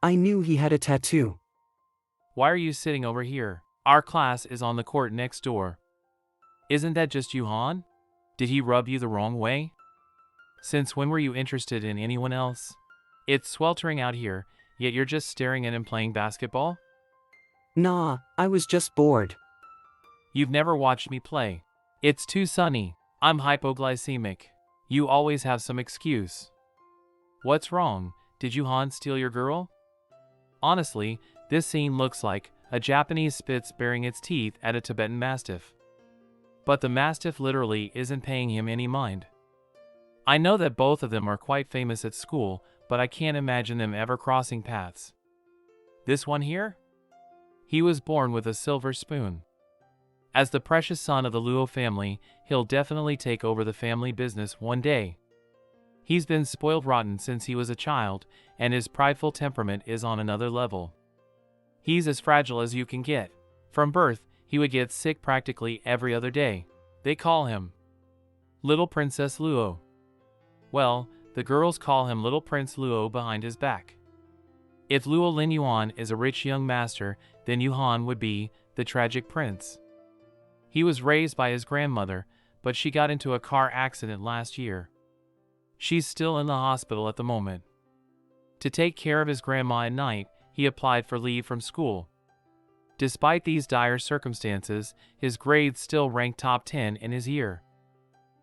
I knew he had a tattoo. Why are you sitting over here? Our class is on the court next door. Isn't that just Yuhan? Did he rub you the wrong way? Since when were you interested in anyone else? It's sweltering out here, yet you're just staring at him playing basketball? Nah, I was just bored. You've never watched me play. It's too sunny. I'm hypoglycemic. You always have some excuse. What's wrong? Did Yuhan steal your girl? Honestly, this scene looks like a Japanese Spitz baring its teeth at a Tibetan Mastiff. But the Mastiff literally isn't paying him any mind. I know that both of them are quite famous at school, but I can't imagine them ever crossing paths. This one here? He was born with a silver spoon. As the precious son of the Luo family, he'll definitely take over the family business one day. He's been spoiled rotten since he was a child, and his prideful temperament is on another level. He's as fragile as you can get. From birth, he would get sick practically every other day. They call him Little Princess Luo. Well, the girls call him Little Prince Luo behind his back. If Luo Lin Yuan is a rich young master, then Yuhan would be the tragic prince. He was raised by his grandmother, but she got into a car accident last year. She's still in the hospital at the moment. To take care of his grandma at night, he applied for leave from school. Despite these dire circumstances, his grades still ranked top 10 in his year.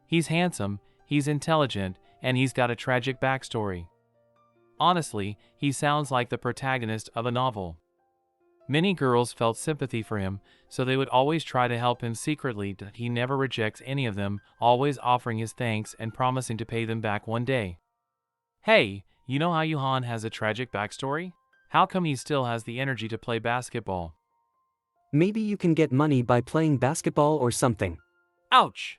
He's handsome, he's intelligent, and he's got a tragic backstory. Honestly, he sounds like the protagonist of a novel. Many girls felt sympathy for him, so they would always try to help him secretly. He never rejects any of them, always offering his thanks and promising to pay them back one day. Hey, you know how Yuhan has a tragic backstory? How come he still has the energy to play basketball? Maybe you can get money by playing basketball or something. Ouch!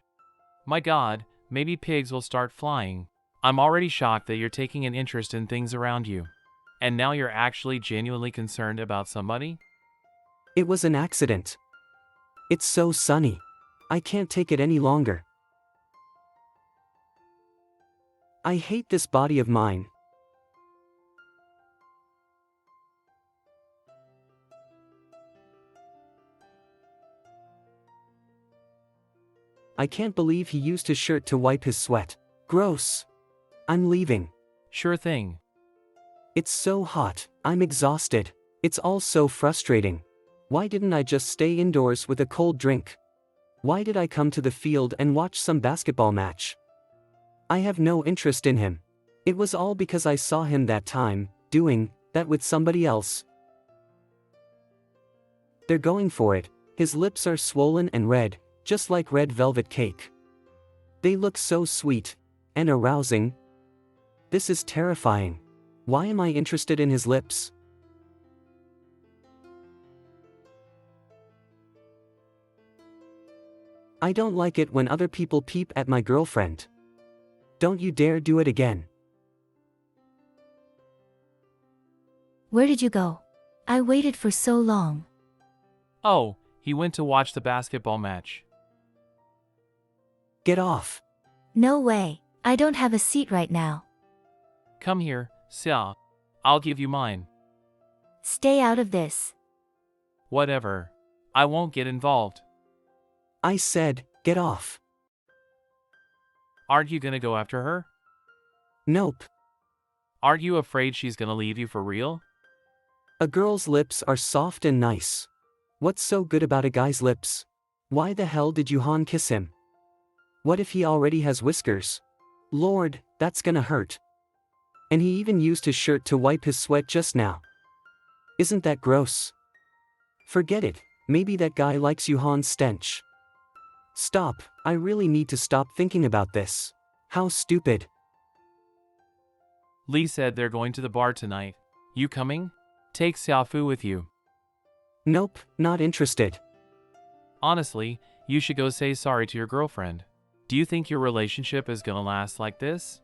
My God, maybe pigs will start flying. I'm already shocked that you're taking an interest in things around you. And now you're actually genuinely concerned about somebody? It was an accident. It's so sunny. I can't take it any longer. I hate this body of mine. I can't believe he used his shirt to wipe his sweat. Gross. I'm leaving. Sure thing. It's so hot, I'm exhausted. It's all so frustrating. Why didn't I just stay indoors with a cold drink? Why did I come to the field and watch some basketball match? I have no interest in him. It was all because I saw him that time, doing that with somebody else. They're going for it. His lips are swollen and red, just like red velvet cake. They look so sweet and arousing. This is terrifying. Why am I interested in his lips? I don't like it when other people peep at my girlfriend. Don't you dare do it again. Where did you go? I waited for so long. Oh, he went to watch the basketball match. Get off. No way, I don't have a seat right now. Come here, Xia. I'll give you mine. Stay out of this. Whatever. I won't get involved. I said, get off. Aren't you gonna go after her? Nope. Aren't you afraid she's gonna leave you for real? A girl's lips are soft and nice. What's so good about a guy's lips? Why the hell did Yuhan kiss him? What if he already has whiskers? Lord, that's gonna hurt. And he even used his shirt to wipe his sweat just now. Isn't that gross? Forget it, maybe that guy likes Yuhan's stench. Stop, I really need to stop thinking about this. How stupid. Lee said they're going to the bar tonight. You coming? Take Xiaofu with you. Nope, not interested. Honestly, you should go say sorry to your girlfriend. Do you think your relationship is gonna last like this?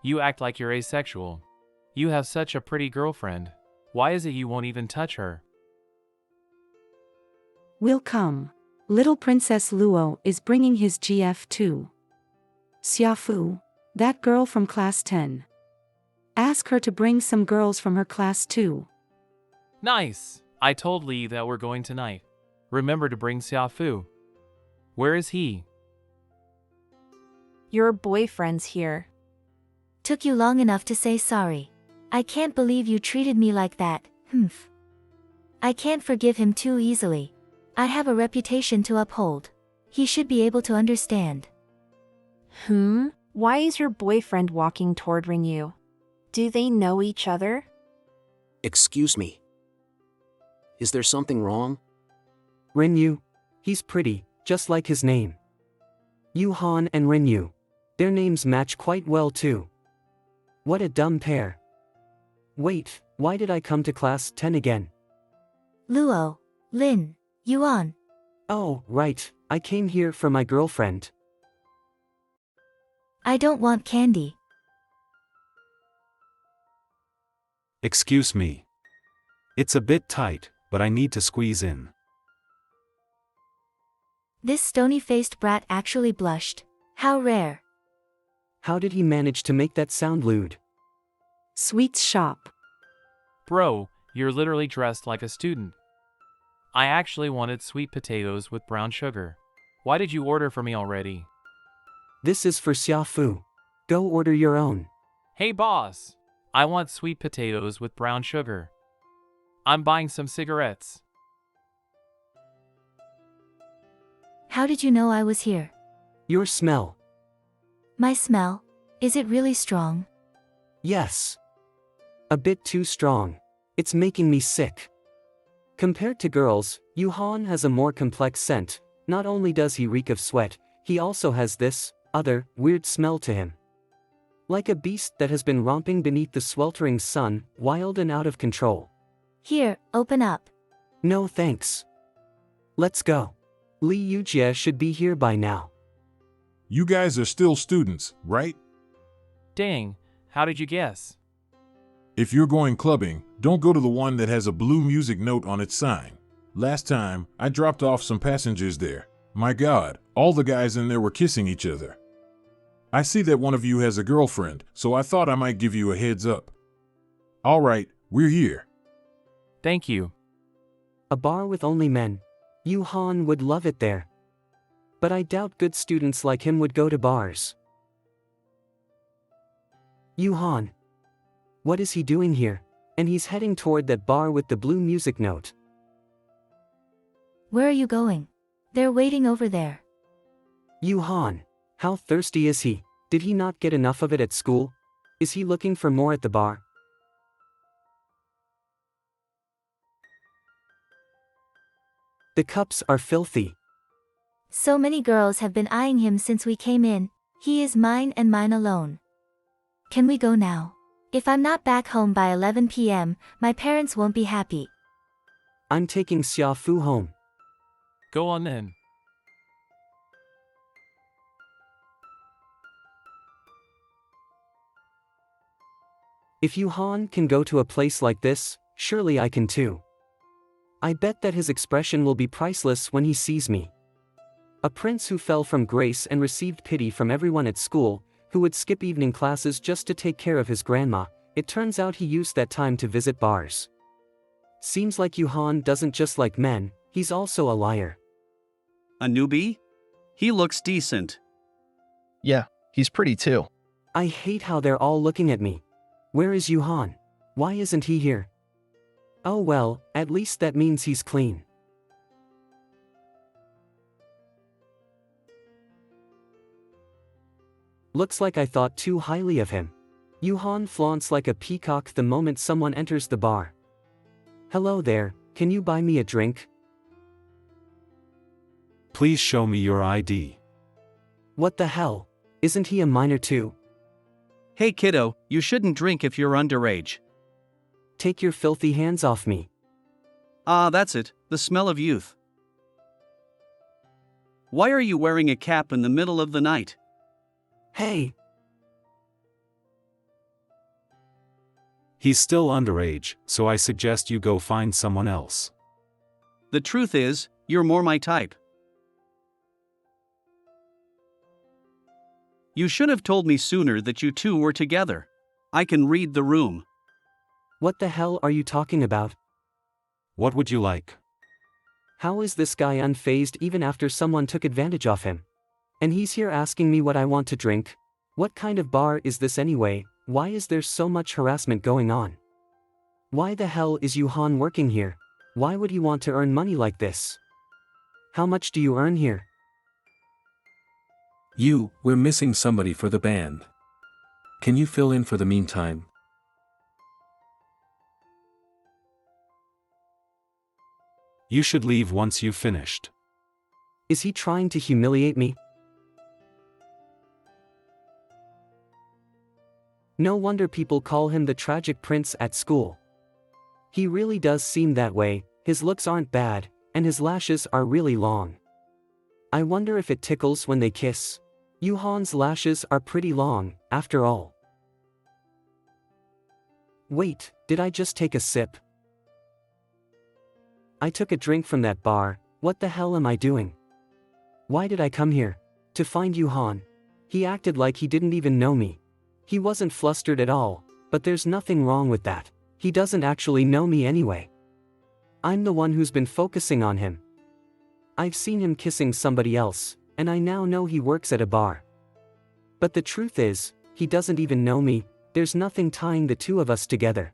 You act like you're asexual. You have such a pretty girlfriend. Why is it you won't even touch her? Will come. Little Princess Luo is bringing his GF too. Xiaofu, that girl from class 10. Ask her to bring some girls from her class too. Nice! I told Lee that we're going tonight. Remember to bring Xiaofu. Where is he? Your boyfriend's here. Took you long enough to say sorry. I can't believe you treated me like that, humph. I can't forgive him too easily. I have a reputation to uphold. He should be able to understand. Why is your boyfriend walking toward you? Do they know each other? Excuse me. Is there something wrong? Rinyu. He's pretty, just like his name. Yuhan and Rinyu. Their names match quite well too. What a dumb pair. Wait, why did I come to class 10 again? Luo, Lin, Yuan. Oh, right, I came here for my girlfriend. I don't want candy. Excuse me. It's a bit tight, but I need to squeeze in. This stony-faced brat actually blushed. How rare. How did he manage to make that sound lewd? Sweets shop. Bro, you're literally dressed like a student. I actually wanted sweet potatoes with brown sugar. Why did you order for me already? This is for Xiaofu. Go order your own. Hey boss! I want sweet potatoes with brown sugar. I'm buying some cigarettes. How did you know I was here? Your smell. My smell? Is it really strong? Yes. A bit too strong. It's making me sick. Compared to girls, Yuhan has a more complex scent. Not only does he reek of sweat, he also has this other weird smell to him. Like a beast that has been romping beneath the sweltering sun, wild and out of control. Here, open up. No thanks. Let's go. Li Yujie should be here by now. You guys are still students, right? Dang, how did you guess? If you're going clubbing, don't go to the one that has a blue music note on its sign. Last time, I dropped off some passengers there. My God, all the guys in there were kissing each other. I see that one of you has a girlfriend, so I thought I might give you a heads up. All right, we're here. Thank you. A bar with only men. Yuhan would love it there. But I doubt good students like him would go to bars. Yuhan. What is he doing here? And he's heading toward that bar with the blue music note. Where are you going? They're waiting over there. Yuhan. How thirsty is he? Did he not get enough of it at school? Is he looking for more at the bar? The cups are filthy. So many girls have been eyeing him since we came in. He is mine and mine alone. Can we go now? If I'm not back home by 11 p.m., my parents won't be happy. I'm taking Xiaofu home. Go on then. If Yuhan can go to a place like this, surely I can too. I bet that his expression will be priceless when he sees me. A prince who fell from grace and received pity from everyone at school, who would skip evening classes just to take care of his grandma. It turns out he used that time to visit bars. Seems like Yuhan doesn't just like men, he's also a liar. A newbie? He looks decent. Yeah, he's pretty too. I hate how they're all looking at me. Where is Yuhan? Why isn't he here? Oh well, at least that means he's clean. Looks like I thought too highly of him. Yuhan flaunts like a peacock the moment someone enters the bar. Hello there, can you buy me a drink? Please show me your ID. What the hell? Isn't he a minor too? Hey kiddo, you shouldn't drink if you're underage. Take your filthy hands off me. Ah, that's it, the smell of youth. Why are you wearing a cap in the middle of the night? Hey! He's still underage, so I suggest you go find someone else. The truth is, you're more my type. You should have told me sooner that you two were together. I can read the room. What the hell are you talking about? What would you like? How is this guy unfazed even after someone took advantage of him? And he's here asking me what I want to drink? What kind of bar is this anyway? Why is there so much harassment going on? Why the hell is Yuhan working here? Why would he want to earn money like this? How much do you earn here? We're missing somebody for the band. Can you fill in for the meantime? You should leave once you've finished. Is he trying to humiliate me? No wonder people call him the tragic prince at school. He really does seem that way. His looks aren't bad, and his lashes are really long. I wonder if it tickles when they kiss. Yuhan's lashes are pretty long, after all. Wait, did I just take a sip? I took a drink from that bar. What the hell am I doing? Why did I come here? To find Yuhan. He acted like he didn't even know me. He wasn't flustered at all, but there's nothing wrong with that. He doesn't actually know me anyway. I'm the one who's been focusing on him. I've seen him kissing somebody else, and I now know he works at a bar. But the truth is, he doesn't even know me. There's nothing tying the two of us together.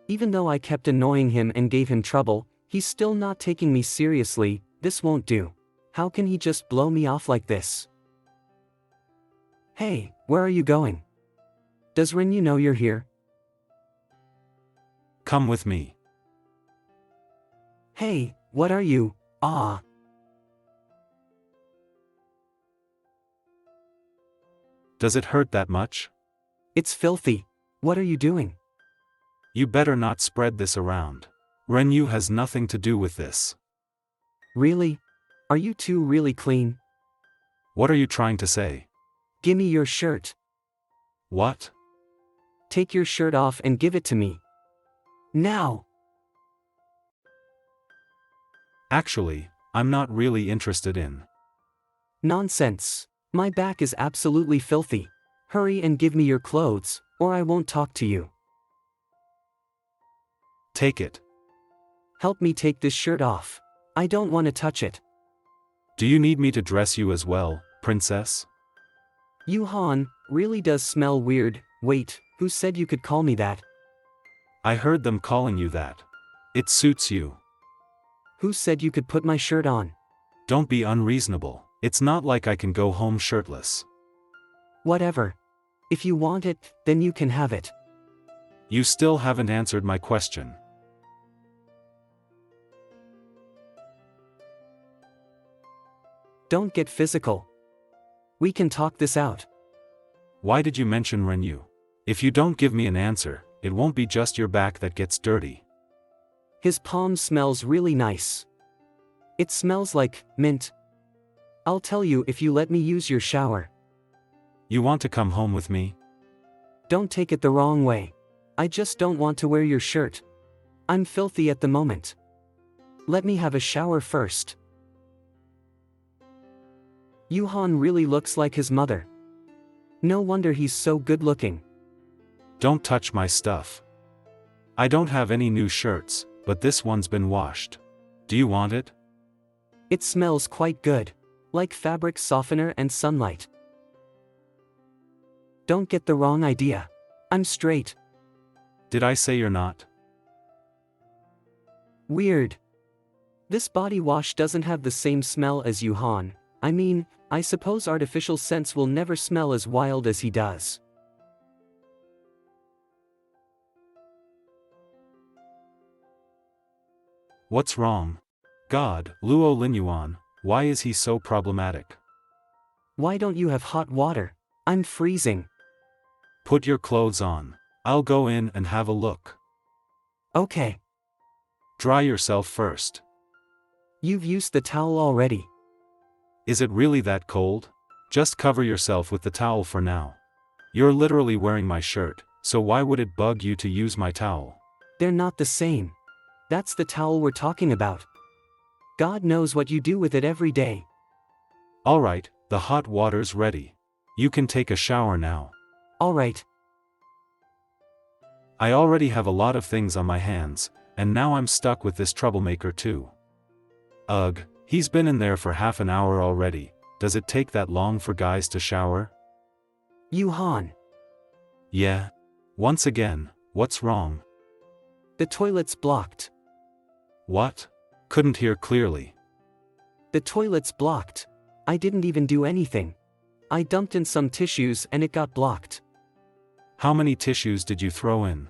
Even though I kept annoying him and gave him trouble, he's still not taking me seriously. This won't do. How can he just blow me off like this? Hey, where are you going? Does Renyu know you're here? Come with me. Hey, what are you? Does it hurt that much? It's filthy. What are you doing? You better not spread this around. Renyu has nothing to do with this. Really? Are you two really clean? What are you trying to say? Gimme your shirt. What? Take your shirt off and give it to me. Now! Actually, I'm not really interested in. Nonsense. My back is absolutely filthy. Hurry and give me your clothes, or I won't talk to you. Take it. Help me take this shirt off. I don't want to touch it. Do you need me to dress you as well, princess? Yuhan really does smell weird. Wait, who said you could call me that? I heard them calling you that. It suits you. Who said you could put my shirt on? Don't be unreasonable. It's not like I can go home shirtless. Whatever. If you want it, then you can have it. You still haven't answered my question. Don't get physical. We can talk this out. Why did you mention Renyu? If you don't give me an answer, it won't be just your back that gets dirty. His palm smells really nice. It smells like mint. I'll tell you if you let me use your shower. You want to come home with me? Don't take it the wrong way. I just don't want to wear your shirt. I'm filthy at the moment. Let me have a shower first. Yuhan really looks like his mother. No wonder he's so good looking. Don't touch my stuff. I don't have any new shirts, but this one's been washed. Do you want it? It smells quite good. Like fabric softener and sunlight. Don't get the wrong idea. I'm straight. Did I say you're not? Weird. This body wash doesn't have the same smell as Yuhan. I mean, I suppose artificial scents will never smell as wild as he does. What's wrong? God, Luo Linyuan, why is he so problematic? Why don't you have hot water? I'm freezing. Put your clothes on. I'll go in and have a look. Okay. Dry yourself first. You've used the towel already. Is it really that cold? Just cover yourself with the towel for now. You're literally wearing my shirt, so why would it bug you to use my towel? They're not the same. That's the towel we're talking about. God knows what you do with it every day. Alright, the hot water's ready. You can take a shower now. Alright. I already have a lot of things on my hands, and now I'm stuck with this troublemaker too. Ugh, he's been in there for half an hour already. Does it take that long for guys to shower? Yuhan. Yeah. Once again, what's wrong? The toilet's blocked. What? Couldn't hear clearly. The toilet's blocked. I didn't even do anything. I dumped in some tissues and it got blocked. How many tissues did you throw in?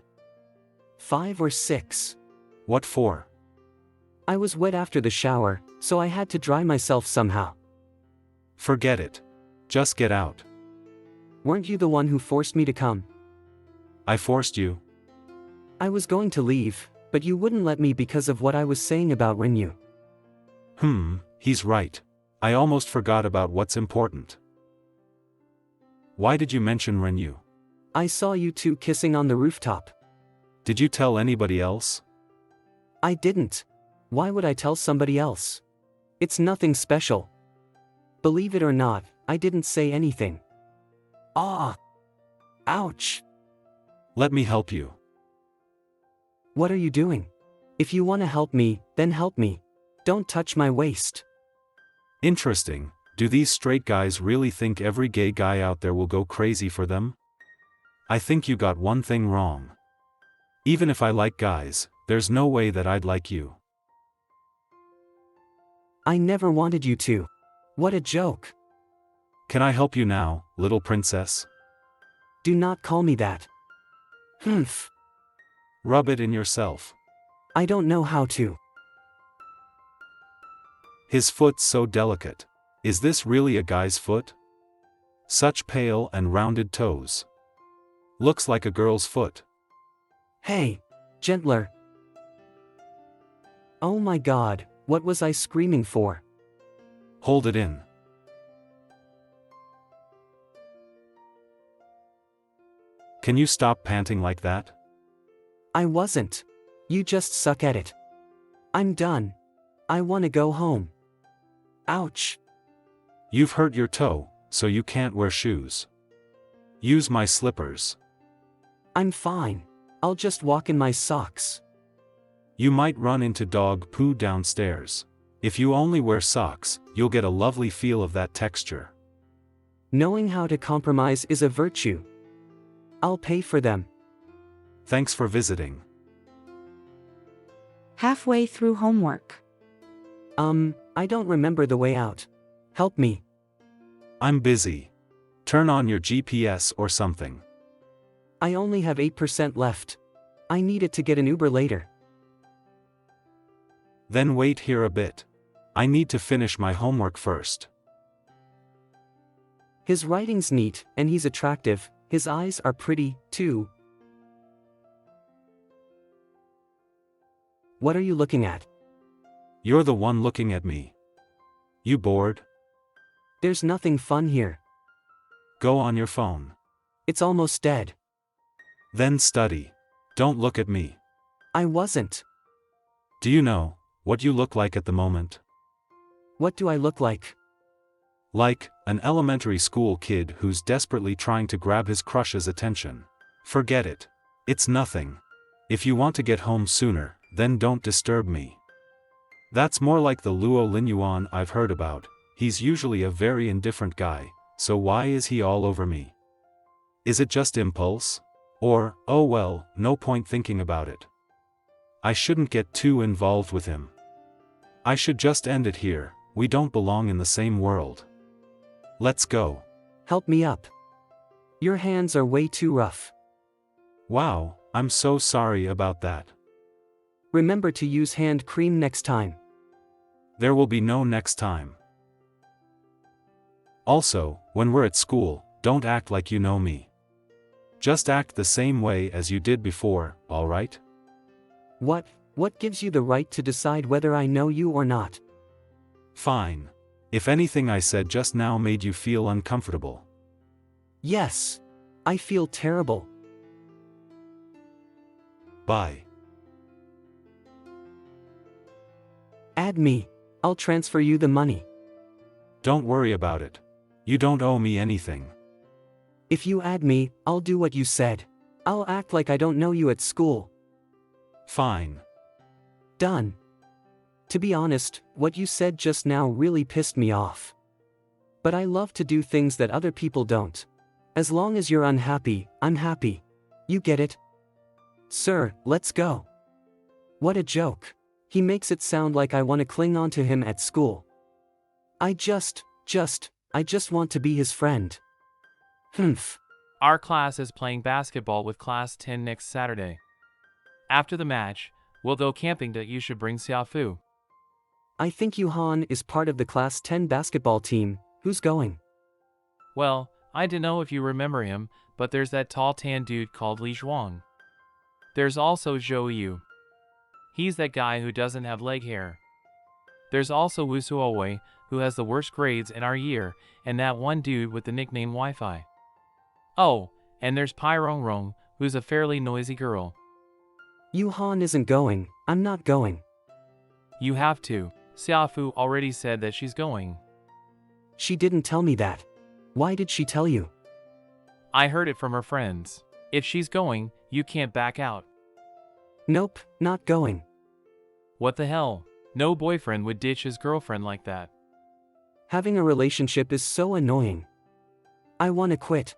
5 or 6. What for? I was wet after the shower, so I had to dry myself somehow. Forget it. Just get out. Weren't you the one who forced me to come? I forced you. I was going to leave, but you wouldn't let me because of what I was saying about Rinyu. He's right. I almost forgot about what's important. Why did you mention Rinyu? I saw you two kissing on the rooftop. Did you tell anybody else? I didn't. Why would I tell somebody else? It's nothing special. Believe it or not, I didn't say anything. Ah! Ouch! Let me help you. What are you doing? If you want to help me, then help me. Don't touch my waist. Interesting. Do these straight guys really think every gay guy out there will go crazy for them? I think you got one thing wrong. Even if I like guys, there's no way that I'd like you. I never wanted you to. What a joke. Can I help you now, little princess? Do not call me that. Humph. Rub it in yourself. I don't know how to. His foot's so delicate. Is this really a guy's foot? Such pale and rounded toes. Looks like a girl's foot. Hey, gentler. Oh my God, what was I screaming for? Hold it in. Can you stop panting like that? I wasn't. You just suck at it. I'm done. I want to go home. Ouch. You've hurt your toe, so you can't wear shoes. Use my slippers. I'm fine. I'll just walk in my socks. You might run into dog poo downstairs. If you only wear socks, you'll get a lovely feel of that texture. Knowing how to compromise is a virtue. I'll pay for them. Thanks for visiting. Halfway through homework. I don't remember the way out. Help me. I'm busy. Turn on your GPS or something. I only have 8% left. I need it to get an Uber later. Then wait here a bit. I need to finish my homework first. His writing's neat, and he's attractive. His eyes are pretty, too. What are you looking at? You're the one looking at me. You bored? There's nothing fun here. Go on your phone. It's almost dead. Then study. Don't look at me. I wasn't. Do you know what you look like at the moment? What do I look like? Like an elementary school kid who's desperately trying to grab his crush's attention. Forget it. It's nothing. If you want to get home sooner, then don't disturb me. That's more like the Luo Linyuan I've heard about. He's usually a very indifferent guy, so why is he all over me? Is it just impulse? Or, oh well, no point thinking about it. I shouldn't get too involved with him. I should just end it here. We don't belong in the same world. Let's go. Help me up. Your hands are way too rough. Wow, I'm so sorry about that. Remember to use hand cream next time. There will be no next time. Also, when we're at school, don't act like you know me. Just act the same way as you did before, alright? What gives you the right to decide whether I know you or not? Fine. If anything I said just now made you feel uncomfortable. Yes. I feel terrible. Bye. Add me. I'll transfer you the money. Don't worry about it. You don't owe me anything. If you add me, I'll do what you said. I'll act like I don't know you at school. Fine. Done. To be honest, what you said just now really pissed me off. But I love to do things that other people don't. As long as you're unhappy, I'm happy. You get it? Sir, let's go. What a joke. He makes it sound like I want to cling on to him at school. I just want to be his friend. Humph. Our class is playing basketball with Class 10 next Saturday. After the match, we'll go camping that you should bring Xiaofu. I think Yuhan is part of the Class 10 basketball team. Who's going? Well, I don't know if you remember him, but there's that tall tan dude called Li Zhuang. There's also Zhou Yu. He's that guy who doesn't have leg hair. There's also Wu Suowei, who has the worst grades in our year, and that one dude with the nickname Wi-Fi. Oh, and there's Pai Rongrong, who's a fairly noisy girl. Yuhan isn't going. I'm not going. You have to. Xiaofu already said that she's going. She didn't tell me that. Why did she tell you? I heard it from her friends. If she's going, you can't back out. Nope, not going. What the hell? No boyfriend would ditch his girlfriend like that. Having a relationship is so annoying. I wanna quit.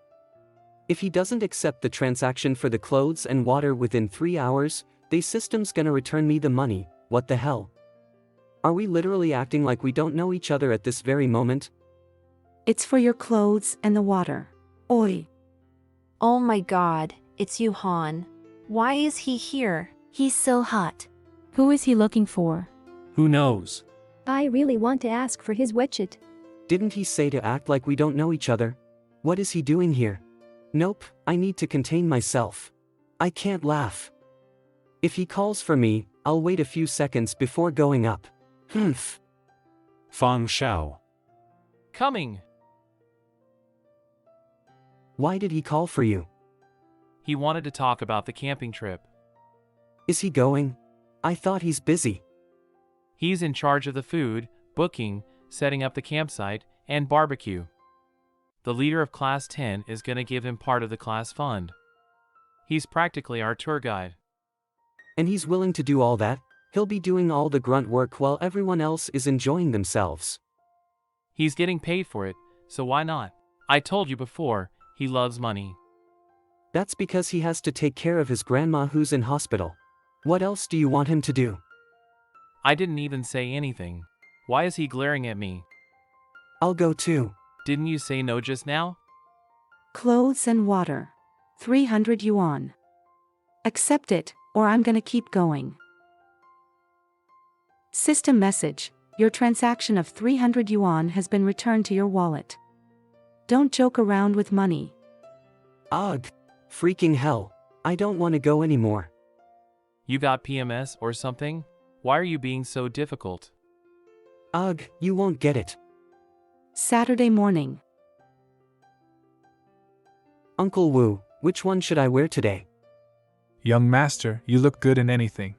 If he doesn't accept the transaction for the clothes and water within 3 hours, the system's gonna return me the money. What the hell? Are we literally acting like we don't know each other at this very moment? It's for your clothes and the water. Oi. Oh my god, it's Yuhan. Why is he here? He's so hot. Who is he looking for? Who knows? I really want to ask for his widget. Didn't he say to act like we don't know each other? What is he doing here? Nope, I need to contain myself. I can't laugh. If he calls for me, I'll wait a few seconds before going up. Humph. Fang Xiao. Coming! Why did he call for you? He wanted to talk about the camping trip. Is he going? I thought he's busy. He's in charge of the food, booking, setting up the campsite, and barbecue. The leader of Class 10 is gonna give him part of the class fund. He's practically our tour guide. And he's willing to do all that? He'll be doing all the grunt work while everyone else is enjoying themselves. He's getting paid for it, so why not? I told you before, he loves money. That's because he has to take care of his grandma who's in hospital. What else do you want him to do? I didn't even say anything. Why is he glaring at me? I'll go too. Didn't you say no just now? Clothes and water. 300 yuan. Accept it, or I'm gonna keep going. System message. Your transaction of 300 yuan has been returned to your wallet. Don't joke around with money. Ugh. Freaking hell. I don't want to go anymore. You got PMS or something? Why are you being so difficult? Ugh, you won't get it. Saturday morning. Uncle Wu, which one should I wear today? Young master, you look good in anything.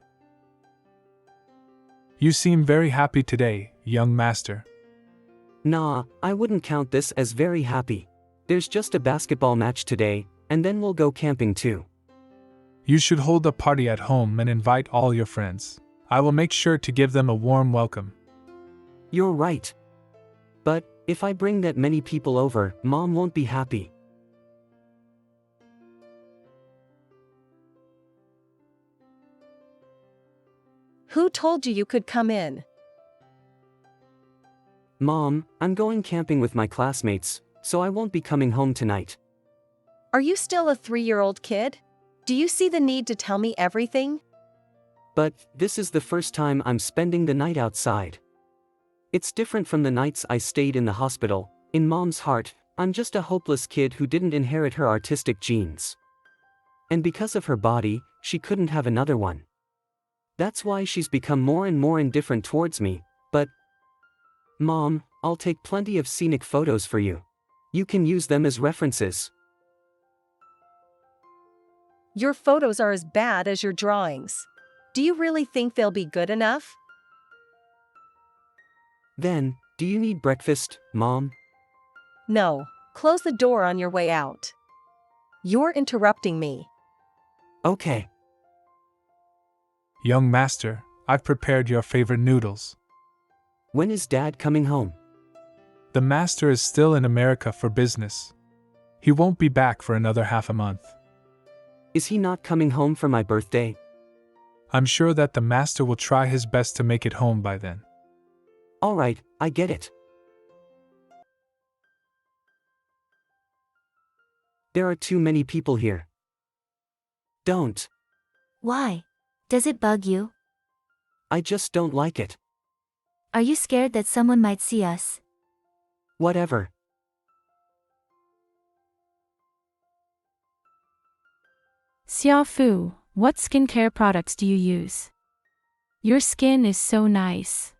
You seem very happy today, young master. Nah, I wouldn't count this as very happy. There's just a basketball match today, and then we'll go camping too. You should hold a party at home and invite all your friends. I will make sure to give them a warm welcome. You're right. But, if I bring that many people over, Mom won't be happy. Who told you you could come in? Mom, I'm going camping with my classmates, so I won't be coming home tonight. Are you still a 3-year-old kid? Do you see the need to tell me everything? But, this is the first time I'm spending the night outside. It's different from the nights I stayed in the hospital. In Mom's heart, I'm just a hopeless kid who didn't inherit her artistic genes. And because of her body, she couldn't have another one. That's why she's become more and more indifferent towards me, but... Mom, I'll take plenty of scenic photos for you. You can use them as references. Your photos are as bad as your drawings. Do you really think they'll be good enough? Then, do you need breakfast, Mom? No. Close the door on your way out. You're interrupting me. Okay. Young master, I've prepared your favorite noodles. When is Dad coming home? The master is still in America for business. He won't be back for another half a month. Is he not coming home for my birthday? I'm sure that the master will try his best to make it home by then. Alright, I get it. There are too many people here. Don't. Why? Does it bug you? I just don't like it. Are you scared that someone might see us? Whatever. Xiaofu, what skincare products do you use? Your skin is so nice.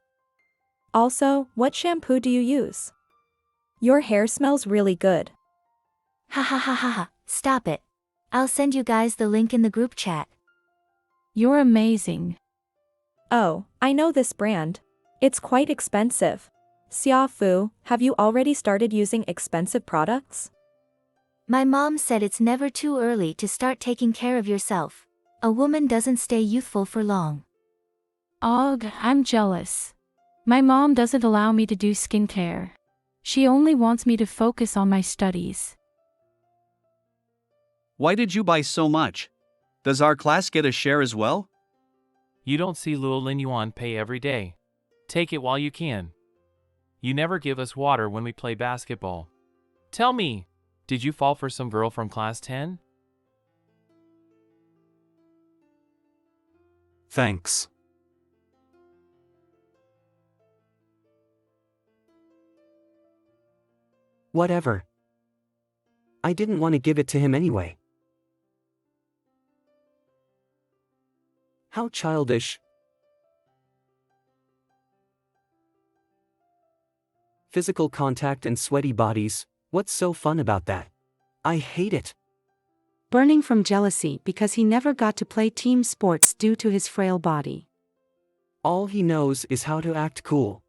Also, what shampoo do you use? Your hair smells really good. Ha ha ha ha ha, stop it. I'll send you guys the link in the group chat. You're amazing. Oh, I know this brand. It's quite expensive. Xiaofu, have you already started using expensive products? My mom said it's never too early to start taking care of yourself. A woman doesn't stay youthful for long. Ugh, I'm jealous. My mom doesn't allow me to do skincare. She only wants me to focus on my studies. Why did you buy so much? Does our class get a share as well? You don't see Luo Linyuan pay every day. Take it while you can. You never give us water when we play basketball. Tell me, did you fall for some girl from class 10? Thanks. Whatever. I didn't want to give it to him anyway. How childish. Physical contact and sweaty bodies, what's so fun about that? I hate it. Burning from jealousy because he never got to play team sports due to his frail body. All he knows is how to act cool.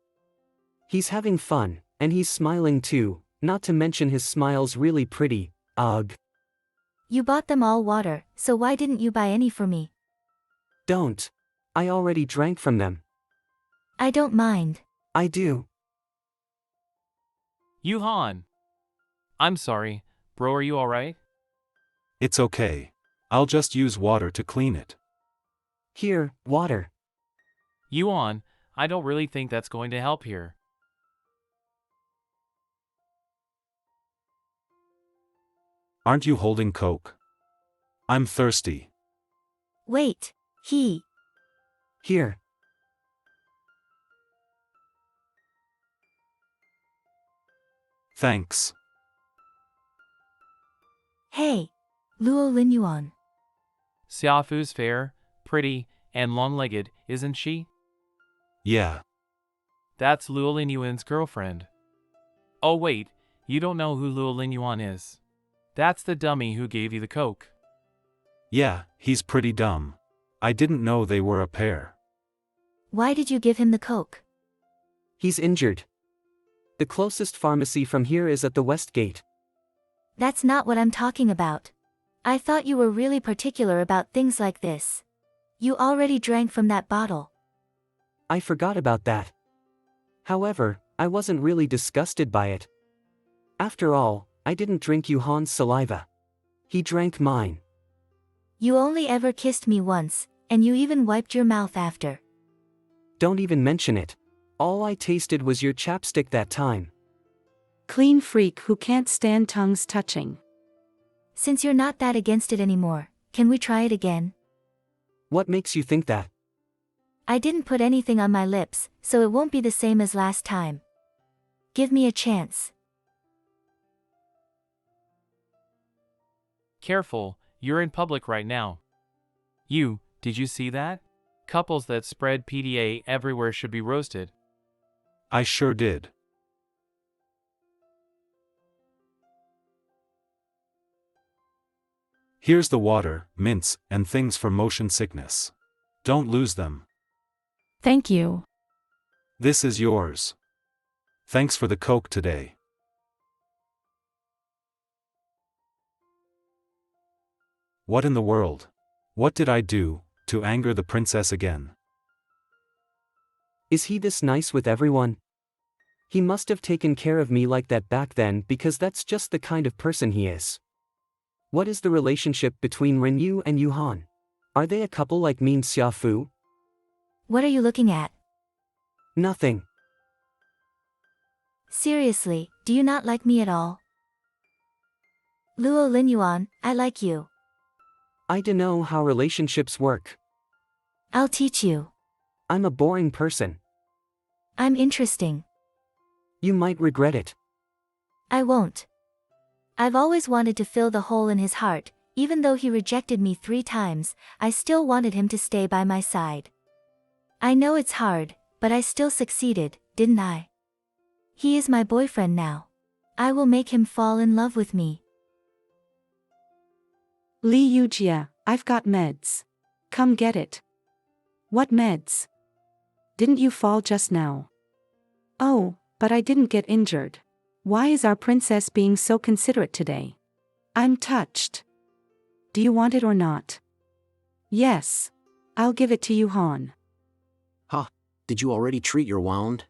He's having fun, and he's smiling too, not to mention his smile's really pretty. Ugh. You bought them all water, so why didn't you buy any for me? Don't. I already drank from them. I don't mind. I do. Yuhan. I'm sorry, bro, are you alright? It's okay. I'll just use water to clean it. Here, water. Yuan, I don't really think that's going to help here. Aren't you holding Coke? I'm thirsty. Wait, Here. Thanks. Hey, Luo Linyuan. Xiaofu's fair, pretty, and long-legged, isn't she? Yeah. That's Luo Linyuan's girlfriend. Oh wait, you don't know who Luo Linyuan is. That's the dummy who gave you the Coke. Yeah, he's pretty dumb. I didn't know they were a pair. Why did you give him the Coke? He's injured. The closest pharmacy from here is at the West Gate. That's not what I'm talking about. I thought you were really particular about things like this. You already drank from that bottle. I forgot about that. However, I wasn't really disgusted by it. After all, I didn't drink Yuhan's saliva. He drank mine. You only ever kissed me once, and you even wiped your mouth after. Don't even mention it. All I tasted was your chapstick that time. Clean freak who can't stand tongues touching. Since you're not that against it anymore, can we try it again? What makes you think that? I didn't put anything on my lips, so it won't be the same as last time. Give me a chance. Careful, you're in public right now. Did you see that? Couples that spread PDA everywhere should be roasted. I sure did. Here's the water, mints, and things for motion sickness. Don't lose them. Thank you. This is yours. Thanks for the Coke today. What in the world? What did I do to anger the princess again? Is he this nice with everyone? He must have taken care of me like that back then because that's just the kind of person he is. What is the relationship between Renyu and Yuhan? Are they a couple like me and Xiaofu? What are you looking at? Nothing. Seriously, do you not like me at all? Luo Linyuan, I like you. I dunno how relationships work. I'll teach you. I'm a boring person. I'm interesting. You might regret it. I won't. I've always wanted to fill the hole in his heart, even though he rejected me 3 times, I still wanted him to stay by my side. I know it's hard, but I still succeeded, didn't I? He is my boyfriend now. I will make him fall in love with me. Li Yujia, I've got meds. Come get it. What meds? Didn't you fall just now? Oh, but I didn't get injured. Why is our princess being so considerate today? I'm touched. Do you want it or not? Yes. I'll give it to you, Han. Huh, did you already treat your wound?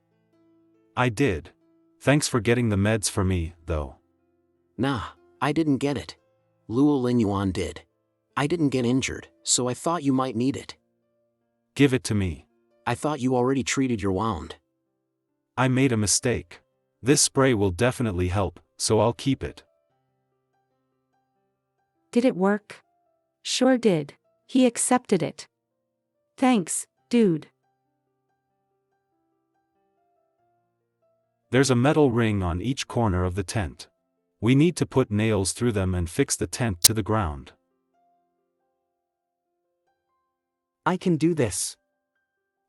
I did. Thanks for getting the meds for me, though. Nah, I didn't get it. Luo Linyuan did. I didn't get injured, so I thought you might need it. Give it to me. I thought you already treated your wound. I made a mistake. This spray will definitely help, so I'll keep it. Did it work? Sure did. He accepted it. Thanks, dude. There's a metal ring on each corner of the tent. We need to put nails through them and fix the tent to the ground. I can do this.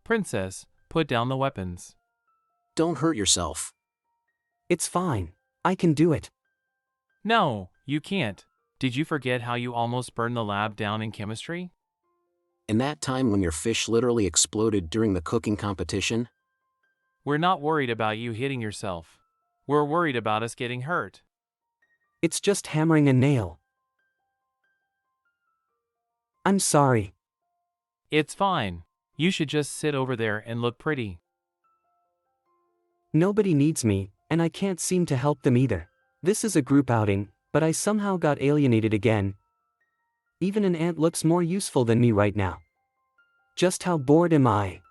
Princess, put down the weapons. Don't hurt yourself. It's fine. I can do it. No, you can't. Did you forget how you almost burned the lab down in chemistry? And that time when your fish literally exploded during the cooking competition? We're not worried about you hitting yourself. We're worried about us getting hurt. It's just hammering a nail. I'm sorry. It's fine. You should just sit over there and look pretty. Nobody needs me, and I can't seem to help them either. This is a group outing, but I somehow got alienated again. Even an ant looks more useful than me right now. Just how bored am I?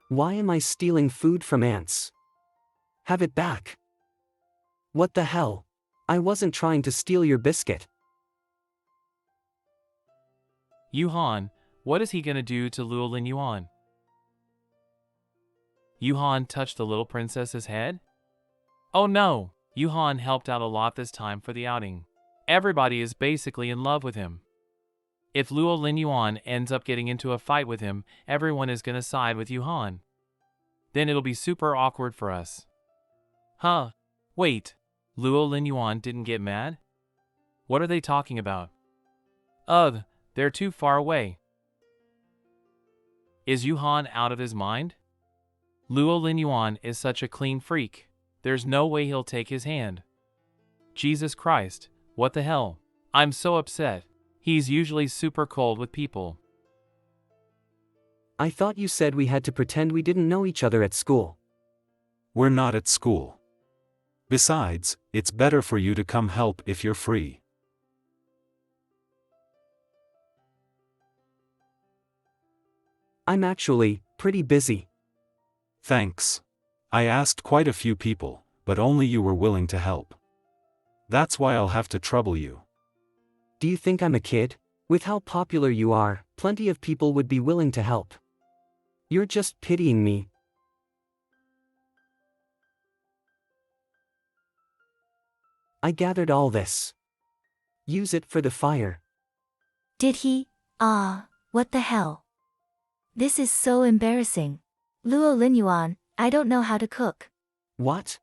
Why am I stealing food from ants? Have it back. What the hell? I wasn't trying to steal your biscuit. Yuhan, what is he gonna do to Luo Linyuan? Yuhan touched the little princess's head? Oh no! Yuhan helped out a lot this time for the outing. Everybody is basically in love with him. If Luo Linyuan ends up getting into a fight with him, everyone is gonna side with Yuhan. Then it'll be super awkward for us. Huh? Wait. Luo Linyuan didn't get mad? What are they talking about? Ugh, they're too far away. Is Yuhan out of his mind? Luo Linyuan is such a clean freak. There's no way he'll take his hand. Jesus Christ, what the hell? I'm so upset. He's usually super cold with people. I thought you said we had to pretend we didn't know each other at school. We're not at school. Besides, it's better for you to come help if you're free. I'm actually pretty busy. Thanks. I asked quite a few people, but only you were willing to help. That's why I'll have to trouble you. Do you think I'm a kid? With how popular you are, plenty of people would be willing to help. You're just pitying me. I gathered all this. Use it for the fire. Did he? Ah, what the hell? This is so embarrassing. Luo Linyuan, I don't know how to cook. What?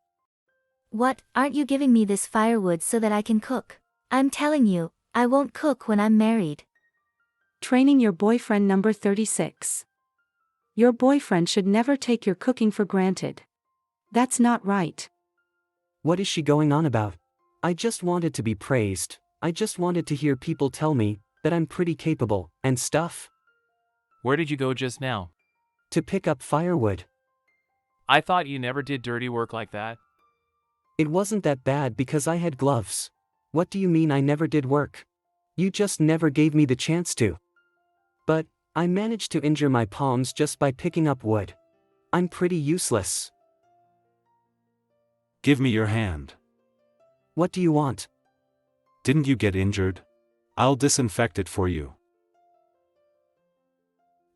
What, aren't you giving me this firewood so that I can cook? I'm telling you, I won't cook when I'm married. Training your boyfriend number 36. Your boyfriend should never take your cooking for granted. That's not right. What is she going on about? I just wanted to be praised. I just wanted to hear people tell me, that I'm pretty capable, and stuff? Where did you go just now? To pick up firewood. I thought you never did dirty work like that. It wasn't that bad because I had gloves. What do you mean I never did work? You just never gave me the chance to. But, I managed to injure my palms just by picking up wood. I'm pretty useless. Give me your hand. What do you want? Didn't you get injured? I'll disinfect it for you.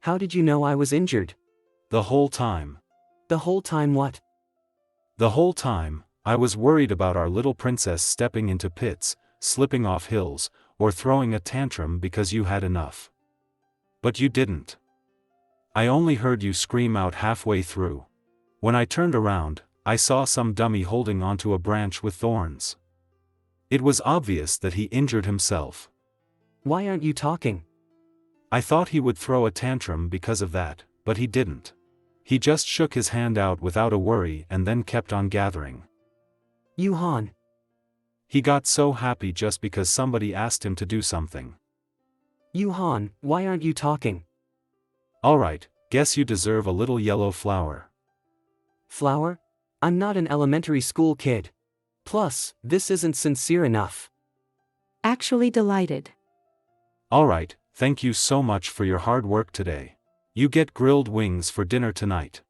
How did you know I was injured? The whole time. The whole time what? The whole time, I was worried about our little princess stepping into pits, slipping off hills, or throwing a tantrum because you had enough. But you didn't. I only heard you scream out halfway through. When I turned around, I saw some dummy holding onto a branch with thorns. It was obvious that he injured himself. Why aren't you talking? I thought he would throw a tantrum because of that, but he didn't. He just shook his hand out without a worry and then kept on gathering. Han. He got so happy just because somebody asked him to do something. Han, why aren't you talking? Alright, guess you deserve a little yellow flower. Flower? I'm not an elementary school kid. Plus, this isn't sincere enough. Actually delighted. Alright, thank you so much for your hard work today. You get grilled wings for dinner tonight.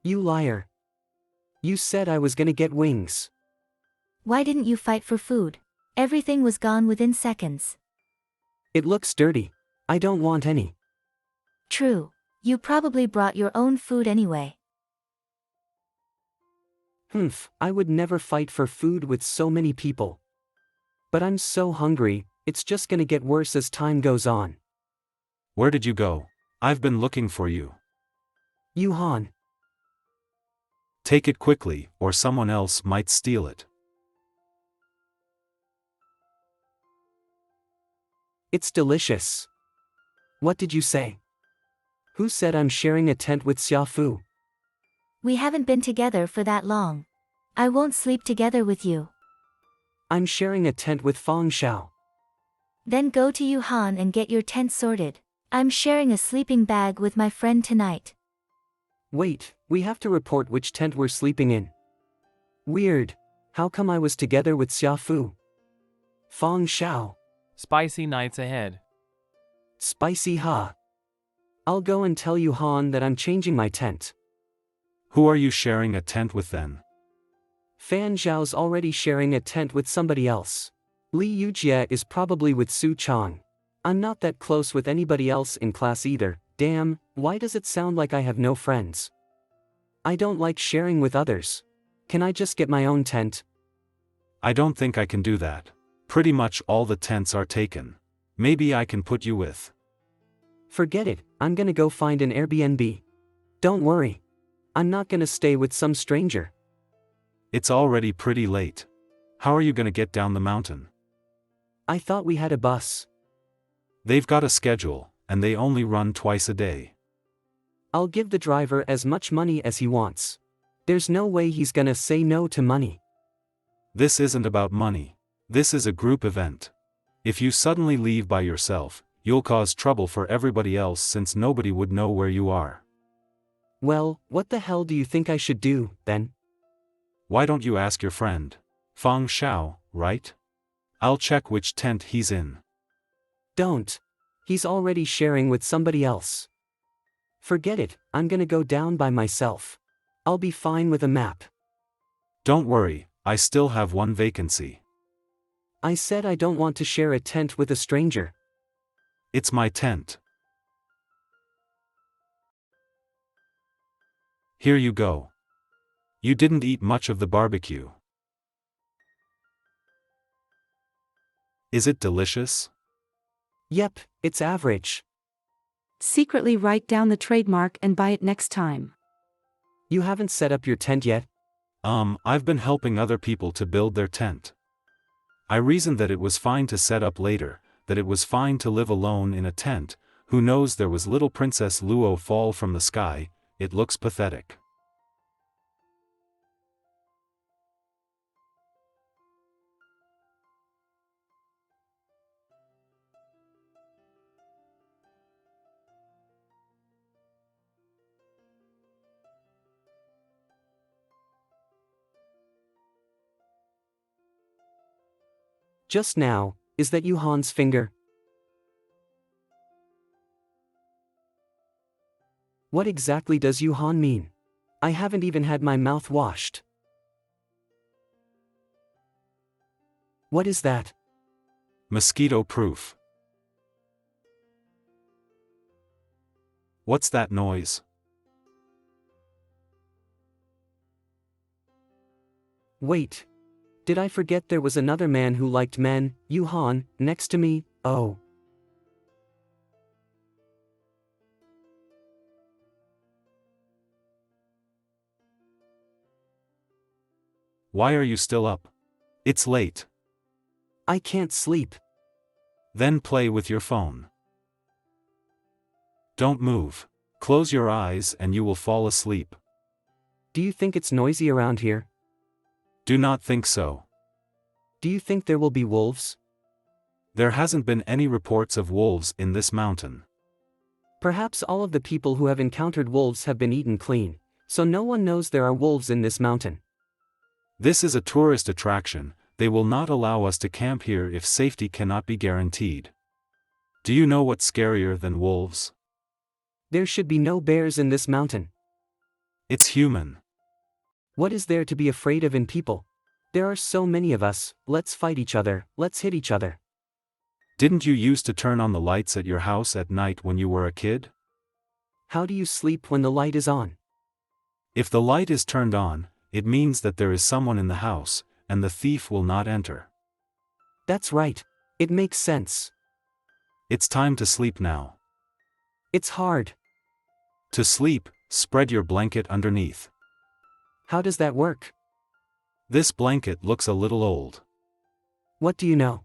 You liar. You said I was gonna get wings. Why didn't you fight for food? Everything was gone within seconds. It looks dirty. I don't want any. True. You probably brought your own food anyway. I would never fight for food with so many people. But I'm so hungry, it's just gonna get worse as time goes on. Where did you go? I've been looking for you. Han. Take it quickly, or someone else might steal it. It's delicious. What did you say? Who said I'm sharing a tent with Xiaofu? We haven't been together for that long. I won't sleep together with you. I'm sharing a tent with Feng Xiao. Then go to Yuhan and get your tent sorted. I'm sharing a sleeping bag with my friend tonight. Wait, we have to report which tent we're sleeping in. Weird. How come I was together with Xiaofu? Feng Xiao. Spicy nights ahead. Spicy ha. I'll go and tell Han that I'm changing my tent. Who are you sharing a tent with then? Fan Zhao's already sharing a tent with somebody else. Li Yujie is probably with Su Chang. I'm not that close with anybody else in class either. Damn, why does it sound like I have no friends? I don't like sharing with others. Can I just get my own tent? I don't think I can do that. Pretty much all the tents are taken. Maybe I can put you with. Forget it, I'm gonna go find an Airbnb. Don't worry. I'm not gonna stay with some stranger. It's already pretty late. How are you gonna get down the mountain? I thought we had a bus. They've got a schedule, and they only run twice a day. I'll give the driver as much money as he wants. There's no way he's gonna say no to money. This isn't about money. This is a group event. If you suddenly leave by yourself, you'll cause trouble for everybody else since nobody would know where you are. Well, what the hell do you think I should do, then? Why don't you ask your friend? Feng Xiao, right? I'll check which tent he's in. Don't. He's already sharing with somebody else. Forget it, I'm gonna go down by myself. I'll be fine with a map. Don't worry, I still have one vacancy. I said I don't want to share a tent with a stranger. It's my tent. Here you go. You didn't eat much of the barbecue. Is it delicious? Yep, it's average. Secretly write down the trademark and buy it next time. You haven't set up your tent yet? I've been helping other people to build their tent. I reasoned that it was fine to set up later, that it was fine to live alone in a tent. Who knows, there was little Princess Luo fall from the sky. It looks pathetic. Just now, is that you Han's finger? What exactly does Yuhan mean? I haven't even had my mouth washed. What is that? Mosquito proof. What's that noise? Wait. Did I forget there was another man who liked men, Yuhan, next to me? Oh. Why are you still up? It's late. I can't sleep. Then play with your phone. Don't move. Close your eyes and you will fall asleep. Do you think it's noisy around here? Do not think so. Do you think there will be wolves? There hasn't been any reports of wolves in this mountain. Perhaps all of the people who have encountered wolves have been eaten clean, so no one knows there are wolves in this mountain. This is a tourist attraction. They will not allow us to camp here if safety cannot be guaranteed. Do you know what's scarier than wolves? There should be no bears in this mountain. It's human. What is there to be afraid of in people? There are so many of us, let's fight each other, let's hit each other. Didn't you used to turn on the lights at your house at night when you were a kid? How do you sleep when the light is on? If the light is turned on, it means that there is someone in the house, and the thief will not enter. That's right. It makes sense. It's time to sleep now. It's hard. To sleep, spread your blanket underneath. How does that work? This blanket looks a little old. What do you know?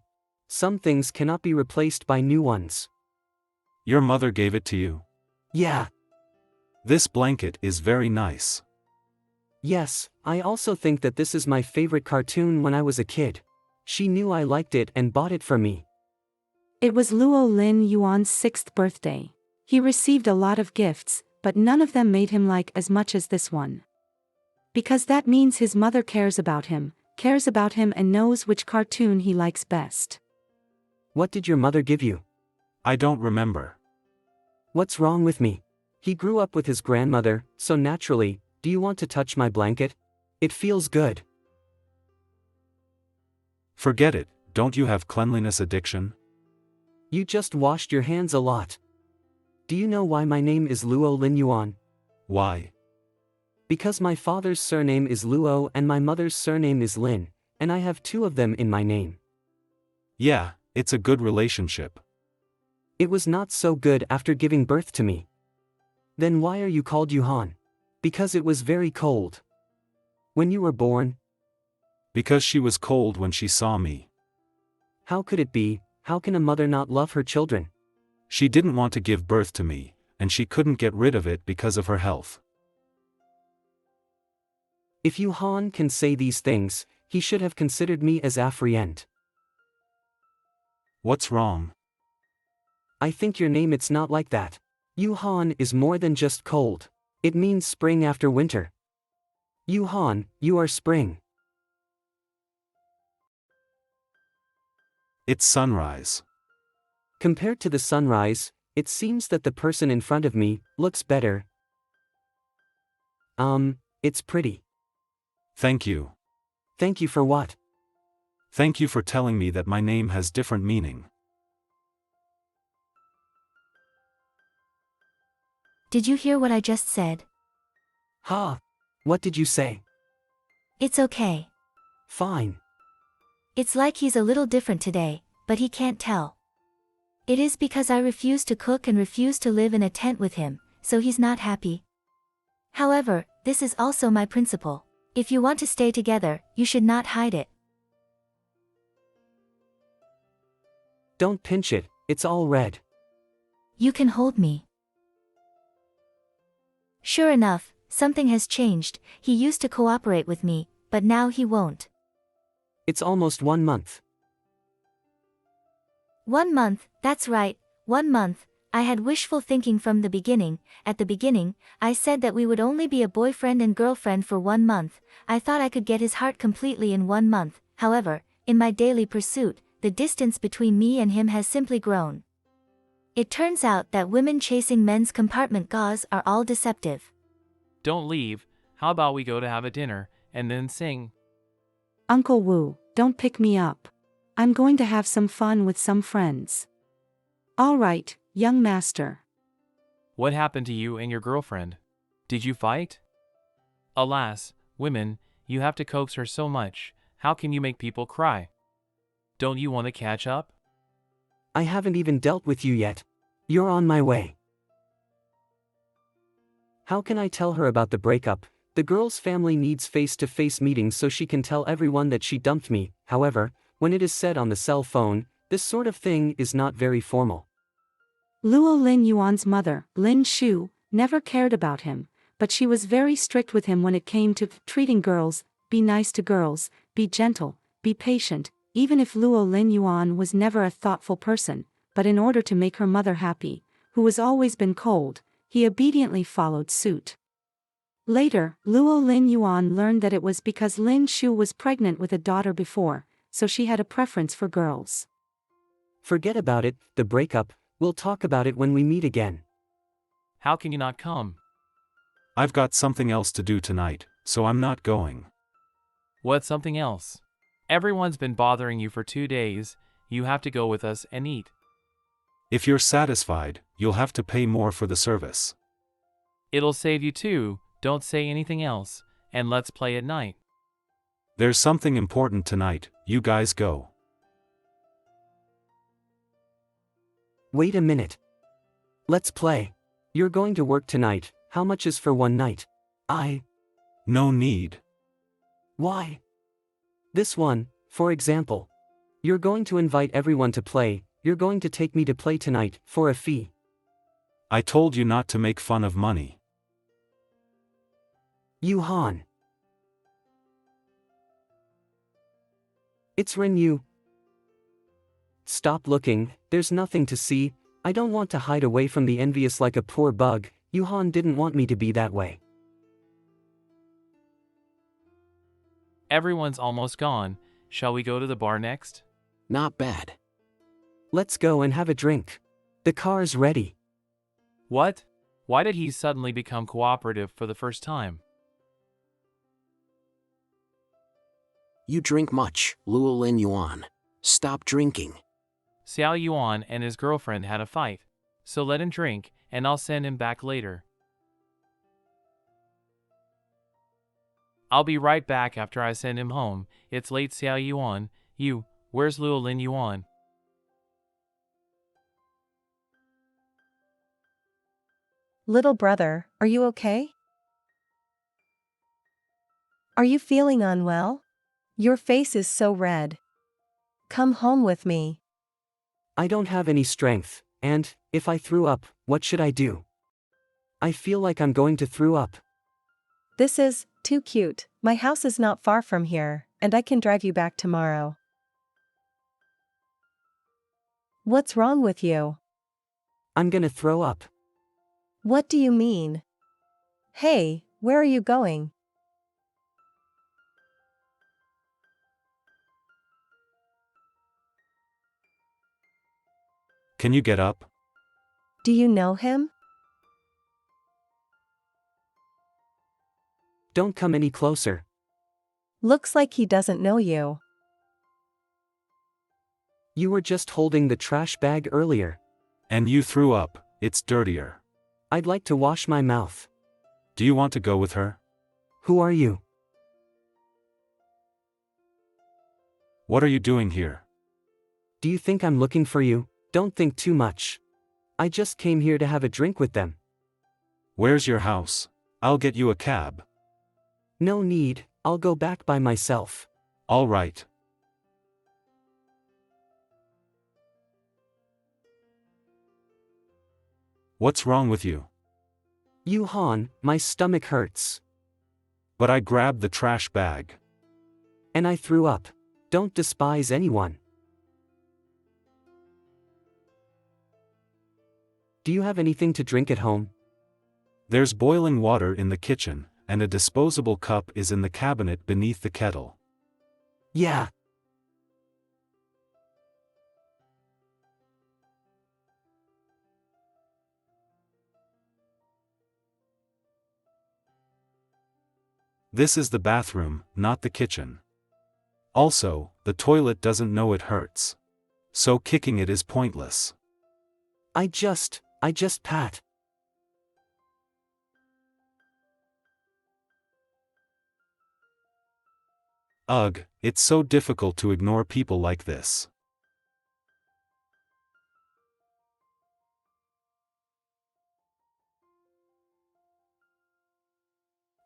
Some things cannot be replaced by new ones. Your mother gave it to you? Yeah. This blanket is very nice. Yes, I also think that this is my favorite cartoon when I was a kid. She knew I liked it and bought it for me. It was Luo Lin Yuan's 6th birthday. He received a lot of gifts, but none of them made him like as much as this one. Because that means his mother cares about him and knows which cartoon he likes best. What did your mother give you? I don't remember. What's wrong with me? He grew up with his grandmother, so naturally, do you want to touch my blanket? It feels good. Forget it, don't you have cleanliness addiction? You just washed your hands a lot. Do you know why my name is Luo Lin Yuan? Why? Because my father's surname is Luo and my mother's surname is Lin, and I have two of them in my name. Yeah, it's a good relationship. It was not so good after giving birth to me. Then why are you called Yuhan? Because it was very cold. When you were born? Because she was cold when she saw me. How could it be? How can a mother not love her children? She didn't want to give birth to me, and she couldn't get rid of it because of her health. If Yuhan can say these things, he should have considered me as affluent. What's wrong? I think your name it's not like that. Yuhan is more than just cold. It means spring after winter. Yuhan, you are spring. It's sunrise. Compared to the sunrise, it seems that the person in front of me looks better. It's pretty. Thank you. Thank you for what? Thank you for telling me that my name has different meaning. Did you hear what I just said? Ha! What did you say? It's okay. Fine. It's like he's a little different today, but he can't tell. It is because I refuse to cook and refuse to live in a tent with him, so he's not happy. However, this is also my principle. If you want to stay together, you should not hide it. Don't pinch it, it's all red. You can hold me. Sure enough, something has changed. He used to cooperate with me, but now he won't. It's almost 1 month. 1 month, that's right, 1 month. I had wishful thinking from the beginning. At the beginning, I said that we would only be a boyfriend and girlfriend for 1 month. I thought I could get his heart completely in 1 month. However, in my daily pursuit, the distance between me and him has simply grown. It turns out that women chasing men's compartment gauze are all deceptive. Don't leave. How about we go to have a dinner, and then sing? Uncle Wu, don't pick me up. I'm going to have some fun with some friends. All right, young master. What happened to you and your girlfriend? Did you fight? Alas, women, you have to coax her so much. How can you make people cry? Don't you want to catch up? I haven't even dealt with you yet. You're on my way. How can I tell her about the breakup? The girl's family needs face-to-face meetings so she can tell everyone that she dumped me. However, when it is said on the cell phone, this sort of thing is not very formal. Luo Lin Yuan's mother, Lin Shu, never cared about him, but she was very strict with him when it came to treating girls. Be nice to girls, be gentle, be patient, even if Luo Lin Yuan was never a thoughtful person, but in order to make her mother happy, who has always been cold, he obediently followed suit. Later, Luo Lin Yuan learned that it was because Lin Shu was pregnant with a daughter before, so she had a preference for girls. Forget about it, the breakup, we'll talk about it when we meet again. How can you not come? I've got something else to do tonight, so I'm not going. What's something else? Everyone's been bothering you for 2 days, you have to go with us and eat. If you're satisfied, you'll have to pay more for the service. It'll save you too, don't say anything else, and let's play at night. There's something important tonight, you guys go. Wait a minute. Let's play. You're going to work tonight, how much is for one night? No need. Why? This one, for example. You're going to invite everyone to play, you're going to take me to play tonight, for a fee. I told you not to make fun of money. Han. It's Ren Yu. Stop looking, there's nothing to see, I don't want to hide away from the envious like a poor bug, Han didn't want me to be that way. Everyone's almost gone, shall we go to the bar next? Not bad. Let's go and have a drink. The car's ready. What? Why did he suddenly become cooperative for the first time? You drink much, Luo Lin Yuan. Stop drinking. Xiao Yuan and his girlfriend had a fight, so let him drink, and I'll send him back later. I'll be right back after I send him home. It's late, Xiao Yuan. Where's Luo Lin Yuan? Little brother, are you okay? Are you feeling unwell? Your face is so red. Come home with me. I don't have any strength, and, if I threw up, what should I do? I feel like I'm going to throw up. This is too cute. My house is not far from here, and I can drive you back tomorrow. What's wrong with you? I'm gonna throw up. What do you mean? Hey, where are you going? Can you get up? Do you know him? Don't come any closer. Looks like he doesn't know you. You were just holding the trash bag earlier. And you threw up, it's dirtier. I'd like to wash my mouth. Do you want to go with her? Who are you? What are you doing here? Do you think I'm looking for you? Don't think too much. I just came here to have a drink with them. Where's your house? I'll get you a cab. No need, I'll go back by myself. All right. What's wrong with you? Han, my stomach hurts. But I grabbed the trash bag. And I threw up. Don't despise anyone. Do you have anything to drink at home? There's boiling water in the kitchen, and a disposable cup is in the cabinet beneath the kettle. Yeah. This is the bathroom, not the kitchen. Also, the toilet doesn't know it hurts. So kicking it is pointless. I just pat. Ugh, it's so difficult to ignore people like this.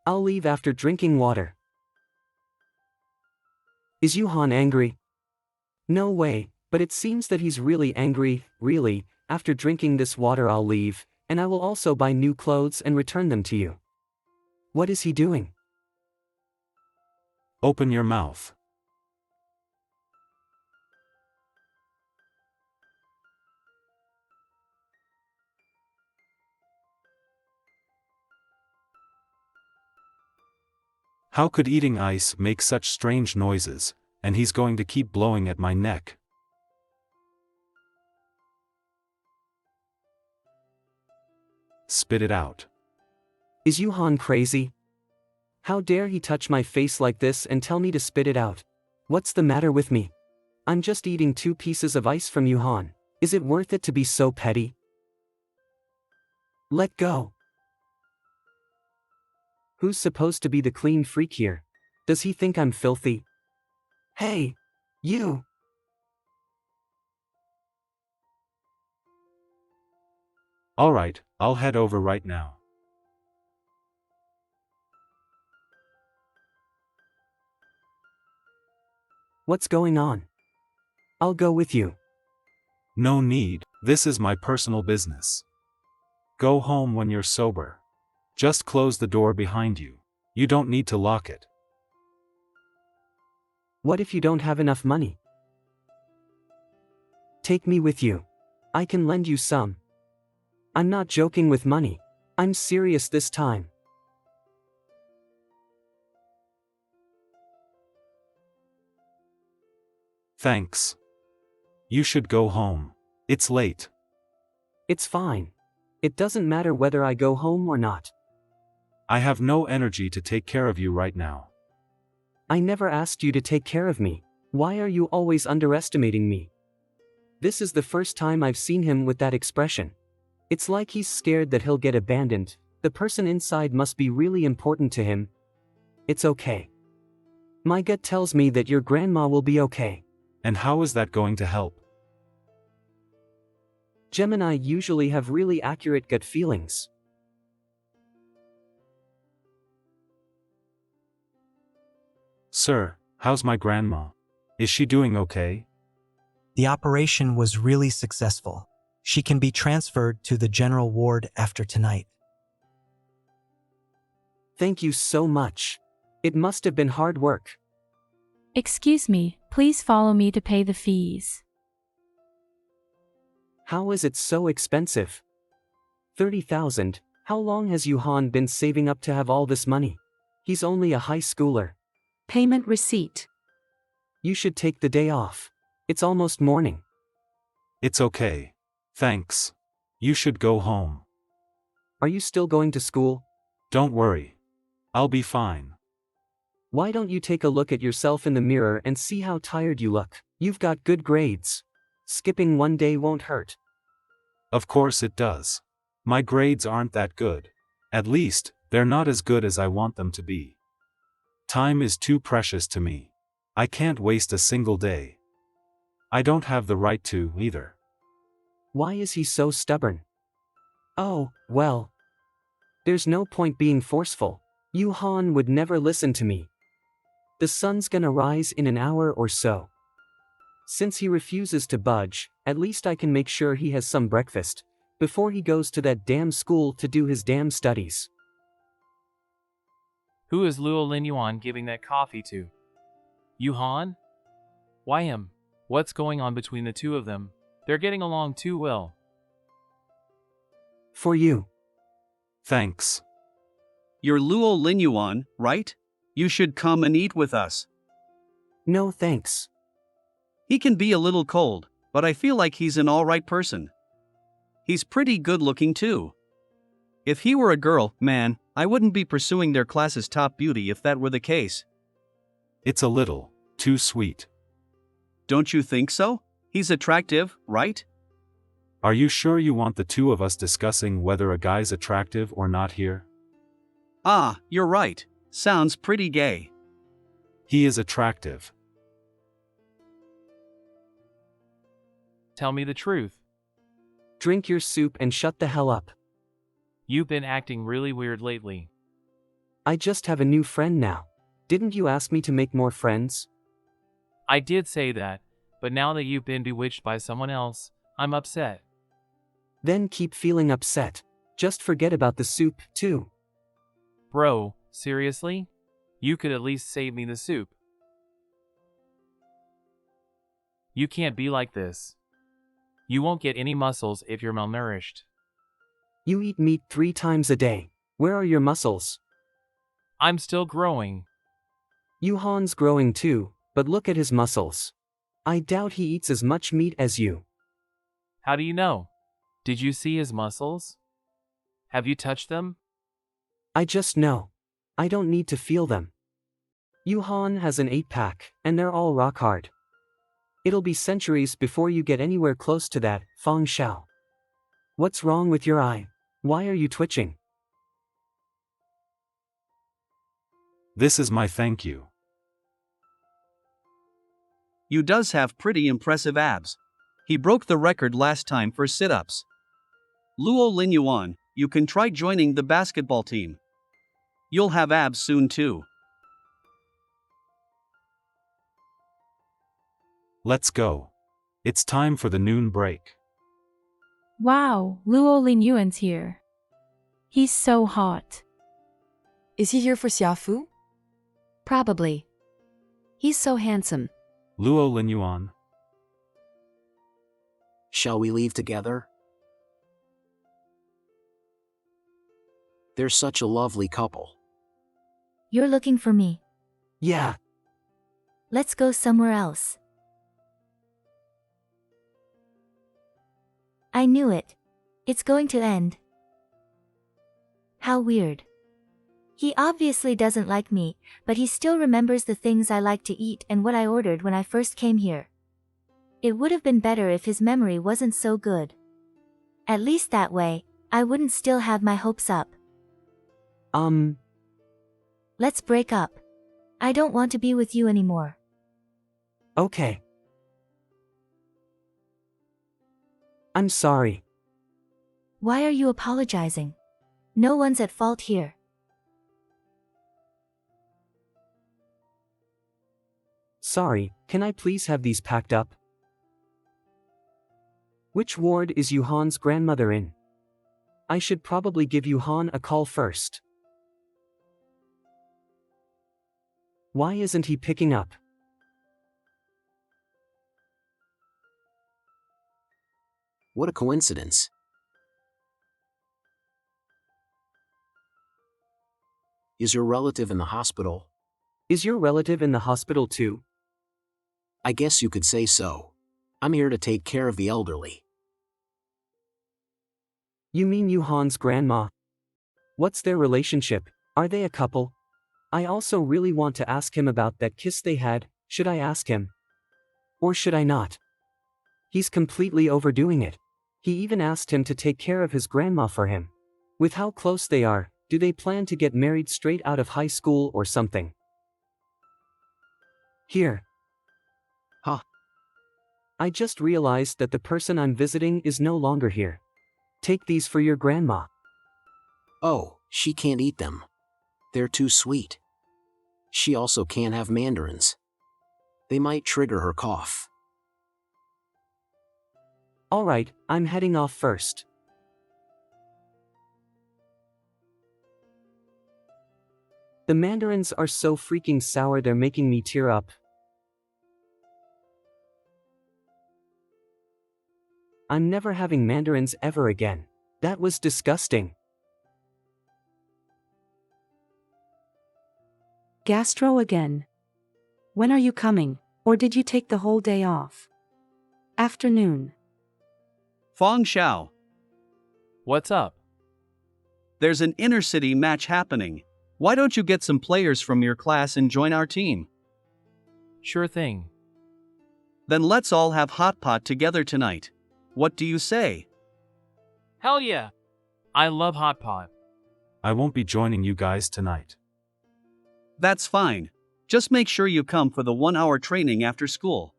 I'll leave after drinking water. Is Yuhan angry? No way, but it seems that he's really angry, really. After drinking this water I'll leave, and I will also buy new clothes and return them to you. What is he doing? Open your mouth. How could eating ice make such strange noises, and he's going to keep blowing at my neck? Spit it out. Is Yuhan crazy? How dare he touch my face like this and tell me to spit it out? What's the matter with me? I'm just eating 2 pieces of ice from Yuhan. Is it worth it to be so petty? Let go. Who's supposed to be the clean freak here? Does he think I'm filthy? Hey, you! Alright, I'll head over right now. What's going on? I'll go with you. No need, this is my personal business. Go home when you're sober. Just close the door behind you. You don't need to lock it. What if you don't have enough money? Take me with you. I can lend you some. I'm not joking with money. I'm serious this time. Thanks. You should go home. It's late. It's fine. It doesn't matter whether I go home or not. I have no energy to take care of you right now. I never asked you to take care of me. Why are you always underestimating me? This is the first time I've seen him with that expression. It's like he's scared that he'll get abandoned. The person inside must be really important to him. It's okay. My gut tells me that your grandma will be okay. And how is that going to help? Gemini usually have really accurate gut feelings. Sir, how's my grandma? Is she doing okay? The operation was really successful. She can be transferred to the general ward after tonight. Thank you so much. It must have been hard work. Excuse me, please follow me to pay the fees. How is it so expensive? 30,000. How long has Yuhan been saving up to have all this money? He's only a high schooler. Payment receipt. You should take the day off. It's almost morning. It's okay. Thanks. You should go home. Are you still going to school? Don't worry. I'll be fine. Why don't you take a look at yourself in the mirror and see how tired you look? You've got good grades. Skipping one day won't hurt. Of course it does. My grades aren't that good. At least, they're not as good as I want them to be. Time is too precious to me. I can't waste a single day. I don't have the right to, either. Why is he so stubborn? Oh, well. There's no point being forceful. Yuhan would never listen to me. The sun's gonna rise in an hour or so. Since he refuses to budge, at least I can make sure he has some breakfast before he goes to that damn school to do his damn studies. Who is Luo Linyuan giving that coffee to? Yuhan? Why him? What's going on between the two of them? They're getting along too well. For you. Thanks. You're Luo Linyuan, right? You should come and eat with us. No thanks. He can be a little cold, but I feel like he's an alright person. He's pretty good looking too. If he were a girl, man, I wouldn't be pursuing their class's top beauty if that were the case. It's a little too sweet. Don't you think so? He's attractive, right? Are you sure you want the two of us discussing whether a guy's attractive or not here? Ah, you're right. Sounds pretty gay. He is attractive. Tell me the truth. Drink your soup and shut the hell up. You've been acting really weird lately. I just have a new friend now. Didn't you ask me to make more friends? I did say that, but now that you've been bewitched by someone else, I'm upset. Then keep feeling upset. Just forget about the soup, too. Bro, seriously? You could at least save me the soup. You can't be like this. You won't get any muscles if you're malnourished. You eat meat 3 times a day. Where are your muscles? I'm still growing. Yuhan's growing too, but look at his muscles. I doubt he eats as much meat as you. How do you know? Did you see his muscles? Have you touched them? I just know. I don't need to feel them. Yuhan has an 8-pack, and they're all rock hard. It'll be centuries before you get anywhere close to that, Feng Shao. What's wrong with your eye? Why are you twitching? This is my thank you. You does have pretty impressive abs. He broke the record last time for sit-ups. Luo Linyuan, you can try joining the basketball team. You'll have abs soon too. Let's go. It's time for the noon break. Wow, Luo Linyuan's here. He's so hot. Is he here for Xiaofu? Probably. He's so handsome. Luo Linyuan. Shall we leave together? They're such a lovely couple. You're looking for me. Yeah. Let's go somewhere else. I knew it. It's going to end. How weird. He obviously doesn't like me, but he still remembers the things I like to eat and what I ordered when I first came here. It would have been better if his memory wasn't so good. At least that way, I wouldn't still have my hopes up. Let's break up. I don't want to be with you anymore. Okay. I'm sorry. Why are you apologizing? No one's at fault here. Sorry, can I please have these packed up? Which ward is Yuhan's grandmother in? I should probably give Yuhan a call first. Why isn't he picking up? What a coincidence. Is your relative in the hospital? Is your relative in the hospital too? I guess you could say so. I'm here to take care of the elderly. You mean Yuhan's grandma? What's their relationship? Are they a couple? I also really want to ask him about that kiss they had. Should I ask him? Or should I not? He's completely overdoing it. He even asked him to take care of his grandma for him. With how close they are, do they plan to get married straight out of high school or something? Here. Huh. I just realized that the person I'm visiting is no longer here. Take these for your grandma. Oh, she can't eat them. They're too sweet. She also can't have mandarins. They might trigger her cough. Alright, I'm heading off first. The mandarins are so freaking sour they're making me tear up. I'm never having mandarins ever again. That was disgusting. Gastro again. When are you coming, or did you take the whole day off? Afternoon. Feng Shao. What's up? There's an inner-city match happening. Why don't you get some players from your class and join our team? Sure thing. Then let's all have hot pot together tonight. What do you say? Hell yeah! I love hot pot. I won't be joining you guys tonight. That's fine. Just make sure you come for the 1-hour training after school.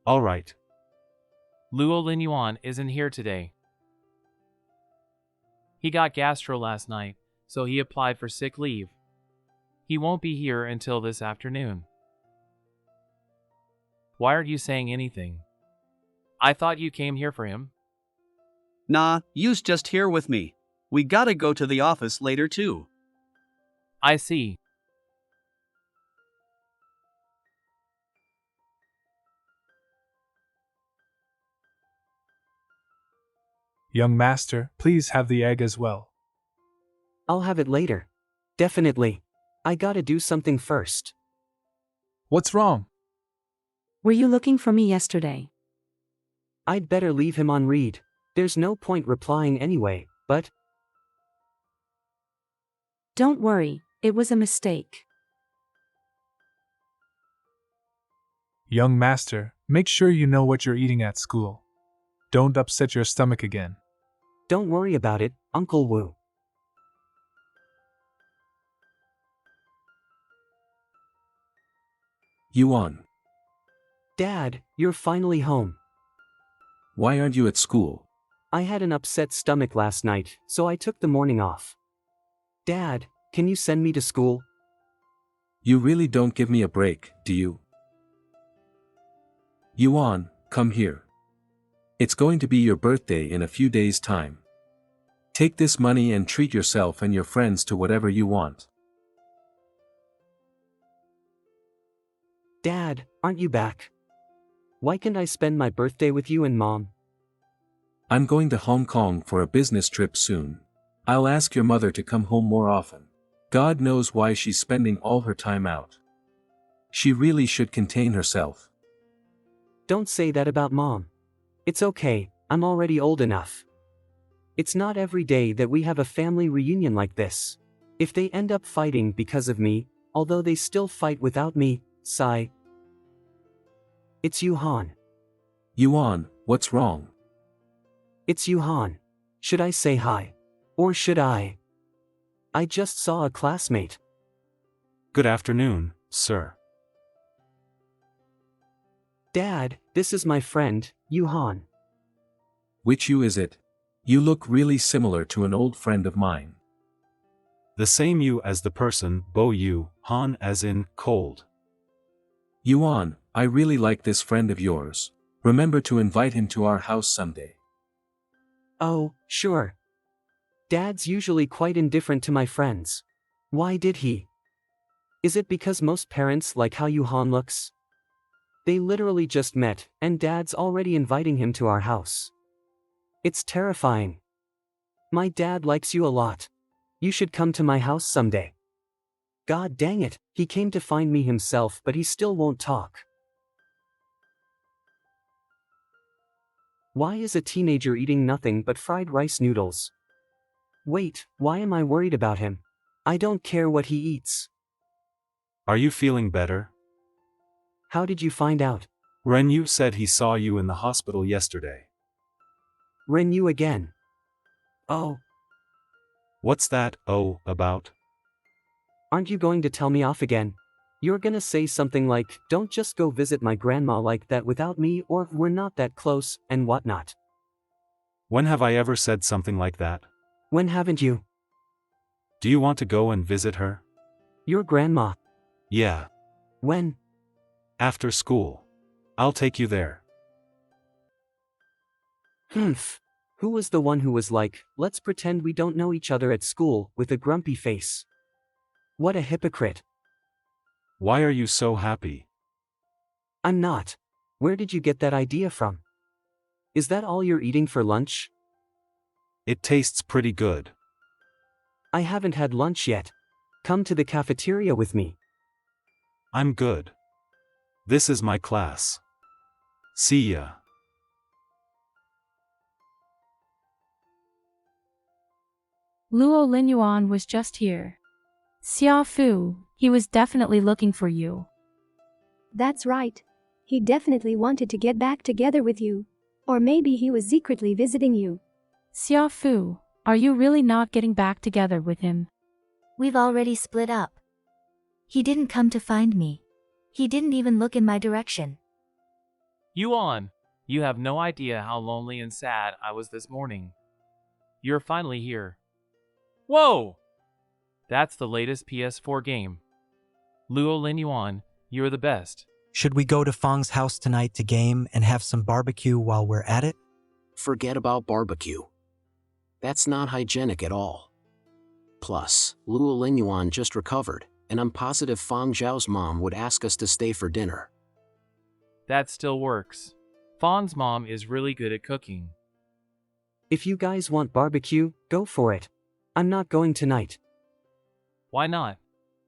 All right. Luo Linyuan isn't here today. He got gastro last night, so he applied for sick leave. He won't be here until this afternoon. Why aren't you saying anything? I thought you came here for him. Nah, you's just here with me. We gotta go to the office later too. I see. Young master, please have the egg as well. I'll have it later. Definitely. I gotta do something first. What's wrong? Were you looking for me yesterday? I'd better leave him on read. There's no point replying anyway, but... Don't worry, it was a mistake. Young master, make sure you know what you're eating at school. Don't upset your stomach again. Don't worry about it, Uncle Wu. Yuan. Dad, you're finally home. Why aren't you at school? I had an upset stomach last night, so I took the morning off. Dad, can you send me to school? You really don't give me a break, do you? Yuan, come here. It's going to be your birthday in a few days' time. Take this money and treat yourself and your friends to whatever you want. Dad, aren't you back? Why can't I spend my birthday with you and Mom? I'm going to Hong Kong for a business trip soon. I'll ask your mother to come home more often. God knows why she's spending all her time out. She really should contain herself. Don't say that about Mom. It's okay, I'm already old enough. It's not every day that we have a family reunion like this. If they end up fighting because of me, although they still fight without me, sigh. It's Yuhan. Yuan, what's wrong? It's Yuhan. Should I say hi? Or should I? I just saw a classmate. Good afternoon, sir. Dad, this is my friend, Yuhan. Which you is it? You look really similar to an old friend of mine. The same you as the person, Bo Yu, Han as in, cold. Yuan, I really like this friend of yours. Remember to invite him to our house someday. Oh, sure. Dad's usually quite indifferent to my friends. Why did he? Is it because most parents like how Yuhan looks? They literally just met, and Dad's already inviting him to our house. It's terrifying. My dad likes you a lot. You should come to my house someday. God dang it, he came to find me himself, but he still won't talk. Why is a teenager eating nothing but fried rice noodles? Wait, why am I worried about him? I don't care what he eats. Are you feeling better? How did you find out? Ren Yu said he saw you in the hospital yesterday. Ren Yu again. Oh. What's that, oh, about? Aren't you going to tell me off again? You're gonna say something like, don't just go visit my grandma like that without me, or we're not that close, and whatnot. When have I ever said something like that? When haven't you? Do you want to go and visit her? Your grandma? Yeah. When? After school. I'll take you there. Humph. Who was the one who was like, let's pretend we don't know each other at school, with a grumpy face? What a hypocrite. Why are you so happy? I'm not. Where did you get that idea from? Is that all you're eating for lunch? It tastes pretty good. I haven't had lunch yet. Come to the cafeteria with me. I'm good. This is my class. See ya. Luo Linyuan was just here. Xia Fu, he was definitely looking for you. That's right. He definitely wanted to get back together with you. Or maybe he was secretly visiting you. Xia Fu, are you really not getting back together with him? We've already split up. He didn't come to find me. He didn't even look in my direction. Yuan, you have no idea how lonely and sad I was this morning. You're finally here. Whoa! That's the latest PS4 game. Luo Linyuan, you're the best. Should we go to Fang's house tonight to game and have some barbecue while we're at it? Forget about barbecue. That's not hygienic at all. Plus, Luo Linyuan just recovered, and I'm positive Fang Zhao's mom would ask us to stay for dinner. That still works. Fawn's mom is really good at cooking. If you guys want barbecue, go for it. I'm not going tonight. Why not?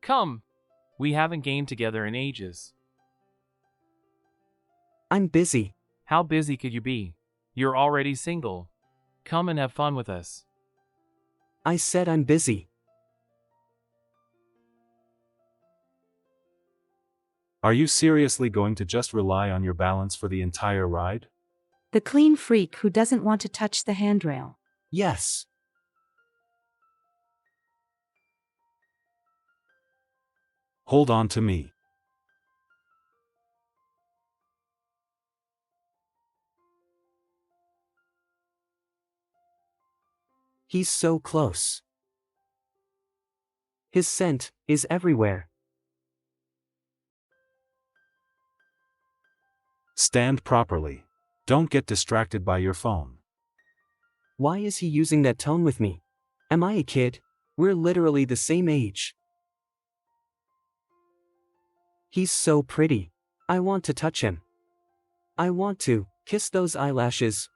Come! We haven't gamed together in ages. I'm busy. How busy could you be? You're already single. Come and have fun with us. I said I'm busy. Are you seriously going to just rely on your balance for the entire ride? The clean freak who doesn't want to touch the handrail. Yes. Hold on to me. He's so close. His scent is everywhere. Stand properly. Don't get distracted by your phone. Why is he using that tone with me? Am I a kid? We're literally the same age. He's so pretty. I want to touch him. I want to kiss those eyelashes.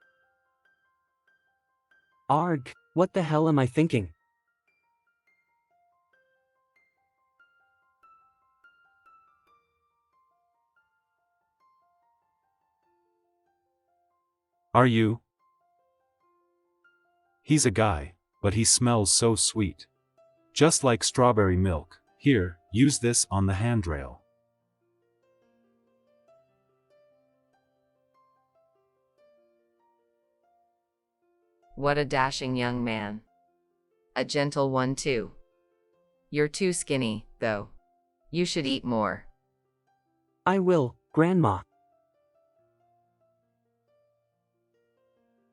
Arg, what the hell am I thinking? Are you? He's a guy, but he smells so sweet. Just like strawberry milk. Here, use this on the handrail. What a dashing young man. A gentle one too. You're too skinny, though. You should eat more. I will, Grandma.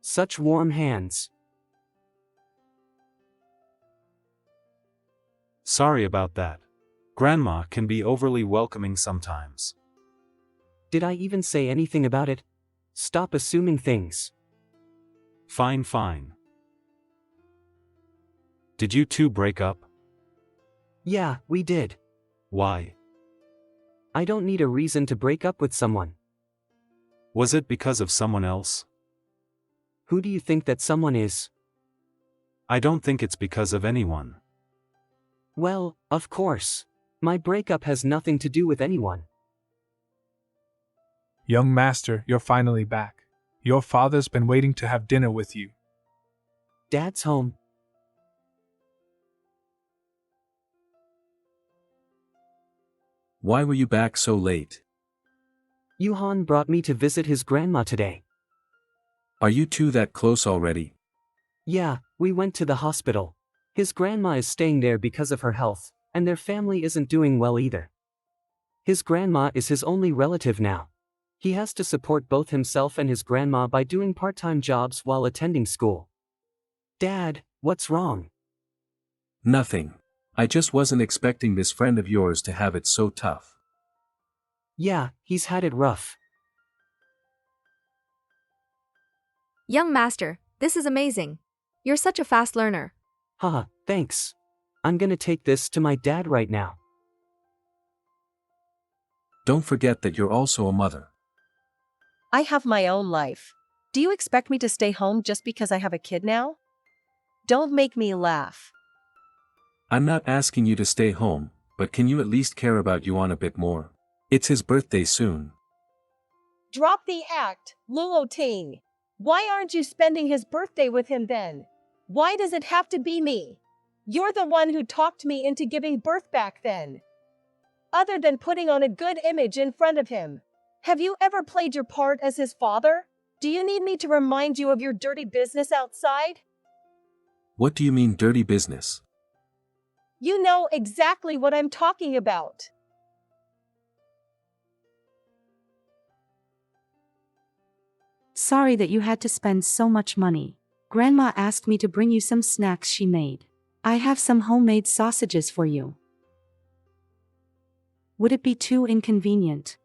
Such warm hands. Sorry about that. Grandma can be overly welcoming sometimes. Did I even say anything about it? Stop assuming things. Fine, fine. Did you two break up? Yeah, we did. Why? I don't need a reason to break up with someone. Was it because of someone else? Who do you think that someone is? I don't think it's because of anyone. Well, of course. My breakup has nothing to do with anyone. Young master, you're finally back. Your father's been waiting to have dinner with you. Dad's home. Why were you back so late? Yuhan brought me to visit his grandma today. Are you two that close already? Yeah, we went to the hospital. His grandma is staying there because of her health, and their family isn't doing well either. His grandma is his only relative now. He has to support both himself and his grandma by doing part-time jobs while attending school. Dad, what's wrong? Nothing. I just wasn't expecting this friend of yours to have it so tough. Yeah, he's had it rough. Young master, this is amazing. You're such a fast learner. Haha, thanks. I'm gonna take this to my dad right now. Don't forget that you're also a mother. I have my own life. Do you expect me to stay home just because I have a kid now? Don't make me laugh. I'm not asking you to stay home, but can you at least care about Yuan a bit more? It's his birthday soon. Drop the act, Luo Ting. Why aren't you spending his birthday with him then? Why does it have to be me? You're the one who talked me into giving birth back then. Other than putting on a good image in front of him. Have you ever played your part as his father? Do you need me to remind you of your dirty business outside? What do you mean dirty business? You know exactly what I'm talking about. Sorry that you had to spend so much money. Grandma asked me to bring you some snacks she made. I have some homemade sausages for you. Would it be too inconvenient?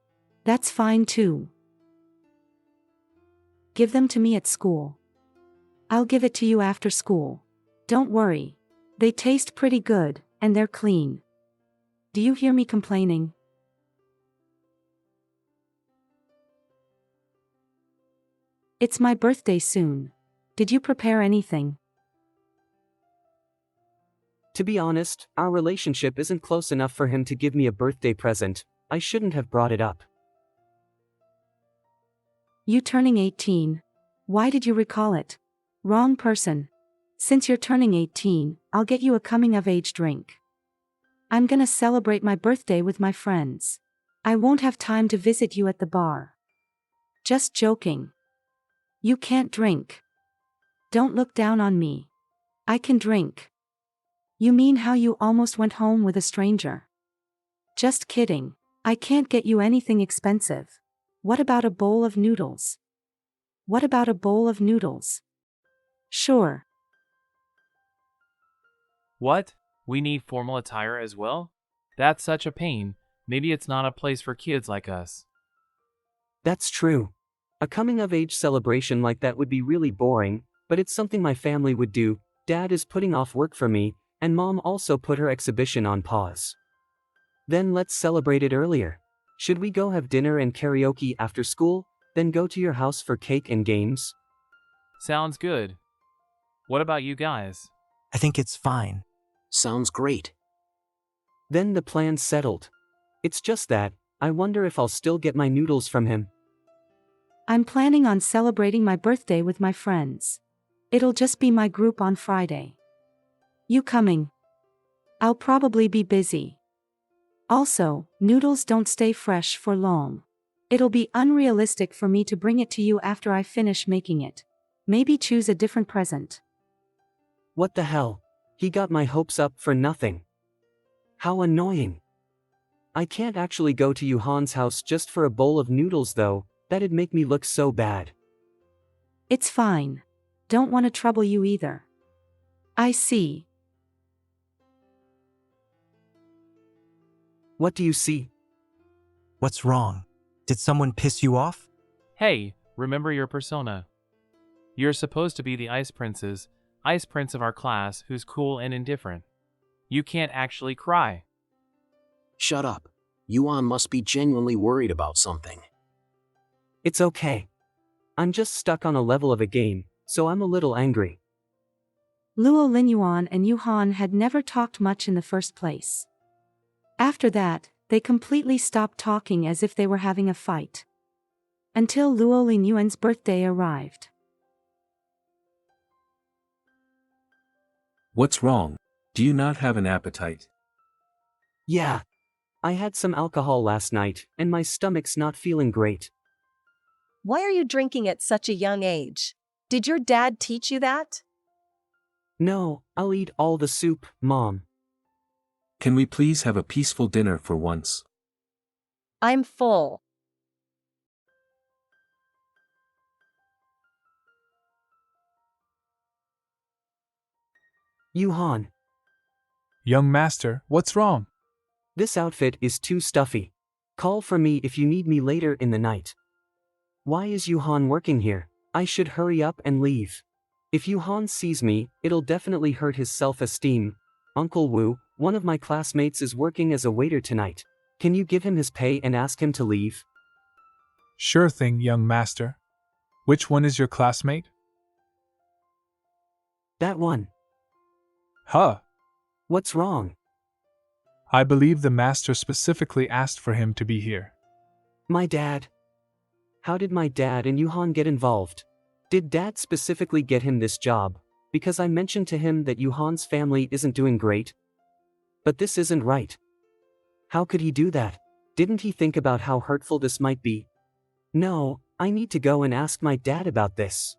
That's fine too. Give them to me at school. I'll give it to you after school. Don't worry. They taste pretty good, and they're clean. Do you hear me complaining? It's my birthday soon. Did you prepare anything? To be honest, our relationship isn't close enough for him to give me a birthday present. I shouldn't have brought it up. You turning 18. Why did you recall it? Wrong person. Since you're turning 18, I'll get you a coming-of-age drink. I'm gonna celebrate my birthday with my friends. I won't have time to visit you at the bar. Just joking. You can't drink. Don't look down on me. I can drink. You mean how you almost went home with a stranger? Just kidding. I can't get you anything expensive. What about a bowl of noodles? What about a bowl of noodles? Sure. What? We need formal attire as well? That's such a pain. Maybe it's not a place for kids like us. That's true. A coming-of-age celebration like that would be really boring, but it's something my family would do. Dad is putting off work for me, and Mom also put her exhibition on pause. Then let's celebrate it earlier. Should we go have dinner and karaoke after school, then go to your house for cake and games? Sounds good. What about you guys? I think it's fine. Sounds great. Then the plan's settled. It's just that, I wonder if I'll still get my noodles from him. I'm planning on celebrating my birthday with my friends. It'll just be my group on Friday. You coming? I'll probably be busy. Also, noodles don't stay fresh for long. It'll be unrealistic for me to bring it to you after I finish making it. Maybe choose a different present. What the hell? He got my hopes up for nothing. How annoying. I can't actually go to Yuhan's house just for a bowl of noodles though, that'd make me look so bad. It's fine. Don't want to trouble you either. I see. What do you see? What's wrong? Did someone piss you off? Hey, remember your persona. You're supposed to be the ice prince of our class who's cool and indifferent. You can't actually cry. Shut up. Yuan must be genuinely worried about something. It's okay. I'm just stuck on a level of a game, so I'm a little angry. Luo Linyuan and Yuhan had never talked much in the first place. After that, they completely stopped talking as if they were having a fight. Until Luo Linyuan's birthday arrived. What's wrong? Do you not have an appetite? Yeah. I had some alcohol last night, and my stomach's not feeling great. Why are you drinking at such a young age? Did your dad teach you that? No, I'll eat all the soup, Mom. Can we please have a peaceful dinner for once? I'm full. Yuhan. Young master, what's wrong? This outfit is too stuffy. Call for me if you need me later in the night. Why is Yuhan working here? I should hurry up and leave. If Yuhan sees me, it'll definitely hurt his self-esteem. Uncle Wu, one of my classmates is working as a waiter tonight. Can you give him his pay and ask him to leave? Sure thing, young master. Which one is your classmate? That one. Huh. What's wrong? I believe the master specifically asked for him to be here. My dad. How did my dad and Yuhan get involved? Did dad specifically get him this job? because I mentioned to him that Yuhan's family isn't doing great? But this isn't right. How could he do that? Didn't he think about how hurtful this might be? No, I need to go and ask my dad about this.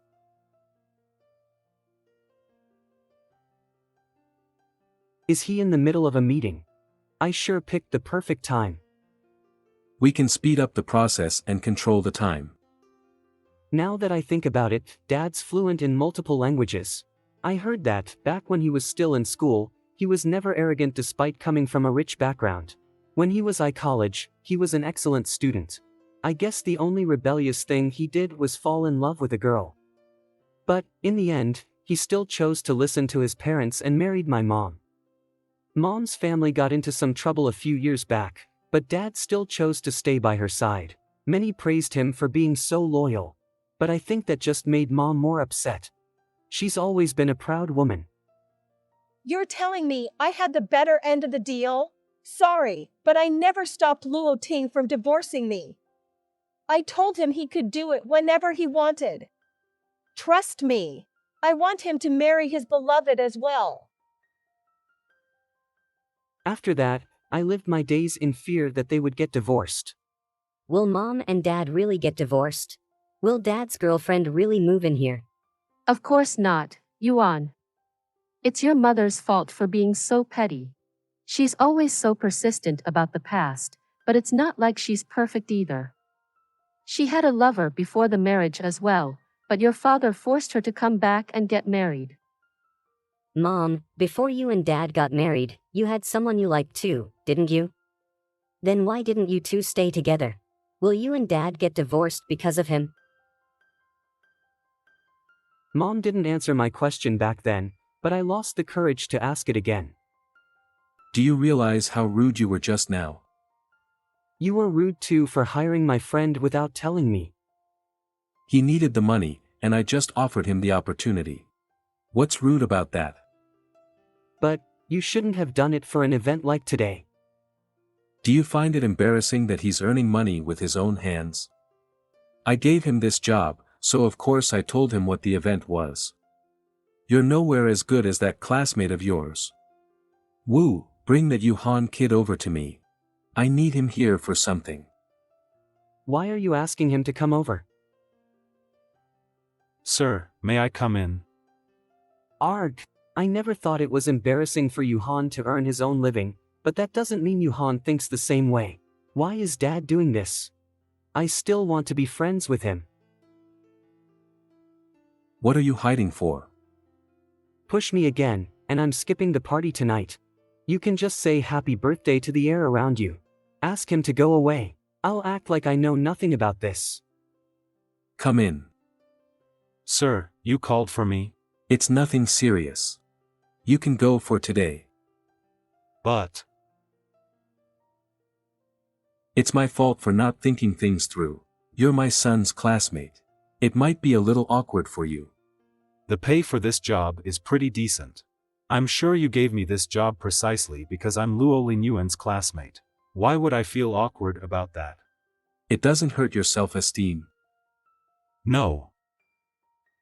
Is he in the middle of a meeting? I sure picked the perfect time. We can speed up the process and control the time. Now that I think about it, Dad's fluent in multiple languages. I heard that, back when he was still in school, he was never arrogant despite coming from a rich background. When he was at college, he was an excellent student. I guess the only rebellious thing he did was fall in love with a girl. But, in the end, he still chose to listen to his parents and married my mom. Mom's family got into some trouble a few years back, but Dad still chose to stay by her side. Many praised him for being so loyal. But I think that just made Mom more upset. She's always been a proud woman. You're telling me I had the better end of the deal? Sorry, but I never stopped Luo Ting from divorcing me. I told him he could do it whenever he wanted. Trust me, I want him to marry his beloved as well. After that, I lived my days in fear that they would get divorced. Will Mom and Dad really get divorced? Will Dad's girlfriend really move in here? Of course not, Yuan. It's your mother's fault for being so petty. She's always so persistent about the past, but it's not like she's perfect either. She had a lover before the marriage as well, but your father forced her to come back and get married. Mom, before you and Dad got married, you had someone you liked too, didn't you? Then why didn't you two stay together? Will you and Dad get divorced because of him? Mom didn't answer my question back then, but I lost the courage to ask it again. Do you realize how rude you were just now? You were rude too for hiring my friend without telling me. He needed the money, and I just offered him the opportunity. What's rude about that? But, you shouldn't have done it for an event like today. Do you find it embarrassing that he's earning money with his own hands? I gave him this job, so of course I told him what the event was. You're nowhere as good as that classmate of yours. Woo, bring that Yuhan kid over to me. I need him here for something. Why are you asking him to come over? Sir, may I come in? Arg, I never thought it was embarrassing for Yuhan to earn his own living, but that doesn't mean Yuhan thinks the same way. Why is Dad doing this? I still want to be friends with him. What are you hiding for? Push me again, and I'm skipping the party tonight. You can just say happy birthday to the air around you. Ask him to go away. I'll act like I know nothing about this. Come in. Sir, you called for me? It's nothing serious. You can go for today. But it's my fault for not thinking things through. You're my son's classmate. It might be a little awkward for you. The pay for this job is pretty decent. I'm sure you gave me this job precisely because I'm Luo Linyuan's classmate. Why would I feel awkward about that? It doesn't hurt your self-esteem. No.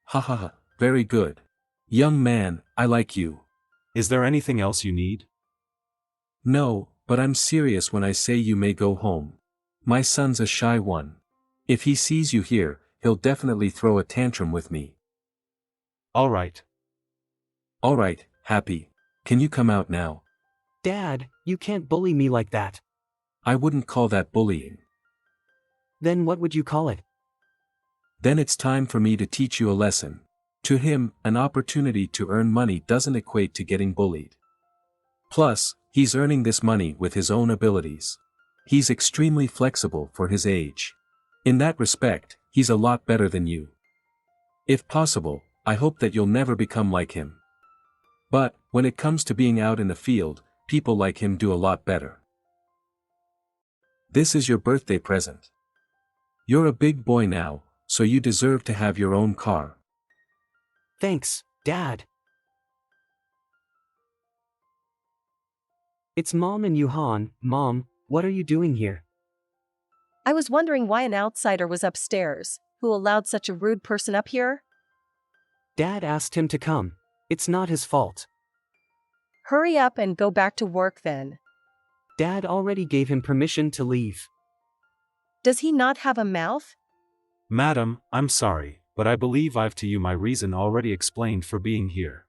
Ha ha ha, very good. Young man, I like you. Is there anything else you need? No, but I'm serious when I say you may go home. My son's a shy one. If he sees you here, he'll definitely throw a tantrum with me. Alright. Alright, Happy. Can you come out now? Dad, you can't bully me like that. I wouldn't call that bullying. Then what would you call it? Then it's time for me to teach you a lesson. To him, an opportunity to earn money doesn't equate to getting bullied. Plus, he's earning this money with his own abilities. He's extremely flexible for his age. In that respect, he's a lot better than you. If possible, I hope that you'll never become like him. But, when it comes to being out in the field, people like him do a lot better. This is your birthday present. You're a big boy now, so you deserve to have your own car. Thanks, Dad. It's Mom and Yuhan. Mom, what are you doing here? I was wondering why an outsider was upstairs, who allowed such a rude person up here? Dad asked him to come. It's not his fault. Hurry up and go back to work then. Dad already gave him permission to leave. Does he not have a mouth? Madam, I'm sorry, but I believe I've to you my reason already explained for being here.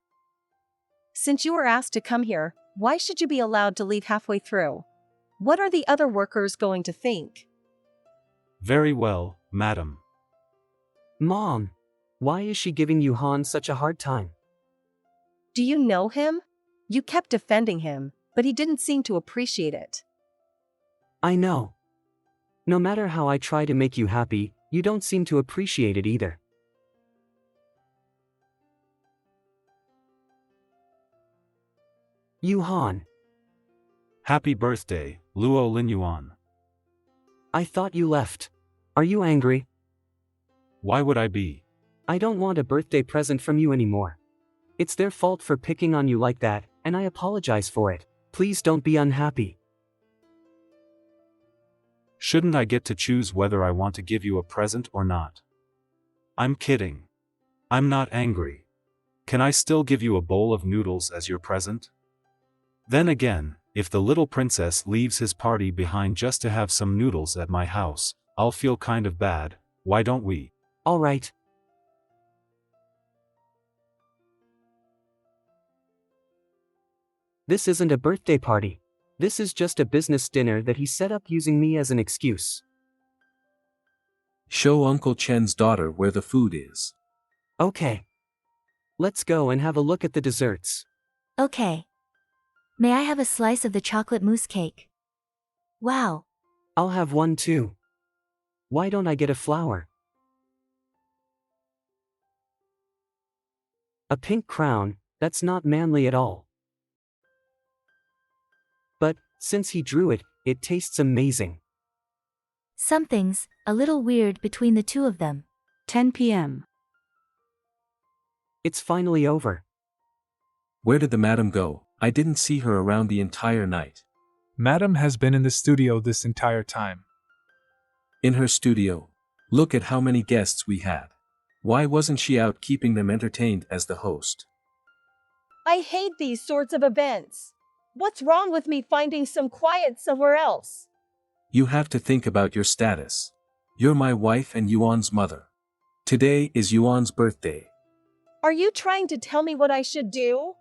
Since you were asked to come here, why should you be allowed to leave halfway through? What are the other workers going to think? Very well, madam. Mom, why is she giving you Han such a hard time? Do you know him? You kept defending him, but he didn't seem to appreciate it. I know. No matter how I try to make you happy, you don't seem to appreciate it either. You Han. Happy birthday, Luo Linyuan. I thought you left. Are you angry? Why would I be? I don't want a birthday present from you anymore. It's their fault for picking on you like that, and I apologize for it. Please don't be unhappy. Shouldn't I get to choose whether I want to give you a present or not? I'm kidding. I'm not angry. Can I still give you a bowl of noodles as your present? Then again, if the little princess leaves his party behind just to have some noodles at my house, I'll feel kind of bad. Why don't we? All right. This isn't a birthday party. This is just a business dinner that he set up using me as an excuse. Show Uncle Chen's daughter where the food is. Okay. Let's go and have a look at the desserts. Okay. May I have a slice of the chocolate mousse cake? Wow. I'll have one too. Why don't I get a flower? A pink crown, that's not manly at all. But, since he drew it, it tastes amazing. Something's a little weird between the two of them. 10 p.m. It's finally over. Where did the madam go? I didn't see her around the entire night. Madam has been in the studio this entire time. In her studio. Look at how many guests we had. Why wasn't she out keeping them entertained as the host? I hate these sorts of events. What's wrong with me finding some quiet somewhere else? You have to think about your status. You're my wife and Yuan's mother. Today is Yuan's birthday. Are you trying to tell me what I should do?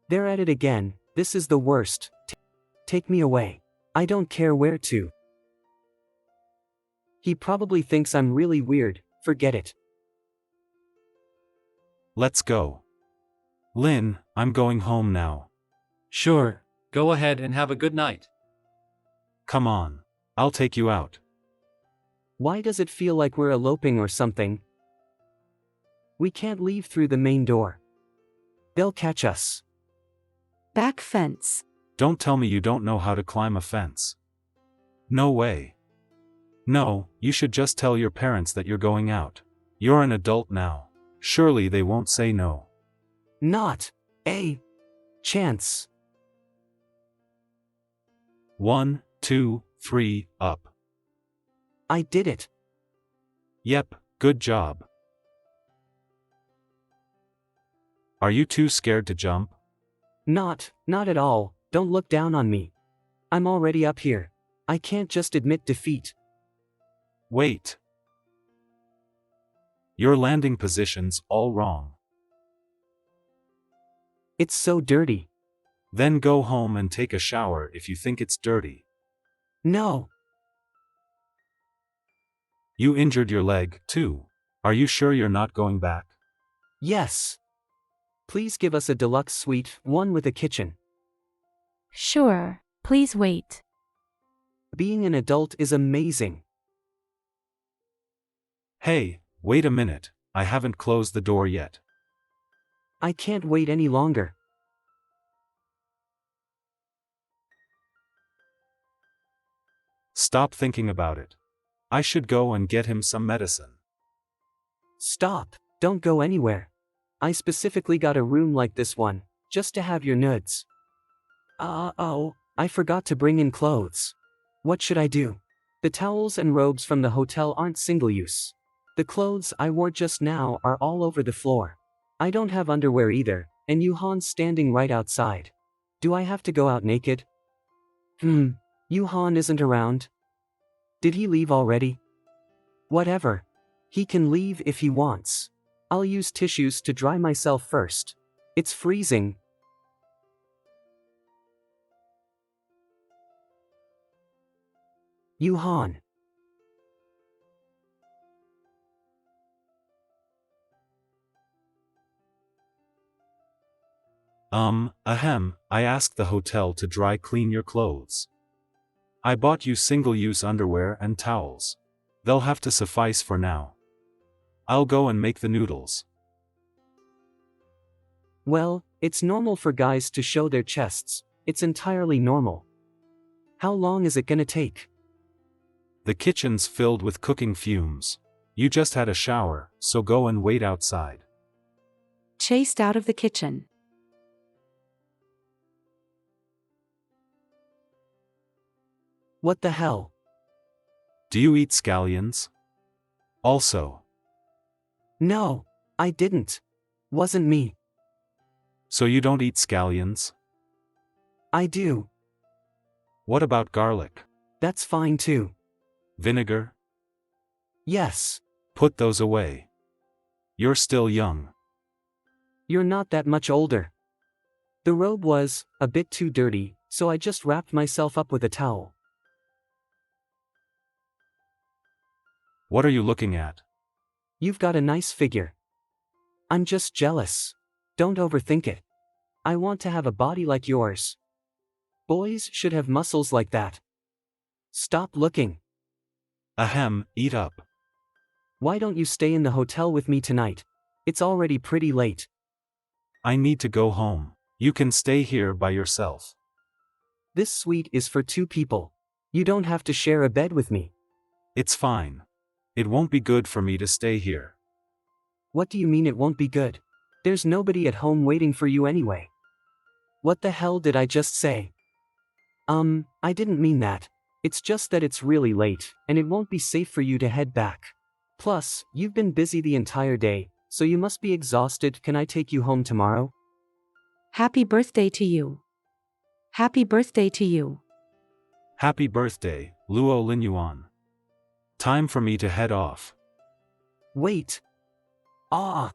They're at it again. This is the worst. Take me away. I don't care where to. He probably thinks I'm really weird. Forget it. Let's go. Lin, I'm going home now. Sure, go ahead and have a good night. Come on. I'll take you out. Why does it feel like we're eloping or something? We can't leave through the main door. They'll catch us. Back fence. Don't tell me you don't know how to climb a fence. No way. No, you should just tell your parents that you're going out. You're an adult now. Surely they won't say no. Not a chance. 1, 2, 3, up. I did it. Yep, good job. Are you too scared to jump? Not at all. Don't look down on me. I'm already up here. I can't just admit defeat. Wait. Your landing position's all wrong. It's so dirty. Then go home and take a shower if you think it's dirty. No. You injured your leg, too. Are you sure you're not going back? Yes. Please give us a deluxe suite, one with a kitchen. Sure, please wait. Being an adult is amazing. Hey, wait a minute, I haven't closed the door yet. I can't wait any longer. Stop thinking about it. I should go and get him some medicine. Stop, don't go anywhere. I specifically got a room like this one, just to have your nudes. Oh, I forgot to bring in clothes. What should I do? The towels and robes from the hotel aren't single use. The clothes I wore just now are all over the floor. I don't have underwear either, and Yuhan's standing right outside. Do I have to go out naked? Yuhan isn't around. Did he leave already? Whatever. He can leave if he wants. I'll use tissues to dry myself first. It's freezing. Yuhan. I asked the hotel to dry clean your clothes. I bought you single-use underwear and towels. They'll have to suffice for now. I'll go and make the noodles. Well, it's normal for guys to show their chests. It's entirely normal. How long is it gonna take? The kitchen's filled with cooking fumes. You just had a shower, so go and wait outside. Chased out of the kitchen. What the hell? Do you eat scallions? Also. No, I didn't. Wasn't me. So you don't eat scallions? I do. What about garlic? That's fine too. Vinegar? Yes. Put those away. You're still young. You're not that much older. The robe was a bit too dirty, so I just wrapped myself up with a towel. What are you looking at? You've got a nice figure. I'm just jealous. Don't overthink it. I want to have a body like yours. Boys should have muscles like that. Stop looking. Eat up. Why don't you stay in the hotel with me tonight? It's already pretty late. I need to go home. You can stay here by yourself. This suite is for 2 people. You don't have to share a bed with me. It's fine. It won't be good for me to stay here. What do you mean it won't be good? There's nobody at home waiting for you anyway. What the hell did I just say? I didn't mean that. It's just that it's really late, and it won't be safe for you to head back. Plus, you've been busy the entire day, so you must be exhausted. Can I take you home tomorrow? Happy birthday to you. Happy birthday to you. Happy birthday, Luo Linyuan. Time for me to head off. Wait. Ah.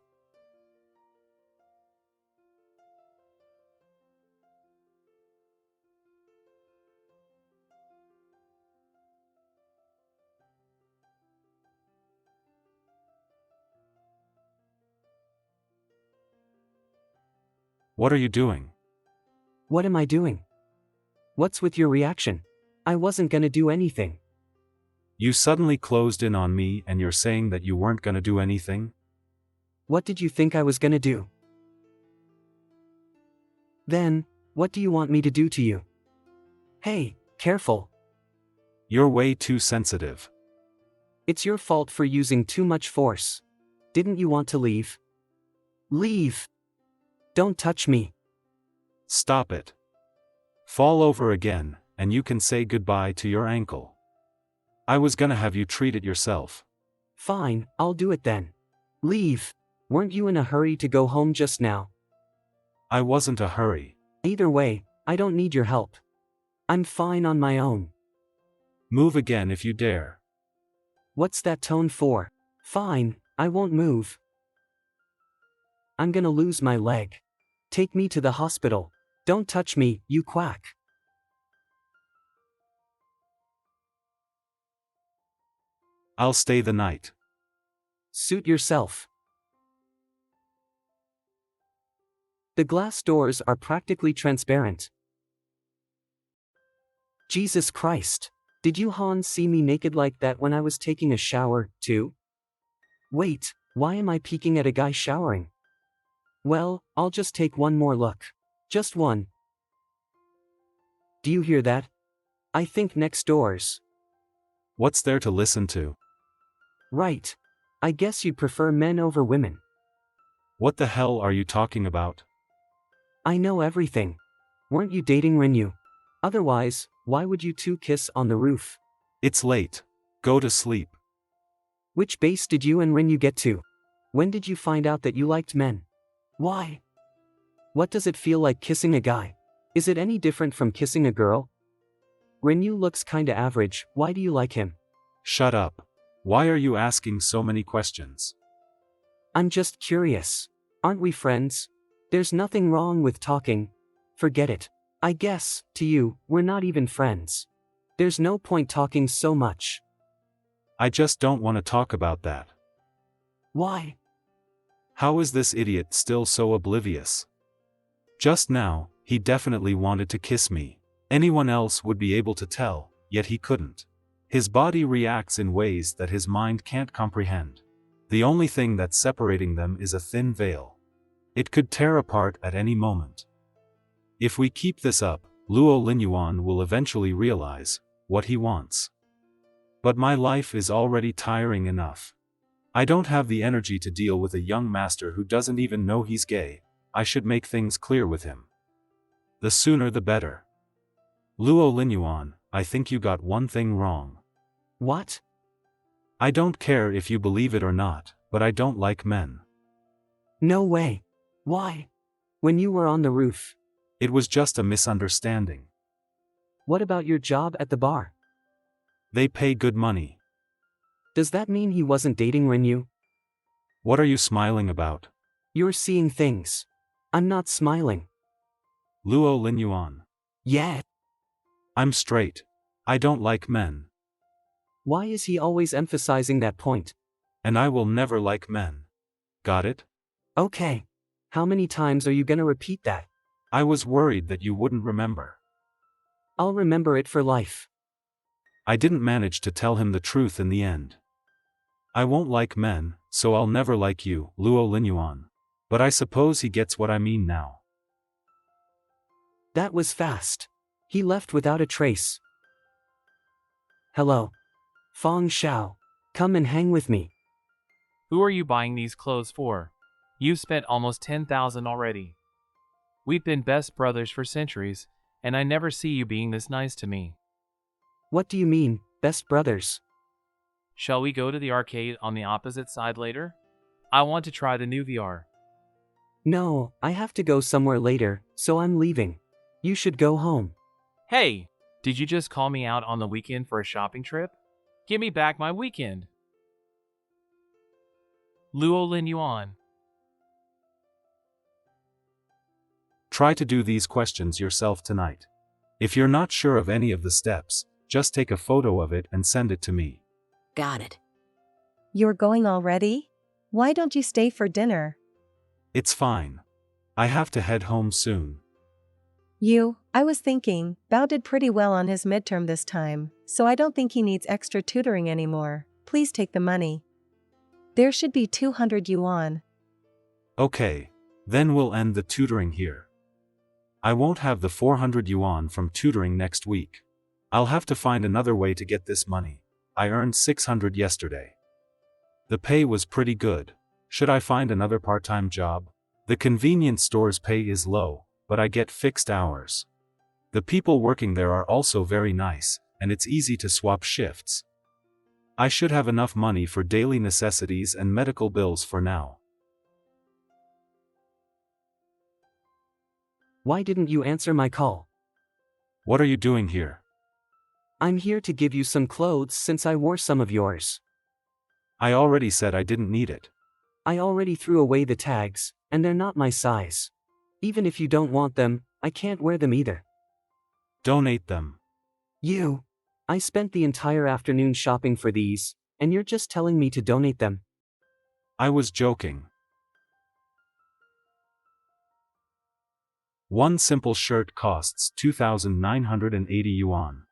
What are you doing? What am I doing? What's with your reaction? I wasn't gonna do anything. You suddenly closed in on me and you're saying that you weren't gonna do anything? What did you think I was gonna do? Then, what do you want me to do to you? Hey, careful. You're way too sensitive. It's your fault for using too much force. Didn't you want to leave? Leave. Don't touch me. Stop it. Fall over again, and you can say goodbye to your ankle. I was gonna have you treat it yourself. Fine, I'll do it then. Leave. Weren't you in a hurry to go home just now? I wasn't a hurry. Either way, I don't need your help. I'm fine on my own. Move again if you dare. What's that tone for? Fine, I won't move. I'm gonna lose my leg. Take me to the hospital. Don't touch me, you quack. I'll stay the night. Suit yourself. The glass doors are practically transparent. Jesus Christ. Did you Hans see me naked like that when I was taking a shower, too? Wait, why am I peeking at a guy showering? Well, I'll just take one more look. Just one. Do you hear that? I think next doors. What's there to listen to? Right. I guess you'd prefer men over women. What the hell are you talking about? I know everything. Weren't you dating Renyu? Otherwise, why would you two kiss on the roof? It's late. Go to sleep. Which base did you and Renyu get to? When did you find out that you liked men? Why? What does it feel like kissing a guy? Is it any different from kissing a girl? Renyu looks kinda average, why do you like him? Shut up. Why are you asking so many questions? I'm just curious. Aren't we friends? There's nothing wrong with talking. Forget it. I guess, to you, we're not even friends. There's no point talking so much. I just don't want to talk about that. Why? How is this idiot still so oblivious? Just now, he definitely wanted to kiss me. Anyone else would be able to tell, yet he couldn't. His body reacts in ways that his mind can't comprehend. The only thing that's separating them is a thin veil. It could tear apart at any moment. If we keep this up, Luo Linyuan will eventually realize what he wants. But my life is already tiring enough. I don't have the energy to deal with a young master who doesn't even know he's gay. I should make things clear with him. The sooner the better. Luo Linyuan, I think you got one thing wrong. What? I don't care if you believe it or not, but I don't like men. No way. Why? When you were on the roof. It was just a misunderstanding. What about your job at the bar? They pay good money. Does that mean he wasn't dating Renyu? What are you smiling about? You're seeing things. I'm not smiling. Luo Linyuan. Yeah. I'm straight. I don't like men. Why is he always emphasizing that point? And I will never like men. Got it? Okay. How many times are you gonna repeat that? I was worried that you wouldn't remember. I'll remember it for life. I didn't manage to tell him the truth in the end. I won't like men, so I'll never like you, Luo Linyuan. But I suppose he gets what I mean now. That was fast. He left without a trace. Hello. Fong Xiao. Come and hang with me. Who are you buying these clothes for? You've spent almost 10,000 already. We've been best brothers for centuries, and I never see you being this nice to me. What do you mean, best brothers? Shall we go to the arcade on the opposite side later? I want to try the new VR. No, I have to go somewhere later, so I'm leaving. You should go home. Hey, did you just call me out on the weekend for a shopping trip? Give me back my weekend. Luo Linyuan. Try to do these questions yourself tonight. If you're not sure of any of the steps, just take a photo of it and send it to me. Got it. You're going already? Why don't you stay for dinner? It's fine. I have to head home soon. I was thinking, Bao did pretty well on his midterm this time, so I don't think he needs extra tutoring anymore. Please take the money. There should be 200 yuan. Okay, then we'll end the tutoring here. I won't have the 400 yuan from tutoring next week. I'll have to find another way to get this money. I earned 600 yesterday. The pay was pretty good. Should I find another part-time job? The convenience store's pay is low, but I get fixed hours. The people working there are also very nice, and it's easy to swap shifts. I should have enough money for daily necessities and medical bills for now. Why didn't you answer my call? What are you doing here? I'm here to give you some clothes since I wore some of yours. I already said I didn't need it. I already threw away the tags, and they're not my size. Even if you don't want them, I can't wear them either. Donate them. I spent the entire afternoon shopping for these, and you're just telling me to donate them. I was joking. One simple shirt costs 2,980 yuan.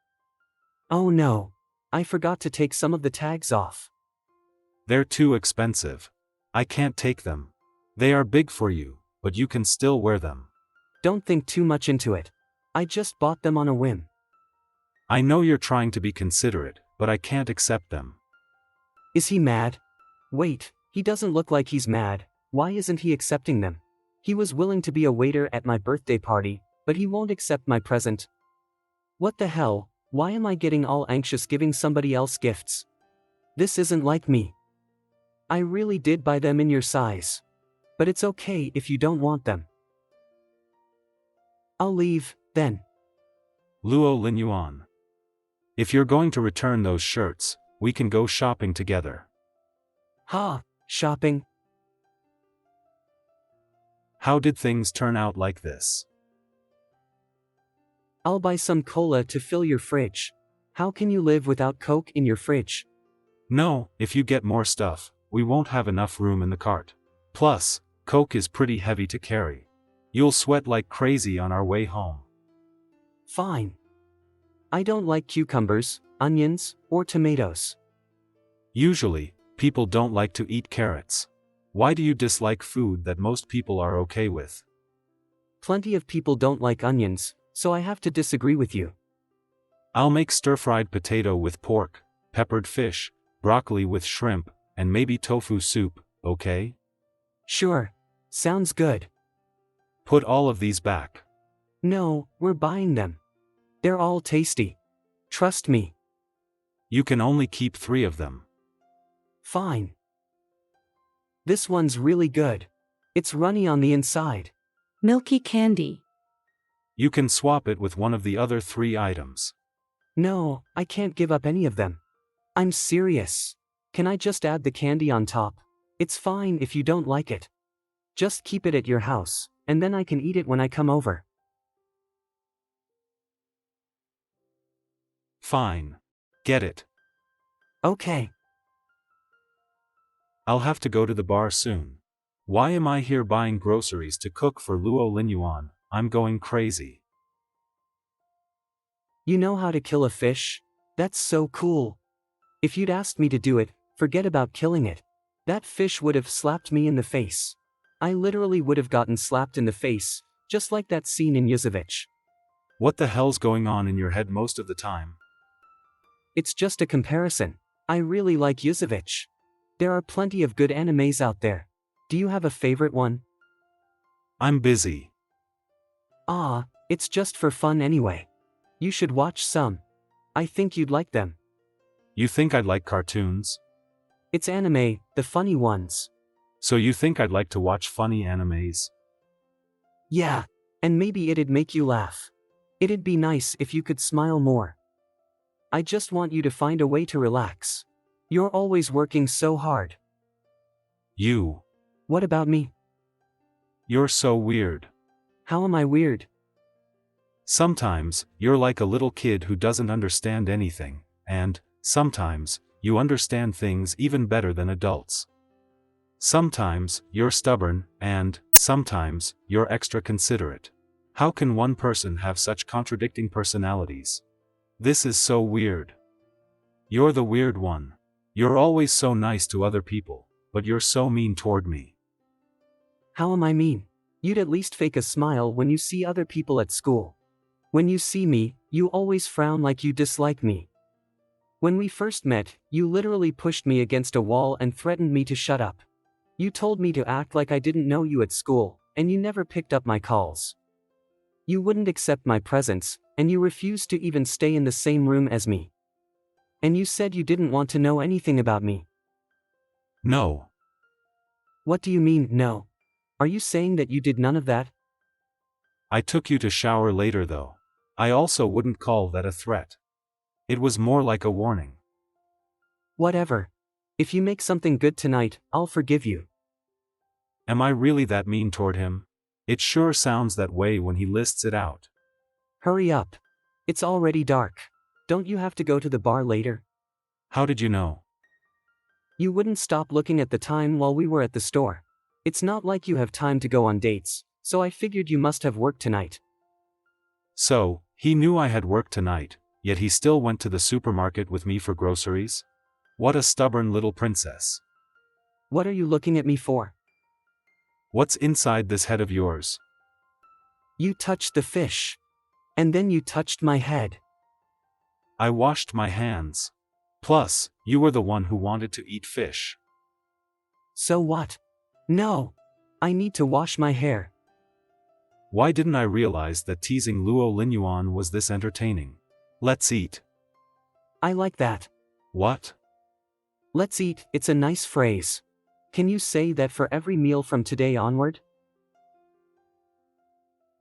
Oh no. I forgot to take some of the tags off. They're too expensive. I can't take them. They are big for you, but you can still wear them. Don't think too much into it. I just bought them on a whim. I know you're trying to be considerate, but I can't accept them. Is he mad? Wait, he doesn't look like he's mad. Why isn't he accepting them? He was willing to be a waiter at my birthday party, but he won't accept my present. What the hell? Why am I getting all anxious giving somebody else gifts? This isn't like me. I really did buy them in your size. But it's okay if you don't want them. I'll leave, then. Luo Linyuan. If you're going to return those shirts, we can go shopping together. Ha, shopping? How did things turn out like this? I'll buy some cola to fill your fridge. How can you live without Coke in your fridge? No, if you get more stuff, we won't have enough room in the cart. Plus, Coke is pretty heavy to carry. You'll sweat like crazy on our way home. Fine. I don't like cucumbers, onions, or tomatoes. Usually, people don't like to eat carrots. Why do you dislike food that most people are okay with? Plenty of people don't like onions, so I have to disagree with you. I'll make stir-fried potato with pork, peppered fish, broccoli with shrimp, and maybe tofu soup, okay? Sure. Sounds good. Put all of these back. No, we're buying them. They're all tasty. Trust me. You can only keep 3 of them. Fine. This one's really good. It's runny on the inside. Milky candy. You can swap it with one of the other 3 items. No, I can't give up any of them. I'm serious. Can I just add the candy on top? It's fine if you don't like it. Just keep it at your house, and then I can eat it when I come over. Fine. Get it. Okay. I'll have to go to the bar soon. Why am I here buying groceries to cook for Luo Linyuan? I'm going crazy. You know how to kill a fish? That's so cool. If you'd asked me to do it, forget about killing it. That fish would have slapped me in the face. I literally would have gotten slapped in the face, just like that scene in Yuzovich. What the hell's going on in your head most of the time? It's just a comparison. I really like Yuzovich. There are plenty of good animes out there. Do you have a favorite one? I'm busy. Ah, it's just for fun anyway. You should watch some. I think you'd like them. You think I'd like cartoons? It's anime, the funny ones. So you think I'd like to watch funny animes? Yeah, and maybe it'd make you laugh. It'd be nice if you could smile more. I just want you to find a way to relax. You're always working so hard. You. What about me? You're so weird. How am I weird? Sometimes, you're like a little kid who doesn't understand anything, and, sometimes, you understand things even better than adults. Sometimes, you're stubborn, and, sometimes, you're extra considerate. How can one person have such contradicting personalities? This is so weird. You're the weird one. You're always so nice to other people, but you're so mean toward me. How am I mean? You'd at least fake a smile when you see other people at school. When you see me, you always frown like you dislike me. When we first met, you literally pushed me against a wall and threatened me to shut up. You told me to act like I didn't know you at school, and you never picked up my calls. You wouldn't accept my presence, and you refused to even stay in the same room as me. And you said you didn't want to know anything about me. No. What do you mean, no? Are you saying that you did none of that? I took you to shower later though. I also wouldn't call that a threat. It was more like a warning. Whatever. If you make something good tonight, I'll forgive you. Am I really that mean toward him? It sure sounds that way when he lists it out. Hurry up. It's already dark. Don't you have to go to the bar later? How did you know? You wouldn't stop looking at the time while we were at the store. It's not like you have time to go on dates, so I figured you must have work tonight. So, he knew I had work tonight, yet he still went to the supermarket with me for groceries? What a stubborn little princess. What are you looking at me for? What's inside this head of yours? You touched the fish. And then you touched my head. I washed my hands. Plus, you were the one who wanted to eat fish. So what? No. I need to wash my hair. Why didn't I realize that teasing Luo Linyuan was this entertaining? Let's eat. I like that. What? Let's eat, it's a nice phrase. Can you say that for every meal from today onward?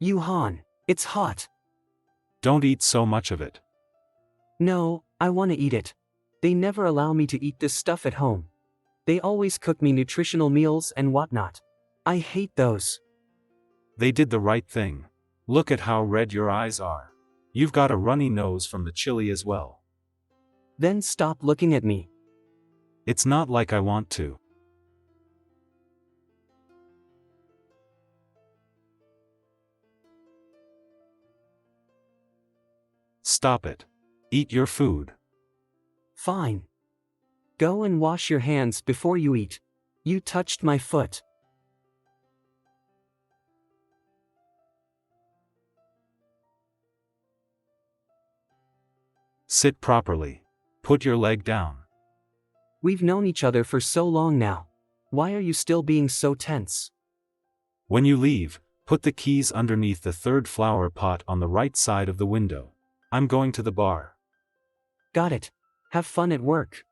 Yuhan, it's hot. Don't eat so much of it. No, I want to eat it. They never allow me to eat this stuff at home. They always cook me nutritional meals and whatnot. I hate those. They did the right thing. Look at how red your eyes are. You've got a runny nose from the chili as well. Then stop looking at me. It's not like I want to. Stop it. Eat your food. Fine. Go and wash your hands before you eat. You touched my foot. Sit properly. Put your leg down. We've known each other for so long now. Why are you still being so tense? When you leave, put the keys underneath the third flower pot on the right side of the window. I'm going to the bar. Got it. Have fun at work.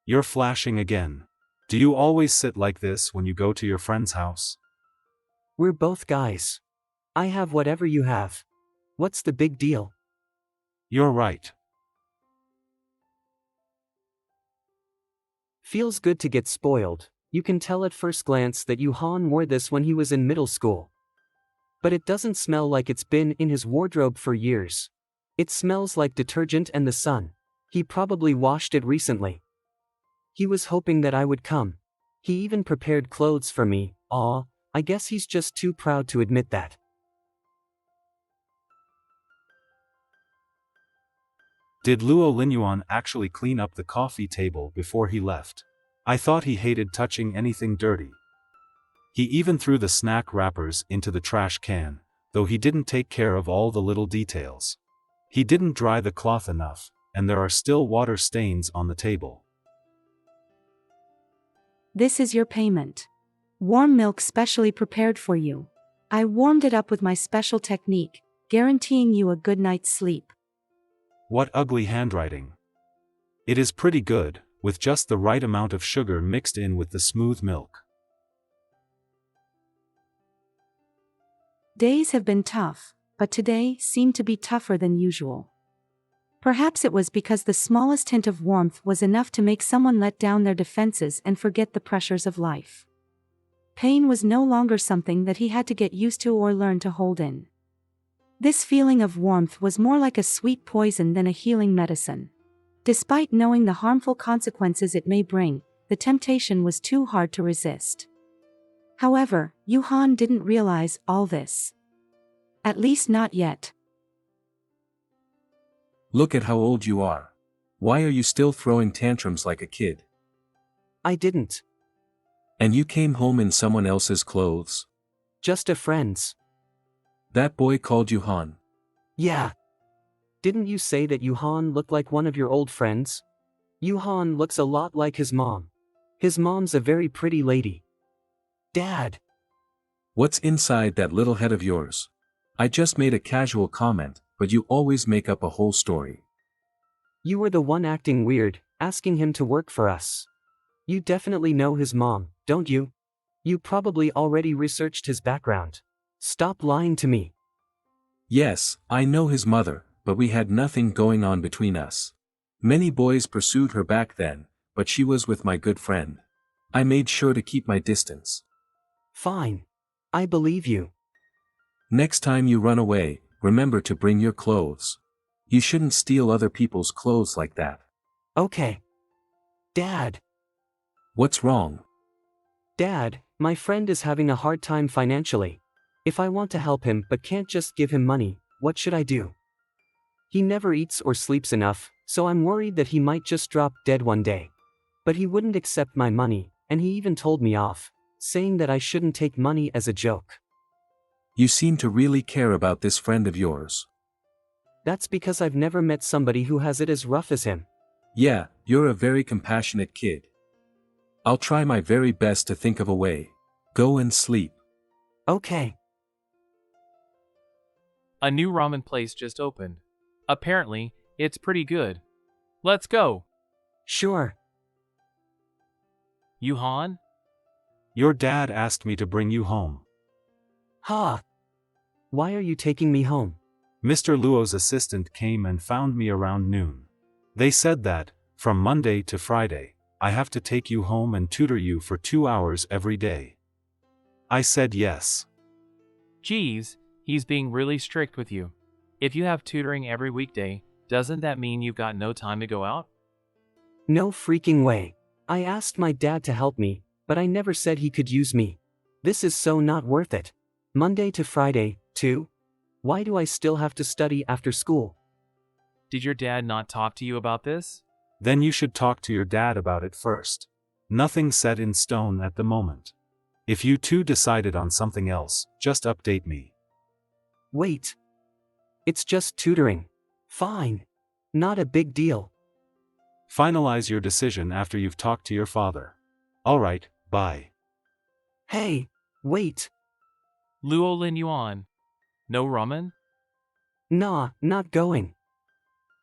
You're flashing again. Do you always sit like this when you go to your friend's house? We're both guys. I have whatever you have. What's the big deal? You're right. Feels good to get spoiled. You can tell at first glance that Yuhan wore this when he was in middle school. But it doesn't smell like it's been in his wardrobe for years. It smells like detergent and the sun. He probably washed it recently. He was hoping that I would come. He even prepared clothes for me. Aw, I guess he's just too proud to admit that. Did Luo Linyuan actually clean up the coffee table before he left? I thought he hated touching anything dirty. He even threw the snack wrappers into the trash can, though he didn't take care of all the little details. He didn't dry the cloth enough, and there are still water stains on the table. This is your payment. Warm milk specially prepared for you. I warmed it up with my special technique, guaranteeing you a good night's sleep. What ugly handwriting. It is pretty good, with just the right amount of sugar mixed in with the smooth milk. Days have been tough, but today seemed to be tougher than usual. Perhaps it was because the smallest hint of warmth was enough to make someone let down their defenses and forget the pressures of life. Pain was no longer something that he had to get used to or learn to hold in. This feeling of warmth was more like a sweet poison than a healing medicine. Despite knowing the harmful consequences it may bring, the temptation was too hard to resist. However, Yuhan didn't realize all this. At least not yet. Look at how old you are. Why are you still throwing tantrums like a kid? I didn't. And you came home in someone else's clothes? Just a friend's. That boy called you Han. Yeah. Didn't you say that Yuhan looked like one of your old friends? Yuhan looks a lot like his mom. His mom's a very pretty lady. Dad. What's inside that little head of yours? I just made a casual comment, but you always make up a whole story. You were the one acting weird, asking him to work for us. You definitely know his mom, don't you? You probably already researched his background. Stop lying to me. Yes, I know his mother, but we had nothing going on between us. Many boys pursued her back then, but she was with my good friend. I made sure to keep my distance. Fine. I believe you. Next time you run away, remember to bring your clothes. You shouldn't steal other people's clothes like that. Okay. Dad. What's wrong? Dad, my friend is having a hard time financially. If I want to help him but can't just give him money, what should I do? He never eats or sleeps enough, so I'm worried that he might just drop dead one day. But he wouldn't accept my money, and he even told me off, saying that I shouldn't take money as a joke. You seem to really care about this friend of yours. That's because I've never met somebody who has it as rough as him. Yeah, you're a very compassionate kid. I'll try my very best to think of a way. Go and sleep. Okay. A new ramen place just opened. Apparently, it's pretty good. Let's go. Sure. Yuhan? Your dad asked me to bring you home. Ha! Why are you taking me home? Mr. Luo's assistant came and found me around noon. They said that, from Monday to Friday, I have to take you home and tutor you for 2 hours every day. I said yes. Geez, he's being really strict with you. If you have tutoring every weekday, doesn't that mean you've got no time to go out? No freaking way. I asked my dad to help me, but I never said he could use me. This is so not worth it. Monday to Friday, too? Why do I still have to study after school? Did your dad not talk to you about this? Then you should talk to your dad about it first. Nothing's set in stone at the moment. If you two decided on something else, just update me. Wait. It's just tutoring. Fine. Not a big deal. Finalize your decision after you've talked to your father. Alright, bye. Hey, wait. Luo Lin Yuan. No ramen? Nah, not going.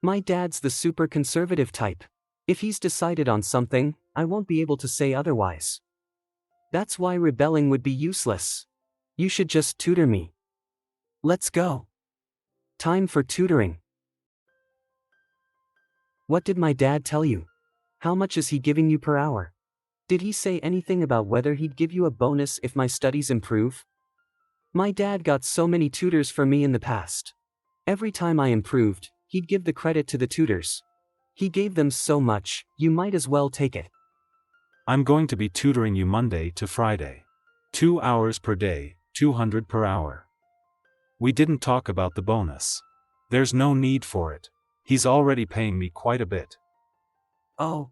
My dad's the super conservative type. If he's decided on something, I won't be able to say otherwise. That's why rebelling would be useless. You should just tutor me. Let's go. Time for tutoring. What did my dad tell you? How much is he giving you per hour? Did he say anything about whether he'd give you a bonus if my studies improve? My dad got so many tutors for me in the past. Every time I improved, he'd give the credit to the tutors. He gave them so much, you might as well take it. I'm going to be tutoring you Monday to Friday. 2 hours per day, 200 per hour. We didn't talk about the bonus. There's no need for it. He's already paying me quite a bit. Oh.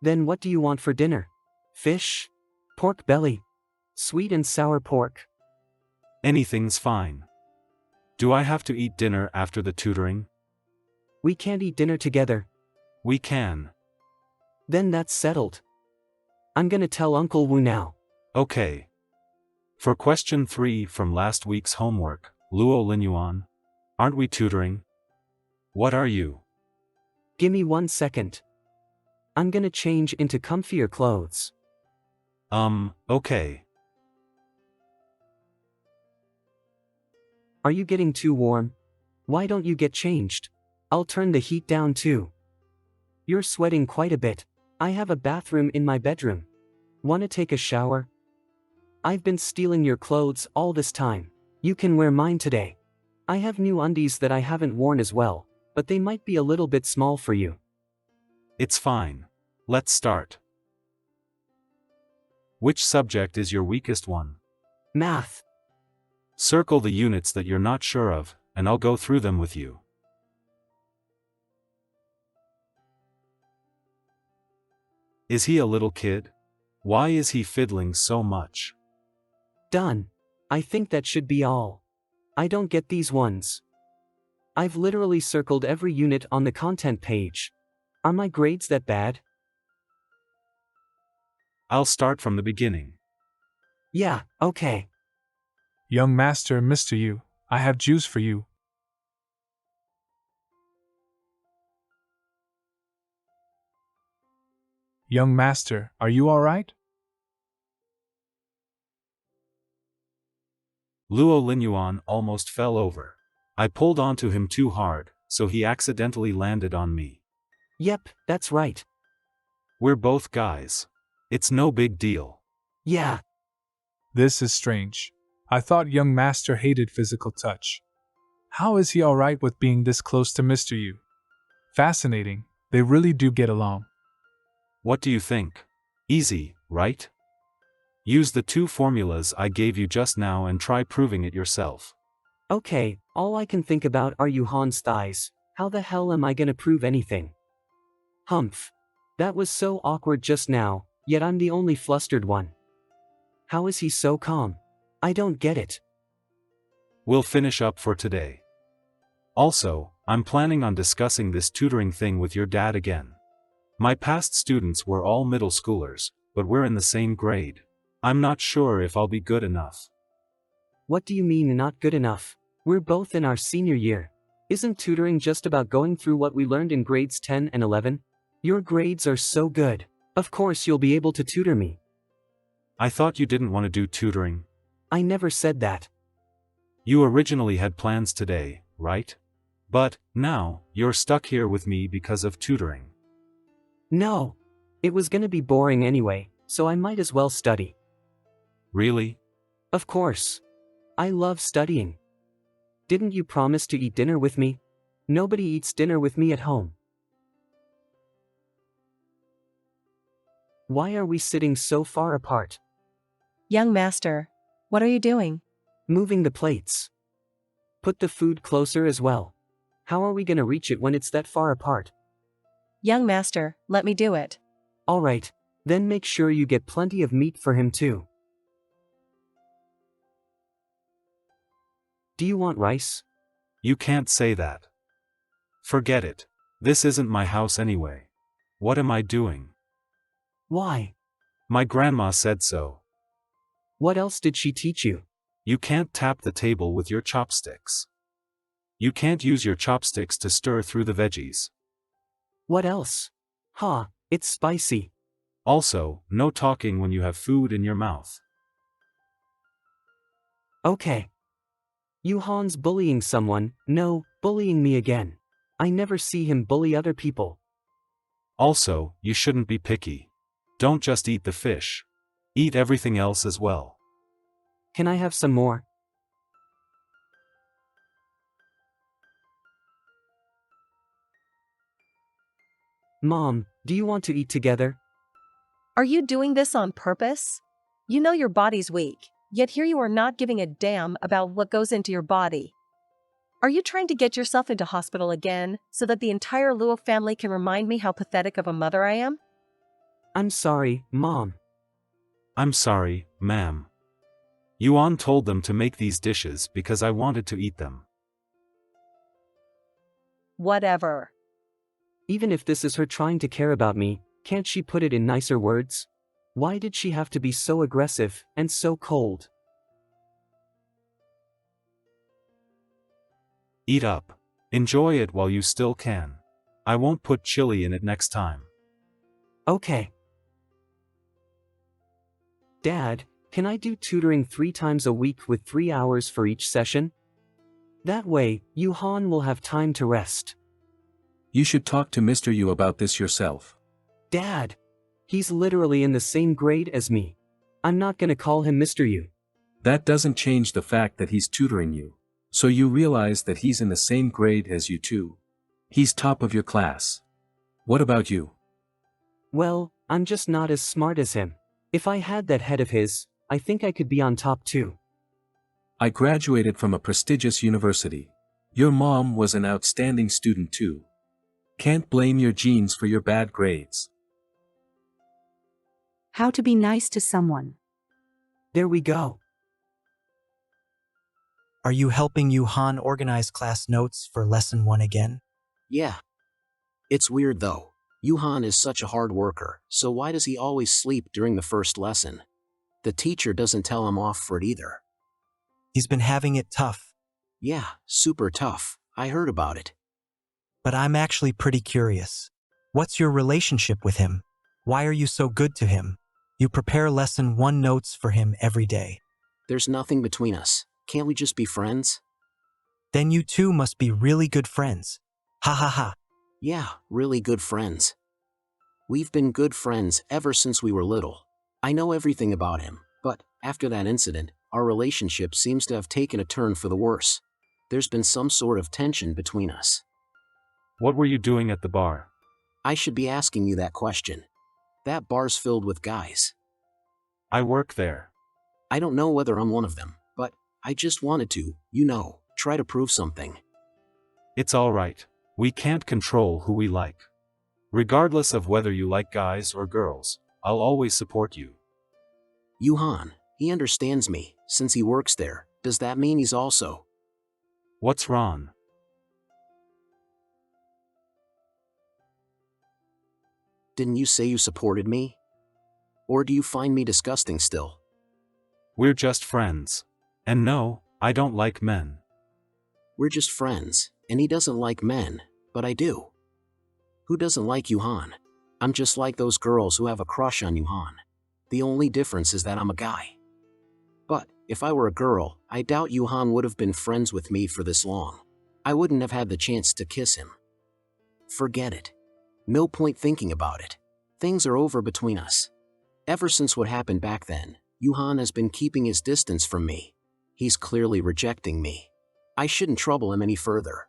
Then what do you want for dinner? Fish? Pork belly? Sweet and sour pork? Anything's fine. Do I have to eat dinner after the tutoring? We can't eat dinner together. We can. Then that's settled. I'm gonna tell Uncle Wu now. Okay. For question 3 from last week's homework, Luo Linyuan, aren't we tutoring? What are you? Gimme 1 second. I'm gonna change into comfier clothes. Okay. Are you getting too warm? Why don't you get changed? I'll turn the heat down too. You're sweating quite a bit. I have a bathroom in my bedroom. Wanna take a shower? I've been stealing your clothes all this time. You can wear mine today. I have new undies that I haven't worn as well, but they might be a little bit small for you. It's fine. Let's start. Which subject is your weakest one? Math. Circle the units that you're not sure of, and I'll go through them with you. Is he a little kid? Why is he fiddling so much? Done. I think that should be all. I don't get these ones. I've literally circled every unit on the content page. Are my grades that bad? I'll start from the beginning. Yeah, okay. Young master, Mr. Yu, I have juice for you. Young master, are you alright? Luo Linyuan almost fell over. I pulled onto him too hard, so he accidentally landed on me. Yep, that's right. We're both guys. It's no big deal. Yeah. This is strange. I thought young master hated physical touch. How is he alright with being this close to Mr. Yu? Fascinating, they really do get along. What do you think? Easy, right? Use the 2 formulas I gave you just now and try proving it yourself. Okay, all I can think about are Yuhan's thighs. How the hell am I gonna prove anything? Humph. That was so awkward just now, yet I'm the only flustered one. How is he so calm? I don't get it. We'll finish up for today. Also, I'm planning on discussing this tutoring thing with your dad again. My past students were all middle schoolers, but we're in the same grade. I'm not sure if I'll be good enough. What do you mean not good enough? We're both in our senior year. Isn't tutoring just about going through what we learned in grades 10 and 11? Your grades are so good. Of course you'll be able to tutor me. I thought you didn't want to do tutoring. I never said that. You originally had plans today, right? But, now, you're stuck here with me because of tutoring. No. It was gonna be boring anyway, so I might as well study. Really? Of course. I love studying. Didn't you promise to eat dinner with me? Nobody eats dinner with me at home. Why are we sitting so far apart? Young master, what are you doing? Moving the plates. Put the food closer as well. How are we gonna reach it when it's that far apart? Young master, let me do it. Alright, then make sure you get plenty of meat for him too. Do you want rice? You can't say that. Forget it. This isn't my house anyway. What am I doing? Why? My grandma said so. What else did she teach you? You can't tap the table with your chopsticks. You can't use your chopsticks to stir through the veggies. What else? Ha, it's spicy. Also, no talking when you have food in your mouth. Okay. Yuhan's bullying someone, no, bullying me again. I never see him bully other people. Also, you shouldn't be picky. Don't just eat the fish. Eat everything else as well. Can I have some more? Mom, do you want to eat together? Are you doing this on purpose? You know your body's weak, yet here you are not giving a damn about what goes into your body. Are you trying to get yourself into hospital again, so that the entire Luo family can remind me how pathetic of a mother I am? I'm sorry, Mom. I'm sorry, ma'am. Yuan told them to make these dishes because I wanted to eat them. Whatever. Even if this is her trying to care about me, can't she put it in nicer words? Why did she have to be so aggressive and so cold? Eat up. Enjoy it while you still can. I won't put chili in it next time. Okay. Dad, can I do tutoring 3 times a week with 3 hours for each session? That way, Yuhan will have time to rest. You should talk to Mr. Yu about this yourself. Dad! He's literally in the same grade as me. I'm not gonna call him Mr. Yu. That doesn't change the fact that he's tutoring you. So you realize that he's in the same grade as you too. He's top of your class. What about you? Well, I'm just not as smart as him. If I had that head of his, I think I could be on top too. I graduated from a prestigious university. Your mom was an outstanding student too. Can't blame your genes for your bad grades. How to be nice to someone. There we go. Are you helping Yuhan organize class notes for lesson 1 again? Yeah. It's weird though. Yuhan is such a hard worker, so why does he always sleep during the first lesson? The teacher doesn't tell him off for it either. He's been having it tough. Yeah, super tough. I heard about it. But I'm actually pretty curious. What's your relationship with him? Why are you so good to him? You prepare lesson 1 notes for him every day. There's nothing between us. Can't we just be friends? Then you two must be really good friends. Ha ha ha. Yeah, really good friends. We've been good friends ever since we were little. I know everything about him, but after that incident, our relationship seems to have taken a turn for the worse. There's been some sort of tension between us. What were you doing at the bar? I should be asking you that question. That bar's filled with guys. I work there. I don't know whether I'm one of them, but I just wanted to, try to prove something. It's alright. We can't control who we like. Regardless of whether you like guys or girls, I'll always support you. Yuhan, he understands me, since he works there. Does that mean he's also... What's wrong? Didn't you say you supported me? Or do you find me disgusting still? We're just friends. And no, I don't like men. We're just friends, and he doesn't like men, but I do. Who doesn't like Yuhan? I'm just like those girls who have a crush on Yuhan. The only difference is that I'm a guy. But, if I were a girl, I doubt Yuhan would have been friends with me for this long. I wouldn't have had the chance to kiss him. Forget it. No point thinking about it. Things are over between us. Ever since what happened back then, Yuhan has been keeping his distance from me. He's clearly rejecting me. I shouldn't trouble him any further.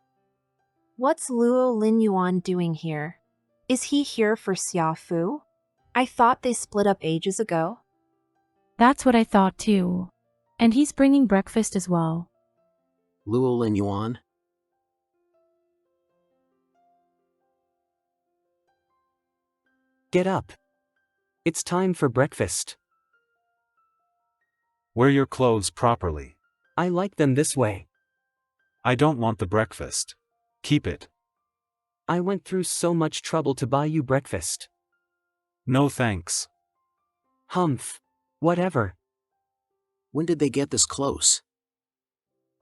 What's Luo Linyuan doing here? Is he here for Xiaofu? I thought they split up ages ago. That's what I thought too. And he's bringing breakfast as well. Luo Linyuan? Get up. It's time for breakfast. Wear your clothes properly. I like them this way. I don't want the breakfast. Keep it. I went through so much trouble to buy you breakfast. No thanks. Humph. Whatever. When did they get this close?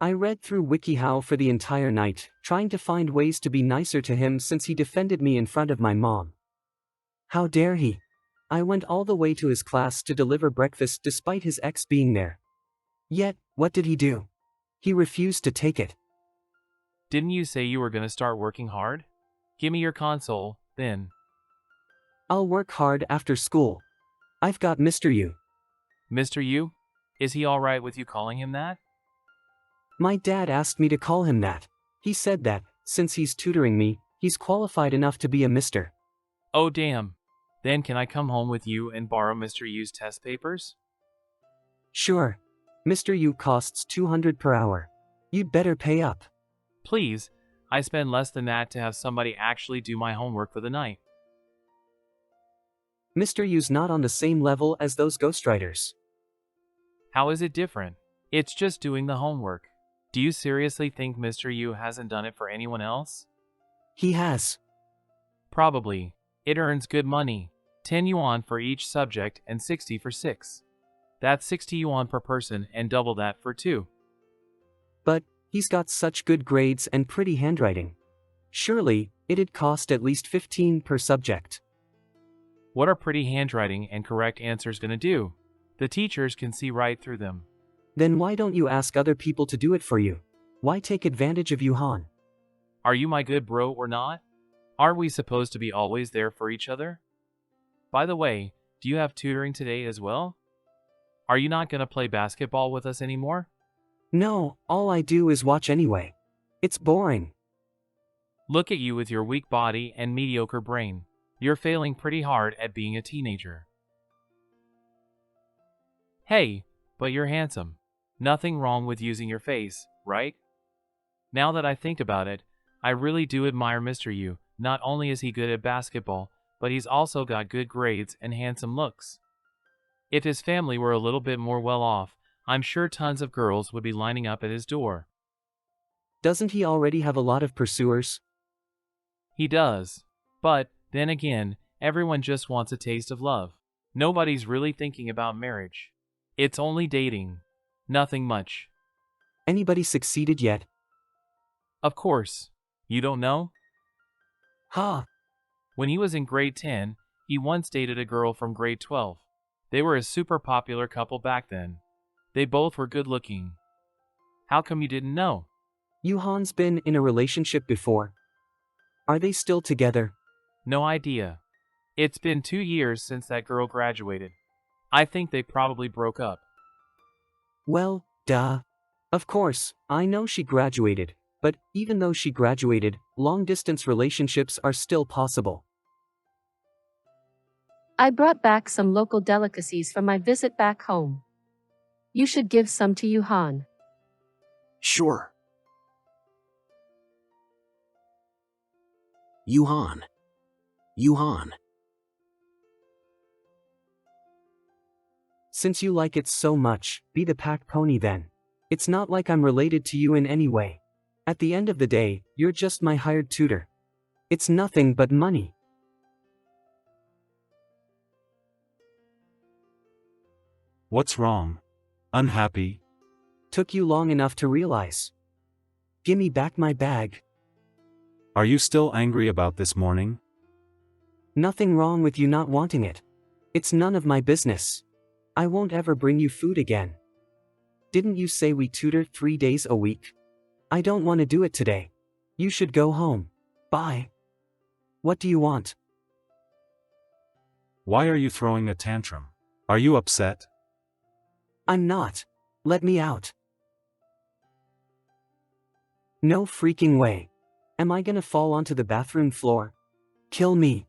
I read through WikiHow for the entire night, trying to find ways to be nicer to him since he defended me in front of my mom. How dare he? I went all the way to his class to deliver breakfast despite his ex being there. Yet, what did he do? He refused to take it. Didn't you say you were gonna start working hard? Give me your console, then. I'll work hard after school. I've got Mr. Yu. Mr. Yu? Is he alright with you calling him that? My dad asked me to call him that. He said that, since he's tutoring me, he's qualified enough to be a mister. Oh damn. Then can I come home with you and borrow Mr. Yu's test papers? Sure. Mr. Yu costs 200 per hour. You'd better pay up. Please, I spend less than that to have somebody actually do my homework for the night. Mr. Yu's not on the same level as those ghostwriters. How is it different? It's just doing the homework. Do you seriously think Mr. Yu hasn't done it for anyone else? He has. Probably. It earns good money. 10 yuan for each subject and 60 for 6. That's 60 yuan per person and double that for 2. But, he's got such good grades and pretty handwriting. Surely, it'd cost at least 15 per subject. What are pretty handwriting and correct answers gonna do? The teachers can see right through them. Then why don't you ask other people to do it for you? Why take advantage of Yuhan? Are you my good bro or not? Aren't we supposed to be always there for each other? By the way, do you have tutoring today as well? Are you not gonna play basketball with us anymore? No, all I do is watch anyway. It's boring. Look at you with your weak body and mediocre brain. You're failing pretty hard at being a teenager. Hey, but you're handsome. Nothing wrong with using your face, right? Now that I think about it, I really do admire Mr. Yu. Not only is he good at basketball, but he's also got good grades and handsome looks. If his family were a little bit more well off, I'm sure tons of girls would be lining up at his door. Doesn't he already have a lot of pursuers? He does. But, then again, everyone just wants a taste of love. Nobody's really thinking about marriage. It's only dating. Nothing much. Anybody succeeded yet? Of course. You don't know? Ha! When he was in grade 10, he once dated a girl from grade 12. They were a super popular couple back then. They both were good looking. How come you didn't know? Yuhan's been in a relationship before. Are they still together? No idea. It's been 2 years since that girl graduated. I think they probably broke up. Well, duh. Of course, I know she graduated, but even though she graduated, long-distance relationships are still possible. I brought back some local delicacies from my visit back home. You should give some to Yuhan. Sure. Yuhan. Yuhan. Since you like it so much, be the pack pony then. It's not like I'm related to you in any way. At the end of the day, you're just my hired tutor. It's nothing but money. What's wrong? Unhappy? Took you long enough to realize. Gimme back my bag. Are you still angry about this morning? Nothing wrong with you not wanting it. It's none of my business. I won't ever bring you food again. Didn't you say we tutor 3 days a week? I don't want to do it today. You should go home. Bye. What do you want? Why are you throwing a tantrum? Are you upset? I'm not. Let me out. No freaking way. Am I gonna fall onto the bathroom floor? Kill me.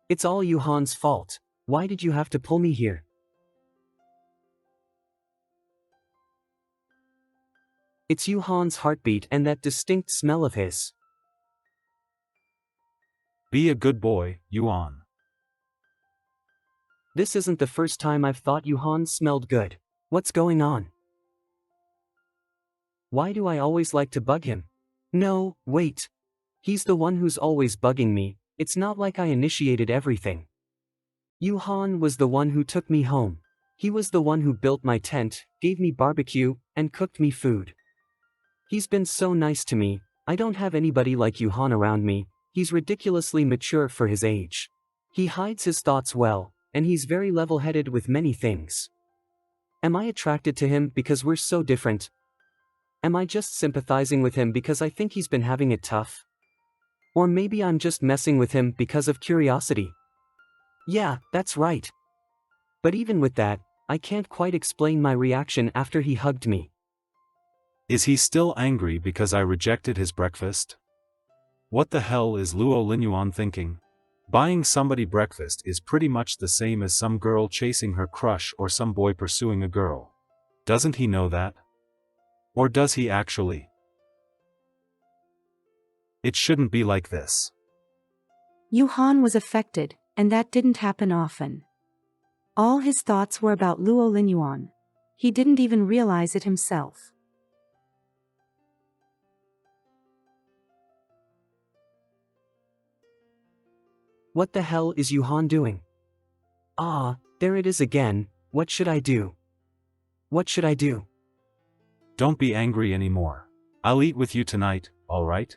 It's all Yuhan's fault. Why did you have to pull me here? It's Yuhan's heartbeat and that distinct smell of his. Be a good boy, Yuan. This isn't the first time I've thought Yuhan smelled good. What's going on? Why do I always like to bug him? No, wait. He's the one who's always bugging me. It's not like I initiated everything. Yuhan was the one who took me home. He was the one who built my tent, gave me barbecue, and cooked me food. He's been so nice to me. I don't have anybody like Yuhan around me. He's ridiculously mature for his age. He hides his thoughts well, and he's very level-headed with many things. Am I attracted to him because we're so different? Am I just sympathizing with him because I think he's been having it tough? Or maybe I'm just messing with him because of curiosity. Yeah, that's right. But even with that, I can't quite explain my reaction after he hugged me. Is he still angry because I rejected his breakfast? What the hell is Luo Linyuan thinking? Buying somebody breakfast is pretty much the same as some girl chasing her crush or some boy pursuing a girl. Doesn't he know that? Or does he actually? It shouldn't be like this. Yuhan was affected, and that didn't happen often. All his thoughts were about Luo Linyuan. He didn't even realize it himself. What the hell is Yuhan doing? Ah, there it is again. What should I do? What should I do? Don't be angry anymore. I'll eat with you tonight, alright?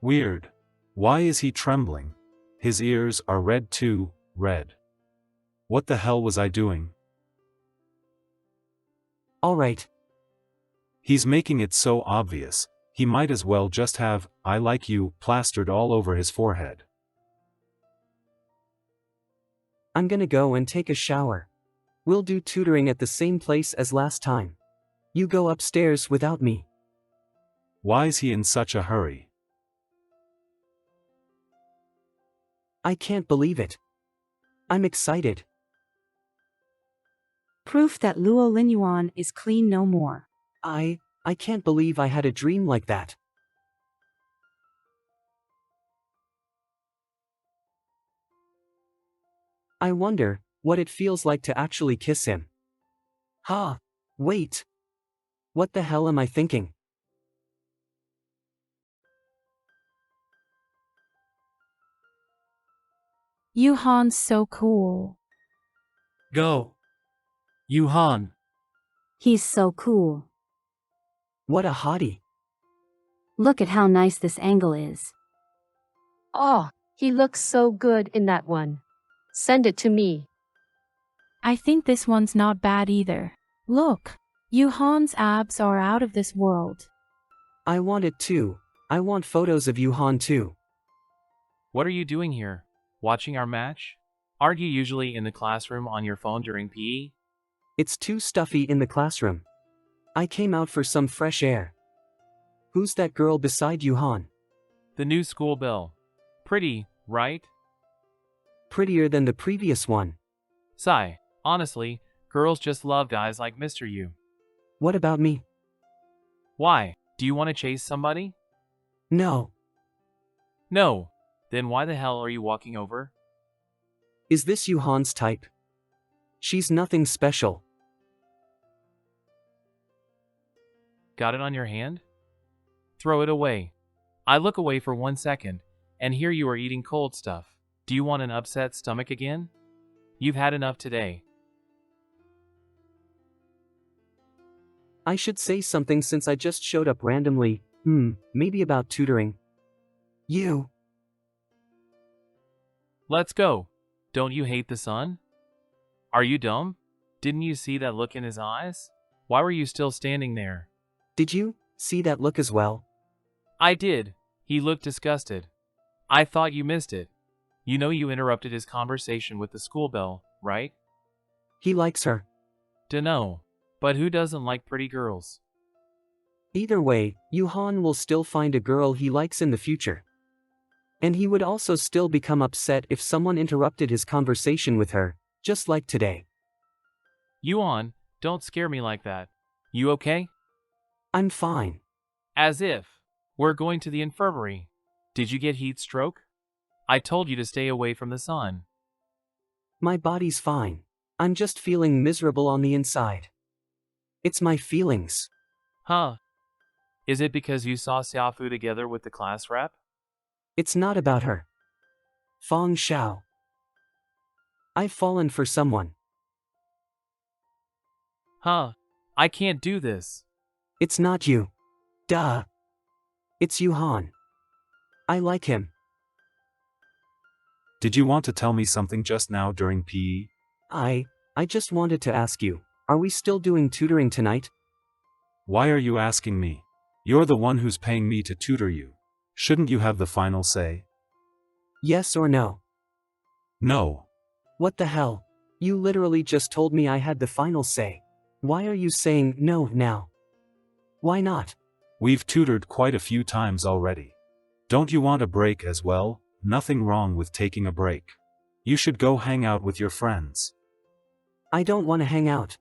Weird. Why is he trembling? His ears are red too, red. What the hell was I doing? Alright. He's making it so obvious. He might as well just have, "I like you," plastered all over his forehead. I'm gonna go and take a shower. We'll do tutoring at the same place as last time. You go upstairs without me. Why's he in such a hurry? I can't believe it. I'm excited. Proof that Luo Linyuan is clean no more. I can't believe I had a dream like that. I wonder what it feels like to actually kiss him. Wait. What the hell am I thinking? Yuhan's so cool. Go. Yuhan. He's so cool. What a hottie. Look at how nice this angle is. Oh, he looks so good in that one. Send it to me. I think this one's not bad either. Look, Yuhan's abs are out of this world. I want it too. I want photos of Yuhan too. What are you doing here? Watching our match? Aren't you usually in the classroom on your phone during PE? It's too stuffy in the classroom. I came out for some fresh air. Who's that girl beside Yuhan? The new school bell. Pretty, right? Prettier than the previous one. Sigh. Honestly, girls just love guys like Mr. Yu. What about me? Why? Do you want to chase somebody? No. No. Then why the hell are you walking over? Is this Yuhan's type? She's nothing special. Got it on your hand? Throw it away. I look away for 1 second, and here you are eating cold stuff. Do you want an upset stomach again? You've had enough today. I should say something since I just showed up randomly. Maybe about tutoring. Let's go. Don't you hate the sun? Are you dumb? Didn't you see that look in his eyes? Why were you still standing there? Did you see that look as well? I did. He looked disgusted. I thought you missed it. You know you interrupted his conversation with the school bell, right? He likes her. Dunno. But who doesn't like pretty girls? Either way, Yuhan will still find a girl he likes in the future. And he would also still become upset if someone interrupted his conversation with her, just like today. Yuan, don't scare me like that. You okay? I'm fine. As if. We're going to the infirmary. Did you get heat stroke? I told you to stay away from the sun. My body's fine. I'm just feeling miserable on the inside. It's my feelings. Huh? Is it because you saw Xiaofu together with the class rep? It's not about her. Fong Xiao. I've fallen for someone. Huh? I can't do this. It's not you. Duh. It's Yuhan. I like him. Did you want to tell me something just now during PE? I just wanted to ask you, are we still doing tutoring tonight? Why are you asking me? You're the one who's paying me to tutor you. Shouldn't you have the final say? Yes or no? No. What the hell? You literally just told me I had the final say. Why are you saying no now? Why not? We've tutored quite a few times already. Don't you want a break as well? Nothing wrong with taking a break. You should go hang out with your friends. I don't want to hang out.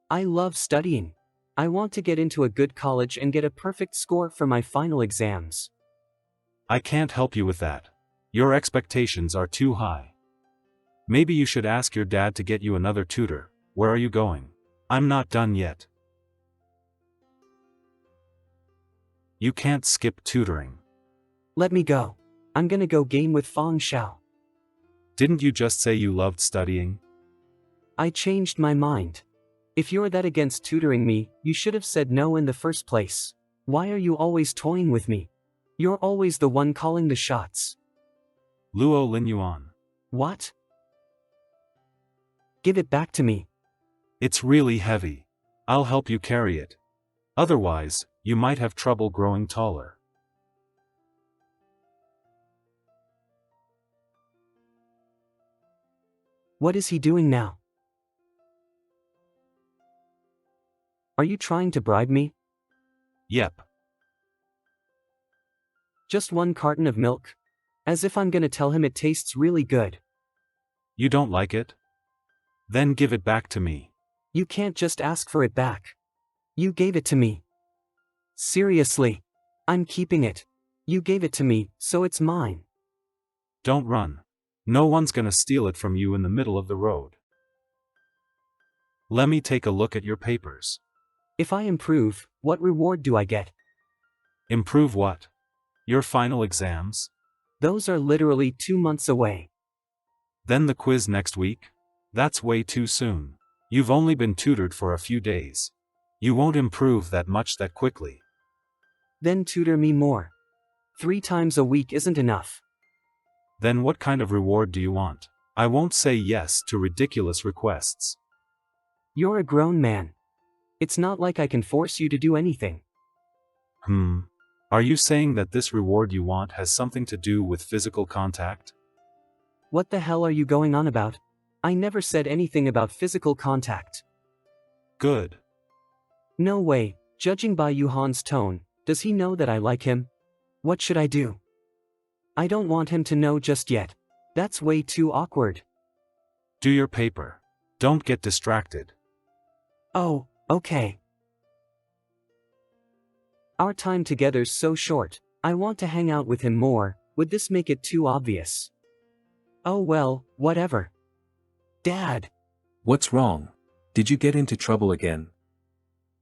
I love studying. I want to get into a good college and get a perfect score for my final exams. I can't help you with that. Your expectations are too high. Maybe you should ask your dad to get you another tutor. Where are you going? I'm not done yet. You can't skip tutoring. Let me go. I'm gonna go game with Fong Xiao. Didn't you just say you loved studying? I changed my mind. If you're that against tutoring me, you should have said no in the first place. Why are you always toying with me? You're always the one calling the shots. Luo Linyuan. What? Give it back to me. It's really heavy. I'll help you carry it. Otherwise, you might have trouble growing taller. What is he doing now? Are you trying to bribe me? Yep. Just one carton of milk? As if I'm gonna tell him it tastes really good. You don't like it? Then give it back to me. You can't just ask for it back. You gave it to me. Seriously. I'm keeping it. You gave it to me, so it's mine. Don't run. No one's gonna steal it from you in the middle of the road. Let me take a look at your papers. If I improve, what reward do I get? Improve what? Your final exams? Those are literally 2 months away. Then the quiz next week? That's way too soon. You've only been tutored for a few days. You won't improve that much that quickly. Then tutor me more. 3 times a week isn't enough. Then what kind of reward do you want? I won't say yes to ridiculous requests. You're a grown man. It's not like I can force you to do anything. Are you saying that this reward you want has something to do with physical contact? What the hell are you going on about? I never said anything about physical contact. Good. No way, judging by Yuhan's tone, does he know that I like him? What should I do? I don't want him to know just yet. That's way too awkward. Do your paper. Don't get distracted. Oh, okay. Our time together's so short. I want to hang out with him more. Would this make it too obvious? Oh well, whatever. Dad. What's wrong? Did you get into trouble again?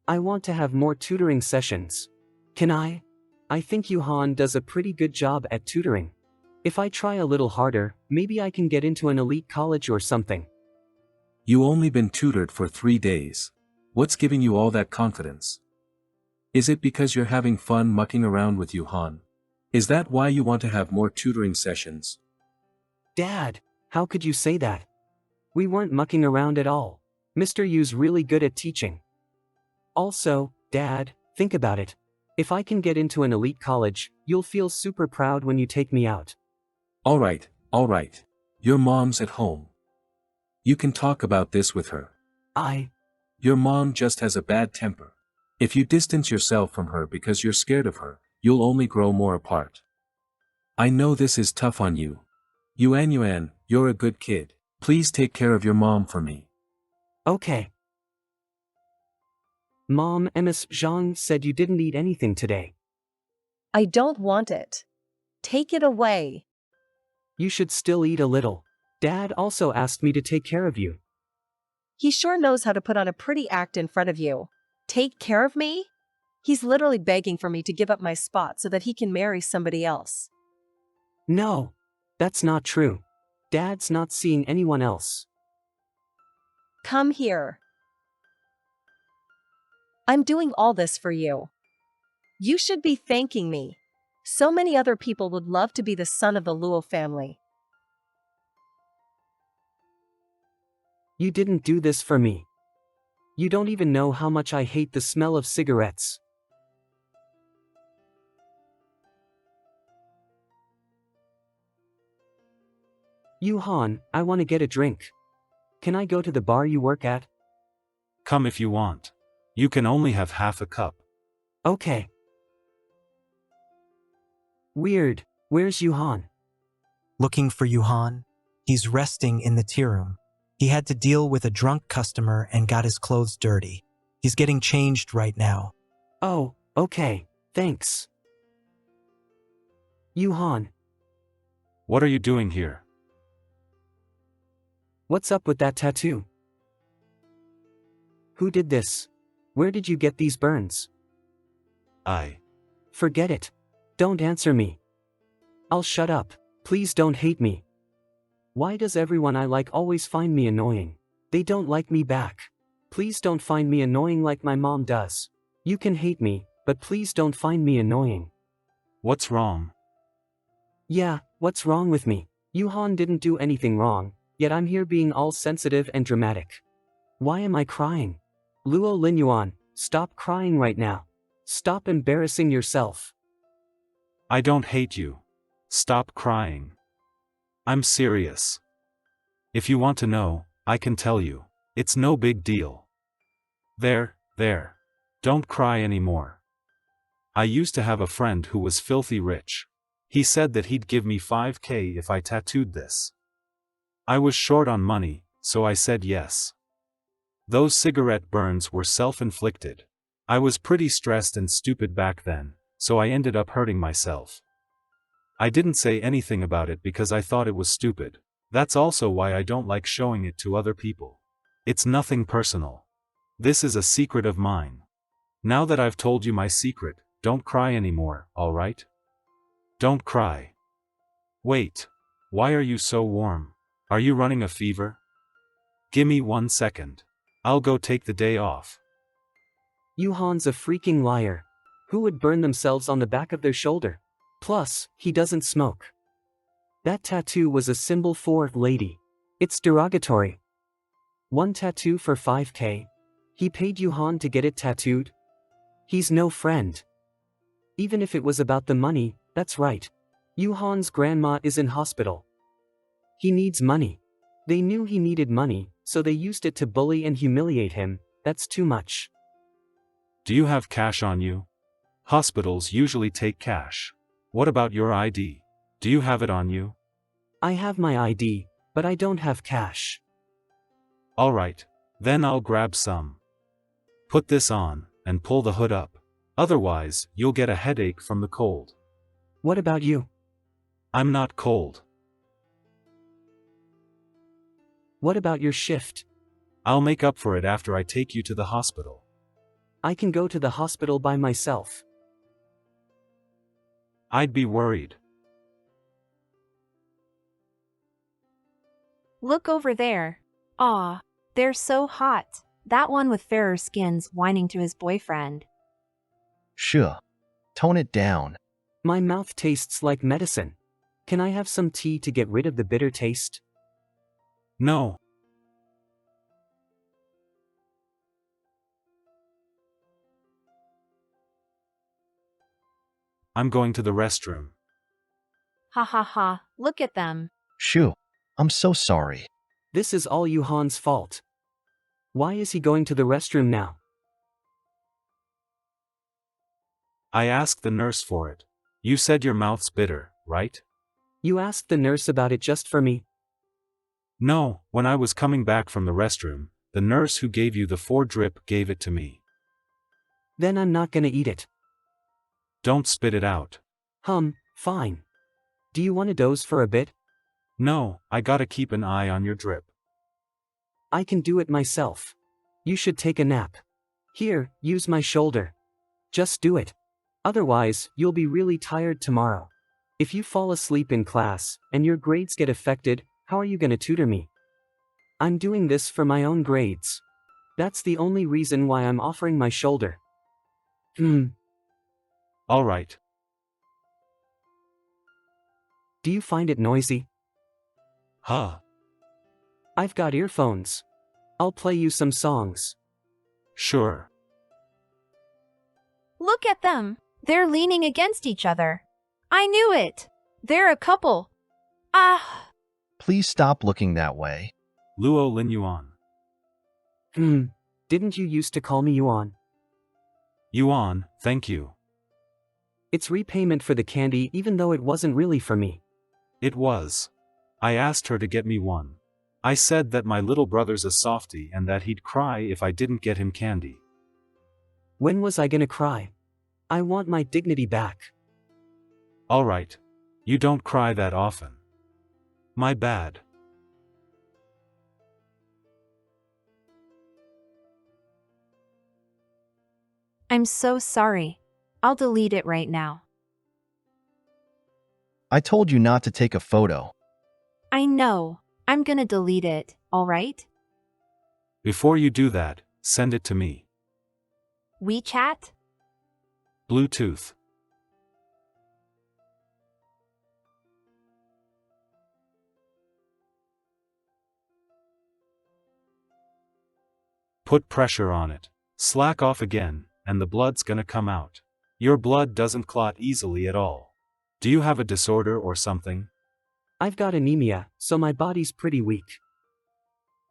I want to have more tutoring sessions. Can I? I think Yuhan does a pretty good job at tutoring. If I try a little harder, maybe I can get into an elite college or something. You only been tutored for 3 days. What's giving you all that confidence? Is it because you're having fun mucking around with Yuhan? Is that why you want to have more tutoring sessions? Dad, how could you say that? We weren't mucking around at all. Mr. Yu's really good at teaching. Also, Dad, think about it. If I can get into an elite college, you'll feel super proud when you take me out. Alright. Your mom's at home. You can talk about this with her. Your mom just has a bad temper. If you distance yourself from her because you're scared of her, you'll only grow more apart. I know this is tough on you. Yuan, you're a good kid. Please take care of your mom for me. Okay. Mom, Ms. Zhang said you didn't eat anything today. I don't want it. Take it away. You should still eat a little. Dad also asked me to take care of you. He sure knows how to put on a pretty act in front of you. Take care of me? He's literally begging for me to give up my spot so that he can marry somebody else. No, that's not true. Dad's not seeing anyone else. Come here. I'm doing all this for you. You should be thanking me. So many other people would love to be the son of the Luo family. You didn't do this for me. You don't even know how much I hate the smell of cigarettes. Yuhan, I want to get a drink. Can I go to the bar you work at? Come if you want. You can only have half a cup. Okay. Weird. Where's Yuhan? Looking for Yuhan? He's resting in the tea room. He had to deal with a drunk customer and got his clothes dirty. He's getting changed right now. Oh, okay, thanks. Yuhan. What are you doing here? What's up with that tattoo? Who did this? Where did you get these burns? Forget it. Don't answer me. I'll shut up. Please don't hate me. Why does everyone I like always find me annoying? They don't like me back. Please don't find me annoying like my mom does. You can hate me, but please don't find me annoying. What's wrong? Yeah, what's wrong with me? Yuhan didn't do anything wrong, yet I'm here being all sensitive and dramatic. Why am I crying? Luo Linyuan, stop crying right now. Stop embarrassing yourself. I don't hate you. Stop crying. I'm serious. If you want to know, I can tell you. It's no big deal. There. Don't cry anymore. I used to have a friend who was filthy rich. He said that he'd give me 5K if I tattooed this. I was short on money, so I said yes. Those cigarette burns were self-inflicted. I was pretty stressed and stupid back then, so I ended up hurting myself. I didn't say anything about it because I thought it was stupid. That's also why I don't like showing it to other people. It's nothing personal. This is a secret of mine. Now that I've told you my secret, don't cry anymore, alright? Don't cry. Wait. Why are you so warm? Are you running a fever? Gimme 1 second. I'll go take the day off. Yuhan's a freaking liar. Who would burn themselves on the back of their shoulder? Plus, he doesn't smoke. That tattoo was a symbol for lady. It's derogatory. 1 tattoo for 5K? He paid Yuhan to get it tattooed? He's no friend. Even if it was about the money, that's right. Yuhan's grandma is in hospital. He needs money. They knew he needed money, so they used it to bully and humiliate him. That's too much. Do you have cash on you? Hospitals usually take cash. What about your ID? Do you have it on you? I have my ID, but I don't have cash. Alright, then I'll grab some. Put this on, and pull the hood up. Otherwise, you'll get a headache from the cold. What about you? I'm not cold. What about your shift? I'll make up for it after I take you to the hospital. I can go to the hospital by myself. I'd be worried. Look over there. Aw, they're so hot. That one with fairer skin's whining to his boyfriend. Sure. Tone it down. My mouth tastes like medicine. Can I have some tea to get rid of the bitter taste? No. I'm going to the restroom. Ha ha ha, look at them. Shoo. I'm so sorry. This is all Yuhan's fault. Why is he going to the restroom now? I asked the nurse for it. You said your mouth's bitter, right? You asked the nurse about it just for me? No, when I was coming back from the restroom, the nurse who gave you the 4-drip gave it to me. Then I'm not gonna eat it. Don't spit it out. Fine. Do you want to doze for a bit? No, I gotta keep an eye on your drip. I can do it myself. You should take a nap. Here, use my shoulder. Just do it. Otherwise, you'll be really tired tomorrow. If you fall asleep in class, and your grades get affected, how are you gonna tutor me? I'm doing this for my own grades. That's the only reason why I'm offering my shoulder. All right. Do you find it noisy? Huh. I've got earphones. I'll play you some songs. Sure. Look at them. They're leaning against each other. I knew it. They're a couple. Ah. Please stop looking that way. Luo Lin Yuan. Didn't you used to call me Yuan? Yuan, thank you. It's repayment for the candy even though it wasn't really for me. It was. I asked her to get me one. I said that my little brother's a softie and that he'd cry if I didn't get him candy. When was I gonna cry? I want my dignity back. All right. You don't cry that often. My bad. I'm so sorry. I'll delete it right now. I told you not to take a photo. I know. I'm gonna delete it, alright? Before you do that, send it to me. WeChat? Bluetooth. Put pressure on it. Slack off again, and the blood's gonna come out. Your blood doesn't clot easily at all. Do you have a disorder or something? I've got anemia, so my body's pretty weak.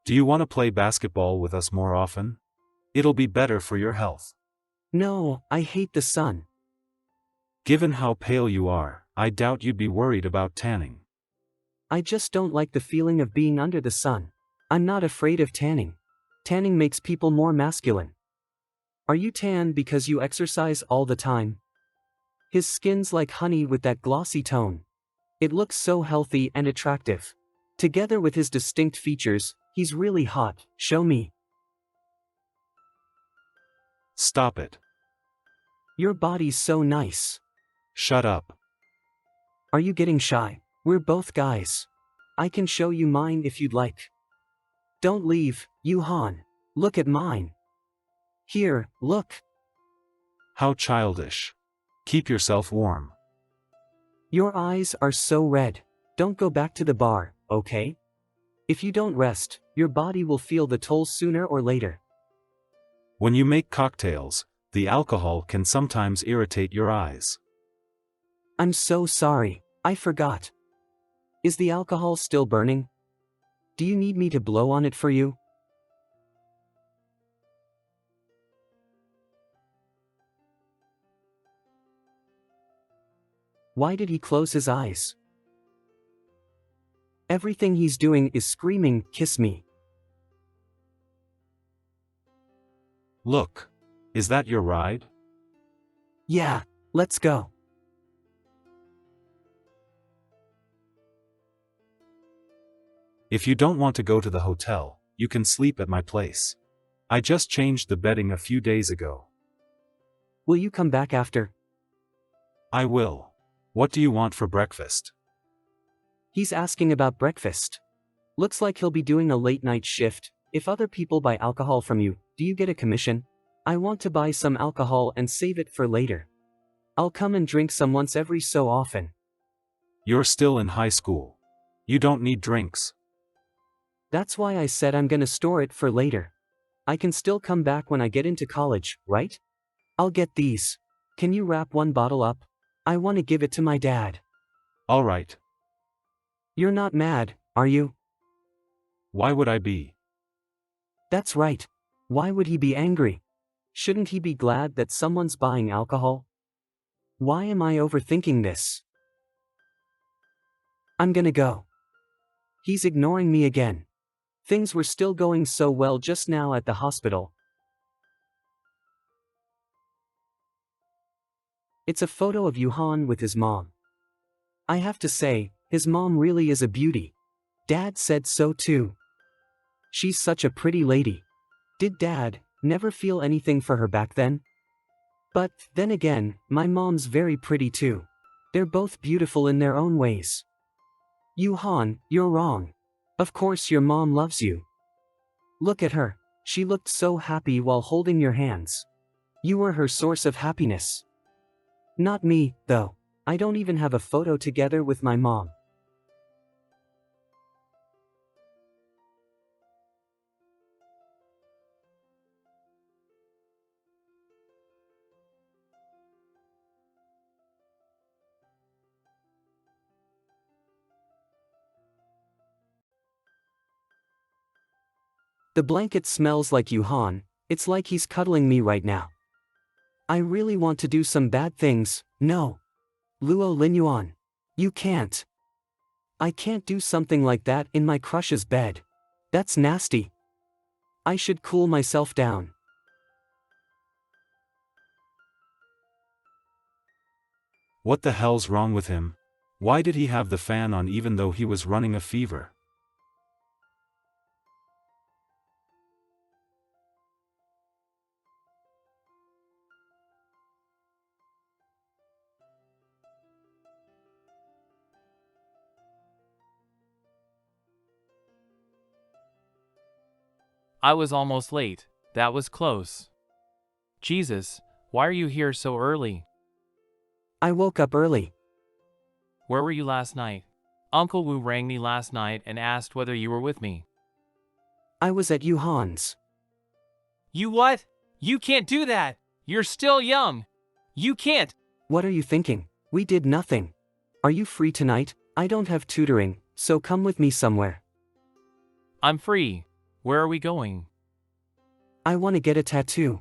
Do you want to play basketball with us more often? It'll be better for your health. No, I hate the sun. Given how pale you are, I doubt you'd be worried about tanning. I just don't like the feeling of being under the sun. I'm not afraid of tanning. Tanning makes people more masculine. Are you tan because you exercise all the time? His skin's like honey with that glossy tone. It looks so healthy and attractive. Together with his distinct features, he's really hot. Show me. Stop it. Your body's so nice. Shut up. Are you getting shy? We're both guys. I can show you mine if you'd like. Don't leave, Yuhan. Look at mine. Here, look. How childish. Keep yourself warm. Your eyes are so red. Don't go back to the bar, okay? If you don't rest, your body will feel the toll sooner or later. When you make cocktails, the alcohol can sometimes irritate your eyes. I'm so sorry, I forgot. Is the alcohol still burning? Do you need me to blow on it for you? Why did he close his eyes? Everything he's doing is screaming, "Kiss me." Look. Is that your ride? Yeah, let's go. If you don't want to go to the hotel, you can sleep at my place. I just changed the bedding a few days ago. Will you come back after? I will. What do you want for breakfast? He's asking about breakfast. Looks like he'll be doing a late night shift. If other people buy alcohol from you, do you get a commission? I want to buy some alcohol and save it for later. I'll come and drink some once every so often. You're still in high school. You don't need drinks. That's why I said I'm gonna store it for later. I can still come back when I get into college, right? I'll get these. Can you wrap one bottle up? I want to give it to my dad. Alright. You're not mad, are you? Why would I be? That's right. Why would he be angry? Shouldn't he be glad that someone's buying alcohol? Why am I overthinking this? I'm gonna go. He's ignoring me again. Things were still going so well just now at the hospital. It's a photo of Yuhan with his mom. I have to say, his mom really is a beauty. Dad said so too. She's such a pretty lady. Did Dad never feel anything for her back then? But then again, my mom's very pretty too. They're both beautiful in their own ways. Yuhan, you're wrong. Of course your mom loves you. Look at her. She looked so happy while holding your hands. You were her source of happiness. Not me, though. I don't even have a photo together with my mom. The blanket smells like Yuhan. It's like he's cuddling me right now. I really want to do some bad things. No. Luo Linyuan. You can't. I can't do something like that in my crush's bed. That's nasty. I should cool myself down. What the hell's wrong with him? Why did he have the fan on even though he was running a fever? I was almost late. That was close. Jesus, why are you here so early? I woke up early. Where were you last night? Uncle Wu rang me last night and asked whether you were with me. I was at Yuhan's. You what? You can't do that! You're still young! You can't! What are you thinking? We did nothing. Are you free tonight? I don't have tutoring, so come with me somewhere. I'm free. Where are we going? I want to get a tattoo.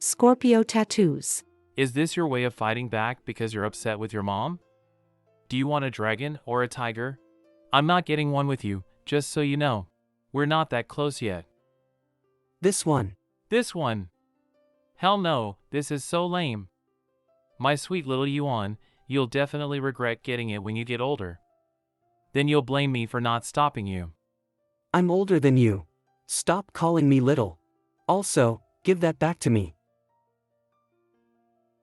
Scorpio tattoos. Is this your way of fighting back because you're upset with your mom? Do you want a dragon or a tiger? I'm not getting one with you, just so you know. We're not that close yet. This one. This one. Hell no, this is so lame. My sweet little Yuan, you'll definitely regret getting it when you get older. Then you'll blame me for not stopping you. I'm older than you. Stop calling me little. Also, give that back to me.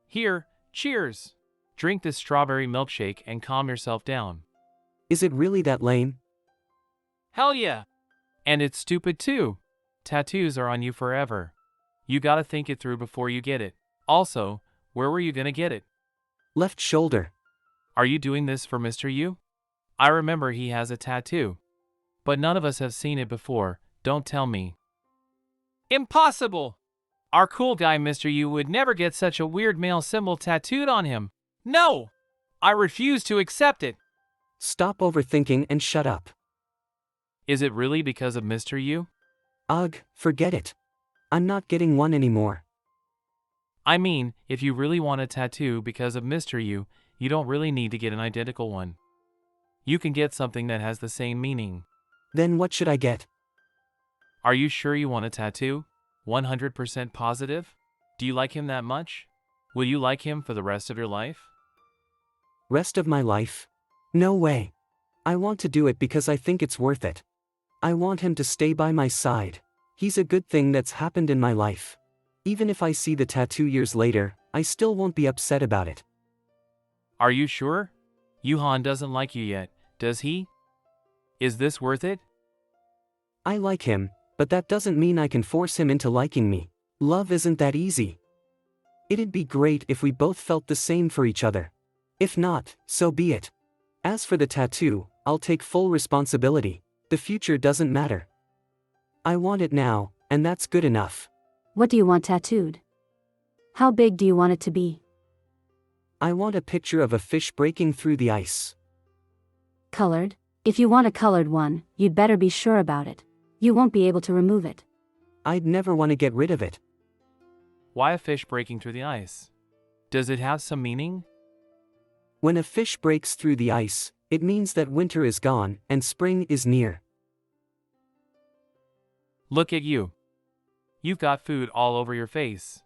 Here, cheers. Drink this strawberry milkshake and calm yourself down. Is it really that lame? Hell yeah. And it's stupid too. Tattoos are on you forever. You gotta think it through before you get it. Also, where were you gonna get it? Left shoulder. Are you doing this for Mr. Yu? I remember he has a tattoo. But none of us have seen it before, don't tell me. Impossible! Our cool guy Mr. Yu would never get such a weird male symbol tattooed on him. No! I refuse to accept it. Stop overthinking and shut up. Is it really because of Mr. Yu? Ugh, forget it. I'm not getting one anymore. I mean, if you really want a tattoo because of Mr. Yu, you don't really need to get an identical one. You can get something that has the same meaning. Then what should I get? Are you sure you want a tattoo? 100% positive? Do you like him that much? Will you like him for the rest of your life? Rest of my life? No way. I want to do it because I think it's worth it. I want him to stay by my side. He's a good thing that's happened in my life. Even if I see the tattoo years later, I still won't be upset about it. Are you sure? Yuhan doesn't like you yet, does he? Is this worth it? I like him, but that doesn't mean I can force him into liking me. Love isn't that easy. It'd be great if we both felt the same for each other. If not, so be it. As for the tattoo, I'll take full responsibility. The future doesn't matter. I want it now, and that's good enough. What do you want tattooed? How big do you want it to be? I want a picture of a fish breaking through the ice. Colored? If you want a colored one, you'd better be sure about it. You won't be able to remove it. I'd never want to get rid of it. Why a fish breaking through the ice? Does it have some meaning? When a fish breaks through the ice, it means that winter is gone and spring is near. Look at you. You've got food all over your face.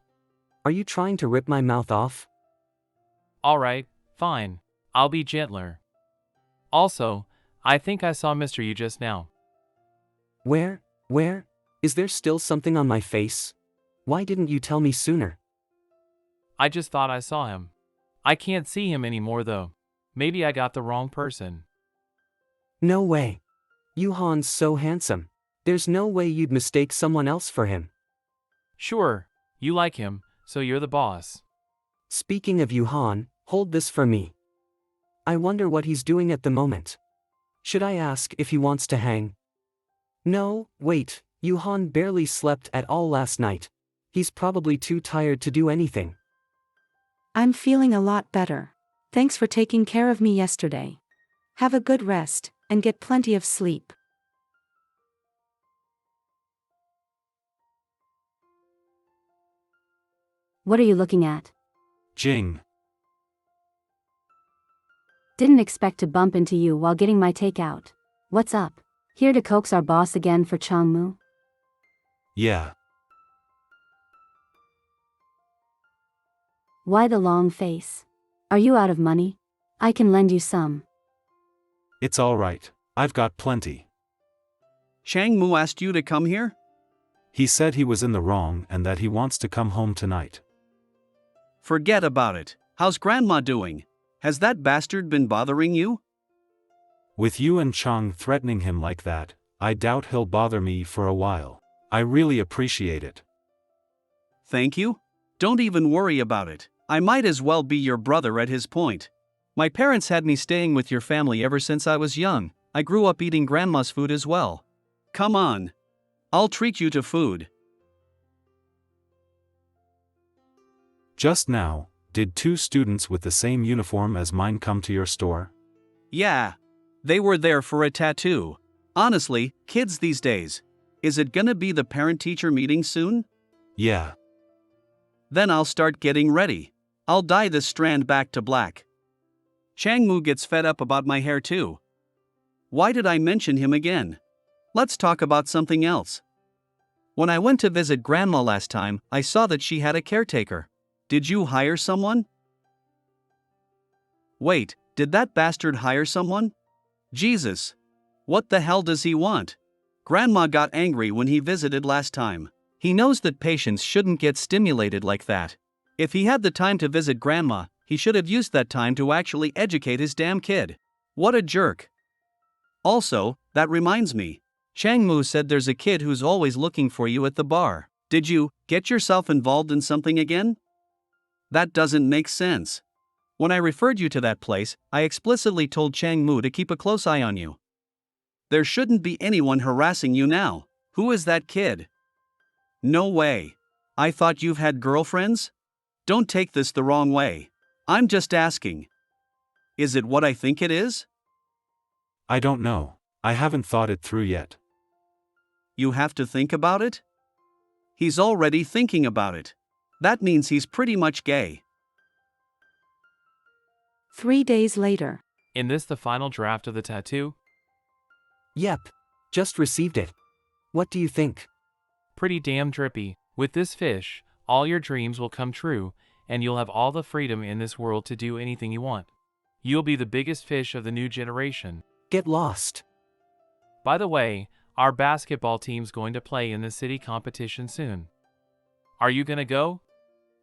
Are you trying to rip my mouth off? Alright, fine. I'll be gentler. Also, I think I saw Mr. You just now. Where? Is there still something on my face? Why didn't you tell me sooner? I just thought I saw him. I can't see him anymore though. Maybe I got the wrong person. No way. Yuhan's so handsome. There's no way you'd mistake someone else for him. Sure, you like him, so you're the boss. Speaking of Yuhan, hold this for me. I wonder what he's doing at the moment. Should I ask if he wants to hang? No, wait, Yuhan barely slept at all last night. He's probably too tired to do anything. I'm feeling a lot better. Thanks for taking care of me yesterday. Have a good rest, and get plenty of sleep. What are you looking at? Jing. Didn't expect to bump into you while getting my takeout. What's up? Here to coax our boss again for Changmu? Yeah. Why the long face? Are you out of money? I can lend you some. It's alright. I've got plenty. Changmu asked you to come here? He said he was in the wrong and that he wants to come home tonight. Forget about it. How's Grandma doing? Has that bastard been bothering you? With you and Chang threatening him like that, I doubt he'll bother me for a while. I really appreciate it. Thank you. Don't even worry about it. I might as well be your brother at his point. My parents had me staying with your family ever since I was young. I grew up eating Grandma's food as well. Come on. I'll treat you to food. Just now, did two students with the same uniform as mine come to your store? Yeah. They were there for a tattoo. Honestly, kids these days. Is it gonna be the parent-teacher meeting soon? Yeah. Then I'll start getting ready. I'll dye this strand back to black. Changmu gets fed up about my hair too. Why did I mention him again? Let's talk about something else. When I went to visit Grandma last time, I saw that she had a caretaker. Did you hire someone? Wait, did that bastard hire someone? Jesus. What the hell does he want? Grandma got angry when he visited last time. He knows that patients shouldn't get stimulated like that. If he had the time to visit Grandma, he should have used that time to actually educate his damn kid. What a jerk. Also, that reminds me. Changmu said there's a kid who's always looking for you at the bar. Did you get yourself involved in something again? That doesn't make sense. When I referred you to that place, I explicitly told Changmu to keep a close eye on you. There shouldn't be anyone harassing you now. Who is that kid? No way. I thought you've had girlfriends? Don't take this the wrong way. I'm just asking. Is it what I think it is? I don't know. I haven't thought it through yet. You have to think about it? He's already thinking about it. That means he's pretty much gay. 3 days later. In this the final draft of the tattoo? Yep. Just received it. What do you think? Pretty damn drippy. With this fish, all your dreams will come true, and you'll have all the freedom in this world to do anything you want. You'll be the biggest fish of the new generation. Get lost. By the way, our basketball team's going to play in the city competition soon. Are you gonna go?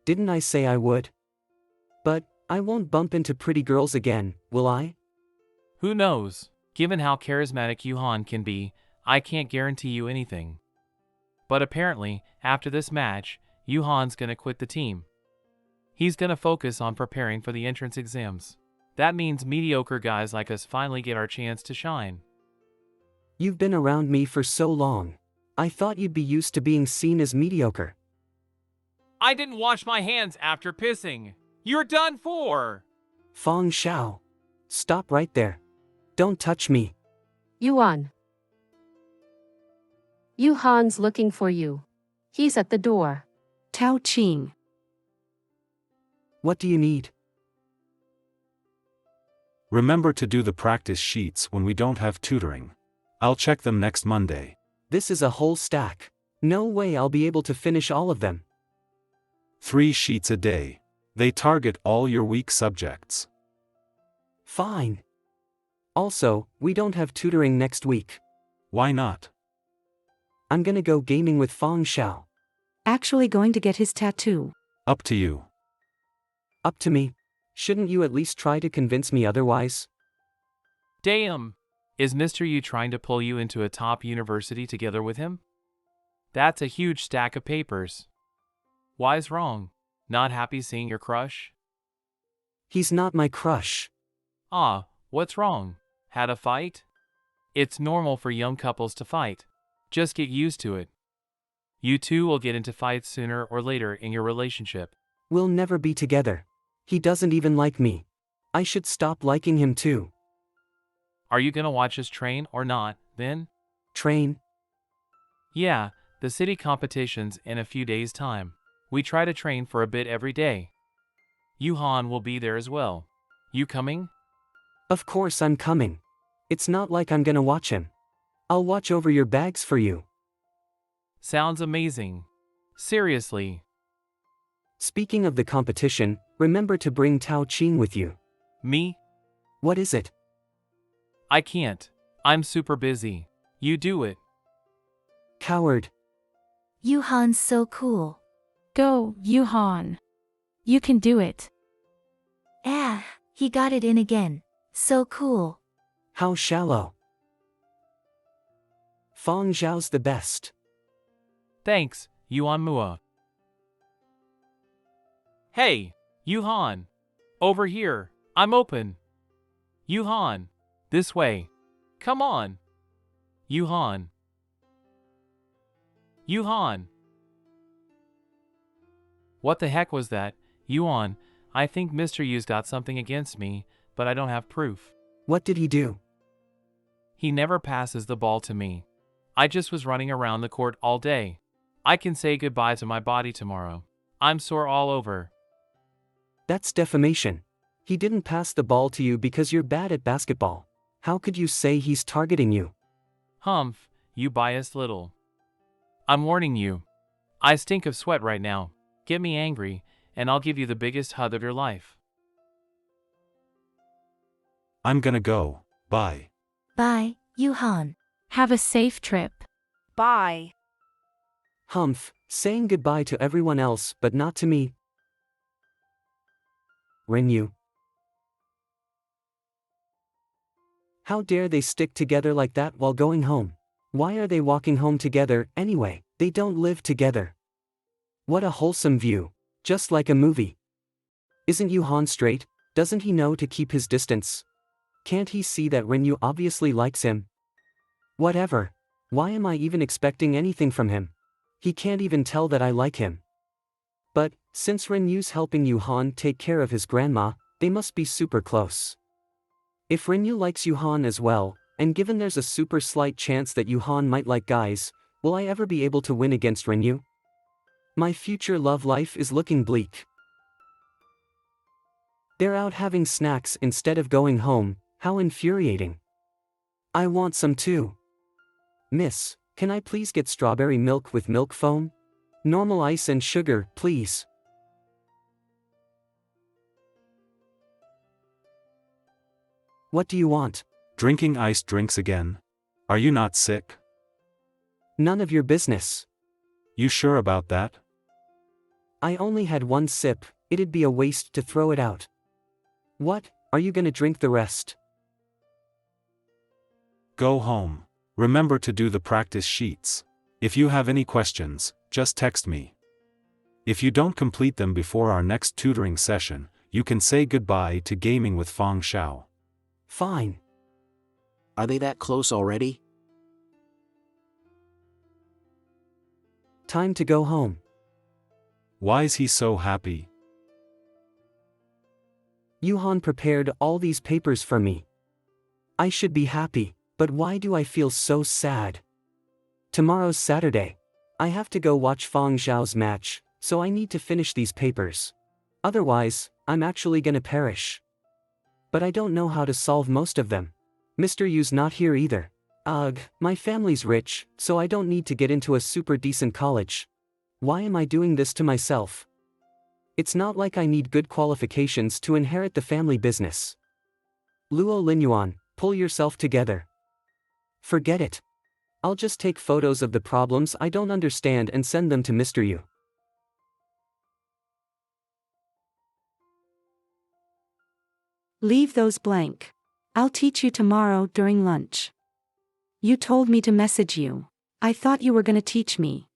Didn't I say I would? But I won't bump into pretty girls again, will I? Who knows? Given how charismatic Yuhan can be, I can't guarantee you anything. But apparently, after this match, Yuhan's gonna quit the team. He's gonna focus on preparing for the entrance exams. That means mediocre guys like us finally get our chance to shine. You've been around me for so long. I thought you'd be used to being seen as mediocre. I didn't wash my hands after pissing. You're done for! Fong Shao. Stop right there. Don't touch me. Yuan. Yuhan's looking for you. He's at the door. Tao Ching. What do you need? Remember to do the practice sheets when we don't have tutoring. I'll check them next Monday. This is a whole stack. No way I'll be able to finish all of them. 3 sheets a day. They target all your weak subjects. Fine. Also, we don't have tutoring next week. Why not? I'm gonna go gaming with Fong Shao. Actually going to get his tattoo. Up to you. Up to me. Shouldn't you at least try to convince me otherwise? Damn! Is Mr. Yu trying to pull you into a top university together with him? That's a huge stack of papers. Why's wrong? Not happy seeing your crush? He's not my crush. Ah, what's wrong? Had a fight? It's normal for young couples to fight. Just get used to it. You two will get into fights sooner or later in your relationship. We'll never be together. He doesn't even like me. I should stop liking him too. Are you gonna watch us train or not, then? Train? Yeah, the city competition's in a few days' time. We try to train for a bit every day. Yuhan will be there as well. You coming? Of course I'm coming. It's not like I'm gonna watch him. I'll watch over your bags for you. Sounds amazing. Seriously. Speaking of the competition, remember to bring Tao Ching with you. Me? What is it? I can't. I'm super busy. You do it. Coward. Yuhan's so cool. Go, Yuhan. You can do it. Ah, he got it in again. So cool. How shallow. Fong Zhao's the best. Thanks, Yuan Mua. Hey, Yuhan. Over here. I'm open. Yuhan. This way. Come on. Yuhan. Yuhan. What the heck was that? Yuan, I think Mr. Yu's got something against me, but I don't have proof. What did he do? He never passes the ball to me. I just was running around the court all day. I can say goodbye to my body tomorrow. I'm sore all over. That's defamation. He didn't pass the ball to you because you're bad at basketball. How could you say he's targeting you? Humph, you biased little. I'm warning you. I stink of sweat right now. Get me angry, and I'll give you the biggest hug of your life. I'm gonna go. Bye. Bye, Yuhan. Have a safe trip. Bye. Humph, saying goodbye to everyone else but not to me. Renyu. How dare they stick together like that while going home? Why are they walking home together anyway? They don't live together. What a wholesome view. Just like a movie. Isn't Yuhan straight? Doesn't he know to keep his distance? Can't he see that Renyu obviously likes him? Whatever. Why am I even expecting anything from him? He can't even tell that I like him. But, since Renyu's helping Yuhan take care of his grandma, they must be super close. If Renyu likes Yuhan as well, and given there's a super slight chance that Yuhan might like guys, will I ever be able to win against Renyu? My future love life is looking bleak. They're out having snacks instead of going home, how infuriating. I want some too. Miss, can I please get strawberry milk with milk foam? Normal ice and sugar, please. What do you want? Drinking iced drinks again? Are you not sick? None of your business. You sure about that? I only had one sip, it'd be a waste to throw it out. What, are you gonna drink the rest? Go home. Remember to do the practice sheets. If you have any questions, just text me. If you don't complete them before our next tutoring session, you can say goodbye to gaming with Fong Shao. Fine. Are they that close already? Time to go home. Why's he so happy? Yuhan prepared all these papers for me. I should be happy, but why do I feel so sad? Tomorrow's Saturday. I have to go watch Fang Zhao's match, so I need to finish these papers. Otherwise, I'm actually gonna perish. But I don't know how to solve most of them. Mr. Yu's not here either. Ugh, my family's rich, so I don't need to get into a super decent college. Why am I doing this to myself? It's not like I need good qualifications to inherit the family business. Luo Linyuan, pull yourself together. Forget it. I'll just take photos of the problems I don't understand and send them to Mr. Yu. Leave those blank. I'll teach you tomorrow during lunch. You told me to message you. I thought you were gonna teach me.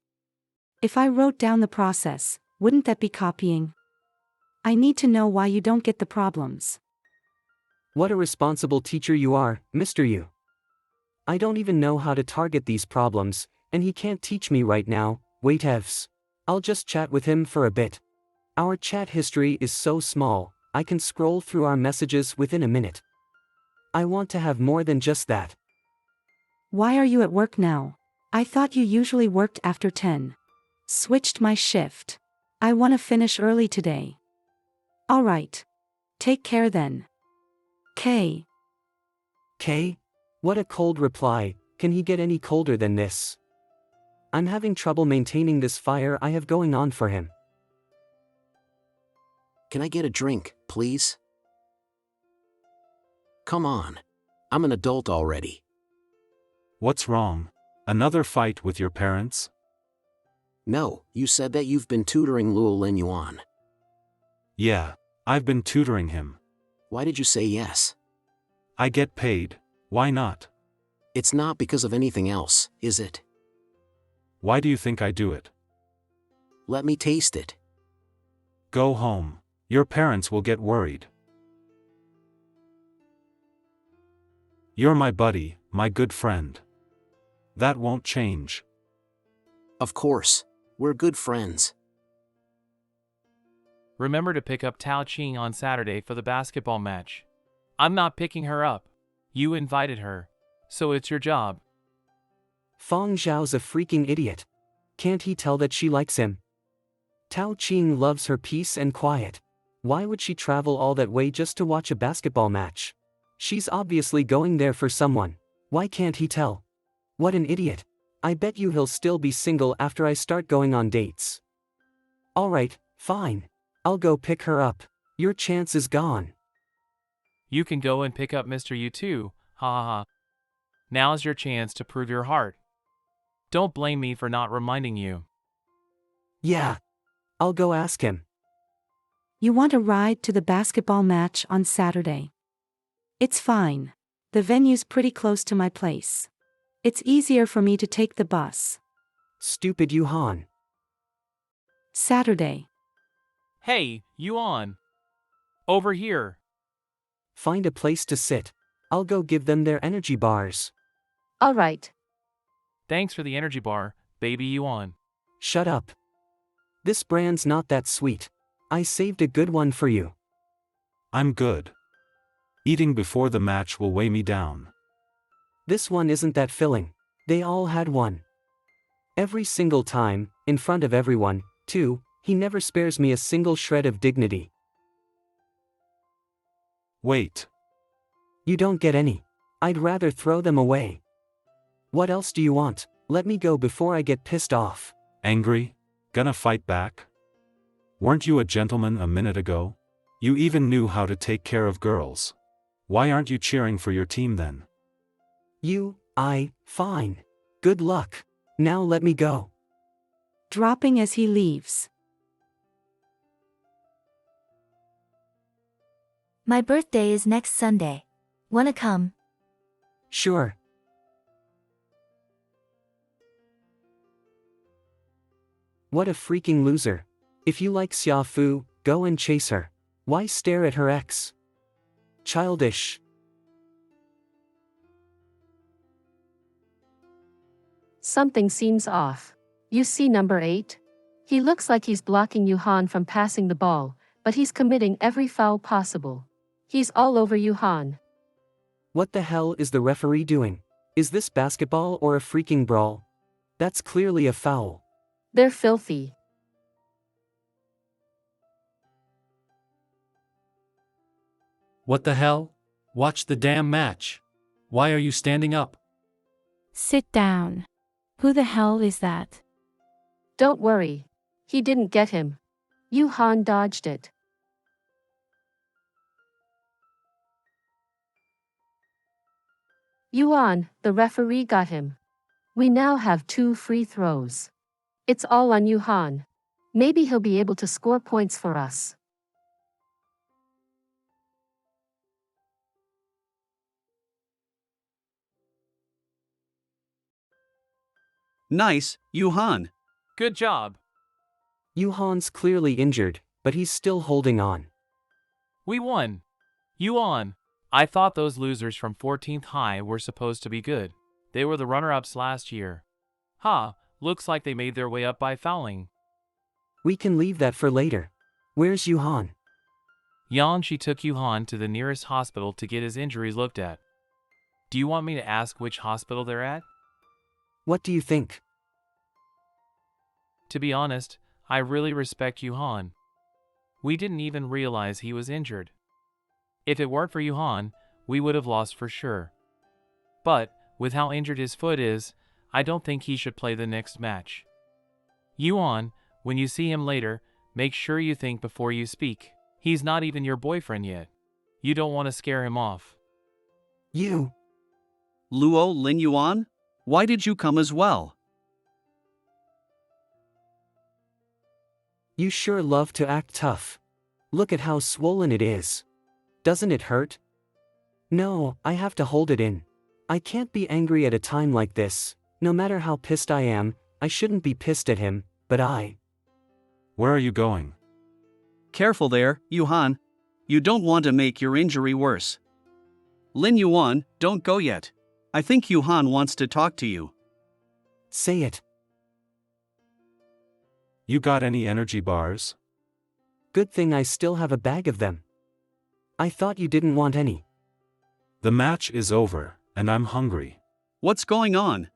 If I wrote down the process, wouldn't that be copying? I need to know why you don't get the problems. What a responsible teacher you are, Mr. Yu. I don't even know how to target these problems, and he can't teach me right now. Wait, Evs. I'll just chat with him for a bit. Our chat history is so small, I can scroll through our messages within a minute. I want to have more than just that. Why are you at work now? I thought you usually worked after 10. Switched my shift. I want to finish early today. Alright. Take care then. K. K? What a cold reply, can he get any colder than this? I'm having trouble maintaining this fire I have going on for him. Can I get a drink, please? Come on. I'm an adult already. What's wrong? Another fight with your parents? No, you said that you've been tutoring Luo Linyuan. Yeah, I've been tutoring him. Why did you say yes? I get paid, why not? It's not because of anything else, is it? Why do you think I do it? Let me taste it. Go home. Your parents will get worried. You're my buddy, my good friend. That won't change. Of course. We're good friends. Remember to pick up Tao Ching on Saturday for the basketball match. I'm not picking her up. You invited her. So it's your job. Fang Zhao's a freaking idiot. Can't he tell that she likes him? Tao Ching loves her peace and quiet. Why would she travel all that way just to watch a basketball match? She's obviously going there for someone. Why can't he tell? What an idiot. I bet you he'll still be single after I start going on dates. Alright, fine. I'll go pick her up. Your chance is gone. You can go and pick up Mr. Yu too, ha ha ha. Now's your chance to prove your heart. Don't blame me for not reminding you. Yeah. I'll go ask him. You want a ride to the basketball match on Saturday? It's fine. The venue's pretty close to my place. It's easier for me to take the bus. Stupid Yuhan. Saturday. Hey, Yuan. Over here. Find a place to sit. I'll go give them their energy bars. All right. Thanks for the energy bar, baby Yuan. Shut up. This brand's not that sweet. I saved a good one for you. I'm good. Eating before the match will weigh me down. This one isn't that filling. They all had one. Every single time, in front of everyone, too, he never spares me a single shred of dignity. Wait. You don't get any. I'd rather throw them away. What else do you want? Let me go before I get pissed off. Angry? Gonna fight back? Weren't you a gentleman a minute ago? You even knew how to take care of girls. Why aren't you cheering for your team then? Fine. Good luck. Now let me go. Dropping as he leaves. My birthday is next Sunday. Wanna come? Sure. What a freaking loser. If you like Xia Fu, go and chase her. Why stare at her ex? Childish. Something seems off. You see number 8? He looks like he's blocking Yuhan from passing the ball, but he's committing every foul possible. He's all over you, Han. What the hell is the referee doing? Is this basketball or a freaking brawl? That's clearly a foul. They're filthy. What the hell? Watch the damn match. Why are you standing up? Sit down. Who the hell is that? Don't worry. He didn't get him. You Han dodged it. Yuan, the referee got him. We now have 2 free throws. It's all on you, Han. Maybe he'll be able to score points for us. Nice, Yuhan. Good job. Yuhan's clearly injured, but he's still holding on. We won. Yuan. I thought those losers from 14th High were supposed to be good. They were the runner-ups last year. Looks like they made their way up by fouling. We can leave that for later. Where's Yuhan? She took Yuhan to the nearest hospital to get his injuries looked at. Do you want me to ask which hospital they're at? What do you think? To be honest, I really respect Yuhan. We didn't even realize he was injured. If it weren't for Yuhan, we would have lost for sure. But, with how injured his foot is, I don't think he should play the next match. Yuan, when you see him later, make sure you think before you speak. He's not even your boyfriend yet. You don't want to scare him off. You. Luo Lin Yuan? Why did you come as well? You sure love to act tough. Look at how swollen it is. Doesn't it hurt? No, I have to hold it in. I can't be angry at a time like this. No matter how pissed I am, I shouldn't be pissed at him, but I. Where are you going? Careful there, Yuhan. You don't want to make your injury worse. Lin Yuan, don't go yet. I think Yuhan wants to talk to you. Say it. You got any energy bars? Good thing I still have a bag of them. I thought you didn't want any. The match is over, and I'm hungry. What's going on?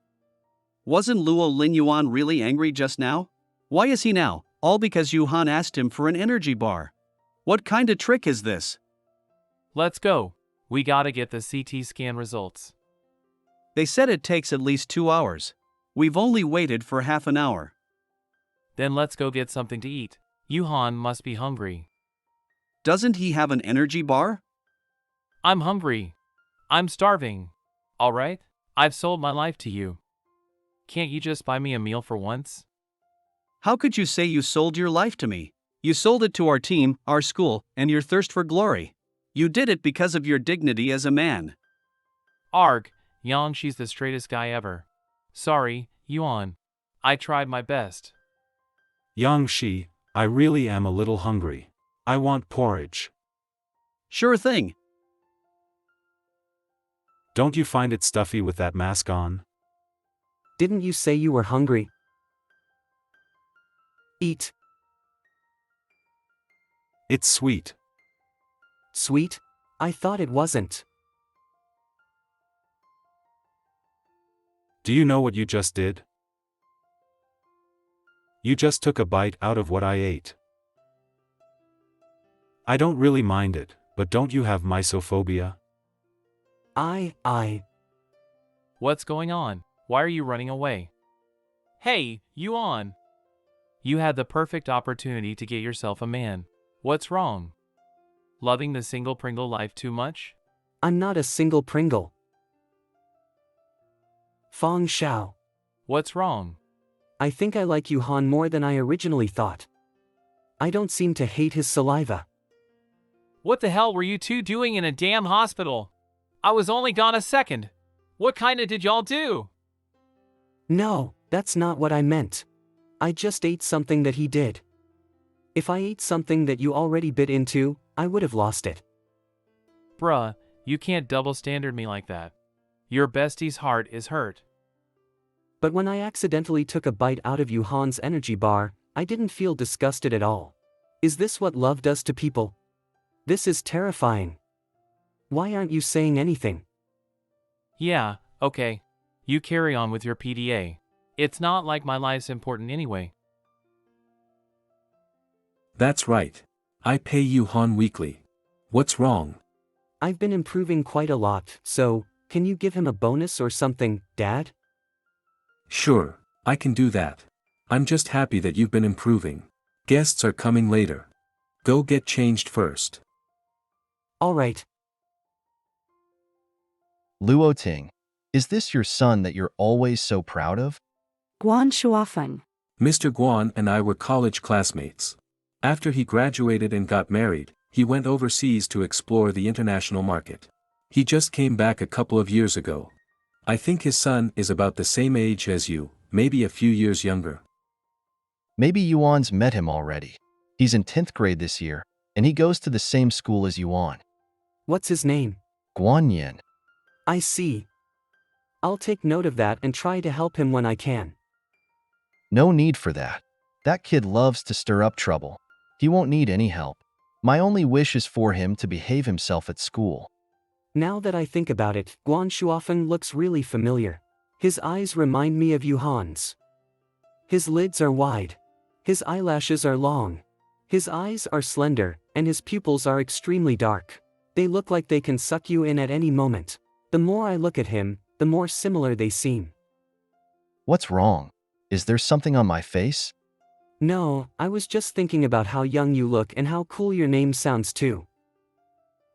Wasn't Luo Lin Yuan really angry just now? Why is he now, all because Yuhan asked him for an energy bar? What kind of trick is this? Let's go. We gotta get the CT scan results. They said it takes at least 2 hours. We've only waited for half an hour. Then let's go get something to eat. Yuhan must be hungry. Doesn't he have an energy bar? I'm hungry. I'm starving. All right? I've sold my life to you. Can't you just buy me a meal for once? How could you say you sold your life to me? You sold it to our team, our school, and your thirst for glory. You did it because of your dignity as a man. Arg, she's the straightest guy ever. Sorry, Yuan. I tried my best. Shi, I really am a little hungry. I want porridge. Sure thing. Don't you find it stuffy with that mask on? Didn't you say you were hungry? Eat. It's sweet. Sweet? I thought it wasn't. Do you know what you just did? You just took a bite out of what I ate. I don't really mind it, but don't you have mysophobia? What's going on? Why are you running away? Hey, Yuan! You had the perfect opportunity to get yourself a man. What's wrong? Loving the single Pringle life too much? I'm not a single Pringle. Fong Shao. What's wrong? I think I like Yuhan more than I originally thought. I don't seem to hate his saliva. What the hell were you two doing in a damn hospital? I was only gone a second. What kinda did y'all do? No, that's not what I meant. I just ate something that he did. If I ate something that you already bit into, I would have lost it. Bruh, you can't double standard me like that. Your bestie's heart is hurt. But when I accidentally took a bite out of Yuhan's energy bar, I didn't feel disgusted at all. Is this what love does to people? This is terrifying. Why aren't you saying anything? Yeah, okay. You carry on with your PDA. It's not like my life's important anyway. That's right. I pay you Han weekly. What's wrong? I've been improving quite a lot, so, can you give him a bonus or something, Dad? Sure, I can do that. I'm just happy that you've been improving. Guests are coming later. Go get changed first. Alright. Luo Ting, is this your son that you're always so proud of? Guan Shuafeng. Mr. Guan and I were college classmates. After he graduated and got married, he went overseas to explore the international market. He just came back a couple of years ago. I think his son is about the same age as you, maybe a few years younger. Maybe Yuan's met him already. He's in 10th grade this year, and he goes to the same school as Yuan. What's his name? Guanyin. I see. I'll take note of that and try to help him when I can. No need for that. That kid loves to stir up trouble. He won't need any help. My only wish is for him to behave himself at school. Now that I think about it, Guan Shuafeng looks really familiar. His eyes remind me of Yuhan's. His lids are wide. His eyelashes are long. His eyes are slender, and his pupils are extremely dark. They look like they can suck you in at any moment. The more I look at him, the more similar they seem. What's wrong? Is there something on my face? No, I was just thinking about how young you look and how cool your name sounds too.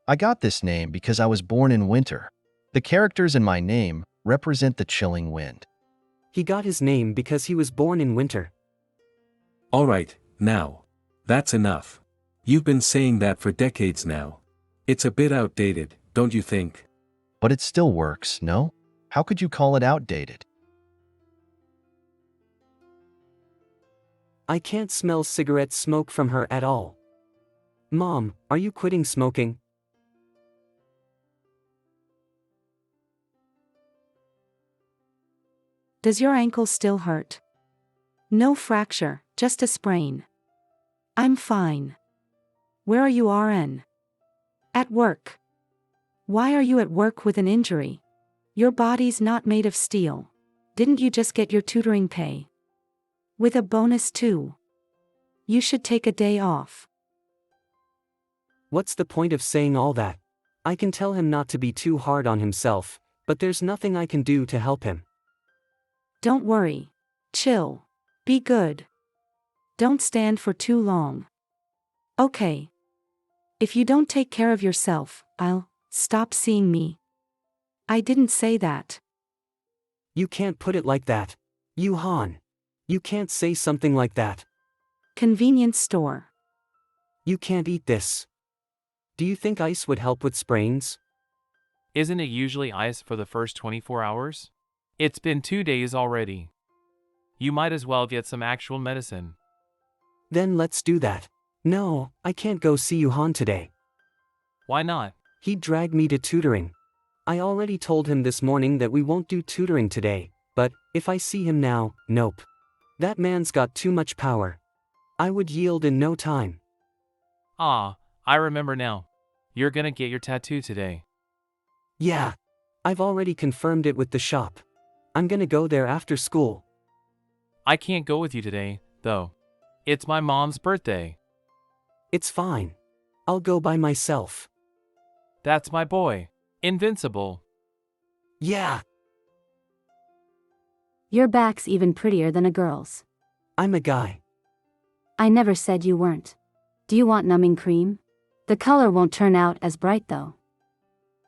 I got this name because I was born in winter. The characters in my name represent the chilling wind. He got his name because he was born in winter. Alright, now. That's enough. You've been saying that for decades now. It's a bit outdated, don't you think? But it still works, no? How could you call it outdated? I can't smell cigarette smoke from her at all. Mom, are you quitting smoking? Does your ankle still hurt? No fracture, just a sprain. I'm fine. Where are you, RN? At work. Why are you at work with an injury? Your body's not made of steel. Didn't you just get your tutoring pay? With a bonus too. You should take a day off. What's the point of saying all that? I can tell him not to be too hard on himself, but there's nothing I can do to help him. Don't worry. Chill. Be good. Don't stand for too long. Okay. If you don't take care of yourself, I'll stop seeing me. I didn't say that. You can't put it like that. Han. You can't say something like that. Convenience store. You can't eat this. Do you think ice would help with sprains? Isn't it usually ice for the first 24 hours? It's been 2 days already. You might as well get some actual medicine. Then let's do that. No, I can't go see Han today. Why not? He'd drag me to tutoring. I already told him this morning that we won't do tutoring today, but if I see him now, nope. That man's got too much power. I would yield in no time. Ah, I remember now. You're gonna get your tattoo today. Yeah. I've already confirmed it with the shop. I'm gonna go there after school. I can't go with you today, though. It's my mom's birthday. It's fine. I'll go by myself. That's my boy. Invincible. Yeah. Your back's even prettier than a girl's. I'm a guy. I never said you weren't. Do you want numbing cream? The color won't turn out as bright though.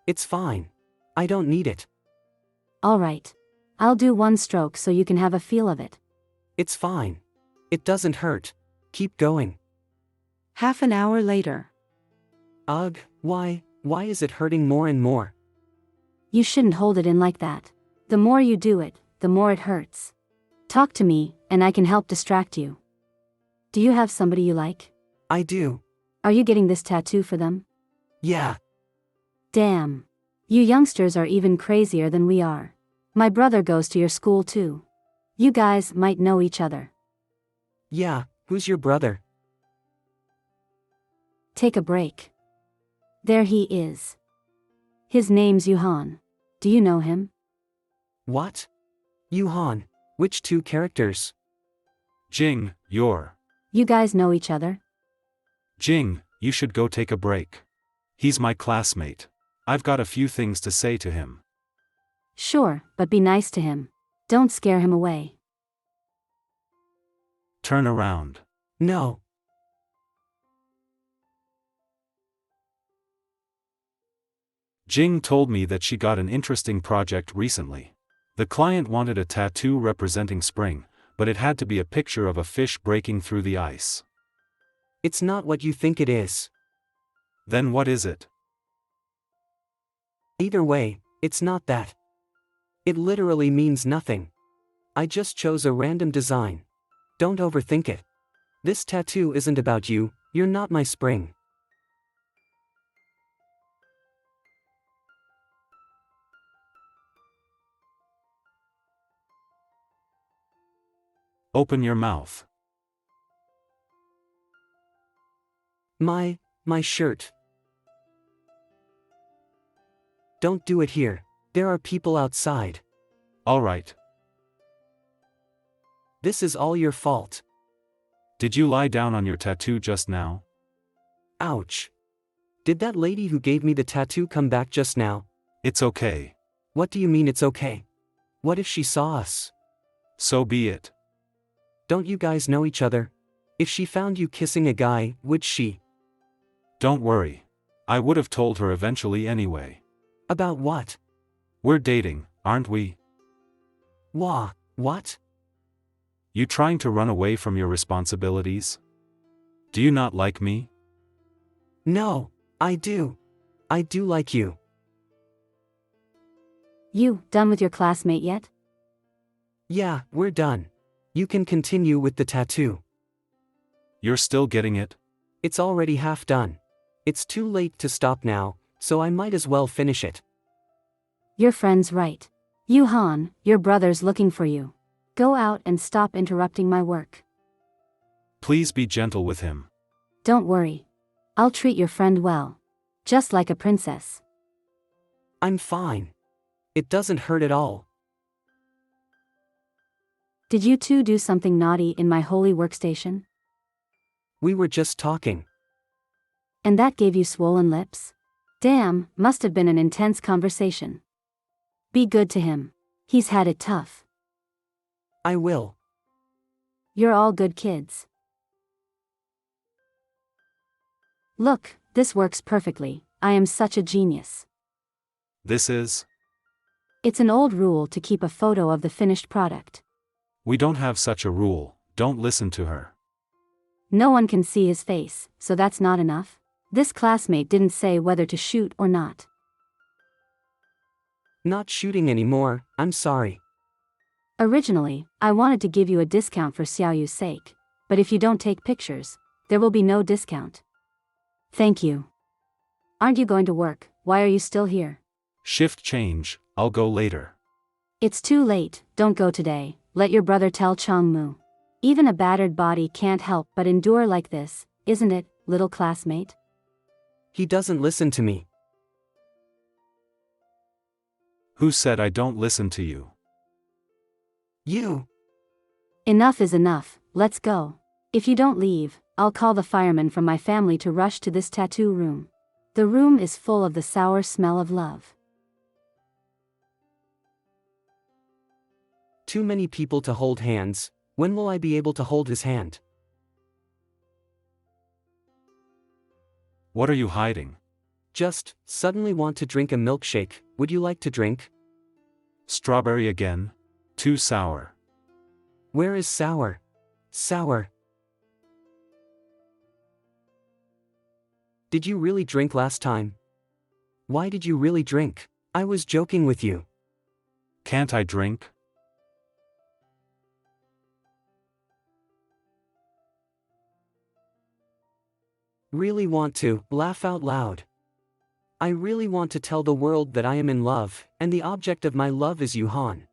It's fine. I don't need it. Alright. I'll do one stroke so you can have a feel of it. It's fine. It doesn't hurt. Keep going. Half an hour later. Ugh, why is it hurting more and more? You shouldn't hold it in like that. The more you do it, the more it hurts. Talk to me, and I can help distract you. Do you have somebody you like? I do. Are you getting this tattoo for them? Yeah. Damn. You youngsters are even crazier than we are. My brother goes to your school too. You guys might know each other. Yeah, who's your brother? Take a break. There he is. His name's Yuhan. Do you know him? What? Yuhan. Which two characters? Jing, you're. You guys know each other? Jing, you should go take a break. He's my classmate. I've got a few things to say to him. Sure, but be nice to him. Don't scare him away. Turn around. No. Jing told me that she got an interesting project recently. The client wanted a tattoo representing spring, but it had to be a picture of a fish breaking through the ice. It's not what you think it is. Then what is it? Either way, it's not that. It literally means nothing. I just chose a random design. Don't overthink it. This tattoo isn't about you, you're not my spring. Open your mouth. My shirt. Don't do it here. There are people outside. All right. This is all your fault. Did you lie down on your tattoo just now? Ouch. Did that lady who gave me the tattoo come back just now? It's okay. What do you mean it's okay? What if she saw us? So be it. Don't you guys know each other? If she found you kissing a guy, would she? Don't worry. I would have told her eventually anyway. About what? We're dating, aren't we? What? You trying to run away from your responsibilities? Do you not like me? No, I do. I do like you. You done with your classmate yet? Yeah, we're done. You can continue with the tattoo. You're still getting it? It's already half done. It's too late to stop now, so I might as well finish it. Your friend's right. Yuhan, your brother's looking for you. Go out and stop interrupting my work. Please be gentle with him. Don't worry. I'll treat your friend well. Just like a princess. I'm fine. It doesn't hurt at all. Did you two do something naughty in my holy workstation? We were just talking. And that gave you swollen lips? Damn, must have been an intense conversation. Be good to him. He's had it tough. I will. You're all good kids. Look, this works perfectly. I am such a genius. This is? It's an old rule to keep a photo of the finished product. We don't have such a rule, don't listen to her. No one can see his face, so that's not enough? This classmate didn't say whether to shoot or not. Not shooting anymore, I'm sorry. Originally, I wanted to give you a discount for Xiaoyu's sake, but if you don't take pictures, there will be no discount. Thank you. Aren't you going to work? Why are you still here? Shift change, I'll go later. It's too late, don't go today, let your brother tell Changmu. Even a battered body can't help but endure like this, isn't it, little classmate? He doesn't listen to me. Who said I don't listen to you? You. Enough is enough, let's go. If you don't leave, I'll call the firemen from my family to rush to this tattoo room. The room is full of the sour smell of love. Too many people to hold hands. When will I be able to hold his hand? What are you hiding? Just, suddenly want to drink a milkshake. Would you like to drink? Strawberry again? Too sour. Where is sour? Sour. Did you really drink last time? Why did you really drink? I was joking with you. Can't I drink? Really want to laugh out loud. I really want to tell the world that I am in love, and the object of my love is Yuhan.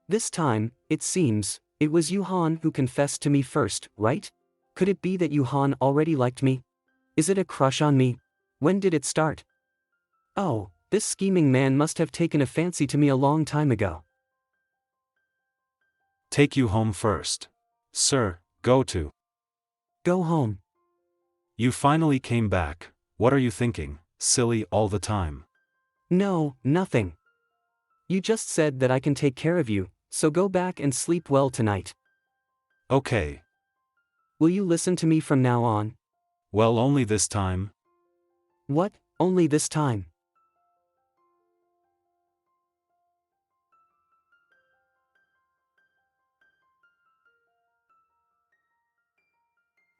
This time, it seems, it was Yuhan who confessed to me first, right? Could it be that Yuhan already liked me? Is it a crush on me? When did it start? Oh, This scheming man must have taken a fancy to me a long time ago. Take you home first. Sir, go to. Go home. You finally came back. What are you thinking, silly all the time? No, nothing. You just said that I can take care of you, so go back and sleep well tonight. Okay. Will you listen to me from now on? Well, only this time. What, only this time?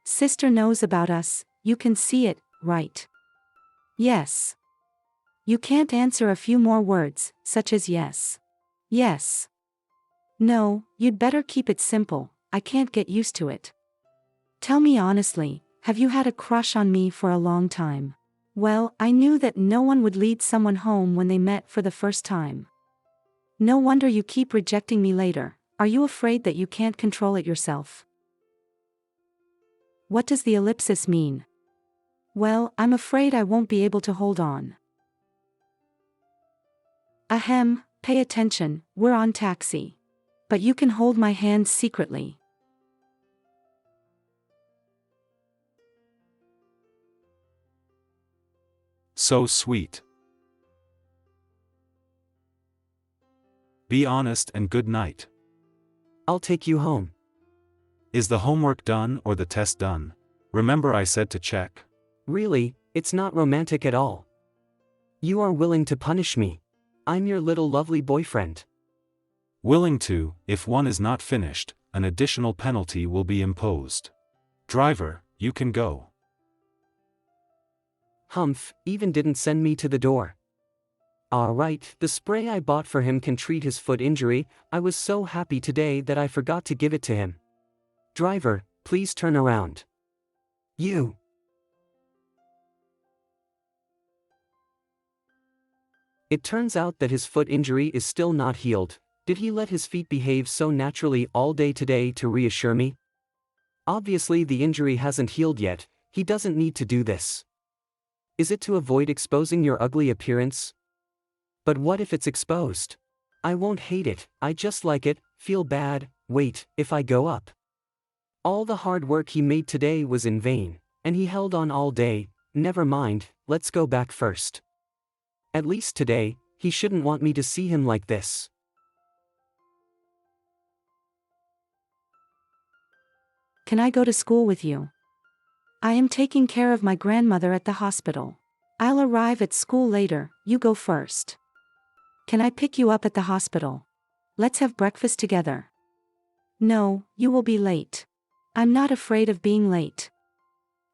Sister knows about us, you can see it, right? Yes. You can't answer a few more words, such as yes. Yes. No, you'd better keep it simple, I can't get used to it. Tell me honestly, have you had a crush on me for a long time? Well, I knew that no one would lead someone home when they met for the first time. No wonder you keep rejecting me later. Are you afraid that you can't control it yourself? What does the ellipsis mean? Well, I'm afraid I won't be able to hold on. Ahem, pay attention, we're on taxi. But you can hold my hand secretly. So sweet. Be honest and good night. I'll take you home. Is the homework done or the test done? Remember I said to check. Really, it's not romantic at all. You are willing to punish me. I'm your little lovely boyfriend. Willing to, if one is not finished, an additional penalty will be imposed. Driver, you can go. Humph, even didn't send me to the door. Alright, the spray I bought for him can treat his foot injury. I was so happy today that I forgot to give it to him. Driver, please turn around. You. It turns out that his foot injury is still not healed. Did he let his feet behave so naturally all day today to reassure me? Obviously the injury hasn't healed yet, he doesn't need to do this. Is it to avoid exposing your ugly appearance? But what if it's exposed? I won't hate it, I just like it, feel bad. Wait, if I go up. All the hard work he made today was in vain, and he held on all day. Never mind, let's go back first. At least today, he shouldn't want me to see him like this. Can I go to school with you? I am taking care of my grandmother at the hospital. I'll arrive at school later, you go first. Can I pick you up at the hospital? Let's have breakfast together. No, you will be late. I'm not afraid of being late.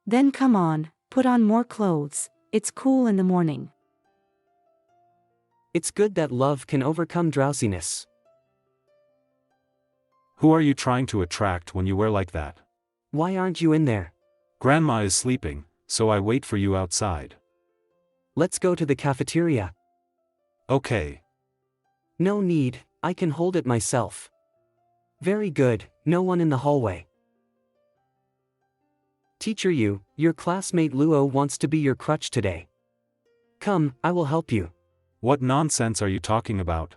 Then come on, put on more clothes, it's cool in the morning. It's good that love can overcome drowsiness. Who are you trying to attract when you wear like that? Why aren't you in there? Grandma is sleeping, so I wait for you outside. Let's go to the cafeteria. Okay. No need, I can hold it myself. Very good, no one in the hallway. Teacher your classmate Luo wants to be your crutch today. Come, I will help you. What nonsense are you talking about?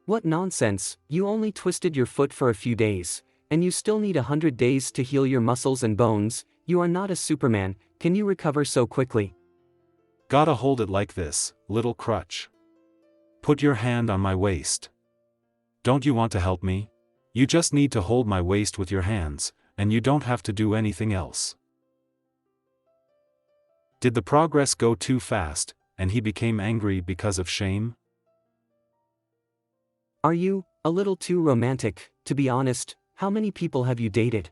What nonsense, you only twisted your foot for a few days, and you still need 100 days to heal your muscles and bones. You are not a Superman, can you recover so quickly? Gotta hold it like this, little crutch. Put your hand on my waist. Don't you want to help me? You just need to hold my waist with your hands, and you don't have to do anything else. Did the progress go too fast, and he became angry because of shame? Are you a little too romantic? To be honest, how many people have you dated?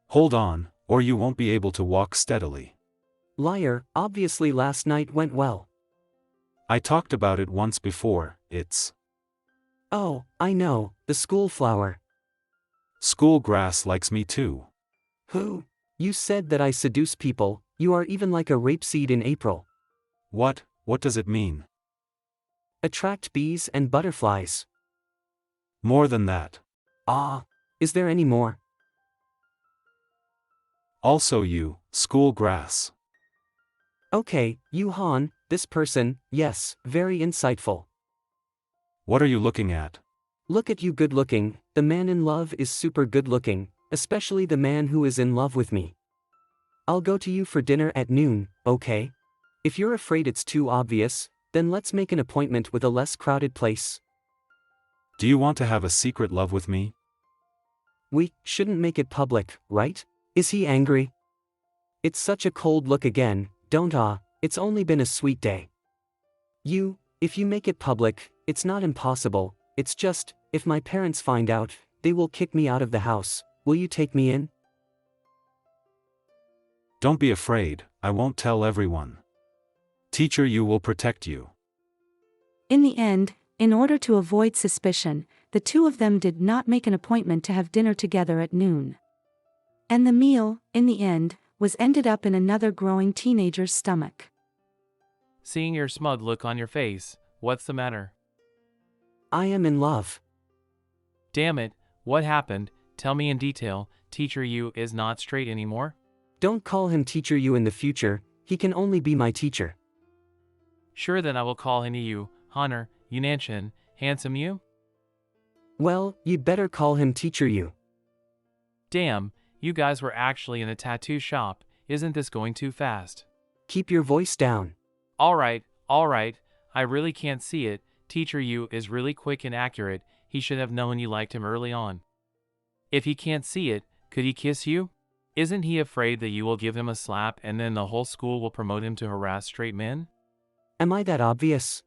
Hold on, or you won't be able to walk steadily. Liar, obviously last night went well. I talked about it once before, it's... Oh, I know, the school flower. School grass likes me too. Who? You said that I seduce people, you are even like a rapeseed in April. What does it mean? Attract bees and butterflies. More than that. Ah, is there any more? Also you, school grass. Okay, Yu Han, this person, yes, very insightful. What are you looking at? Look at you good looking, the man in love is super good looking, especially the man who is in love with me. I'll go to you for dinner at noon, okay? If you're afraid it's too obvious, then let's make an appointment with a less crowded place. Do you want to have a secret love with me? We shouldn't make it public, right? Is he angry? It's such a cold look again, it's only been a sweet day. If you make it public, it's not impossible, it's just, if my parents find out, they will kick me out of the house. Will you take me in? Don't be afraid, I won't tell everyone. Teacher Yu will protect you. In the end, in order to avoid suspicion, the two of them did not make an appointment to have dinner together at noon. And the meal, in the end, was ended up in another growing teenager's stomach. Seeing your smug look on your face, what's the matter? I am in love. Damn it, what happened? Tell me in detail. Teacher Yu is not straight anymore? Don't call him Teacher Yu in the future, he can only be my teacher. Sure, then I will call him Yu, Hunter, Yunanshin, Handsome Yu? Well, you'd better call him Teacher Yu. Damn, you guys were actually in a tattoo shop, isn't this going too fast? Keep your voice down. Alright, I really can't see it. Teacher Yu is really quick and accurate, he should have known you liked him early on. If he can't see it, could he kiss you? Isn't he afraid that you will give him a slap and then the whole school will promote him to harass straight men? Am I that obvious?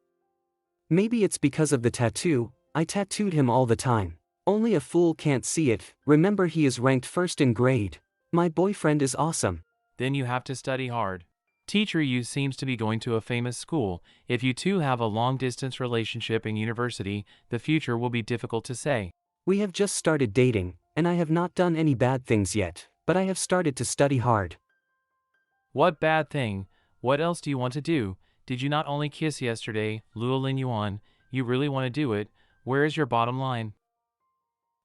Maybe it's because of the tattoo, I tattooed him all the time. Only a fool can't see it, remember he is ranked first in grade. My boyfriend is awesome. Then you have to study hard. Teacher Yu seems to be going to a famous school. If you two have a long-distance relationship in university, the future will be difficult to say. We have just started dating, and I have not done any bad things yet, but I have started to study hard. What bad thing? What else do you want to do? Did you not only kiss yesterday, Luo Lin Yuan? You really want to do it? Where is your bottom line?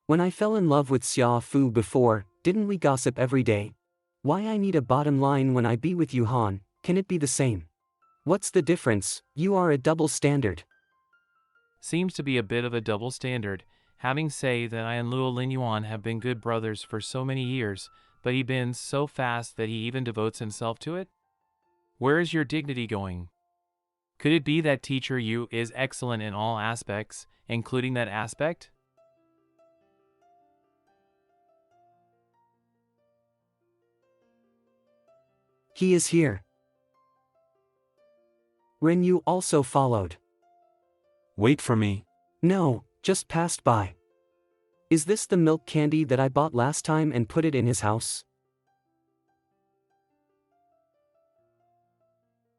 When I fell in love with Xia Fu before, didn't we gossip every day? Why I need a bottom line when I be with you Han, can it be the same? What's the difference? You are a double standard. Seems to be a bit of a double standard. Having say that I and Luo Lin Yuan have been good brothers for so many years, but he bends so fast that he even devotes himself to it? Where is your dignity going? Could it be that Teacher Yu is excellent in all aspects, including that aspect? He is here. Ren Yu also followed. Wait for me. No, just passed by. Is this the milk candy that I bought last time and put it in his house?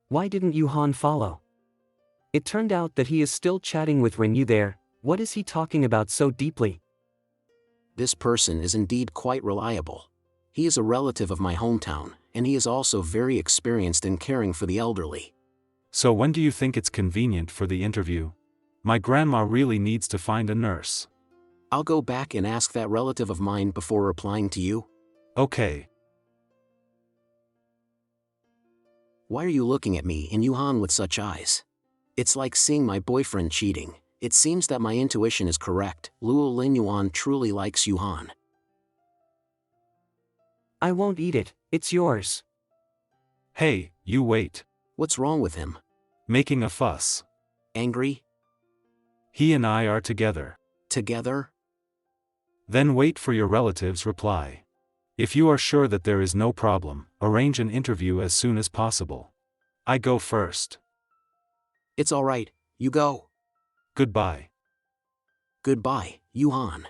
Why didn't Yu Han follow? It turned out that he is still chatting with Ren Yu there. What is he talking about so deeply? This person is indeed quite reliable. He is a relative of my hometown, and he is also very experienced in caring for the elderly. So when do you think it's convenient for the interview? My grandma really needs to find a nurse. I'll go back and ask that relative of mine before replying to you. Okay. Why are you looking at me and Yuhan with such eyes? It's like seeing my boyfriend cheating. It seems that my intuition is correct. Luo Lin Yuan truly likes Yuhan. I won't eat it, it's yours. Hey, you wait. What's wrong with him? Making a fuss. Angry? He and I are together. Together? Then wait for your relative's reply. If you are sure that there is no problem, arrange an interview as soon as possible. I go first. It's all right, you go. Goodbye. Goodbye, Yuhan.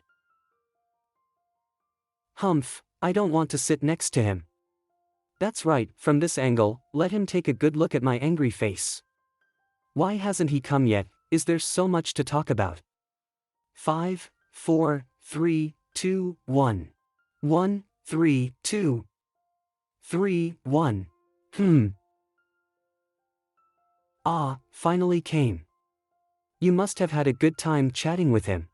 Humph, I don't want to sit next to him. That's right, from this angle, let him take a good look at my angry face. Why hasn't he come yet? Is there so much to talk about? 5, 4, 3, 2, 1. 1, 3, 2. 3, 1. Ah, finally came. You must have had a good time chatting with him.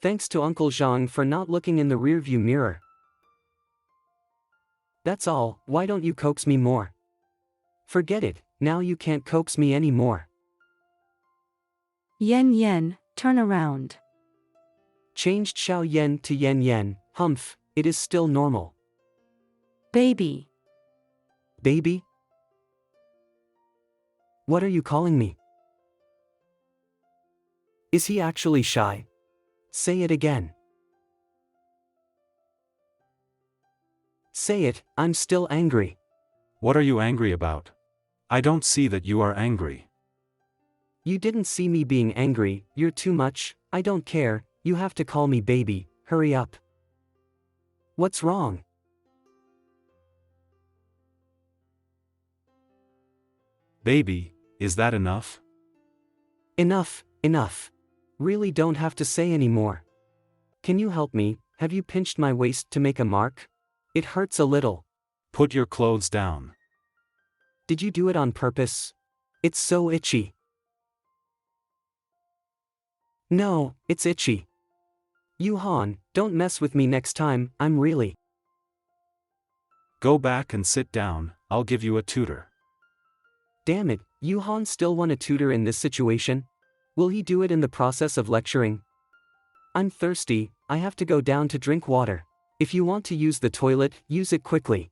Thanks to Uncle Zhang for not looking in the rearview mirror. That's all, why don't you coax me more? Forget it, now you can't coax me anymore. Yen, turn around. Changed Xiao Yen to Yen, humph, it is still normal. Baby. Baby? What are you calling me? Is he actually shy? Say it again. Say it, I'm still angry. What are you angry about? I don't see that you are angry. You didn't see me being angry, you're too much, I don't care, you have to call me baby, hurry up. What's wrong? Baby, is that enough? Enough. Really don't have to say any more. Can you help me, have you pinched my waist to make a mark? It hurts a little. Put your clothes down. Did you do it on purpose? It's so itchy. No, it's itchy. Han, don't mess with me next time, I'm really. Go back and sit down, I'll give you a tutor. Damn it, Han still want a tutor in this situation? Will he do it in the process of lecturing? I'm thirsty, I have to go down to drink water. If you want to use the toilet, use it quickly.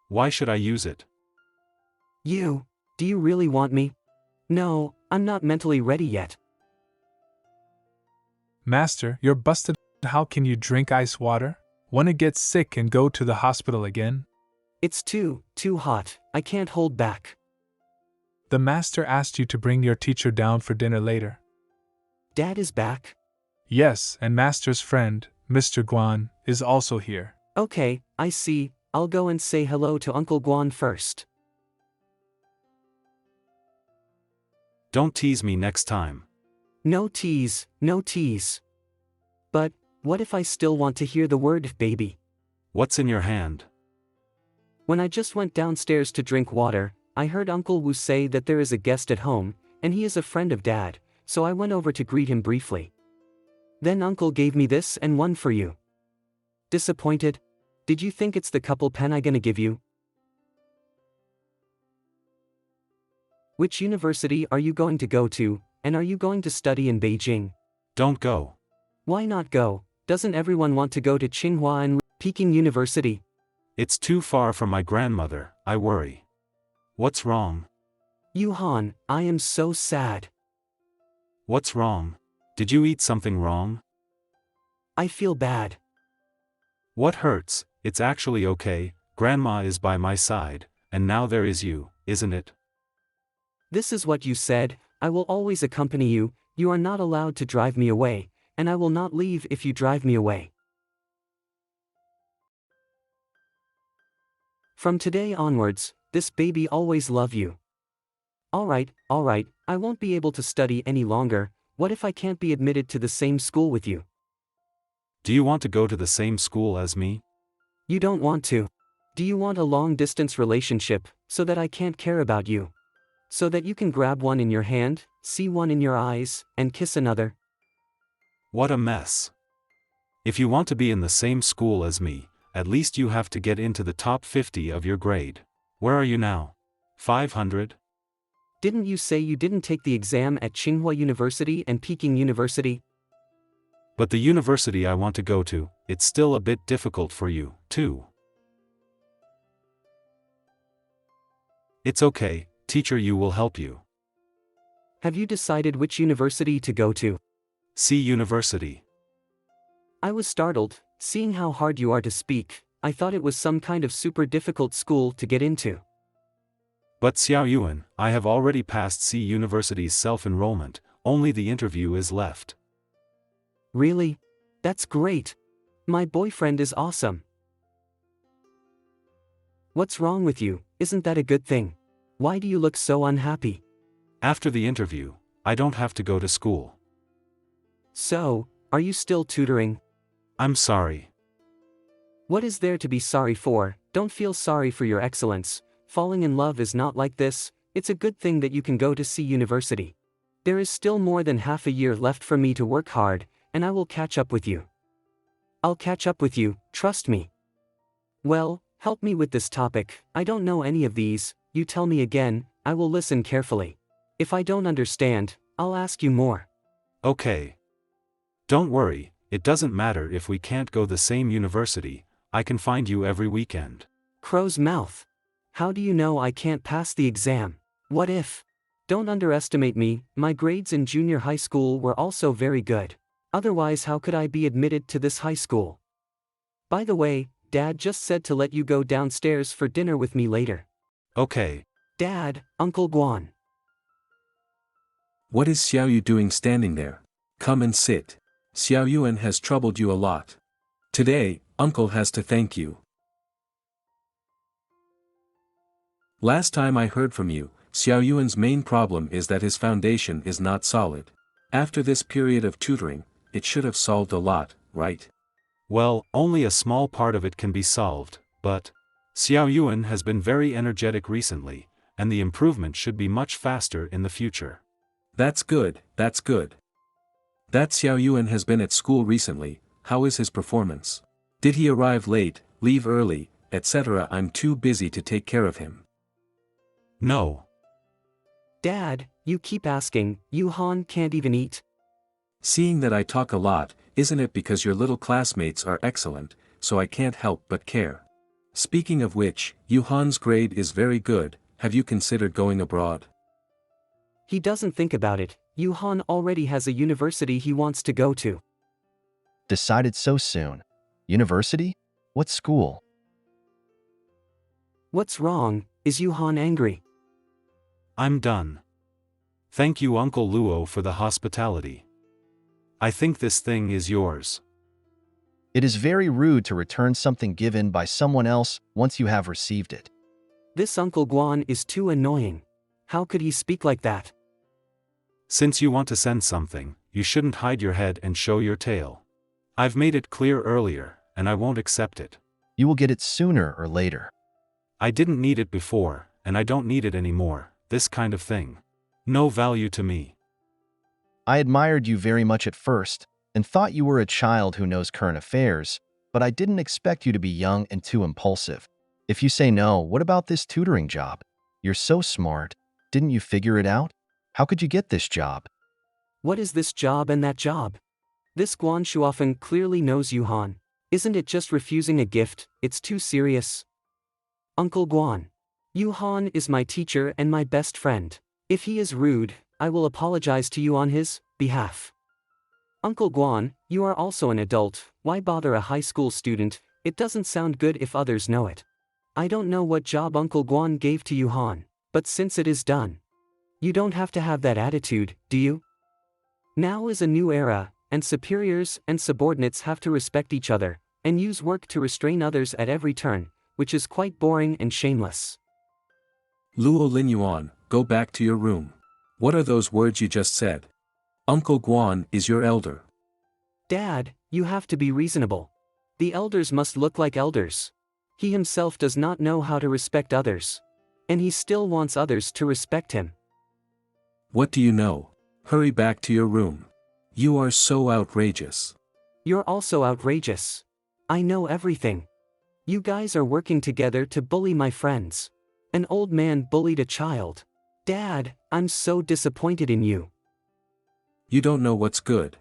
Why should I use it? Do you really want me? No, I'm not mentally ready yet. Master, you're busted. How can you drink ice water? Wanna get sick and go to the hospital again? It's too hot, I can't hold back. The master asked you to bring your teacher down for dinner later. Dad is back? Yes, and master's friend, Mr. Guan, is also here. Okay, I see, I'll go and say hello to Uncle Guan first. Don't tease me next time. No tease. But, what if I still want to hear the word baby? What's in your hand? When I just went downstairs to drink water, I heard Uncle Wu say that there is a guest at home, and he is a friend of Dad, so I went over to greet him briefly. Then Uncle gave me this and one for you. Disappointed? Did you think it's the couple pen I gonna give you? Which university are you going to go to, and are you going to study in Beijing? Don't go. Why not go? Doesn't everyone want to go to Tsinghua and Peking University? It's too far from my grandmother, I worry. What's wrong? Han, I am so sad. What's wrong? Did you eat something wrong? I feel bad. What hurts? It's actually okay, Grandma is by my side, and now there is you, isn't it? This is what you said, I will always accompany you, you are not allowed to drive me away, and I will not leave if you drive me away. From today onwards, this baby always love you. Alright, I won't be able to study any longer, what if I can't be admitted to the same school with you? Do you want to go to the same school as me? You don't want to. Do you want a long-distance relationship, so that I can't care about you? So that you can grab one in your hand, see one in your eyes, and kiss another? What a mess. If you want to be in the same school as me, at least you have to get into the top 50 of your grade. Where are you now? 500? Didn't you say you didn't take the exam at Tsinghua University and Peking University? But the university I want to go to, it's still a bit difficult for you, too. It's okay, teacher, you will help you. Have you decided which university to go to? C University. I was startled, seeing how hard you are to speak, I thought it was some kind of super difficult school to get into. But Xiao Yuan, I have already passed C University's self-enrollment, only the interview is left. Really? That's great. My boyfriend is awesome. What's wrong with you, isn't that a good thing? Why do you look so unhappy? After the interview, I don't have to go to school. So, are you still tutoring? I'm sorry. What is there to be sorry for? Don't feel sorry for your excellence. Falling in love is not like this, it's a good thing that you can go to C University. There is still more than half a year left for me to work hard, and I will catch up with you. I'll catch up with you, trust me. Well, Help me with this topic, I don't know any of these, you tell me again, I will listen carefully. If I don't understand, I'll ask you more. Okay. Don't worry, it doesn't matter if we can't go the same university, I can find you every weekend. Crow's mouth. How do you know I can't pass the exam? What if? Don't underestimate me, my grades in junior high school were also very good. Otherwise, how could I be admitted to this high school? By the way, Dad just said to let you go downstairs for dinner with me later. Okay. Dad, Uncle Guan. What is Xiao Yu doing standing there? Come and sit. Xiao Yuan has troubled you a lot. Today, Uncle has to thank you. Last time I heard from you, Xiao Yuan's main problem is that his foundation is not solid. After this period of tutoring, it should have solved a lot, right? Well, only a small part of it can be solved, but Xiao Yuan has been very energetic recently, and the improvement should be much faster in the future. That's good, that's good. That Xiao Yuan has been at school recently, how is his performance? Did he arrive late, leave early, etc.? I'm too busy to take care of him. No. Dad, you keep asking, Yuhan can't even eat? Seeing that I talk a lot, isn't it because your little classmates are excellent, so I can't help but care? Speaking of which, Yuhan's grade is very good, have you considered going abroad? He doesn't think about it, Yuhan already has a university he wants to go to. Decided so soon. University? What school? What's wrong, is Yuhan angry? I'm done. Thank you Uncle Luo for the hospitality. I think this thing is yours. It is very rude to return something given by someone else once you have received it. This Uncle Guan is too annoying. How could he speak like that? Since you want to send something, you shouldn't hide your head and show your tail. I've made it clear earlier, and I won't accept it. You will get it sooner or later. I didn't need it before, and I don't need it anymore, this kind of thing. No value to me. I admired you very much at first, and thought you were a child who knows current affairs, but I didn't expect you to be young and too impulsive. If you say no, what about this tutoring job? You're so smart. Didn't you figure it out? How could you get this job? What is this job and that job? This Guan Shuofeng clearly knows Yuhan. Isn't it just refusing a gift? It's too serious. Uncle Guan. Yuhan is my teacher and my best friend. If he is rude, I will apologize to you on his behalf. Uncle Guan, you are also an adult, why bother a high school student? It doesn't sound good if others know it. I don't know what job Uncle Guan gave to Yuhan, but since it is done, you don't have to have that attitude, do you? Now is a new era, and superiors and subordinates have to respect each other, and use work to restrain others at every turn, which is quite boring and shameless. Luo Linyuan, go back to your room. What are those words you just said? Uncle Guan is your elder. Dad, you have to be reasonable. The elders must look like elders. He himself does not know how to respect others. And he still wants others to respect him. What do you know? Hurry back to your room. You are so outrageous. You're also outrageous. I know everything. You guys are working together to bully my friends. An old man bullied a child. Dad, I'm so disappointed in you. You don't know what's good.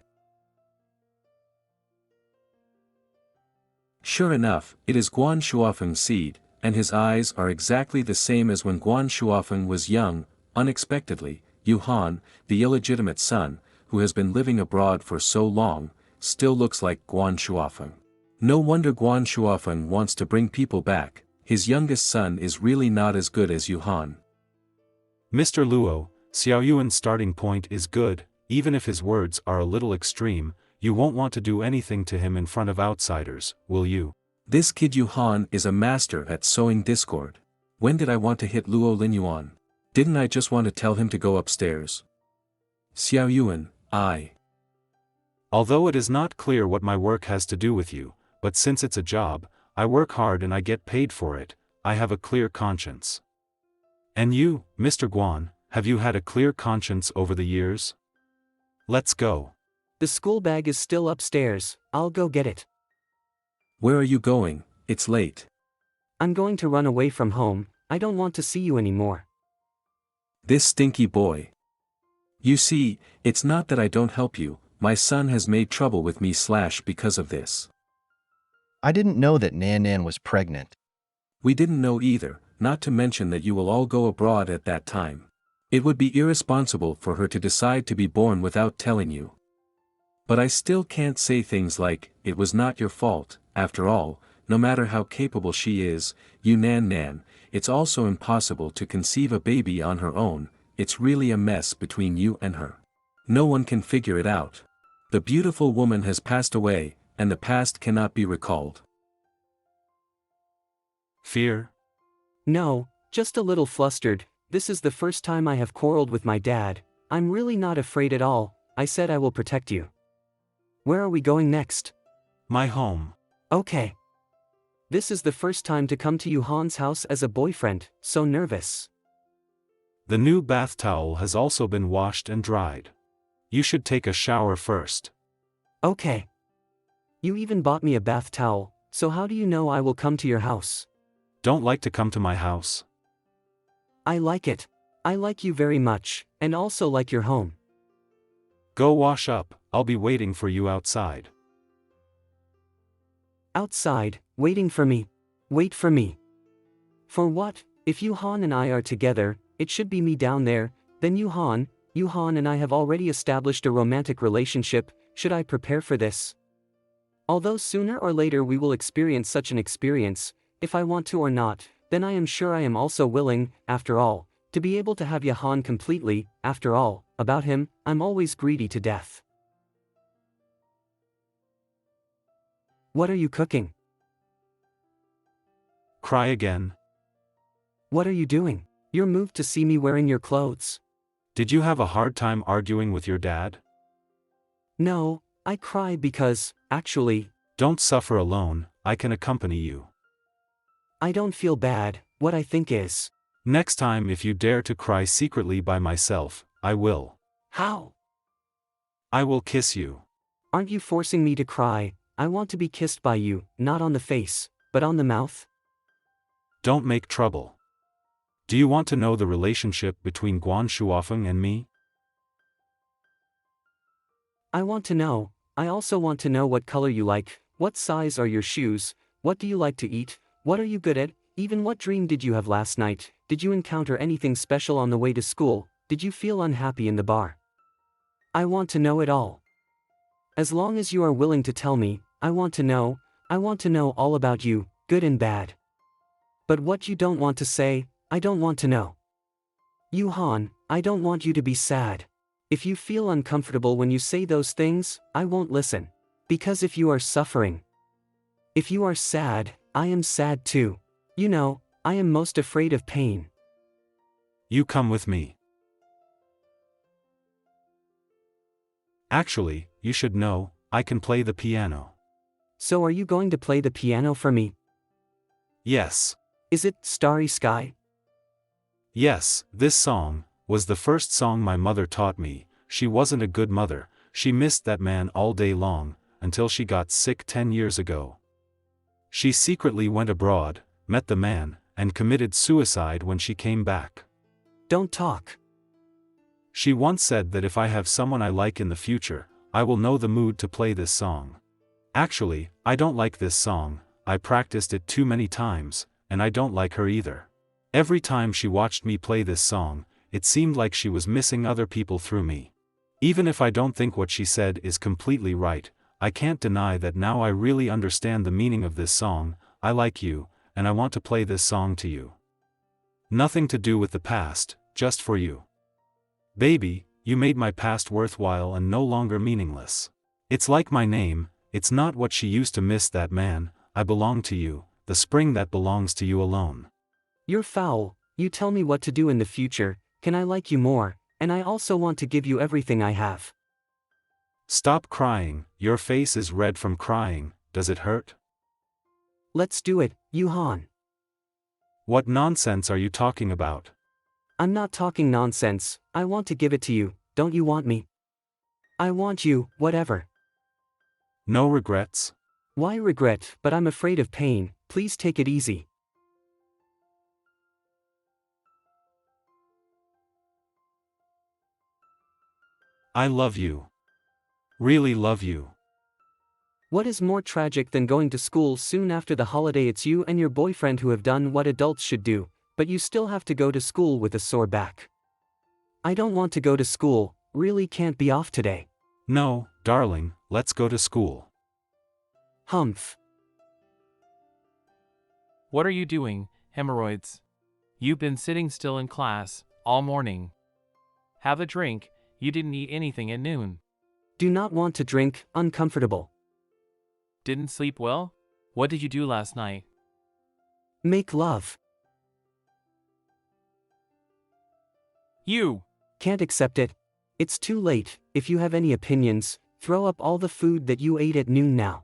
Sure enough, it is Guan Shuofeng's seed, and his eyes are exactly the same as when Guan Shuofeng was young. Unexpectedly, Yuhan, the illegitimate son, who has been living abroad for so long, still looks like Guan Shuofeng. No wonder Guan Shuofeng wants to bring people back. His youngest son is really not as good as Yuhan. Mr. Luo, Xiao Yuan's starting point is good, even if his words are a little extreme. You won't want to do anything to him in front of outsiders, will you? This kid Yuhan is a master at sowing discord. When did I want to hit Luo Linyuan? Didn't I just want to tell him to go upstairs? Xiao Yuan, Although it is not clear what my work has to do with you, but since it's a job, I work hard and I get paid for it, I have a clear conscience. And you, Mr. Guan, have you had a clear conscience over the years? Let's go. The school bag is still upstairs, I'll go get it. Where are you going? It's late. I'm going to run away from home, I don't want to see you anymore. This stinky boy. You see, it's not that I don't help you, my son has made trouble with me / because of this. I didn't know that Nan Nan was pregnant. We didn't know either, not to mention that you will all go abroad at that time. It would be irresponsible for her to decide to be born without telling you. But I still can't say things like, it was not your fault, after all, no matter how capable she is, you Nan Nan, it's also impossible to conceive a baby on her own, it's really a mess between you and her. No one can figure it out. The beautiful woman has passed away, and the past cannot be recalled. Fear? No, just a little flustered. This is the first time I have quarreled with my dad. I'm really not afraid at all. I said I will protect you. Where are we going next? My home. Okay. This is the first time to come to Yuhan's house as a boyfriend, so nervous. The new bath towel has also been washed and dried. You should take a shower first. Okay. You even bought me a bath towel, so how do you know I will come to your house? Don't like to come to my house? I like it. I like you very much, and also like your home. Go wash up, I'll be waiting for you outside. Outside, waiting for me. Wait for me. For what? If Yuhan and I are together, it should be me down there, then Yuhan and I have already established a romantic relationship, should I prepare for this? Although sooner or later we will experience such an experience, if I want to or not, then I am sure I am also willing, after all, to be able to have Yuhan completely, after all, about him, I'm always greedy to death. What are you cooking? Cry again. What are you doing? You're moved to see me wearing your clothes. Did you have a hard time arguing with your dad? No, I cry because, actually... Don't suffer alone, I can accompany you. I don't feel bad, what I think is... Next time if you dare to cry secretly by myself, I will. How? I will kiss you. Aren't you forcing me to cry? I want to be kissed by you, not on the face, but on the mouth. Don't make trouble. Do you want to know the relationship between Guan Shuofeng and me? I want to know. I also want to know what color you like, what size are your shoes, what do you like to eat, what are you good at, even what dream did you have last night, did you encounter anything special on the way to school, did you feel unhappy in the bar? I want to know it all. As long as you are willing to tell me, I want to know all about you, good and bad. But what you don't want to say, I don't want to know. Yuhan, I don't want you to be sad. If you feel uncomfortable when you say those things, I won't listen. Because if you are suffering, if you are sad, I am sad too. You know, I am most afraid of pain. You come with me. Actually, you should know, I can play the piano. So are you going to play the piano for me? Yes. Is it Starry Sky? Yes, this song was the first song my mother taught me. She wasn't a good mother, she missed that man all day long, until she got sick 10 years ago. She secretly went abroad, met the man, and committed suicide when she came back. Don't talk. She once said that if I have someone I like in the future, I will know the mood to play this song. Actually, I don't like this song, I practiced it too many times, and I don't like her either. Every time she watched me play this song, it seemed like she was missing other people through me. Even if I don't think what she said is completely right, I can't deny that now I really understand the meaning of this song. I like you, and I want to play this song to you. Nothing to do with the past, just for you. Baby, you made my past worthwhile and no longer meaningless. It's like my name, it's not what she used to miss that man, I belong to you, the spring that belongs to you alone. You're foul, you tell me what to do in the future, can I like you more, and I also want to give you everything I have. Stop crying, your face is red from crying, does it hurt? Let's do it, Yuhan. What nonsense are you talking about? I'm not talking nonsense, I want to give it to you, don't you want me? I want you, whatever. No regrets? Why regret, but I'm afraid of pain, please take it easy. I love you. Really love you. What is more tragic than going to school soon after the holiday? It's you and your boyfriend who have done what adults should do, but you still have to go to school with a sore back. I don't want to go to school, really can't be off today. No, darling, let's go to school. Humph. What are you doing, hemorrhoids? You've been sitting still in class all morning. Have a drink, you didn't eat anything at noon. Do not want to drink, uncomfortable. Didn't sleep well? What did you do last night? Make love. You! Can't accept it. It's too late. If you have any opinions, throw up all the food that you ate at noon now.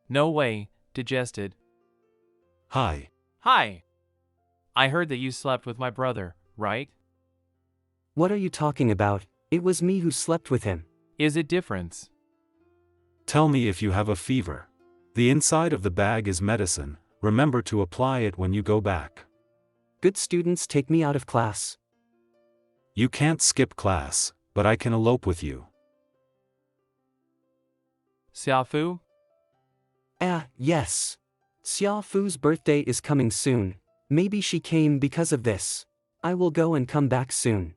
No way, digested. Hi. Hi! I heard that you slept with my brother, right? What are you talking about? It was me who slept with him. Is it difference? Tell me if you have a fever. The inside of the bag is medicine, remember to apply it when you go back. Good students take me out of class. You can't skip class, but I can elope with you. Xiaofu? Yes. Xiaofu's birthday is coming soon. Maybe she came because of this. I will go and come back soon.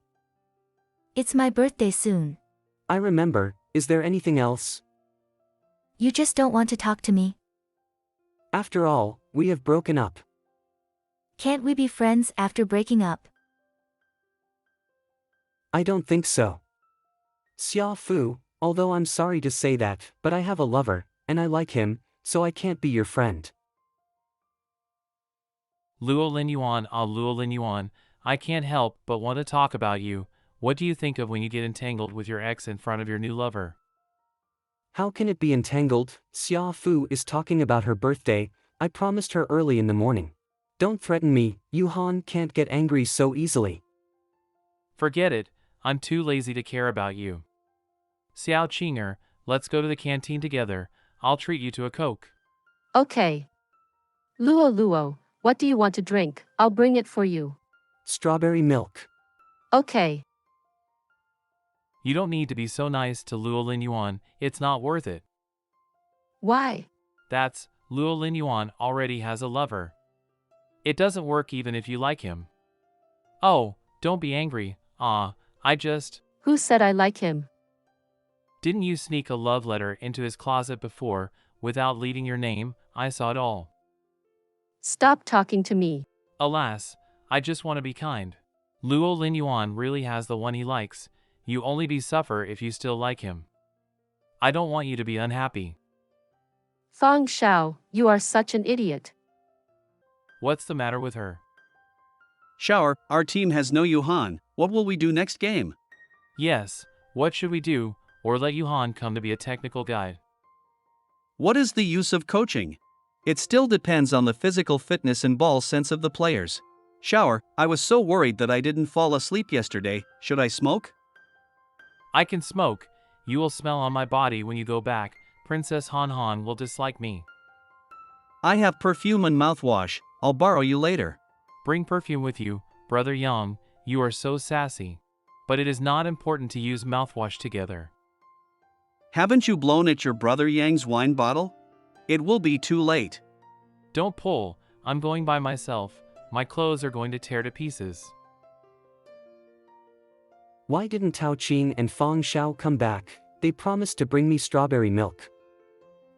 It's my birthday soon. I remember, is there anything else? You just don't want to talk to me? After all, we have broken up. Can't we be friends after breaking up? I don't think so. Xiaofu, although I'm sorry to say that, but I have a lover, and I like him, so I can't be your friend. Luo Linyuan, Luo Linyuan, I can't help but want to talk about you. What do you think of when you get entangled with your ex in front of your new lover? How can it be entangled? Xiaofu is talking about her birthday. I promised her early in the morning. Don't threaten me, Yuhan can't get angry so easily. Forget it, I'm too lazy to care about you. Xiao Qinger, let's go to the canteen together. I'll treat you to a Coke. Okay. Luo, what do you want to drink? I'll bring it for you. Strawberry milk. Okay. You don't need to be so nice to Luo Linyuan, it's not worth it. Why? That's, Luo Linyuan already has a lover. It doesn't work even if you like him. Oh, don't be angry, I just… Who said I like him? Didn't you sneak a love letter into his closet before, without leaving your name? I saw it all. Stop talking to me. Alas, I just want to be kind. Luo Linyuan really has the one he likes. You only be suffer if you still like him. I don't want you to be unhappy. Fang Xiao, you are such an idiot. What's the matter with her? Shower, our team has no Yuhan. What will we do next game? Yes, what should we do, or let Yuhan come to be a technical guide? What is the use of coaching? It still depends on the physical fitness and ball sense of the players. Shower, I was so worried that I didn't fall asleep yesterday. Should I smoke? I can smoke. You will smell on my body when you go back. Princess Han Han will dislike me. I have perfume and mouthwash. I'll borrow you later. Bring perfume with you, Brother Yang. You are so sassy. But it is not important to use mouthwash together. Haven't you blown at your brother Yang's wine bottle? It will be too late. Don't pull. I'm going by myself. My clothes are going to tear to pieces. Why didn't Tao Qing and Fang Xiao come back? They promised to bring me strawberry milk.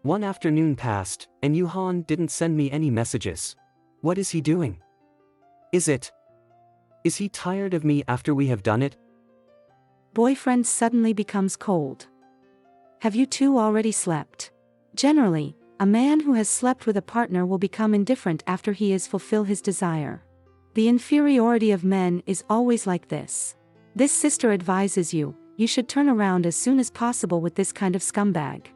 One afternoon passed, and Yuhan didn't send me any messages. What is he doing? Is he tired of me after we have done it? Boyfriend suddenly becomes cold. Have you two already slept? Generally, a man who has slept with a partner will become indifferent after he has fulfilled his desire. The inferiority of men is always like this. This sister advises you, you should turn around as soon as possible with this kind of scumbag.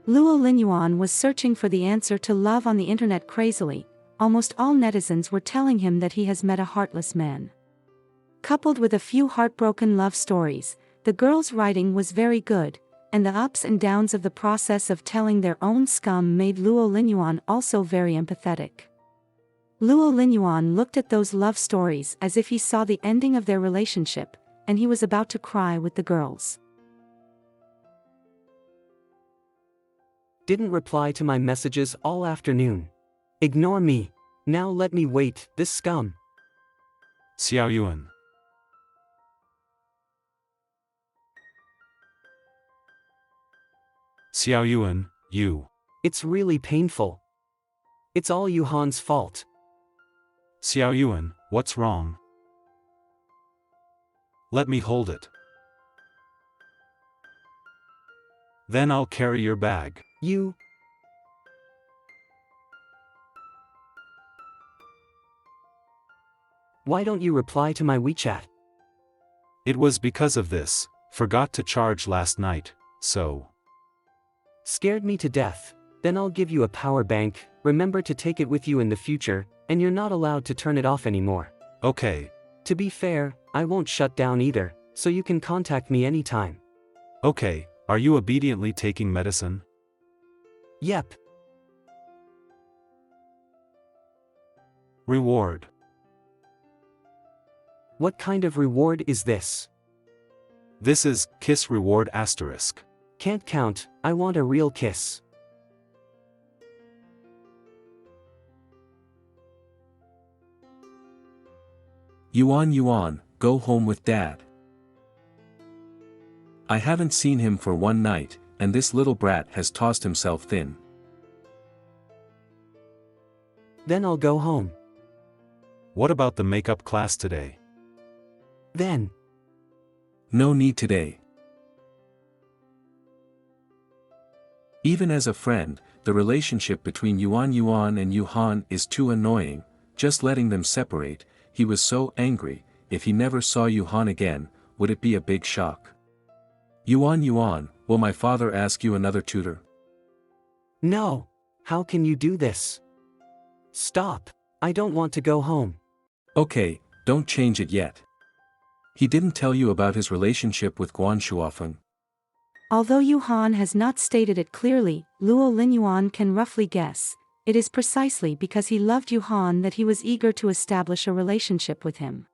Luo Linyuan was searching for the answer to love on the internet crazily. Almost all netizens were telling him that he has met a heartless man. Coupled with a few heartbroken love stories, the girl's writing was very good, and the ups and downs of the process of telling their own scum made Luo Linyuan also very empathetic. Luo Linyuan looked at those love stories as if he saw the ending of their relationship, and he was about to cry with the girls. Didn't reply to my messages all afternoon. Ignore me. Now let me wait, this scum. Xiao Yuan. Xiao Yuan, you. It's really painful. It's all Yuhan's fault. Xiao Yuan, what's wrong? Let me hold it. Then I'll carry your bag. You. Why don't you reply to my WeChat? It was because of this. Forgot to charge last night, so. Scared me to death. Then I'll give you a power bank, remember to take it with you in the future, and you're not allowed to turn it off anymore. Okay. To be fair, I won't shut down either, so you can contact me anytime. Okay, are you obediently taking medicine? Yep. Reward. What kind of reward is this? This is kiss reward asterisk. Can't count, I want a real kiss. Yuan, go home with Dad. I haven't seen him for one night, and this little brat has tossed himself thin. Then I'll go home. What about the makeup class today? Then. No need today. Even as a friend, the relationship between Yuan and Yuhan is too annoying, just letting them separate. He was so angry. If he never saw Yuhan again, would it be a big shock? Yuan, will my father ask you another tutor? No. How can you do this? Stop. I don't want to go home. Okay, don't change it yet. He didn't tell you about his relationship with Guan Shuofeng. Although Yuhan has not stated it clearly, Luo Linyuan can roughly guess. It is precisely because he loved Yuhan that he was eager to establish a relationship with him.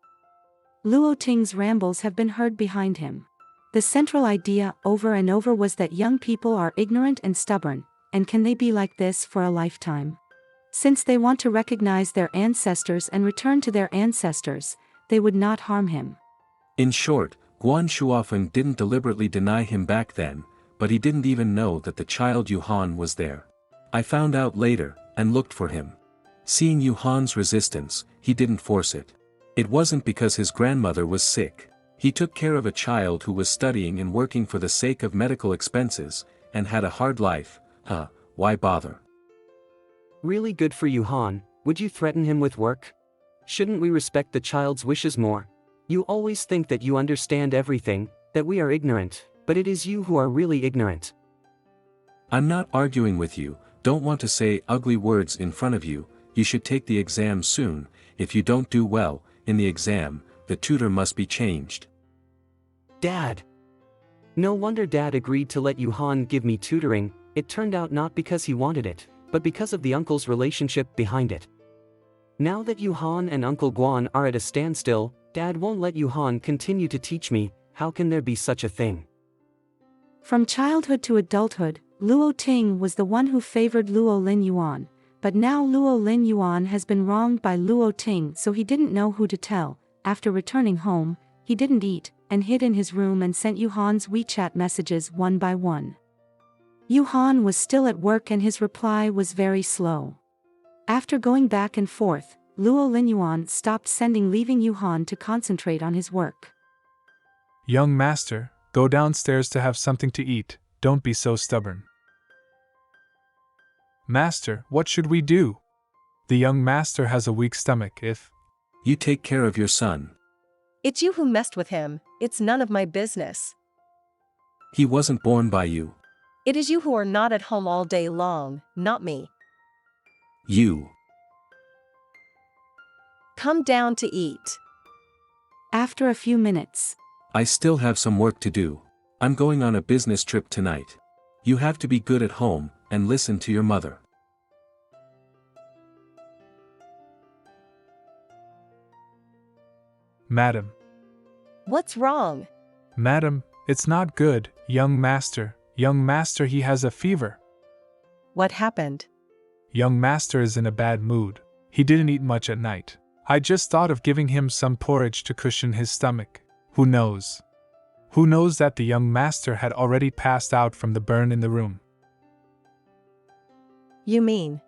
Luo Ting's rambles have been heard behind him. The central idea over and over was that young people are ignorant and stubborn, and can they be like this for a lifetime? Since they want to recognize their ancestors and return to their ancestors, they would not harm him. In short, Guan Shuofeng didn't deliberately deny him back then, but he didn't even know that the child Yuhan was there. I found out later, and looked for him. Seeing Yuhan's resistance, he didn't force it. It wasn't because his grandmother was sick. He took care of a child who was studying and working for the sake of medical expenses, and had a hard life. Why bother? Really good for Yuhan. Would you threaten him with work? Shouldn't we respect the child's wishes more? You always think that you understand everything, that we are ignorant, but it is you who are really ignorant. I'm not arguing with you, don't want to say ugly words in front of you. You should take the exam soon. If you don't do well in the exam, the tutor must be changed. Dad! No wonder Dad agreed to let Yuhan give me tutoring. It turned out not because he wanted it, but because of the uncle's relationship behind it. Now that Yuhan and Uncle Guan are at a standstill, Dad won't let Yuhan continue to teach me. How can there be such a thing? From childhood to adulthood, Luo Ting was the one who favored Luo Lin Yuan, but now Luo Lin Yuan has been wronged by Luo Ting, so he didn't know who to tell. After returning home, he didn't eat, and hid in his room and sent Yuhan's WeChat messages one by one. Yuhan was still at work and his reply was very slow. After going back and forth, Luo Lin Yuan stopped sending, leaving Yuhan to concentrate on his work. Young master, go downstairs to have something to eat. Don't be so stubborn. Master, what should we do? The young master has a weak stomach. If you take care of your son. It's you who messed with him. It's none of my business. He wasn't born by you. It is you who are not at home all day long, not me. You. Come down to eat. After a few minutes. I still have some work to do. I'm going on a business trip tonight. You have to be good at home, and listen to your mother. Madam. What's wrong? Madam, it's not good, young master. Young master, he has a fever. What happened? Young master is in a bad mood. He didn't eat much at night. I just thought of giving him some porridge to cushion his stomach. Who knows? Who knows that the young master had already passed out from the burn in the room? You mean?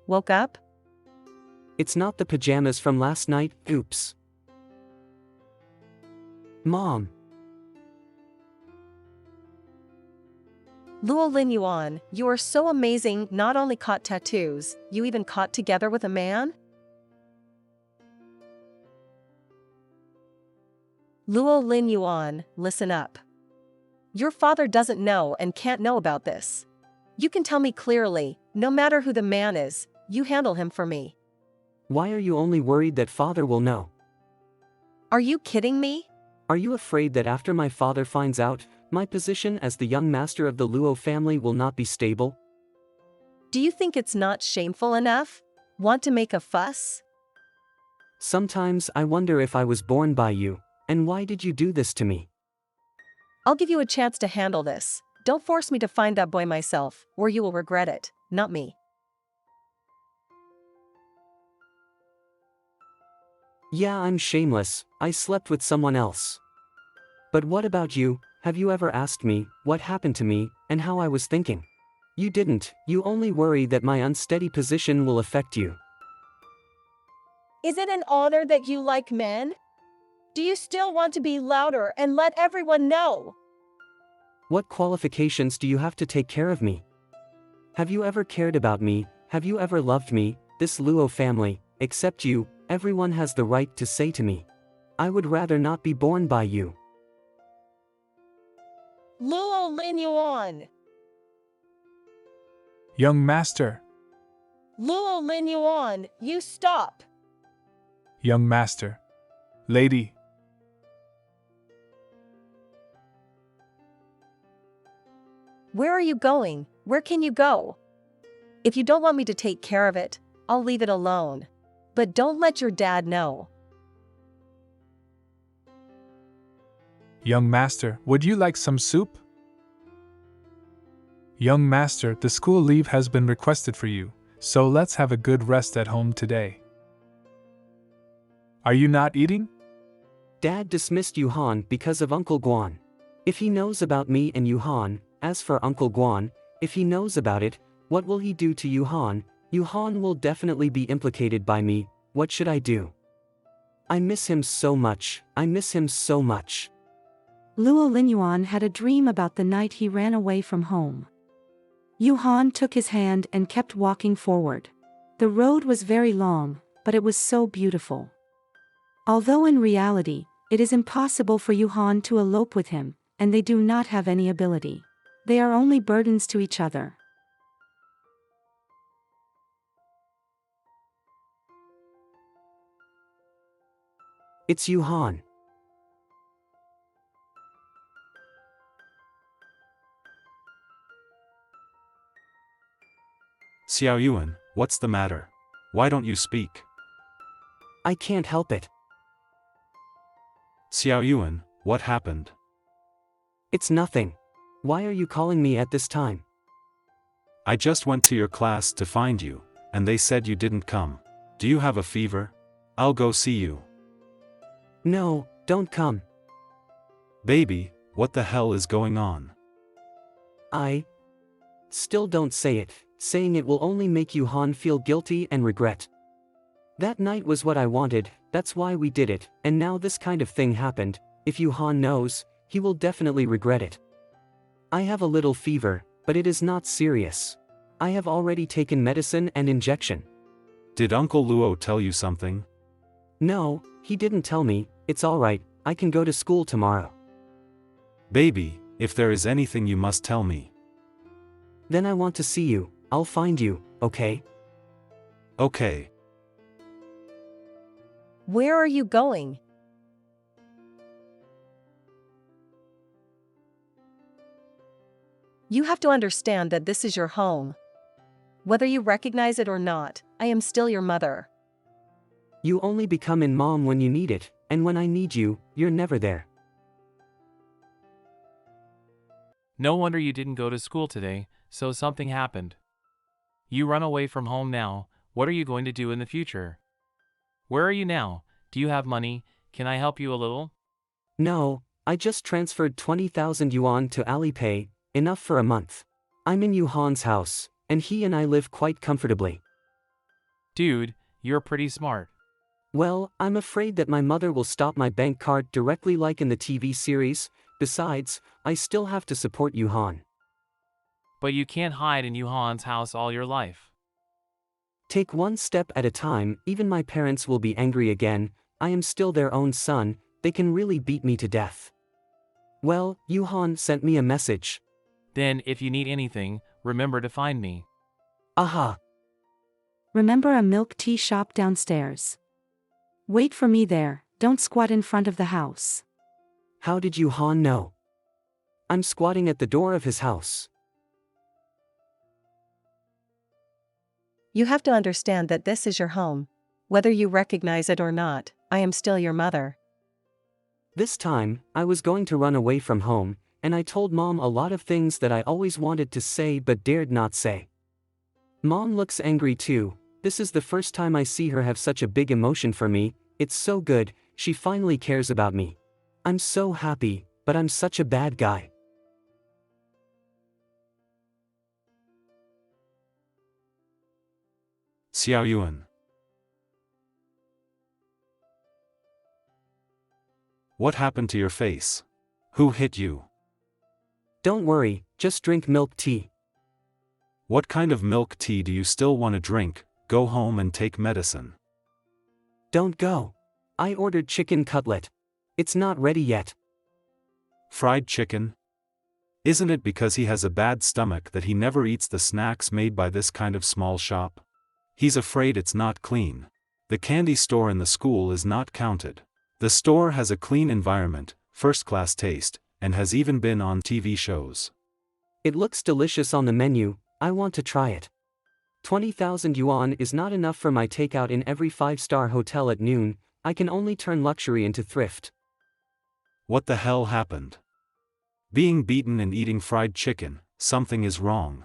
Woke up? It's not the pajamas from last night, oops. Mom. Luo Lin Yuan, you are so amazing, not only caught tattoos, you even caught together with a man? Luo Lin Yuan, listen up. Your father doesn't know and can't know about this. You can tell me clearly, no matter who the man is, you handle him for me. Why are you only worried that father will know? Are you kidding me? Are you afraid that after my father finds out, my position as the young master of the Luo family will not be stable? Do you think it's not shameful enough? Want to make a fuss? Sometimes I wonder if I was born by you, and why did you do this to me? I'll give you a chance to handle this. Don't force me to find that boy myself, or you will regret it, not me. Yeah, I'm shameless, I slept with someone else. But what about you? Have you ever asked me what happened to me and how I was thinking? You didn't, you only worry that my unsteady position will affect you. Is it an honor that you like men? Do you still want to be louder and let everyone know? What qualifications do you have to take care of me? Have you ever cared about me? Have you ever loved me, this Luo family, except you? Everyone has the right to say to me, I would rather not be born by you. Luo Lin Yuan. Young master. Luo Lin Yuan, you stop. Young master. Lady. Where are you going? Where can you go? If you don't want me to take care of it, I'll leave it alone. But don't let your dad know. Young master, would you like some soup? Young master, the school leave has been requested for you, so let's have a good rest at home today. Are you not eating? Dad dismissed Yuhan because of Uncle Guan. If he knows about me and Yuhan, as for Uncle Guan, if he knows about it, what will he do to Yuhan? Yuhan will definitely be implicated by me. What should I do? I miss him so much. I miss him so much. Luo Linyuan had a dream about the night he ran away from home. Yuhan took his hand and kept walking forward. The road was very long, but it was so beautiful. Although in reality, it is impossible for Yuhan to elope with him, and they do not have any ability. They are only burdens to each other. It's Yuhan. Xiao Yuan, what's the matter? Why don't you speak? I can't help it. Xiao Yuan, what happened? It's nothing. Why are you calling me at this time? I just went to your class to find you, and they said you didn't come. Do you have a fever? I'll go see you. No, don't come. Baby, what the hell is going on? Still don't say it. Saying it will only make Yuhan feel guilty and regret. That night was what I wanted, that's why we did it, and now this kind of thing happened. If Yuhan knows, he will definitely regret it. I have a little fever, but it is not serious. I have already taken medicine and injection. Did Uncle Luo tell you something? No, he didn't tell me. It's alright, I can go to school tomorrow. Baby, if there is anything you must tell me. Then I want to see you. I'll find you, okay? Okay. Where are you going? You have to understand that this is your home. Whether you recognize it or not, I am still your mother. You only become in mom when you need it, and when I need you, you're never there. No wonder you didn't go to school today, so something happened. You run away from home now, what are you going to do in the future? Where are you now? Do you have money? Can I help you a little? No, I just transferred 20,000 yuan to Alipay, enough for a month. I'm in Yuhan's house, and he and I live quite comfortably. Dude, you're pretty smart. Well, I'm afraid that my mother will stop my bank card directly like in the TV series. Besides, I still have to support Yuhan. But you can't hide in Yuhan's house all your life. Take one step at a time, even my parents will be angry again, I am still their own son, they can really beat me to death. Well, Yuhan sent me a message. Then, if you need anything, remember to find me. Aha! Remember a milk tea shop downstairs. Wait for me there, don't squat in front of the house. How did Yuhan know? I'm squatting at the door of his house. You have to understand that this is your home. Whether you recognize it or not, I am still your mother. This time, I was going to run away from home, and I told Mom a lot of things that I always wanted to say but dared not say. Mom looks angry too. This is the first time I see her have such a big emotion for me. It's so good, she finally cares about me. I'm so happy, but I'm such a bad guy. Xiao Yuan. What happened to your face? Who hit you? Don't worry, just drink milk tea. What kind of milk tea do you still want to drink? Go home and take medicine. Don't go. I ordered chicken cutlet. It's not ready yet. Fried chicken? Isn't it because he has a bad stomach that he never eats the snacks made by this kind of small shop? He's afraid it's not clean. The candy store in the school is not counted. The store has a clean environment, first-class taste, and has even been on TV shows. It looks delicious on the menu, I want to try it. 20,000 yuan is not enough for my takeout in every 5-star hotel at noon, I can only turn luxury into thrift. What the hell happened? Being beaten and eating fried chicken, something is wrong.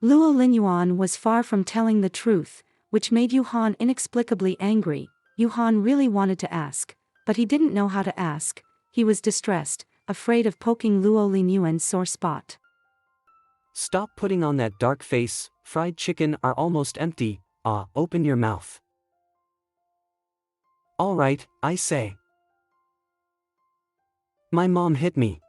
Luo Linyuan was far from telling the truth, which made Yuhan inexplicably angry. Yuhan really wanted to ask, but he didn't know how to ask. He was distressed, afraid of poking Luo Linyuan's sore spot. Stop putting on that dark face, fried chicken are almost empty, open your mouth. Alright, I say. My mom hit me.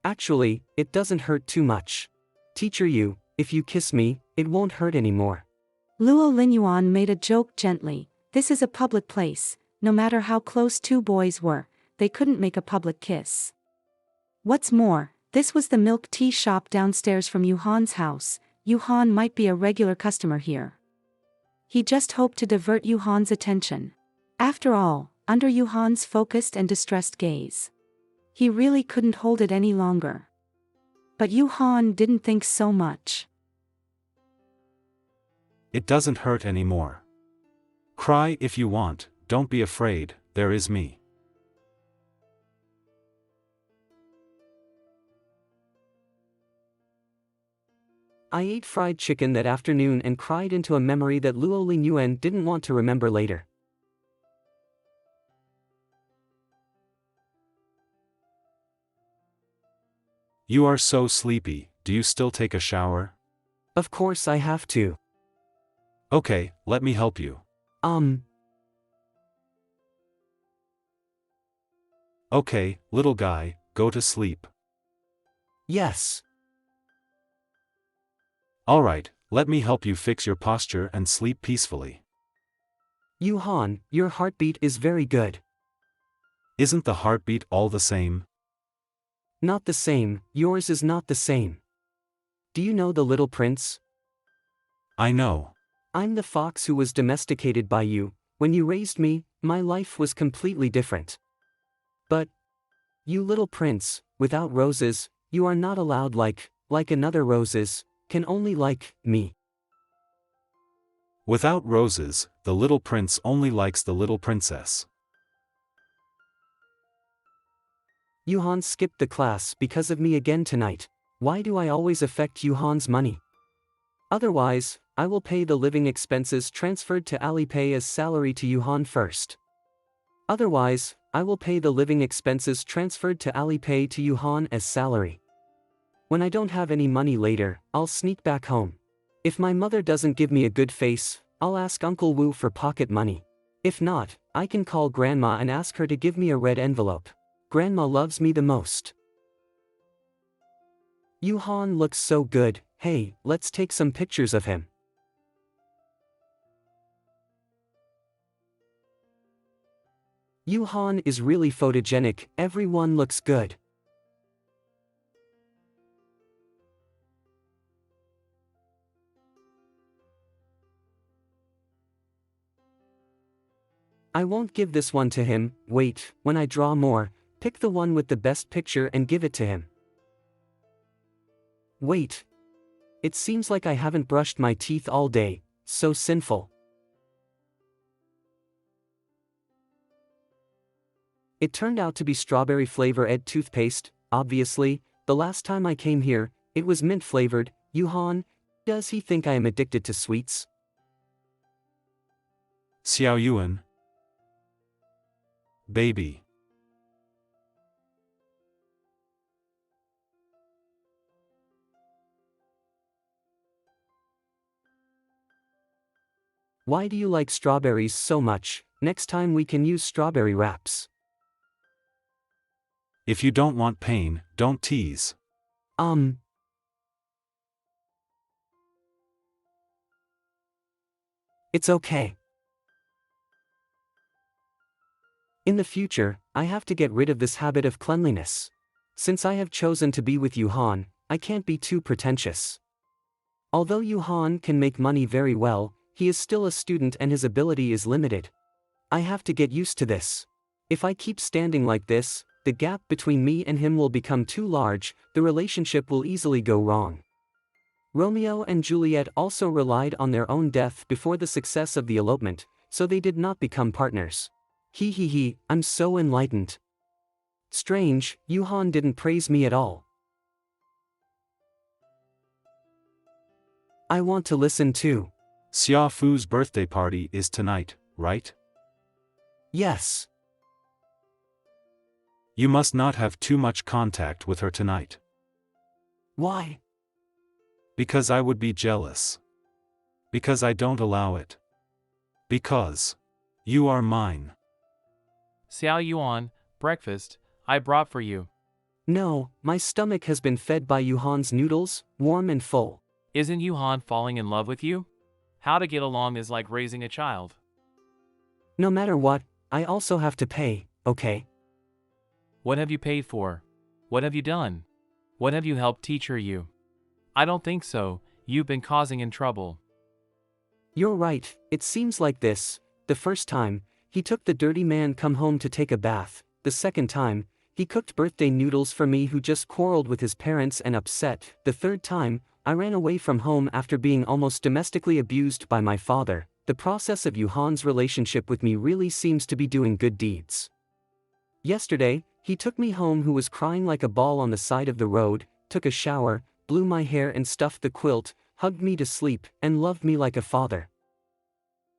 Actually, it doesn't hurt too much. Teacher you, if you kiss me, it won't hurt anymore. Luo Linyuan made a joke gently. This is a public place, no matter how close two boys were, they couldn't make a public kiss. What's more, this was the milk tea shop downstairs from Yuhan's house. Yuhan might be a regular customer here. He just hoped to divert Yuhan's attention. After all, under Yuhan's focused and distressed gaze, he really couldn't hold it any longer. But Yuhan didn't think so much. It doesn't hurt anymore. Cry if you want, don't be afraid, there is me. I ate fried chicken that afternoon and cried into a memory that Luo Linyuan didn't want to remember later. You are so sleepy, do you still take a shower? Of course I have to. Okay, let me help you. Okay, little guy, go to sleep. Yes. Alright, let me help you fix your posture and sleep peacefully. Yuhan, your heartbeat is very good. Isn't the heartbeat all the same? Not the same, yours is not the same. Do you know the little prince? I know. I'm the fox who was domesticated by you. When you raised me, my life was completely different. But, you little prince, without roses, you are not allowed like another roses, can only like me. Without roses, the little prince only likes the little princess. Yuhan skipped the class because of me again tonight. Why do I always affect Yuhan's money? Otherwise, I will pay the living expenses transferred to Alipay as salary to Yuhan first. Otherwise, I will pay the living expenses transferred to Alipay to Yuhan as salary. When I don't have any money later, I'll sneak back home. If my mother doesn't give me a good face, I'll ask Uncle Wu for pocket money. If not, I can call Grandma and ask her to give me a red envelope. Grandma loves me the most. Yuhan looks so good. Hey, let's take some pictures of him. Yuhan is really photogenic, everyone looks good. I won't give this one to him. Wait, when I draw more, pick the one with the best picture and give it to him. Wait. It seems like I haven't brushed my teeth all day, so sinful. It turned out to be strawberry flavor Ed toothpaste, obviously. The last time I came here, it was mint flavored. Yuhan, does he think I am addicted to sweets? Xiao Yuan. Baby. Why do you like strawberries so much? Next time we can use strawberry wraps. If you don't want pain, don't tease. It's okay. In the future, I have to get rid of this habit of cleanliness. Since I have chosen to be with Yuhan, I can't be too pretentious. Although Yuhan can make money very well, he is still a student and his ability is limited. I have to get used to this. If I keep standing like this, the gap between me and him will become too large, the relationship will easily go wrong. Romeo and Juliet also relied on their own death before the success of the elopement, so they did not become partners. I'm so enlightened. Strange, Yuhan didn't praise me at all. I want to listen too. Xia Fu's birthday party is tonight, right? Yes. You must not have too much contact with her tonight. Why? Because I would be jealous. Because I don't allow it. Because you are mine. Xiao Yuan, breakfast, I brought for you. No, my stomach has been fed by Yuhan's noodles, warm and full. Isn't Yuhan falling in love with you? How to get along is like raising a child. No matter what, I also have to pay, okay? What have you paid for? What have you done? What have you helped teacher you? I don't think so, you've been causing in trouble. You're right, it seems like this. The first time, he took the dirty man come home to take a bath. The second time, he cooked birthday noodles for me who just quarreled with his parents and upset. The third time, I ran away from home after being almost domestically abused by my father. The process of Yuhan's relationship with me really seems to be doing good deeds. Yesterday, he took me home who was crying like a ball on the side of the road, took a shower, blew my hair and stuffed the quilt, hugged me to sleep, and loved me like a father.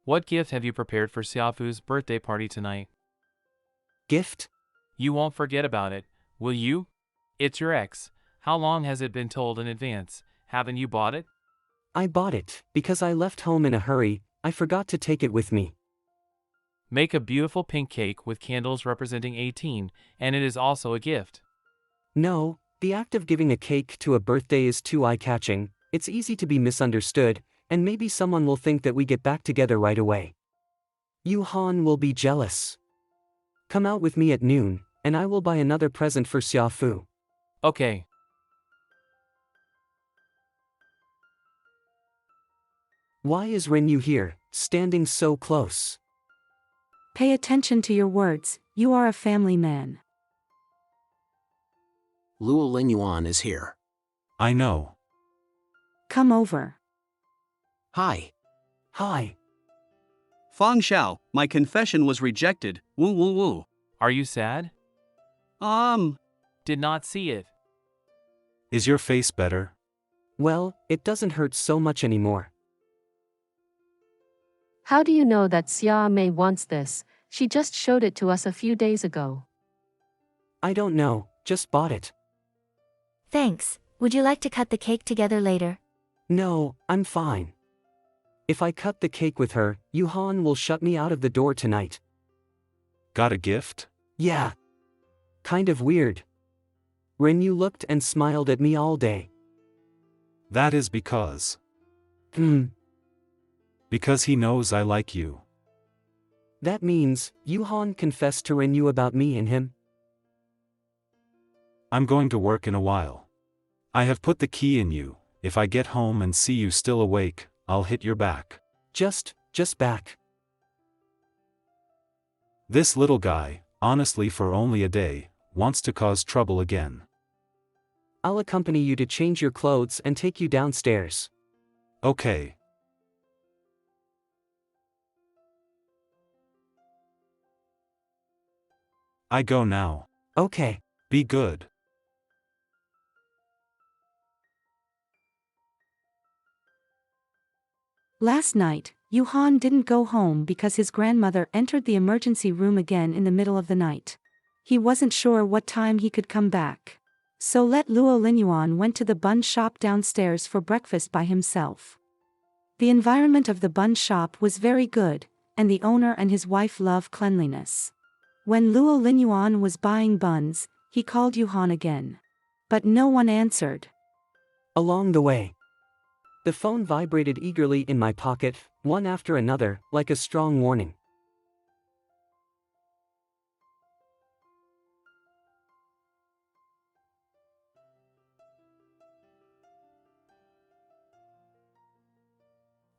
What gift have you prepared for Xiaofu's birthday party tonight? Gift? You won't forget about it, will you? It's your ex. How long has it been told in advance? Haven't you bought it? I bought it, because I left home in a hurry. I forgot to take it with me. Make a beautiful pink cake with candles representing 18, and it is also a gift. No, the act of giving a cake to a birthday is too eye-catching. It's easy to be misunderstood, and maybe someone will think that we get back together right away. Yuhan will be jealous. Come out with me at noon, and I will buy another present for Xiaofu. Okay. Why is Renyu here, standing so close? Pay attention to your words, you are a family man. Luo Linyuan is here. I know. Come over. Hi. Hi. Fang Xiao, my confession was rejected. Woo woo woo. Are you sad? Did not see it. Is your face better? Well, it doesn't hurt so much anymore. How do you know that Xia Mei wants this? She just showed it to us a few days ago. I don't know, just bought it. Thanks. Would you like to cut the cake together later? No, I'm fine. If I cut the cake with her, Yuhan will shut me out of the door tonight. Got a gift? Yeah. Kind of weird. Renyu looked and smiled at me all day. That is because. Because he knows I like you. That means, Yuhan confessed to Renyu about me and him? I'm going to work in a while. I have put the key in you. If I get home and see you still awake, I'll hit your back. Just back. This little guy, honestly for only a day, wants to cause trouble again. I'll accompany you to change your clothes and take you downstairs. Okay. I go now. Okay. Be good. Last night, Yuhan didn't go home because his grandmother entered the emergency room again in the middle of the night. He wasn't sure what time he could come back. So Luo Linyuan went to the bun shop downstairs for breakfast by himself. The environment of the bun shop was very good, and the owner and his wife love cleanliness. When Luo Linyuan was buying buns, he called Yuhan again. But no one answered. Along the way, the phone vibrated eagerly in my pocket, one after another, like a strong warning.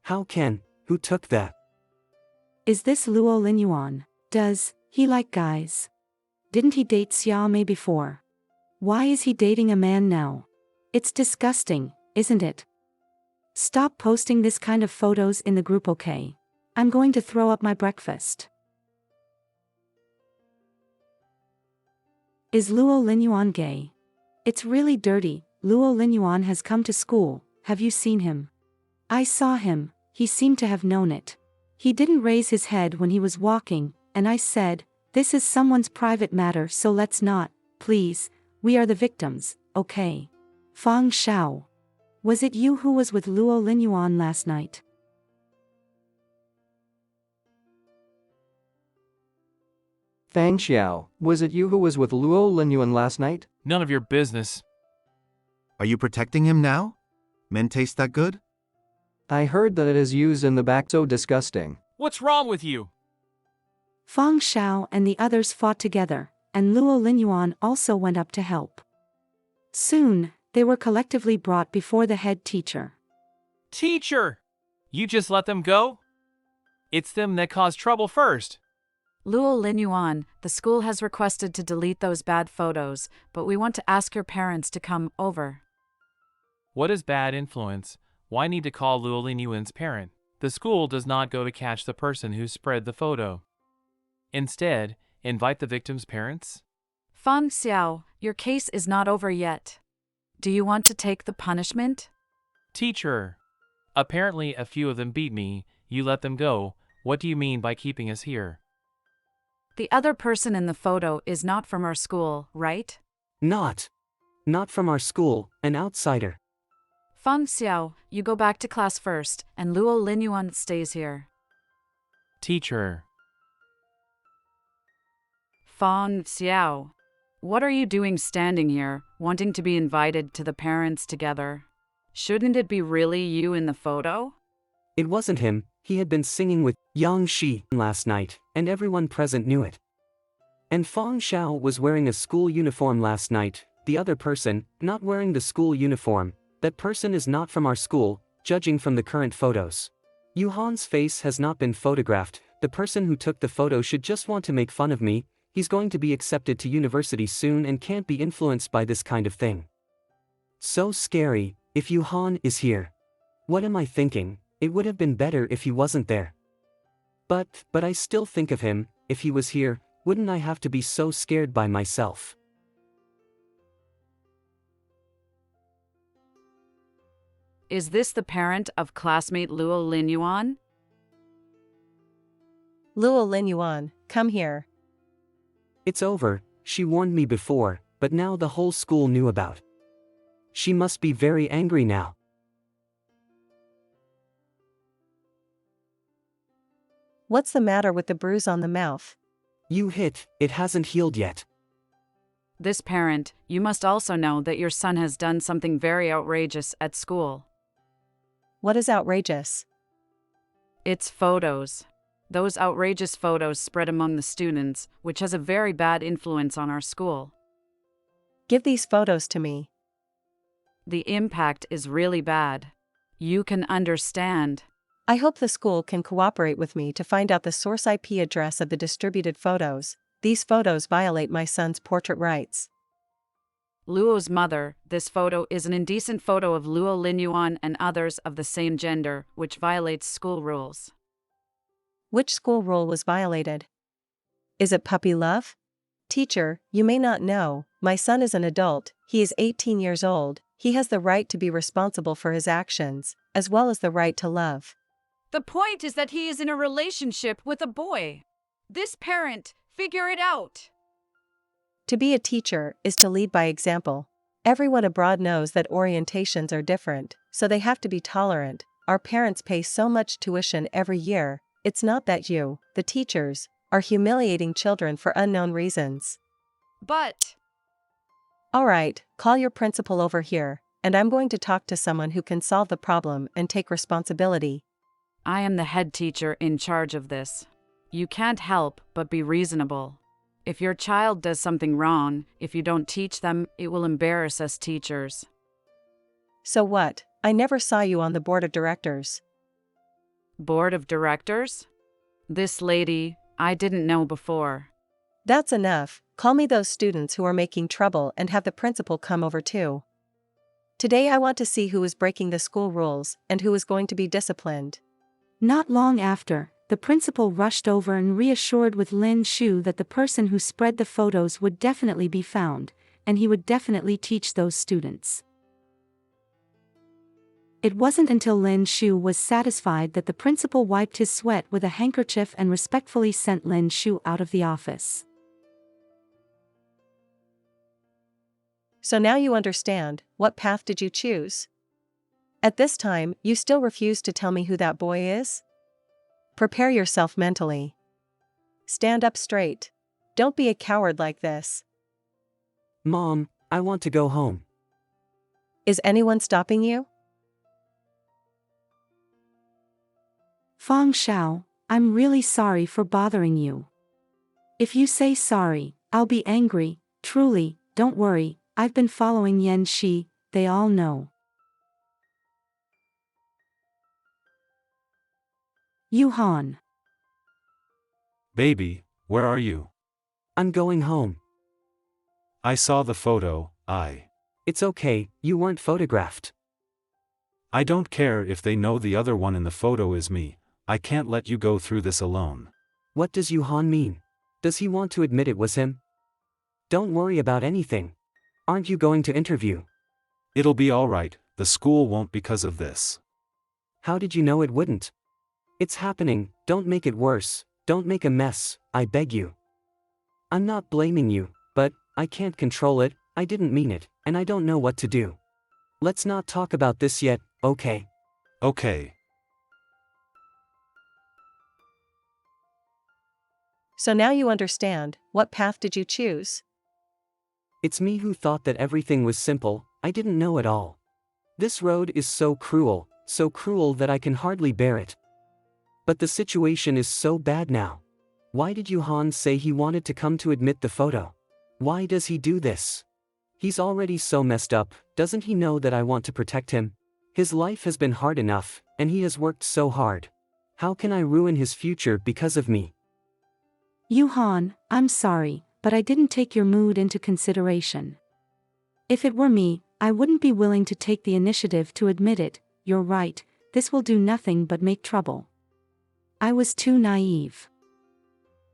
How can, who took that? Is this Luo Linyuan? Does he like guys? Didn't he date Xia Mei before? Why is he dating a man now? It's disgusting, isn't it? Stop posting this kind of photos in the group, okay? I'm going to throw up my breakfast. Is Luo Linyuan gay? It's really dirty. Luo Linyuan has come to school. Have you seen him? I saw him. He seemed to have known it. He didn't raise his head when he was walking, and I said, this is someone's private matter, so let's not, please, we are the victims, okay? Fang Xiao. Was it you who was with Luo Linyuan last night? Fang Xiao, was it you who was with Luo Linyuan last night? None of your business. Are you protecting him now? Men taste that good? I heard that it is used in the back. So disgusting. What's wrong with you? Fang Xiao and the others fought together, and Luo Linyuan also went up to help. Soon, they were collectively brought before the head teacher. Teacher! You just let them go? It's them that caused trouble first. Luo Linyuan, the school has requested to delete those bad photos, but we want to ask your parents to come over. What is bad influence? Why need to call Luo Linyuan's parent? The school does not go to catch the person who spread the photo. Instead, invite the victim's parents? Fang Xiao, your case is not over yet. Do you want to take the punishment? Teacher! Apparently a few of them beat me, you let them go. What do you mean by keeping us here? The other person in the photo is not from our school, right? Not from our school, an outsider. Fang Xiao, you go back to class first, and Luo Linyuan stays here. Teacher. Fang Xiao, what are you doing standing here, wanting to be invited to the parents together? Shouldn't it be really you in the photo? It wasn't him. He had been singing with Yang Shi last night, and everyone present knew it. And Fang Xiao was wearing a school uniform last night, the other person, not wearing the school uniform. That person is not from our school, judging from the current photos. Yuhan's face has not been photographed. The person who took the photo should just want to make fun of me. He's going to be accepted to university soon and can't be influenced by this kind of thing. So scary, if Yuhan is here. What am I thinking? It would have been better if he wasn't there. But I still think of him. If he was here, wouldn't I have to be so scared by myself? Is this the parent of classmate Luo Linyuan? Luo Linyuan, come here. It's over, she warned me before, but now the whole school knew about. She must be very angry now. What's the matter with the bruise on the mouth? You hit, it hasn't healed yet. This parent, you must also know that your son has done something very outrageous at school. What is outrageous? It's photos. Those outrageous photos spread among the students, which has a very bad influence on our school. Give these photos to me. The impact is really bad. You can understand. I hope the school can cooperate with me to find out the source IP address of the distributed photos. These photos violate my son's portrait rights. Luo's mother, this photo is an indecent photo of Luo Linyuan and others of the same gender, which violates school rules. Which school rule was violated? Is it puppy love? Teacher, you may not know, my son is an adult, he is 18 years old, he has the right to be responsible for his actions, as well as the right to love. The point is that he is in a relationship with a boy. This parent, figure it out. To be a teacher is to lead by example. Everyone abroad knows that orientations are different, so they have to be tolerant. Our parents pay so much tuition every year, it's not that you, the teachers, are humiliating children for unknown reasons. But... Alright, call your principal over here, and I'm going to talk to someone who can solve the problem and take responsibility. I am the head teacher in charge of this. You can't help but be reasonable. If your child does something wrong, if you don't teach them, it will embarrass us teachers. So what? I never saw you on the board of directors. Board of directors? This lady, I didn't know before. That's enough. Call me those students who are making trouble and have the principal come over too. Today I want to see who is breaking the school rules and who is going to be disciplined. Not long after, the principal rushed over and reassured with Lin Shu that the person who spread the photos would definitely be found, and he would definitely teach those students. It wasn't until Lin Shu was satisfied that the principal wiped his sweat with a handkerchief and respectfully sent Lin Shu out of the office. So now you understand, what path did you choose? At this time, you still refuse to tell me who that boy is? Prepare yourself mentally. Stand up straight. Don't be a coward like this. Mom, I want to go home. Is anyone stopping you? Fang Xiao, I'm really sorry for bothering you. If you say sorry, I'll be angry. Truly, don't worry, I've been following Yan Shi, they all know. Yuhan. Baby, where are you? I'm going home. I saw the photo, It's okay, you weren't photographed. I don't care if they know the other one in the photo is me, I can't let you go through this alone. What does Yuhan mean? Does he want to admit it was him? Don't worry about anything. Aren't you going to interview? It'll be alright, the school won't because of this. How did you know it wouldn't? It's happening, don't make it worse, don't make a mess, I beg you. I'm not blaming you, but I can't control it, I didn't mean it, and I don't know what to do. Let's not talk about this yet, okay? Okay. So now you understand, what path did you choose? It's me who thought that everything was simple, I didn't know it all. This road is so cruel that I can hardly bear it. But the situation is so bad now. Why did Yuhan say he wanted to come to admit the photo? Why does he do this? He's already so messed up, doesn't he know that I want to protect him? His life has been hard enough, and he has worked so hard. How can I ruin his future because of me? Yuhan, I'm sorry, but I didn't take your mood into consideration. If it were me, I wouldn't be willing to take the initiative to admit it. You're right, this will do nothing but make trouble. I was too naive.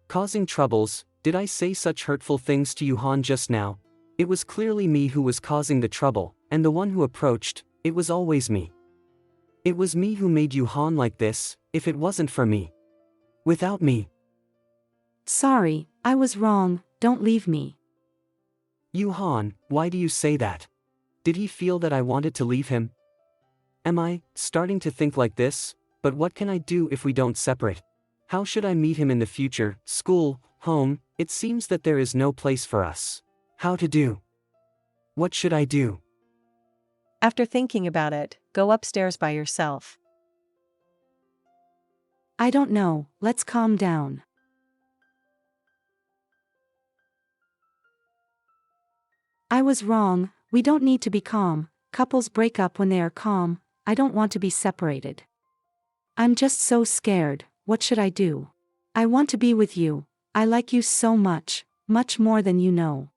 Causing troubles, did I say such hurtful things to you, Han, just now? It was clearly me who was causing the trouble, and the one who approached, it was always me. It was me who made you, Han, like this, if it wasn't for me. Without me. Sorry, I was wrong, don't leave me. You, Han, why do you say that? Did he feel that I wanted to leave him? Am I starting to think like this? But what can I do if we don't separate? How should I meet him in the future? School, home, it seems that there is no place for us. How to do? What should I do? After thinking about it, go upstairs by yourself. I don't know, let's calm down. I was wrong, we don't need to be calm. Couples break up when they are calm. I don't want to be separated. I'm just so scared, what should I do? I want to be with you, I like you so much, much more than you know.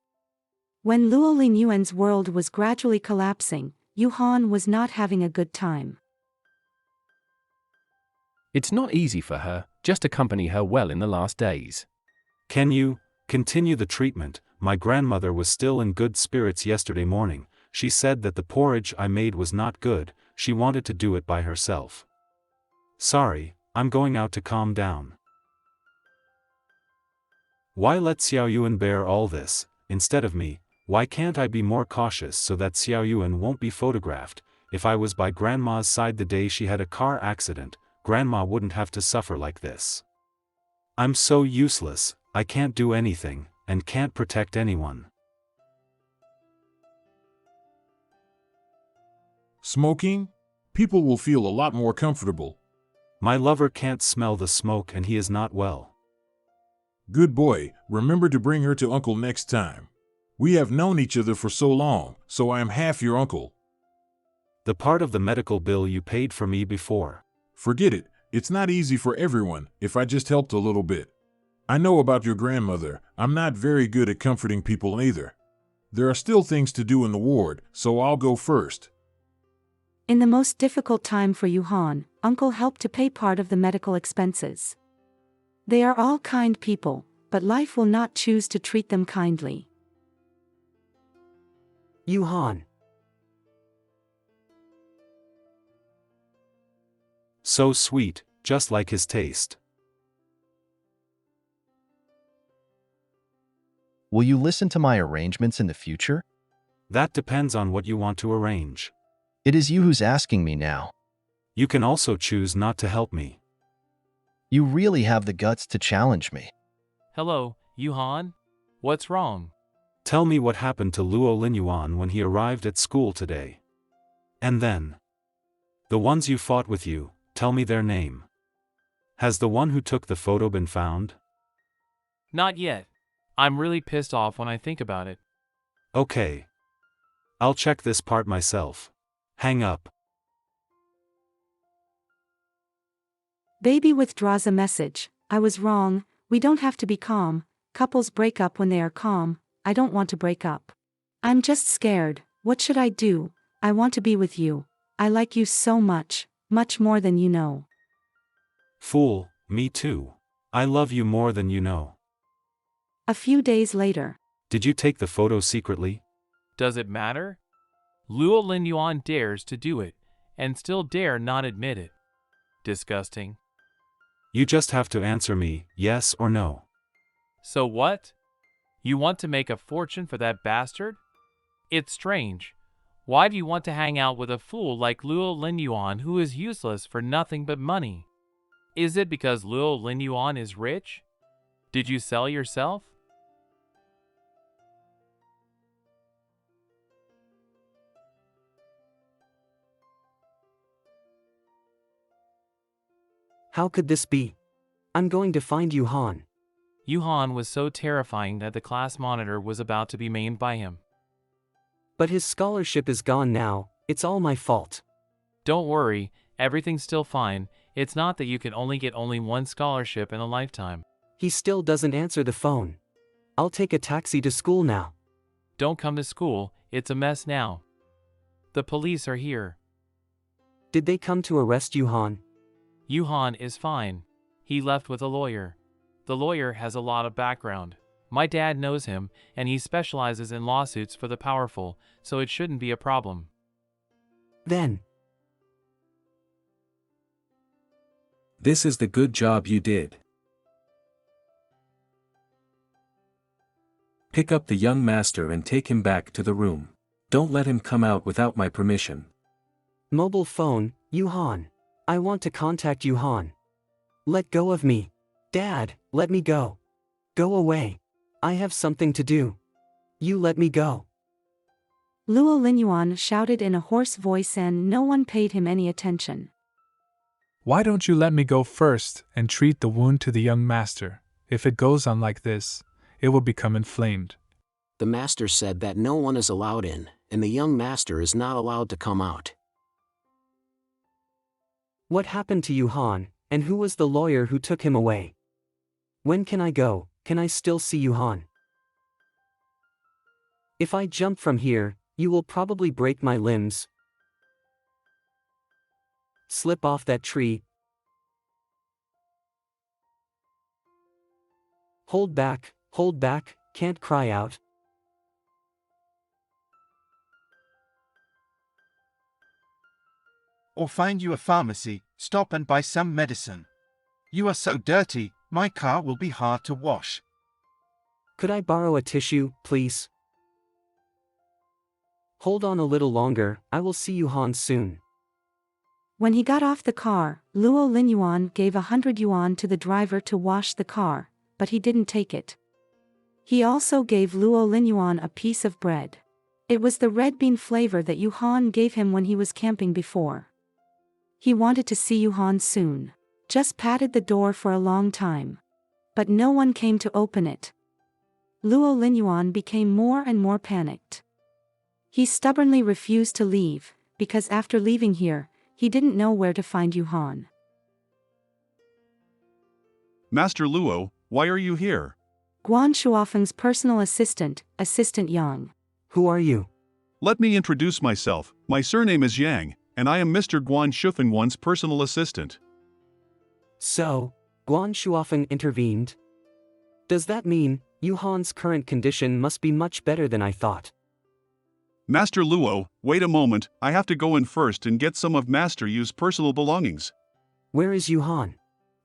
When Luo Linyuan's world was gradually collapsing, Yuhan was not having a good time. It's not easy for her, just accompany her well in the last days. Can you continue the treatment? My grandmother was still in good spirits yesterday morning. She said that the porridge I made was not good, she wanted to do it by herself. Sorry, I'm going out to calm down. Why let Xiao Yuan bear all this, instead of me? Why can't I be more cautious so that Xiao Yuan won't be photographed? If I was by Grandma's side the day she had a car accident, Grandma wouldn't have to suffer like this. I'm so useless, I can't do anything, and can't protect anyone. Smoking? People will feel a lot more comfortable. My lover can't smell the smoke and he is not well. Good boy, remember to bring her to Uncle next time. We have known each other for so long, so I am half your uncle. The part of the medical bill you paid for me before. Forget it, it's not easy for everyone, if I just helped a little bit. I know about your grandmother, I'm not very good at comforting people either. There are still things to do in the ward, so I'll go first. In the most difficult time for Yuhan, Uncle helped to pay part of the medical expenses. They are all kind people, but life will not choose to treat them kindly. Yuhan. So sweet, just like his taste. Will you listen to my arrangements in the future? That depends on what you want to arrange. It is you who's asking me now. You can also choose not to help me. You really have the guts to challenge me. Hello, Yuhan? What's wrong? Tell me what happened to Luo Linyuan when he arrived at school today. And then. The ones you fought with you, tell me their name. Has the one who took the photo been found? Not yet. I'm really pissed off when I think about it. Okay. I'll check this part myself. Hang up. Baby withdraws a message. I was wrong, we don't have to be calm. Couples break up when they are calm. I don't want to break up. I'm just scared. What should I do? I want to be with you. I like you so much, much more than you know. Fool, me too. I love you more than you know. A few days later. Did you take the photo secretly? Does it matter? Luo Linyuan dares to do it, and still dare not admit it. Disgusting. You just have to answer me, yes or no. So what? You want to make a fortune for that bastard? It's strange. Why do you want to hang out with a fool like Luo Linyuan who is useless for nothing but money? Is it because Luo Linyuan is rich? Did you sell yourself? How could this be? I'm going to find Yuhan. Yuhan was so terrifying that the class monitor was about to be maimed by him. But his scholarship is gone now, it's all my fault. Don't worry, everything's still fine. It's not that you can only get one scholarship in a lifetime. He still doesn't answer the phone. I'll take a taxi to school now. Don't come to school, it's a mess now. The police are here. Did they come to arrest Yuhan? Yuhan is fine. He left with a lawyer. The lawyer has a lot of background. My dad knows him, and he specializes in lawsuits for the powerful, so it shouldn't be a problem. Then. This is the good job you did. Pick up the young master and take him back to the room. Don't let him come out without my permission. Mobile phone, Yuhan. I want to contact Yuhan. Let go of me. Dad, let me go. Go away. I have something to do. You let me go. Luo Linyuan shouted in a hoarse voice and no one paid him any attention. Why don't you let me go first and treat the wound to the young master? If it goes on like this, it will become inflamed. The master said that no one is allowed in, and the young master is not allowed to come out. What happened to Yuhan, and who was the lawyer who took him away? When can I go? Can I still see Yuhan? If I jump from here, you will probably break my limbs. Slip off that tree. Hold back, can't cry out. Or find you a pharmacy, stop and buy some medicine. You are so dirty, my car will be hard to wash. Could I borrow a tissue, please? Hold on a little longer, I will see Yuhan soon. When he got off the car, Luo Linyuan gave 100 yuan to the driver to wash the car, but he didn't take it. He also gave Luo Linyuan a piece of bread. It was the red bean flavor that Yuhan gave him when he was camping before. He wanted to see Yuhan soon. Just patted the door for a long time. But no one came to open it. Luo Linyuan became more and more panicked. He stubbornly refused to leave, because after leaving here, he didn't know where to find Yuhan. Master Luo, why are you here? Guan Shuofeng's personal assistant, Assistant Yang. Who are you? Let me introduce myself. My surname is Yang, and I am Mr. Guan Shufengwan's personal assistant. So, Guan Shuofeng intervened? Does that mean Yuhan's current condition must be much better than I thought? Master Luo, wait a moment, I have to go in first and get some of Master Yu's personal belongings. Where is Yuhan?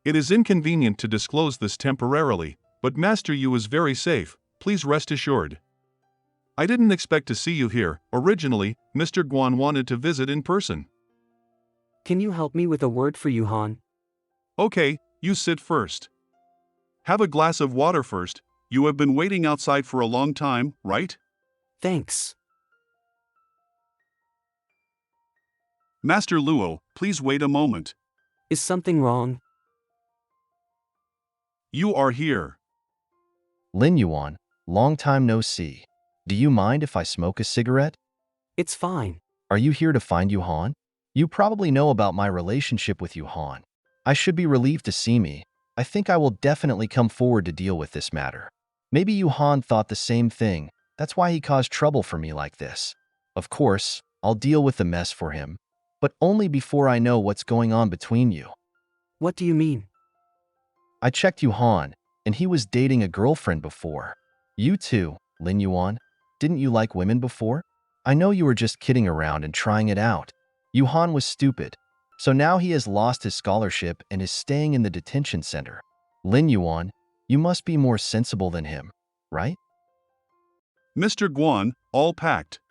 It is inconvenient to disclose this temporarily, but Master Yu is very safe, please rest assured. I didn't expect to see you here. Originally, Mr. Guan wanted to visit in person. Can you help me with a word for Yuhan? Okay, you sit first. Have a glass of water first. You have been waiting outside for a long time, right? Thanks. Master Luo, please wait a moment. Is something wrong? You are here. Lin Yuan, long time no see. Do you mind if I smoke a cigarette? It's fine. Are you here to find Yuhan? You probably know about my relationship with Yuhan. I should be relieved to see me. I think I will definitely come forward to deal with this matter. Maybe Yuhan thought the same thing. That's why he caused trouble for me like this. Of course, I'll deal with the mess for him, but only before I know what's going on between you. What do you mean? I checked Yuhan, and he was dating a girlfriend before. You too, Lin Yuan. Didn't you like women before? I know you were just kidding around and trying it out. Yuhan was stupid, so now he has lost his scholarship and is staying in the detention center. Lin Yuan, you must be more sensible than him, right? Mr. Guan, all packed.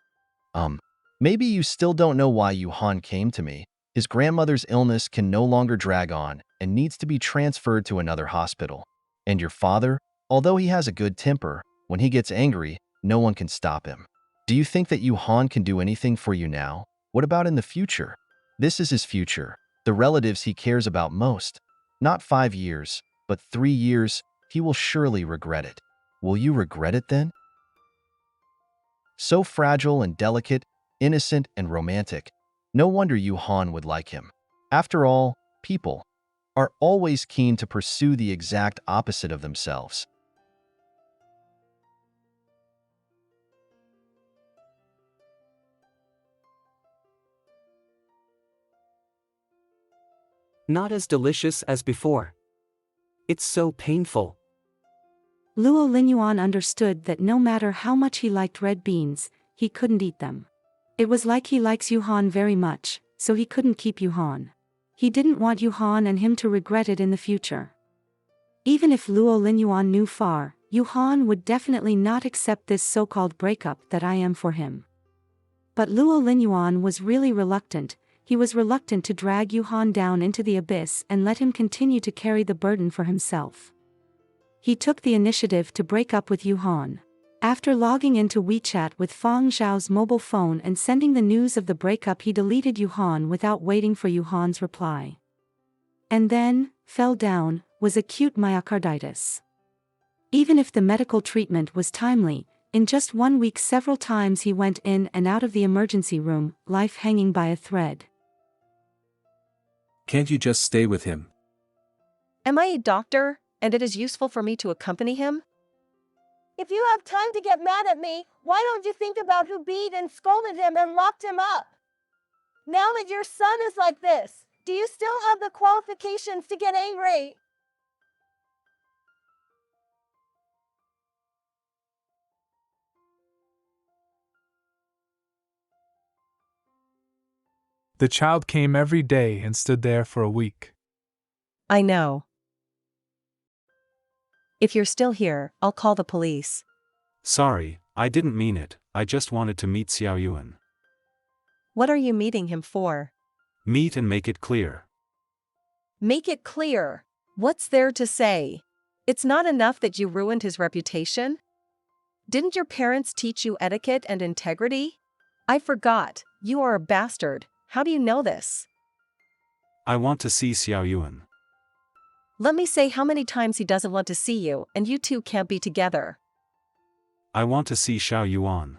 Maybe you still don't know why Yuhan came to me. His grandmother's illness can no longer drag on and needs to be transferred to another hospital. And your father, although he has a good temper, when he gets angry, no one can stop him. Do you think that Yuhan can do anything for you now? What about in the future? This is his future, the relatives he cares about most. Not 5 years, but 3 years, he will surely regret it. Will you regret it then? So fragile and delicate, innocent and romantic. No wonder Yuhan would like him. After all, people are always keen to pursue the exact opposite of themselves. Not as delicious as before. It's so painful. Luo Linyuan understood that no matter how much he liked red beans, he couldn't eat them. It was like he likes Yuhan very much, so he couldn't keep Yuhan. He didn't want Yuhan and him to regret it in the future. Even if Luo Linyuan knew far, Yuhan would definitely not accept this so-called breakup that I am for him. But Luo Linyuan was really reluctant. He was reluctant to drag Yuhan down into the abyss and let him continue to carry the burden for himself. He took the initiative to break up with Yuhan. After logging into WeChat with Fang Zhao's mobile phone and sending the news of the breakup, he deleted Yuhan without waiting for Yuhan's reply. And then, fell down, was acute myocarditis. Even if the medical treatment was timely, in just 1 week several times he went in and out of the emergency room, life hanging by a thread. Can't you just stay with him? Am I a doctor, and it is useful for me to accompany him? If you have time to get mad at me, why don't you think about who beat and scolded him and locked him up? Now that your son is like this, do you still have the qualifications to get angry? The child came every day and stood there for a week. I know. If you're still here, I'll call the police. Sorry, I didn't mean it, I just wanted to meet Xiao Yuan. What are you meeting him for? Meet and make it clear. Make it clear. What's there to say? It's not enough that you ruined his reputation? Didn't your parents teach you etiquette and integrity? I forgot, you are a bastard. How do you know this? I want to see Xiao Yuan. Let me say how many times he doesn't want to see you, and you two can't be together. I want to see Xiao Yuan.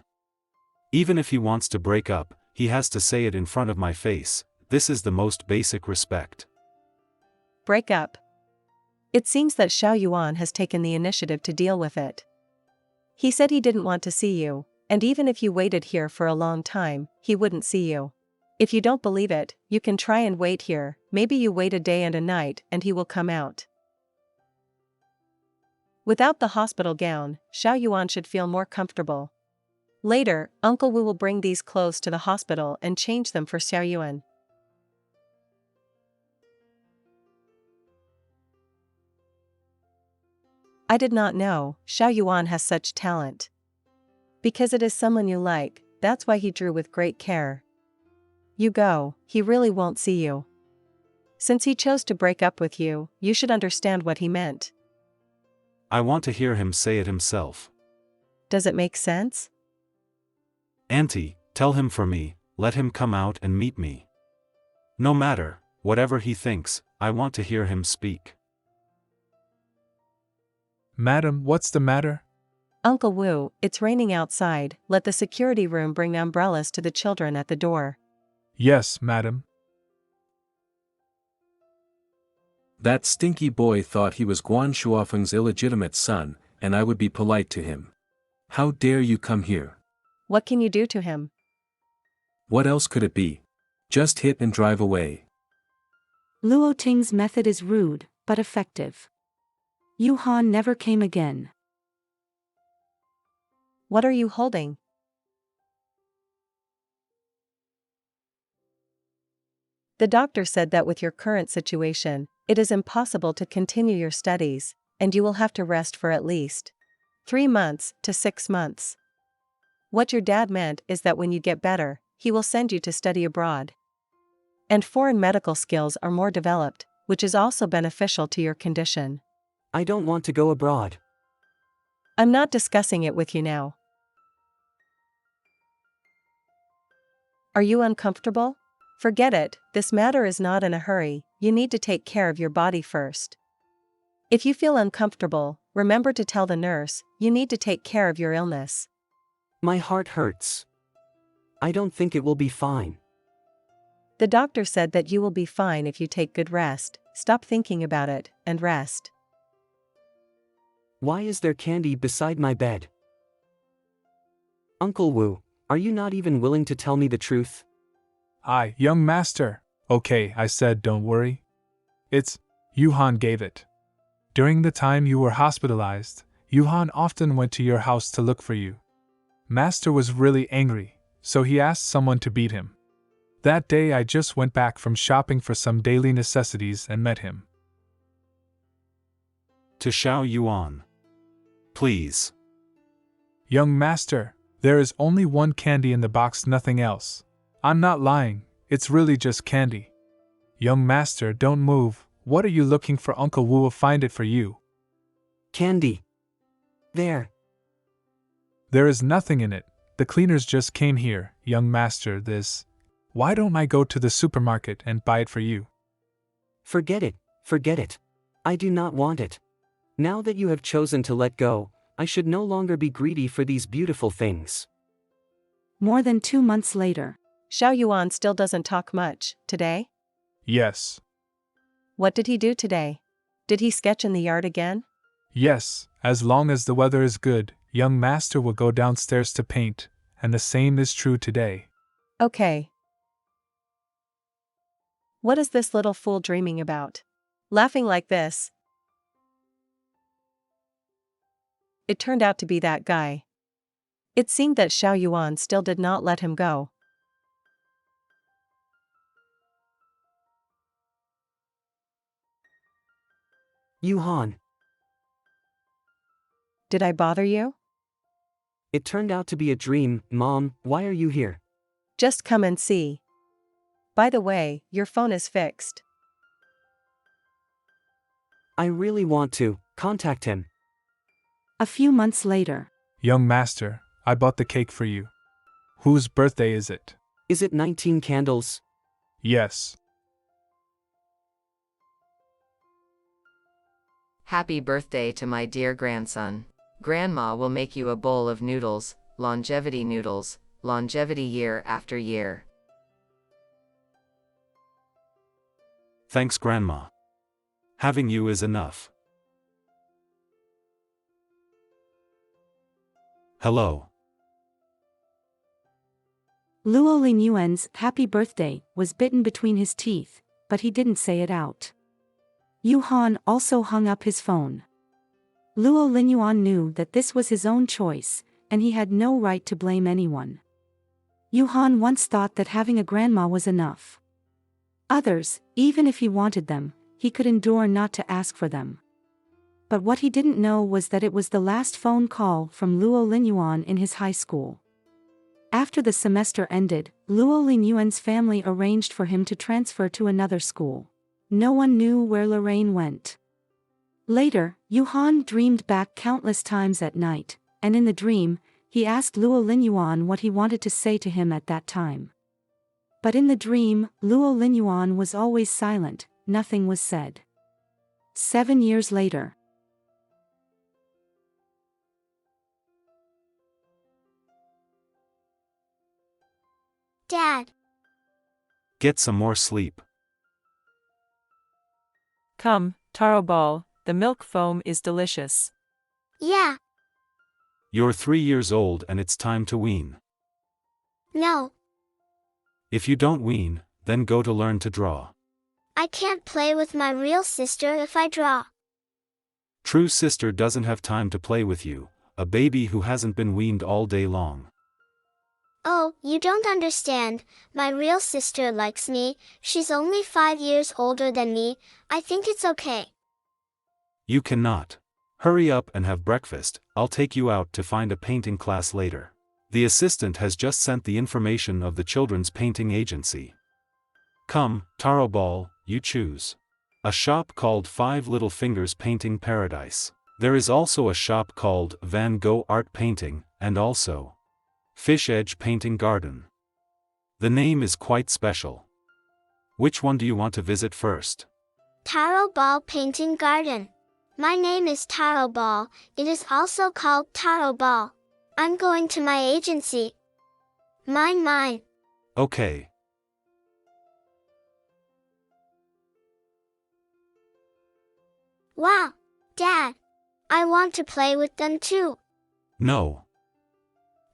Even if he wants to break up, he has to say it in front of my face. This is the most basic respect. Break up. It seems that Xiao Yuan has taken the initiative to deal with it. He said he didn't want to see you, and even if you waited here for a long time, he wouldn't see you. If you don't believe it, you can try and wait here. Maybe you wait a day and a night and he will come out. Without the hospital gown, Xiao Yuan should feel more comfortable. Later, Uncle Wu will bring these clothes to the hospital and change them for Xiao Yuan. I did not know Xiao Yuan has such talent. Because it is someone you like, that's why he drew with great care. You go, he really won't see you. Since he chose to break up with you, you should understand what he meant. I want to hear him say it himself. Does it make sense? Auntie, tell him for me, let him come out and meet me. No matter, whatever he thinks, I want to hear him speak. Madam, what's the matter? Uncle Wu, it's raining outside. Let the security room bring umbrellas to the children at the door. Yes, madam. That stinky boy thought he was Guan Shuofeng's illegitimate son, and I would be polite to him. How dare you come here? What can you do to him? What else could it be? Just hit and drive away. Luo Ting's method is rude, but effective. Yuhan never came again. What are you holding? The doctor said that with your current situation, it is impossible to continue your studies, and you will have to rest for at least 3 months to 6 months. What your dad meant is that when you get better, he will send you to study abroad. And foreign medical skills are more developed, which is also beneficial to your condition. I don't want to go abroad. I'm not discussing it with you now. Are you uncomfortable? Forget it, this matter is not in a hurry, you need to take care of your body first. If you feel uncomfortable, remember to tell the nurse, you need to take care of your illness. My heart hurts. I don't think it will be fine. The doctor said that you will be fine if you take good rest, stop thinking about it, and rest. Why is there candy beside my bed? Uncle Wu, are you not even willing to tell me the truth? Young master. Okay, I said don't worry. It's, Yuhan gave it. During the time you were hospitalized, Yuhan often went to your house to look for you. Master was really angry, so he asked someone to beat him. That day I just went back from shopping for some daily necessities and met him. To Xiao Yuan. Please. Young master, there is only one candy in the box, nothing else. I'm not lying, it's really just candy. Young master, don't move. What are you looking for? Uncle Wu will find it for you. Candy. There. There is nothing in it. The cleaners just came here, young master, this. Why don't I go to the supermarket and buy it for you? Forget it, forget it. I do not want it. Now that you have chosen to let go, I should no longer be greedy for these beautiful things. More than 2 months later. Xiao Yuan still doesn't talk much, today? Yes. What did he do today? Did he sketch in the yard again? Yes, as long as the weather is good, young master will go downstairs to paint, and the same is true today. Okay. What is this little fool dreaming about? Laughing like this? It turned out to be that guy. It seemed that Xiao Yuan still did not let him go. Yuhan. Did I bother you? It turned out to be a dream. Mom, why are you here? Just come and see. By the way, your phone is fixed. I really want to contact him. A few months later. Young master, I bought the cake for you. Whose birthday is it? Is it 19 candles? Yes. Happy birthday to my dear grandson. Grandma will make you a bowl of noodles, longevity year after year. Thanks, Grandma. Having you is enough. Hello. Luo Linyuan's happy birthday was bitten between his teeth, but he didn't say it out. Yuhan also hung up his phone. Luo Linyuan knew that this was his own choice, and he had no right to blame anyone. Yuhan once thought that having a grandma was enough. Others, even if he wanted them, he could endure not to ask for them. But what he didn't know was that it was the last phone call from Luo Linyuan in his high school. After the semester ended, Luo Linyuan's family arranged for him to transfer to another school. No one knew where Lorraine went. Later, Yuhan dreamed back countless times at night, and in the dream, he asked Luo Linyuan what he wanted to say to him at that time. But in the dream, Luo Linyuan was always silent, nothing was said. 7 years later. Dad. Get some more sleep. Come, taro ball, the milk foam is delicious. Yeah. You're 3 years old and it's time to wean. No. If you don't wean, then go to learn to draw. I can't play with my real sister if I draw. True sister doesn't have time to play with you, a baby who hasn't been weaned all day long. Oh, you don't understand. My real sister likes me. She's only 5 years older than me. I think it's okay. You cannot. Hurry up and have breakfast. I'll take you out to find a painting class later. The assistant has just sent the information of the children's painting agency. Come, Taro Ball, you choose. A shop called 5 Little Fingers Painting Paradise. There is also a shop called Van Gogh Art Painting, and also Fish Edge Painting Garden. The name is quite special. Which one do you want to visit first? Taro Ball Painting Garden. My name is Taro Ball. It is also called Taro Ball. I'm going to my agency. Mine. Okay. Wow, Dad. I want to play with them too. No.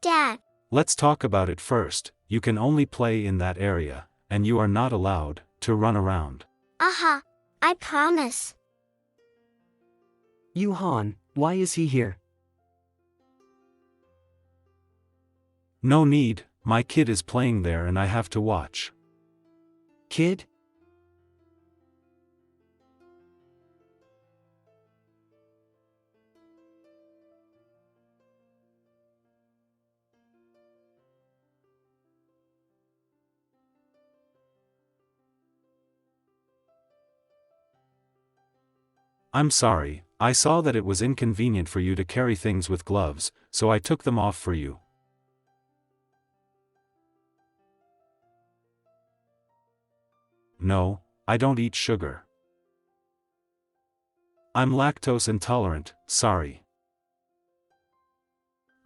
Dad. Let's talk about it first. You can only play in that area, and you are not allowed to run around. Aha. I promise. Yuhan, why is he here? No need, my kid is playing there and I have to watch. Kid? I'm sorry, I saw that it was inconvenient for you to carry things with gloves, so I took them off for you. No, I don't eat sugar. I'm lactose intolerant, sorry.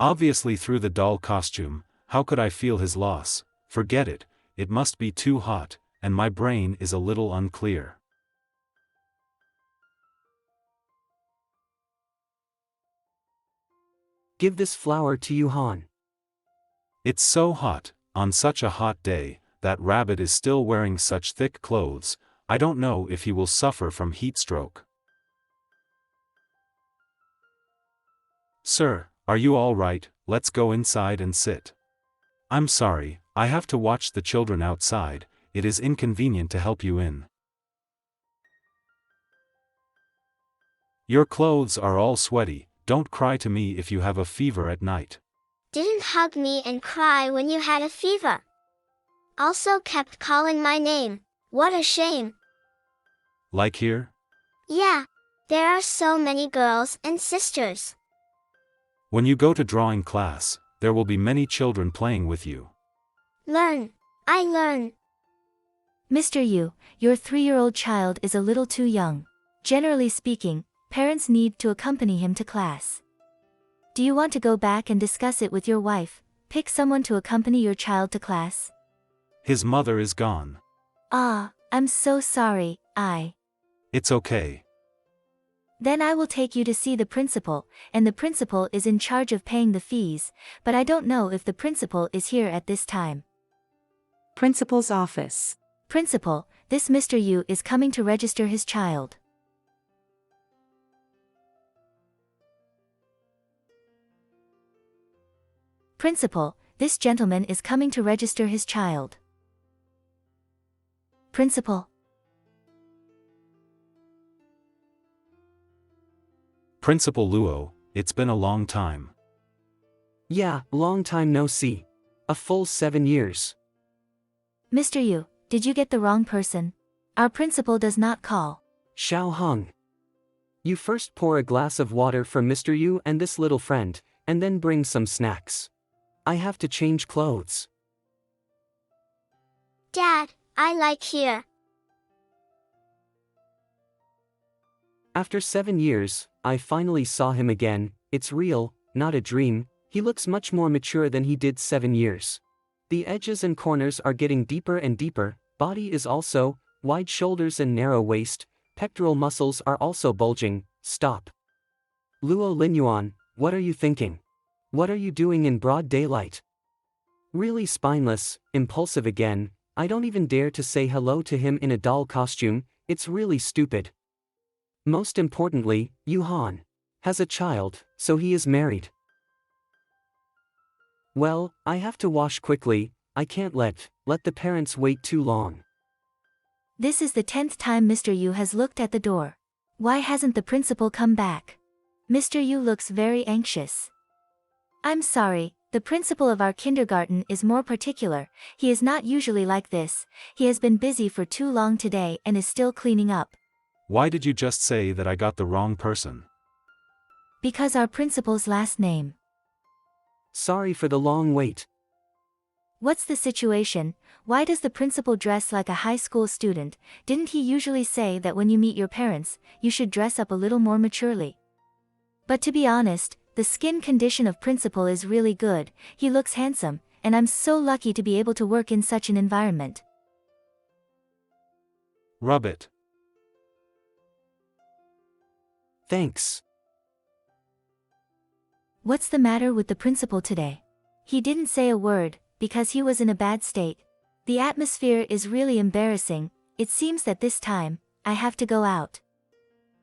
Obviously through the doll costume, how could I feel his loss? Forget it, it must be too hot, and my brain is a little unclear. Give this flower to Yuhan. It's so hot, on such a hot day, that rabbit is still wearing such thick clothes, I don't know if he will suffer from heat stroke. Sir, are you all right? Let's go inside and sit. I'm sorry, I have to watch the children outside, it is inconvenient to help you in. Your clothes are all sweaty, don't cry to me if you have a fever at night. Didn't hug me and cry when you had a fever. Also kept calling my name. What a shame. Like here? Yeah, there are so many girls and sisters. When you go to drawing class, there will be many children playing with you. Learn. I learn. Mr. Yu, your 3-year-old child is a little too young. Generally speaking, parents need to accompany him to class. Do you want to go back and discuss it with your wife? Pick someone to accompany your child to class? His mother is gone. Ah, I'm so sorry, It's okay. Then I will take you to see the principal, and the principal is in charge of paying the fees, but I don't know if the principal is here at this time. Principal's office. Principal, this Mr. Yu is coming to register his child. Principal, this gentleman is coming to register his child. Principal. Principal Luo, it's been a long time. Yeah, long time no see. A full 7 years. Mr. Yu, did you get the wrong person? Our principal does not call. Xiao Hong. You first pour a glass of water for Mr. Yu and this little friend, and then bring some snacks. I have to change clothes. Dad, I like here. After 7 years, I finally saw him again. It's real, not a dream. He looks much more mature than he did 7 years. The edges and corners are getting deeper and deeper, body is also, wide shoulders and narrow waist, pectoral muscles are also bulging. Stop. Luo Linyuan, what are you thinking? What are you doing in broad daylight? Really spineless, impulsive again, I don't even dare to say hello to him in a doll costume, it's really stupid. Most importantly, Yuhan has a child, so he is married. Well, I have to wash quickly, I can't let the parents wait too long. This is the 10th time Mr. Yu has looked at the door. Why hasn't the principal come back? Mr. Yu looks very anxious. I'm sorry, the principal of our kindergarten is more particular, he is not usually like this, he has been busy for too long today and is still cleaning up. Why did you just say that I got the wrong person? Because our principal's last name. Sorry for the long wait. What's the situation? Why does the principal dress like a high school student? Didn't he usually say that when you meet your parents, you should dress up a little more maturely? But to be honest, the skin condition of principal is really good, he looks handsome, and I'm so lucky to be able to work in such an environment. Rub it. Thanks. What's the matter with the principal today? He didn't say a word, because he was in a bad state. The atmosphere is really embarrassing, it seems that this time, I have to go out.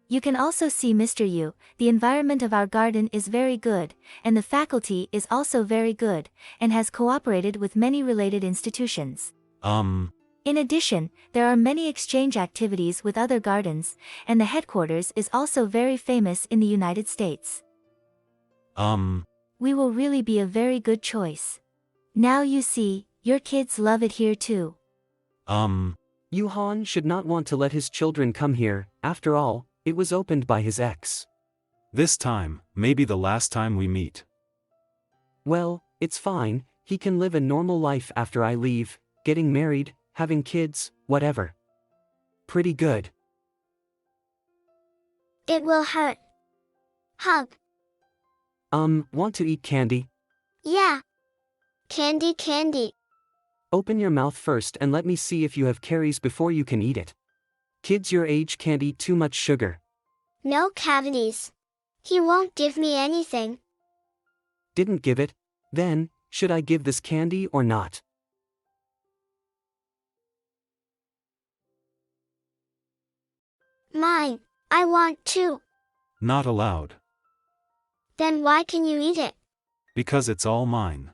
You can also see Mr. Yu, the environment of our garden is very good, and the faculty is also very good, and has cooperated with many related institutions. In addition, there are many exchange activities with other gardens, and the headquarters is also very famous in the United States. We will really be a very good choice. Now you see, your kids love it here too. Yuhan should not want to let his children come here, after all, it was opened by his ex. This time, maybe the last time we meet. Well, it's fine, he can live a normal life after I leave, getting married, having kids, whatever. Pretty good. It will hurt. Hug. Want to eat candy? Yeah. Candy, candy. Open your mouth first and let me see if you have caries before you can eat it. Kids your age can't eat too much sugar. No cavities. He won't give me anything. Didn't give it? Then, should I give this candy or not? Mine. I want to. Not allowed. Then why can you eat it? Because it's all mine.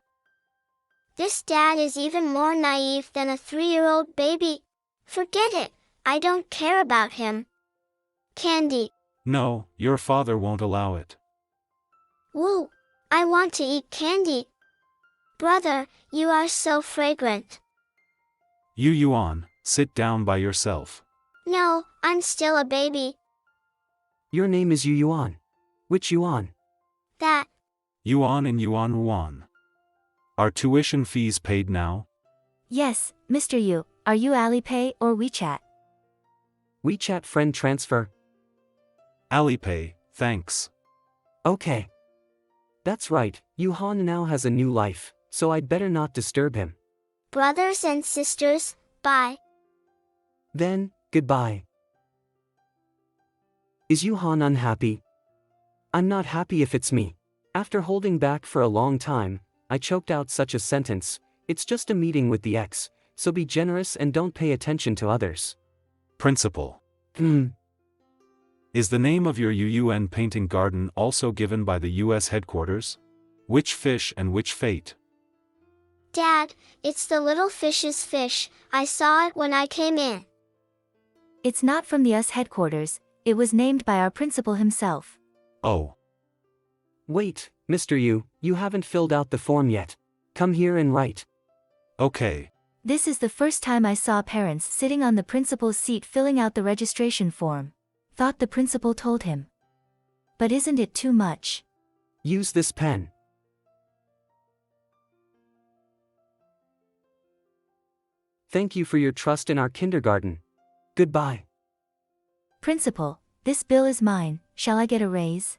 This dad is even more naive than a 3-year-old baby. Forget it. I don't care about him. Candy. No, your father won't allow it. Woo. I want to eat candy. Brother, you are so fragrant. Yuan, sit down by yourself. No, I'm still a baby. Your name is Yuan. Which Yuan? That. Yuan and Yuan. Are tuition fees paid now? Yes, Mr. Yu, are you Alipay or WeChat? WeChat friend transfer. Alipay, thanks. Okay. That's right, Yuhan now has a new life, so I'd better not disturb him. Brothers and sisters, bye. Then, goodbye. Is Yuhan unhappy? I'm not happy if it's me. After holding back for a long time, I choked out such a sentence. It's just a meeting with the ex, so be generous and don't pay attention to others. Principal. Is the name of your UN painting garden also given by the US headquarters? Which fish and which fate? Dad, it's the little fish's fish. I saw it when I came in. It's not from the US headquarters, it was named by our principal himself. Oh. Wait, Mr. Yu, you haven't filled out the form yet. Come here and write. Okay. This is the first time I saw parents sitting on the principal's seat filling out the registration form. Thought the principal told him. But isn't it too much? Use this pen. Thank you for your trust in our kindergarten. Goodbye. Principal, this bill is mine, shall I get a raise?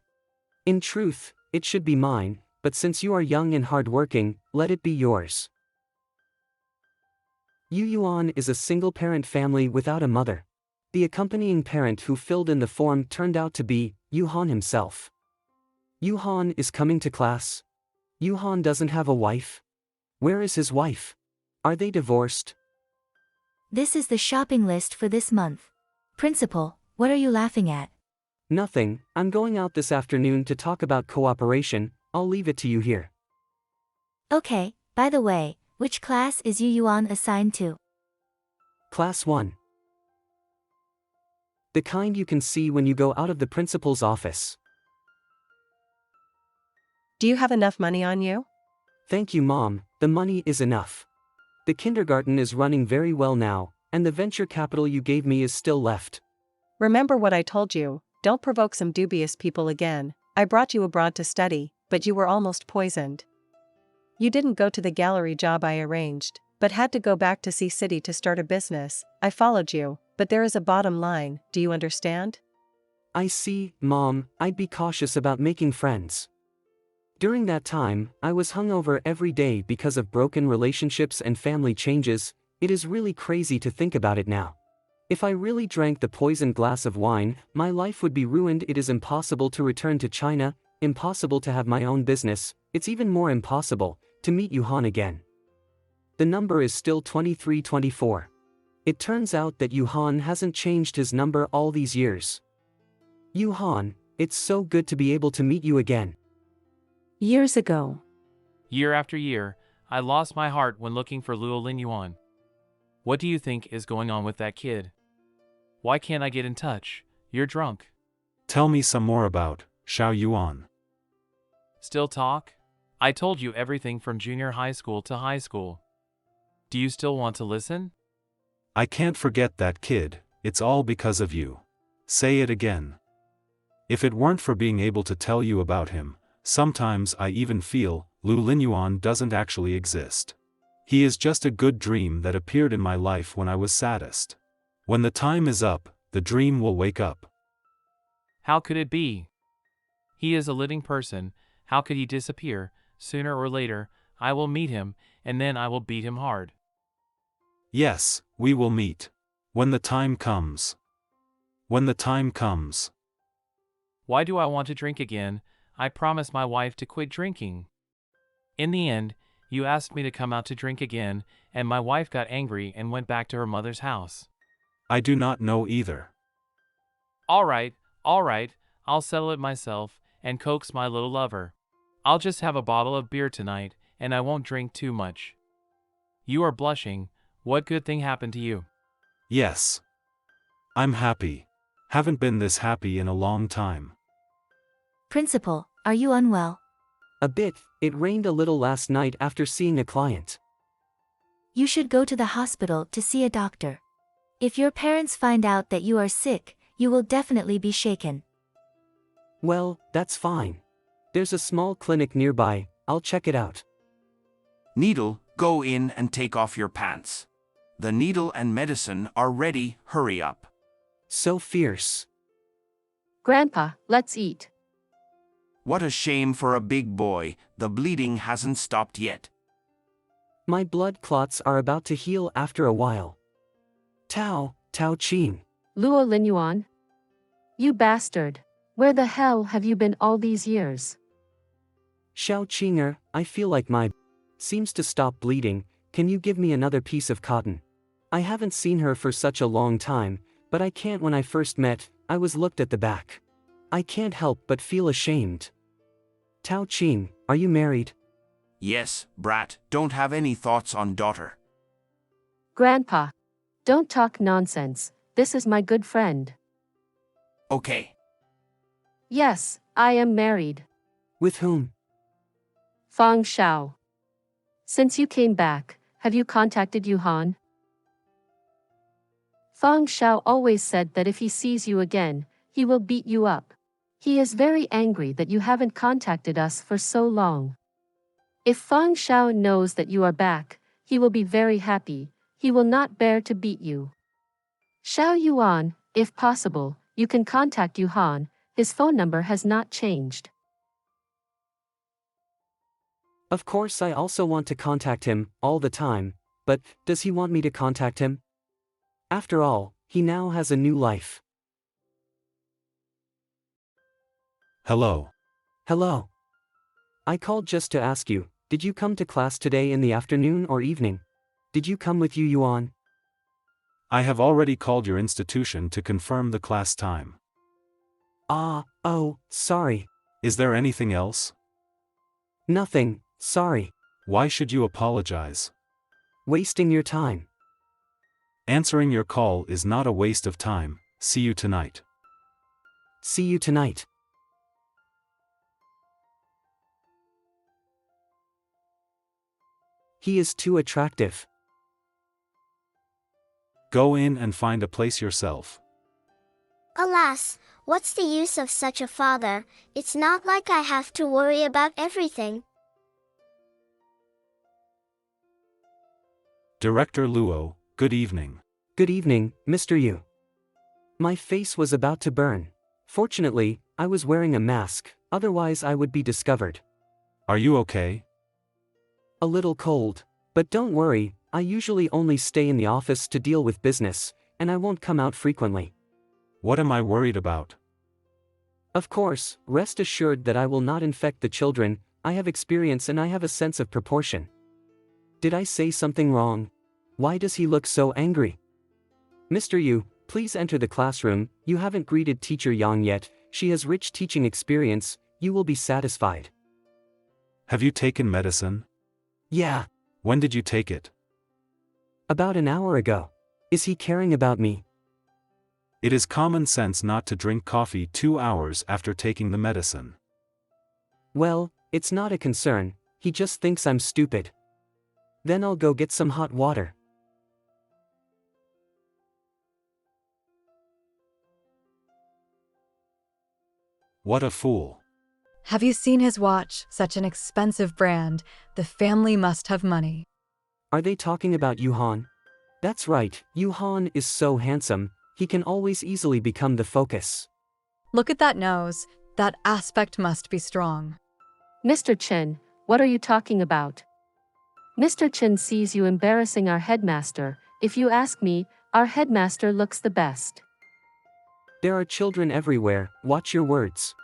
In truth, it should be mine, but since you are young and hardworking, let it be yours. Yuan is a single-parent family without a mother. The accompanying parent who filled in the form turned out to be Yuhan himself. Yuhan is coming to class. Yuhan doesn't have a wife. Where is his wife? Are they divorced? This is the shopping list for this month. Principal, what are you laughing at? Nothing, I'm going out this afternoon to talk about cooperation, I'll leave it to you here. Okay, by the way, which class is Yuan assigned to? Class 1. The kind you can see when you go out of the principal's office. Do you have enough money on you? Thank you, Mom, the money is enough. The kindergarten is running very well now, and the venture capital you gave me is still left. Remember what I told you, don't provoke some dubious people again. I brought you abroad to study, but you were almost poisoned. You didn't go to the gallery job I arranged, but had to go back to Sea City to start a business. I followed you, but there is a bottom line, do you understand? I see, Mom, I'd be cautious about making friends. During that time, I was hungover every day because of broken relationships and family changes. It is really crazy to think about it now. If I really drank the poisoned glass of wine, my life would be ruined. It is impossible to return to China, impossible to have my own business, it's even more impossible to meet Yuhan again. The number is still 2324. It turns out that Yuhan hasn't changed his number all these years. Yuhan, it's so good to be able to meet you again. Years ago. Year after year, I lost my heart when looking for Luo Linyuan. What do you think is going on with that kid? Why can't I get in touch? You're drunk. Tell me some more about Xiao Yuan. Still talk? I told you everything from junior high school to high school. Do you still want to listen? I can't forget that kid, it's all because of you. Say it again. If it weren't for being able to tell you about him, sometimes I even feel Lu Linyuan doesn't actually exist. He is just a good dream that appeared in my life when I was saddest. When the time is up, the dream will wake up. How could it be? He is a living person, how could he disappear? Sooner or later, I will meet him, and then I will beat him hard. Yes, we will meet. When the time comes. When the time comes. Why do I want to drink again? I promised my wife to quit drinking. In the end, you asked me to come out to drink again, and my wife got angry and went back to her mother's house. I do not know either. All right, I'll settle it myself and coax my little lover. I'll just have a bottle of beer tonight, and I won't drink too much. You are blushing. What good thing happened to you? Yes. I'm happy. Haven't been this happy in a long time. Principal, are you unwell? A bit, it rained a little last night after seeing a client. You should go to the hospital to see a doctor. If your parents find out that you are sick, you will definitely be shaken. Well, that's fine. There's a small clinic nearby, I'll check it out. Needle, go in and take off your pants. The needle and medicine are ready, hurry up. So fierce. Grandpa, let's eat. What a shame for a big boy, the bleeding hasn't stopped yet. My blood clots are about to heal after a while. Tao Qing. Luo Linyuan? You bastard. Where the hell have you been all these years? Xiao Qinger, I feel like my seems to stop bleeding, can you give me another piece of cotton? I haven't seen her for such a long time, but I can't. When I first met, I was looked at the back. I can't help but feel ashamed. Tao Qing, are you married? Yes, brat, don't have any thoughts on daughter. Grandpa. Don't talk nonsense, this is my good friend. Okay. Yes, I am married. With whom? Fang Xiao. Since you came back, have you contacted Yuhan? Fang Xiao always said that if he sees you again, he will beat you up. He is very angry that you haven't contacted us for so long. If Fang Xiao knows that you are back, he will be very happy, he will not bear to beat you. Xiao Yuan, if possible, you can contact Yuhan, his phone number has not changed. Of course, I also want to contact him all the time, but does he want me to contact him? After all, he now has a new life. Hello. Hello. I called just to ask you, did you come to class today in the afternoon or evening? Did you come with Yuan? I have already called your institution to confirm the class time. Oh, sorry. Is there anything else? Nothing, sorry. Why should you apologize? Wasting your time. Answering your call is not a waste of time. See you tonight. See you tonight. He is too attractive. Go in and find a place yourself. Alas, what's the use of such a father? It's not like I have to worry about everything. Director Luo, good evening. Good evening, Mr. Yu. My face was about to burn. Fortunately, I was wearing a mask, otherwise I would be discovered. Are you okay? A little cold. But don't worry, I usually only stay in the office to deal with business, and I won't come out frequently. What am I worried about? Of course, rest assured that I will not infect the children. I have experience and I have a sense of proportion. Did I say something wrong? Why does he look so angry? Mr. Yu, please enter the classroom. You haven't greeted teacher Yang yet. She has rich teaching experience. You will be satisfied. Have you taken medicine? Yeah. When did you take it? About an hour ago. Is he caring about me? It is common sense not to drink coffee 2 hours after taking the medicine. Well, it's not a concern, he just thinks I'm stupid. Then I'll go get some hot water. What a fool. Have you seen his watch? Such an expensive brand. The family must have money. Are they talking about Yuhan? That's right, Yuhan is so handsome, he can always easily become the focus. Look at that nose. That aspect must be strong. Mr. Chen, what are you talking about? Mr. Chen sees you embarrassing our headmaster. If you ask me, our headmaster looks the best. There are children everywhere, watch your words.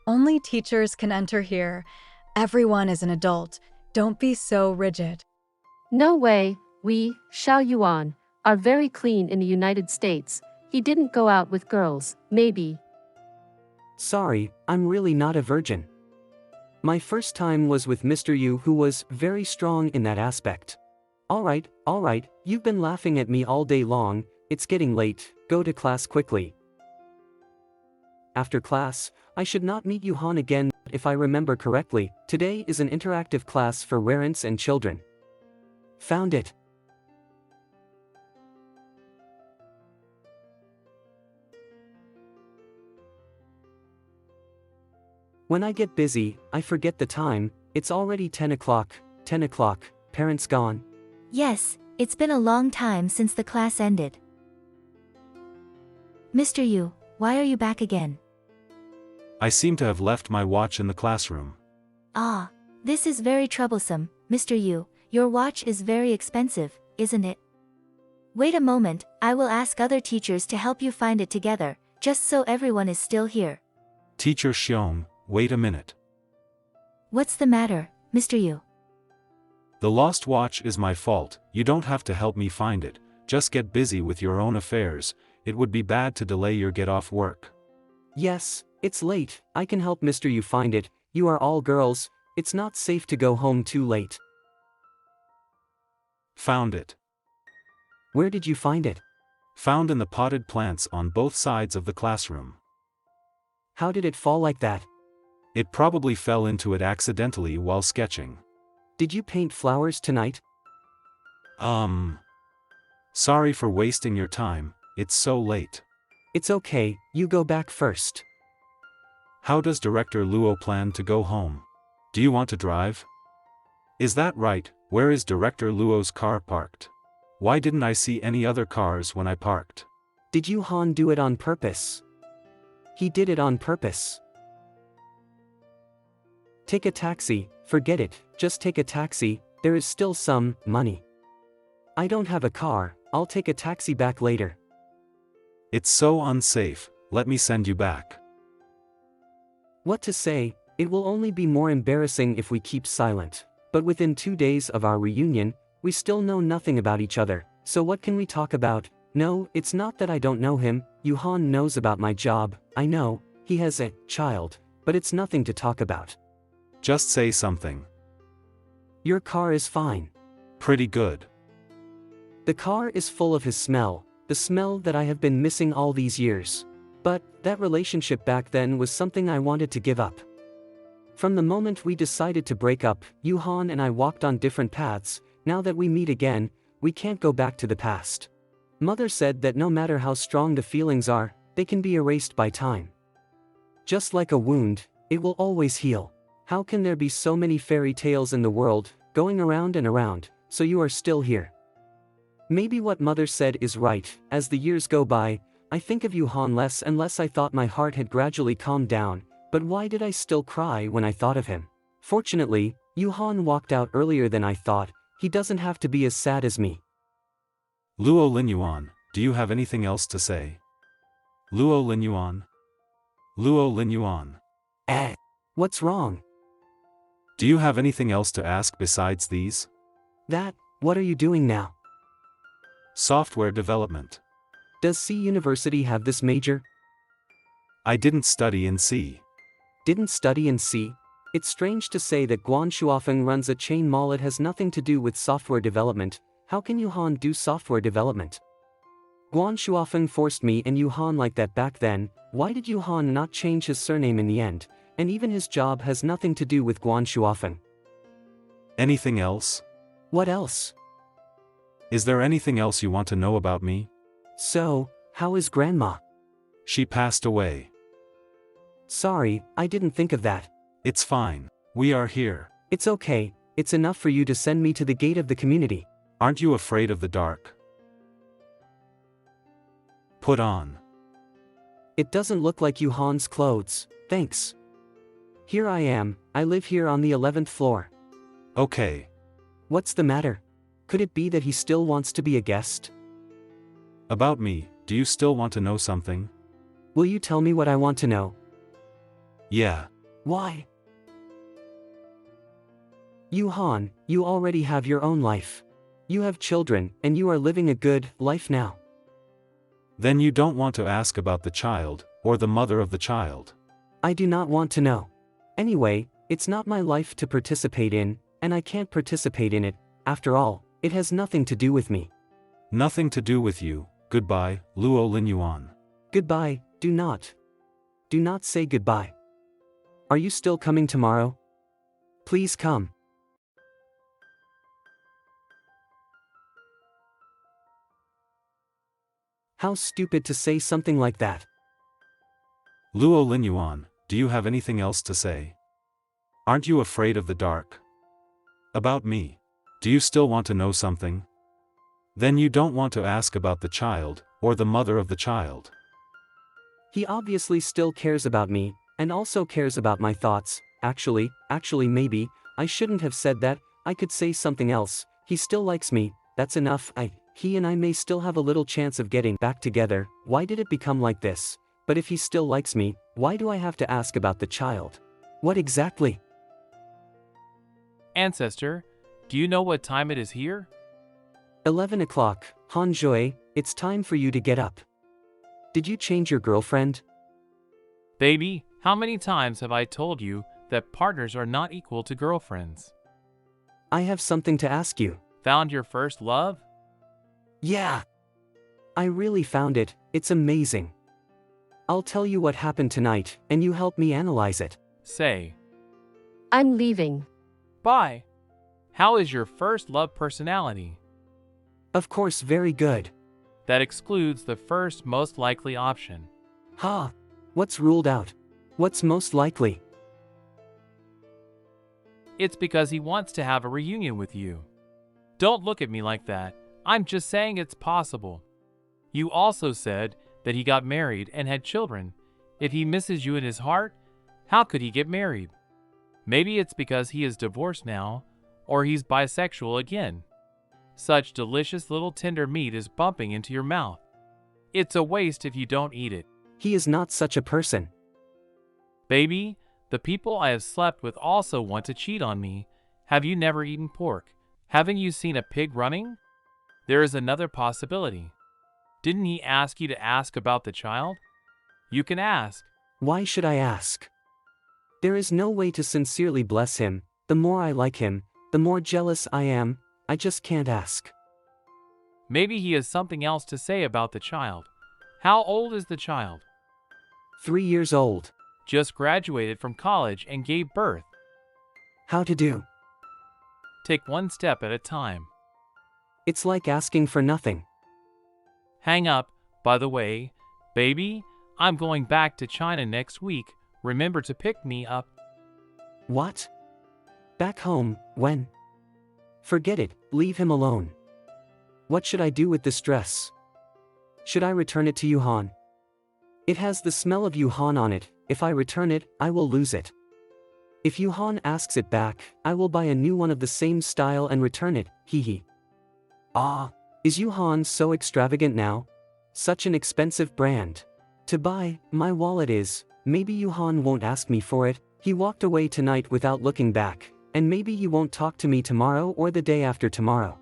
Only teachers can enter here. Everyone is an adult. Don't be so rigid. No way, we, Xiao Yuan, are very clean in the United States. He didn't go out with girls, maybe. Sorry, I'm really not a virgin. My first time was with Mr. Yu, who was very strong in that aspect. Alright, you've been laughing at me all day long, it's getting late, go to class quickly. After class, I should not meet Yuhan again. If I remember correctly, today is an interactive class for parents and children. Found it. When I get busy, I forget the time. It's already 10 o'clock. 10 o'clock, parents gone. Yes, it's been a long time since the class ended. Mr. Yu, why are you back again? I seem to have left my watch in the classroom. Ah, this is very troublesome, Mr. Yu. Your watch is very expensive, isn't it? Wait a moment, I will ask other teachers to help you find it together, just so everyone is still here. Teacher Xiong, wait a minute. What's the matter, Mr. Yu? The lost watch is my fault. You don't have to help me find it. Just get busy with your own affairs. It would be bad to delay your get off work. Yes, it's late. I can help Mr. Yu find it. You are all girls. It's not safe to go home too late. Found it. Where did you find it? Found in the potted plants on both sides of the classroom. How did it fall like that? It probably fell into it accidentally while sketching. Did you paint flowers tonight? Sorry for wasting your time, it's so late. It's okay, you go back first. How does Director Luo plan to go home? Do you want to drive? Is that right? Where is Director Luo's car parked? Why didn't I see any other cars when I parked? Did Yuhan do it on purpose? He did it on purpose. Take a taxi, forget it, just take a taxi, there is still some money. I don't have a car, I'll take a taxi back later. It's so unsafe, let me send you back. What to say, it will only be more embarrassing if we keep silent. But within 2 days of our reunion, we still know nothing about each other, so what can we talk about? No, it's not that I don't know him, Yuhan knows about my job, I know, he has a child, but it's nothing to talk about. Just say something. Your car is fine. Pretty good. The car is full of his smell, the smell that I have been missing all these years. But, that relationship back then was something I wanted to give up. From the moment we decided to break up, Yuhan and I walked on different paths. Now that we meet again, we can't go back to the past. Mother said that no matter how strong the feelings are, they can be erased by time. Just like a wound, it will always heal. How can there be so many fairy tales in the world, going around and around, so you are still here? Maybe what mother said is right. As the years go by, I think of Yuhan less and less. I thought my heart had gradually calmed down, but why did I still cry when I thought of him? Fortunately, Yuhan walked out earlier than I thought. He doesn't have to be as sad as me. Luo Linyuan, do you have anything else to say? Luo Linyuan? Luo Linyuan. What's wrong? Do you have anything else to ask besides these? What are you doing now? Software development. Does C University have this major? I didn't study in C. Didn't study in C? It's strange to say that Guan Shuofeng runs a chain mall. It has nothing to do with software development. How can Yuhan do software development? Guan Shuofeng forced me and Yuhan like that back then. Why did Yuhan not change his surname in the end? And even his job has nothing to do with Guan Shuofeng. Anything else? What else? Is there anything else you want to know about me? So, how is Grandma? She passed away. Sorry, I didn't think of that. It's fine. We are here. It's okay. It's enough for you to send me to the gate of the community. Aren't you afraid of the dark? Put on. It doesn't look like Yuhan's clothes, thanks. Here I am, I live here on the 11th floor. Okay. What's the matter? Could it be that he still wants to be a guest? About me, do you still want to know something? Will you tell me what I want to know? Yeah. Why? Yuhan, you already have your own life. You have children, and you are living a good life now. Then you don't want to ask about the child, or the mother of the child. I do not want to know. Anyway, it's not my life to participate in, and I can't participate in it. After all, it has nothing to do with me. Nothing to do with you. Goodbye, Luo Lin Yuan. Goodbye, do not. Do not say goodbye. Are you still coming tomorrow? Please come. How stupid to say something like that. Luo Lin Yuan, do you have anything else to say? Aren't you afraid of the dark? About me. Do you still want to know something? Then you don't want to ask about the child, or the mother of the child. He obviously still cares about me, and also cares about my thoughts. Actually, maybe, I shouldn't have said that. I could say something else. He still likes me, that's enough. He and I may still have a little chance of getting back together. Why did it become like this? But if he still likes me, why do I have to ask about the child? What exactly? Ancestor, do you know what time it is here? 11 o'clock, Han Jue, it's time for you to get up. Did you change your girlfriend? Baby, how many times have I told you that partners are not equal to girlfriends? I have something to ask you. Found your first love? Yeah. I really found it, it's amazing. I'll tell you what happened tonight, and you help me analyze it. Say. I'm leaving. Bye. How is your first love personality? Of course, very good. That excludes the first most likely option. Ha! What's ruled out? What's most likely? It's because he wants to have a reunion with you. Don't look at me like that. I'm just saying it's possible. You also said that he got married and had children. If he misses you in his heart, how could he get married? Maybe it's because he is divorced now, or he's bisexual again. Such delicious little tender meat is bumping into your mouth. It's a waste if you don't eat it. He is not such a person. Baby, the people I have slept with also want to cheat on me. Have you never eaten pork? Haven't you seen a pig running? There is another possibility. Didn't he ask you to ask about the child? You can ask. Why should I ask? There is no way to sincerely bless him. The more I like him, the more jealous I am. I just can't ask. Maybe he has something else to say about the child. How old is the child? 3 years old. Just graduated from college and gave birth. How to do? Take one step at a time. It's like asking for nothing. Hang up. By the way, baby, I'm going back to China next week. Remember to pick me up. What? Back home, when? Forget it, leave him alone. What should I do with this dress? Should I return it to Yuhan? It has the smell of Yuhan on it. If I return it, I will lose it. If Yuhan asks it back, I will buy a new one of the same style and return it, hee. Ah, is Yuhan so extravagant now? Such an expensive brand. To buy, my wallet is. Maybe Yuhan won't ask me for it. He walked away tonight without looking back, and maybe he won't talk to me tomorrow or the day after tomorrow.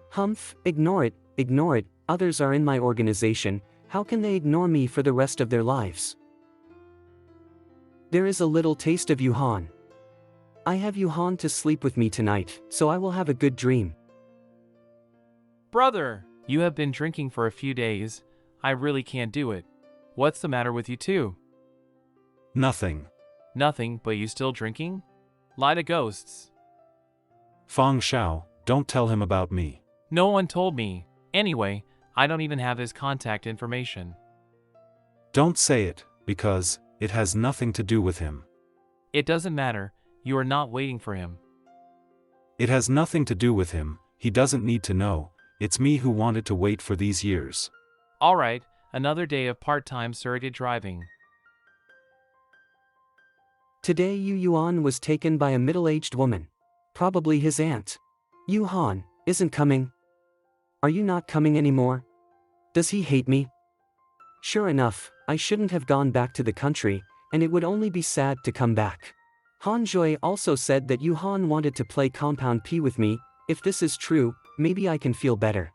Humph, ignore it, ignore it, others are in my organization, how can they ignore me for the rest of their lives? There is a little taste of Yuhan. I have Yuhan to sleep with me tonight, so I will have a good dream. Brother, you have been drinking for a few days. I really can't do it. What's the matter with you two? Nothing. Nothing, but you still drinking? Lie to ghosts. Fang Xiao, don't tell him about me. No one told me. Anyway, I don't even have his contact information. Don't say it, because it has nothing to do with him. It doesn't matter. You are not waiting for him. It has nothing to do with him. He doesn't need to know. It's me who wanted to wait for these years. All right, another day of part-time surrogate driving. Today Yu Yuan was taken by a middle-aged woman. Probably his aunt. Yuhan isn't coming. Are you not coming anymore? Does he hate me? Sure enough, I shouldn't have gone back to the country, and it would only be sad to come back. Han Jui also said that Yuhan wanted to play Compound P with me. If this is true, maybe I can feel better.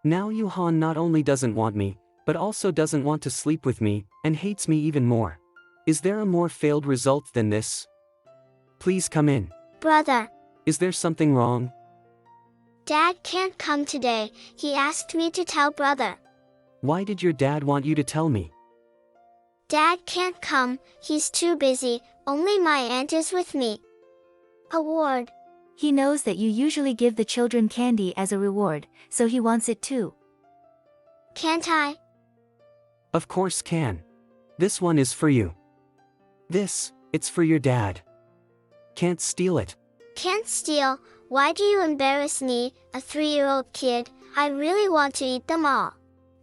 Now Yuhan not only doesn't want me, but also doesn't want to sleep with me, and hates me even more. Is there a more failed result than this? Please come in. Brother. Is there something wrong? Dad can't come today. He asked me to tell brother. Why did your dad want you to tell me? Dad can't come, he's too busy, only my aunt is with me. Award. He knows that you usually give the children candy as a reward, so he wants it too. Can't I? Of course can. This one is for you. This, it's for your dad. Can't steal it. Can't steal. Why do you embarrass me, a 3-year-old kid? I really want to eat them all.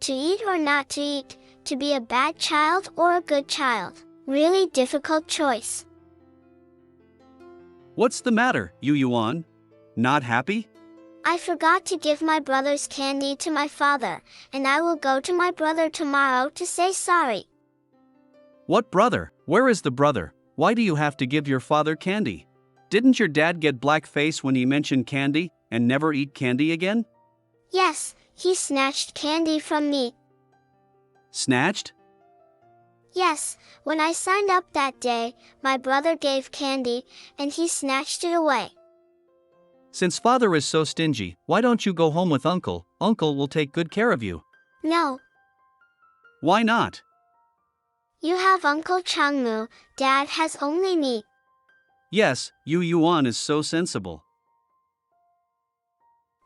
To eat or not to eat, to be a bad child or a good child. Really difficult choice. What's the matter, Yu Yuan? Not happy? I forgot to give my brother's candy to my father, and I will go to my brother tomorrow to say sorry. What brother? Where is the brother? Why do you have to give your father candy? Didn't your dad get black face when he mentioned candy, and never eat candy again? Yes, he snatched candy from me. Snatched? Yes, when I signed up that day, my brother gave candy, and he snatched it away. Since father is so stingy, why don't you go home with uncle? Uncle will take good care of you. No. Why not? You have Uncle Changmu, Dad has only me. Yes, Yu Yuan is so sensible.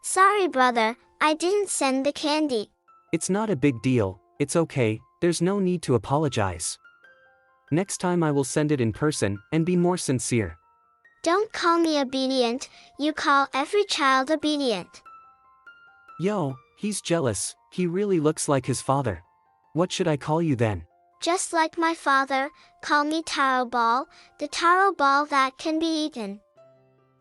Sorry brother, I didn't send the candy. It's not a big deal, it's okay, there's no need to apologize. Next time I will send it in person, and be more sincere. Don't call me obedient, you call every child obedient. Yo, he's jealous, he really looks like his father. What should I call you then? Just like my father, call me taro ball, the taro ball that can be eaten.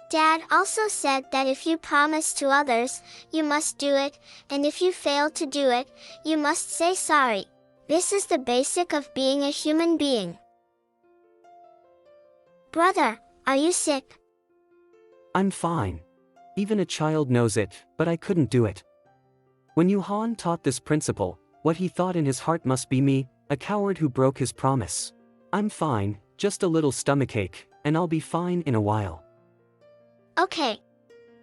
Dad also said that if you promise to others, you must do it, and if you fail to do it, you must say sorry. This is the basic of being a human being. Brother, are you sick? I'm fine. Even a child knows it, but I couldn't do it. When Yuhan taught this principle, what he thought in his heart must be me, a coward who broke his promise. I'm fine, just a little stomachache, and I'll be fine in a while. Okay.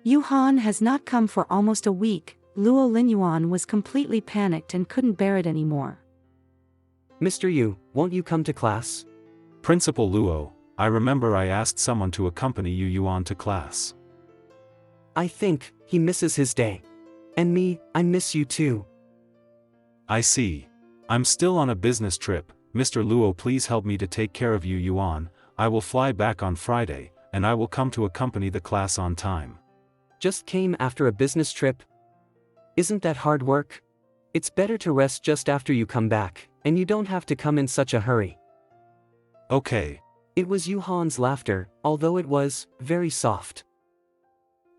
Yuhan has not come for almost a week. Luo Linyuan was completely panicked and couldn't bear it anymore. Mr. Yu, won't you come to class? Principal Luo, I remember I asked someone to accompany Yu Yuan to class. I think he misses his day. And me, I miss you too. I see. I'm still on a business trip. Mr. Luo, please help me to take care of Yu Yuan. I will fly back on Friday, and I will come to accompany the class on time. Just came after a business trip? Isn't that hard work? It's better to rest just after you come back, and you don't have to come in such a hurry. Okay. It was Yuhan's laughter, although it was very soft.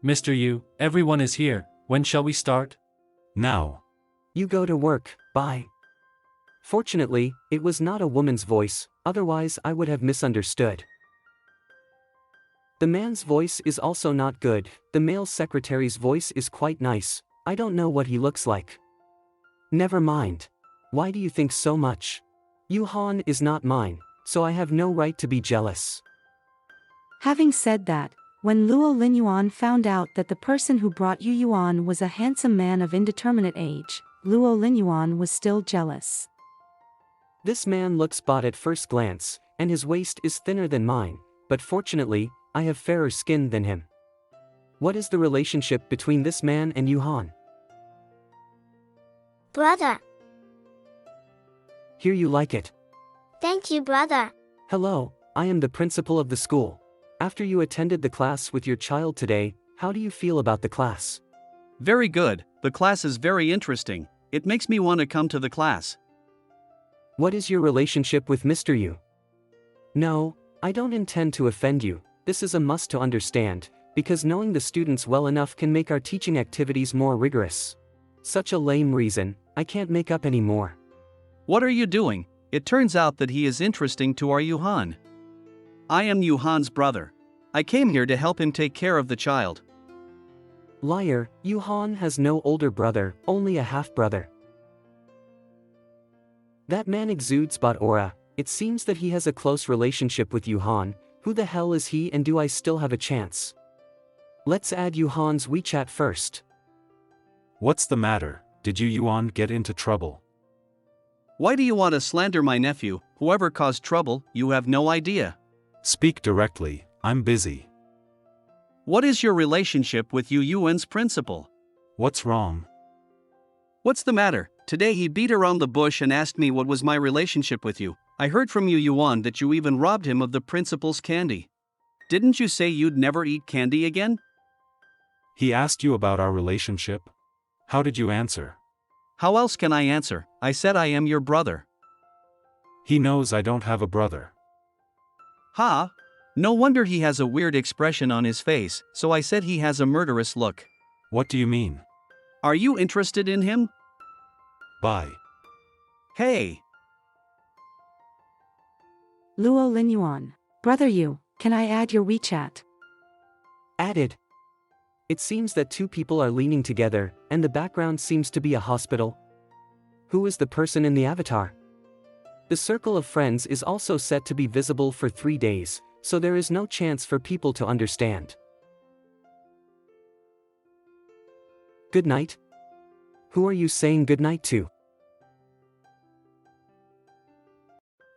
Mr. Yu, everyone is here. When shall we start? Now. You go to work, bye. Fortunately, it was not a woman's voice, otherwise I would have misunderstood. The man's voice is also not good, the male secretary's voice is quite nice. I don't know what he looks like. Never mind. Why do you think so much? Yuhan is not mine, so I have no right to be jealous. Having said that, when Luo Linyuan found out that the person who brought Yu Yuan was a handsome man of indeterminate age, Luo Linyuan was still jealous. This man looks bought at first glance, and his waist is thinner than mine, but fortunately, I have fairer skin than him. What is the relationship between this man and Yuhan? Brother. Here you like it. Thank you, brother. Hello, I am the principal of the school. After you attended the class with your child today, how do you feel about the class? Very good, the class is very interesting. It makes me want to come to the class. What is your relationship with Mr. Yu? No, I don't intend to offend you. This is a must to understand, because knowing the students well enough can make our teaching activities more rigorous. Such a lame reason, I can't make up any more. What are you doing? It turns out that he is interesting to our Yuhan. I am Yuhan's brother. I came here to help him take care of the child. Liar, Yuhan has no older brother, only a half-brother. That man exudes bad aura. It seems that he has a close relationship with Yuhan. Who the hell is he, and do I still have a chance? Let's add Yuhan's WeChat first. What's the matter? Did you Yuan get into trouble? Why do you want to slander my nephew? Whoever caused trouble, you have no idea. Speak directly, I'm busy. What is your relationship with Yu Yuan's principal? What's wrong? What's the matter? Today he beat around the bush and asked me what was my relationship with you. I heard from Yu Yuan that you even robbed him of the principal's candy. Didn't you say you'd never eat candy again? He asked you about our relationship? How did you answer? How else can I answer? I said I am your brother. He knows I don't have a brother. Ha! No wonder he has a weird expression on his face, so I said he has a murderous look. What do you mean? Are you interested in him? Bye. Hey! Luo Linyuan. Brother Yu, can I add your WeChat? Added. It seems that two people are leaning together, and the background seems to be a hospital. Who is the person in the avatar? The circle of friends is also set to be visible for 3 days, so there is no chance for people to understand. Good night? Who are you saying good night to?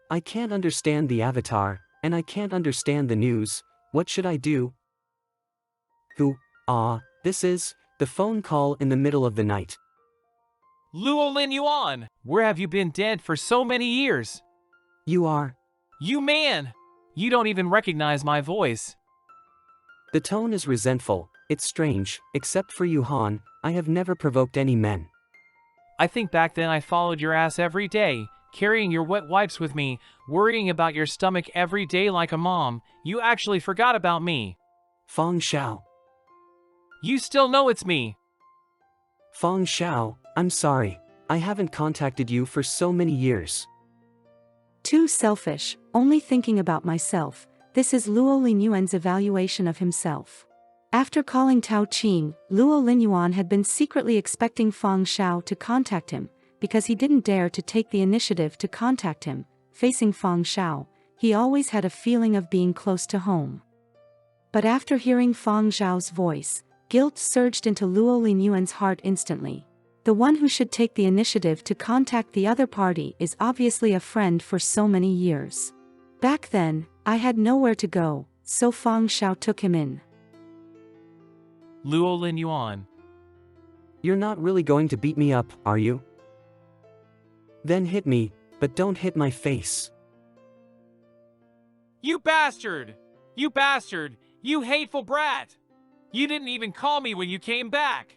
I can't understand the avatar, and I can't understand the news. What should I do? Who? This is the phone call in the middle of the night. Luo Linyuan, where have you been dead for so many years? You are. You man! You don't even recognize my voice. The tone is resentful. It's strange. Except for Yuhan, I have never provoked any men. I think back then I followed your ass every day, carrying your wet wipes with me, worrying about your stomach every day like a mom. You actually forgot about me. Feng Shao. You still know it's me. Feng Shao, I'm sorry. I haven't contacted you for so many years. Too selfish, only thinking about myself. This is Luo Linyuan's evaluation of himself. After calling Tao Qing, Luo Linyuan had been secretly expecting Feng Shao to contact him, because he didn't dare to take the initiative to contact him. Facing Feng Shao, he always had a feeling of being close to home. But after hearing Feng Shao's voice, guilt surged into Luo Linyuan's heart instantly. The one who should take the initiative to contact the other party is obviously a friend for so many years. Back then, I had nowhere to go, so Feng Shao took him in. Luo Linyuan. You're not really going to beat me up, are you? Then hit me, but don't hit my face. You bastard! You bastard! You hateful brat! You didn't even call me when you came back!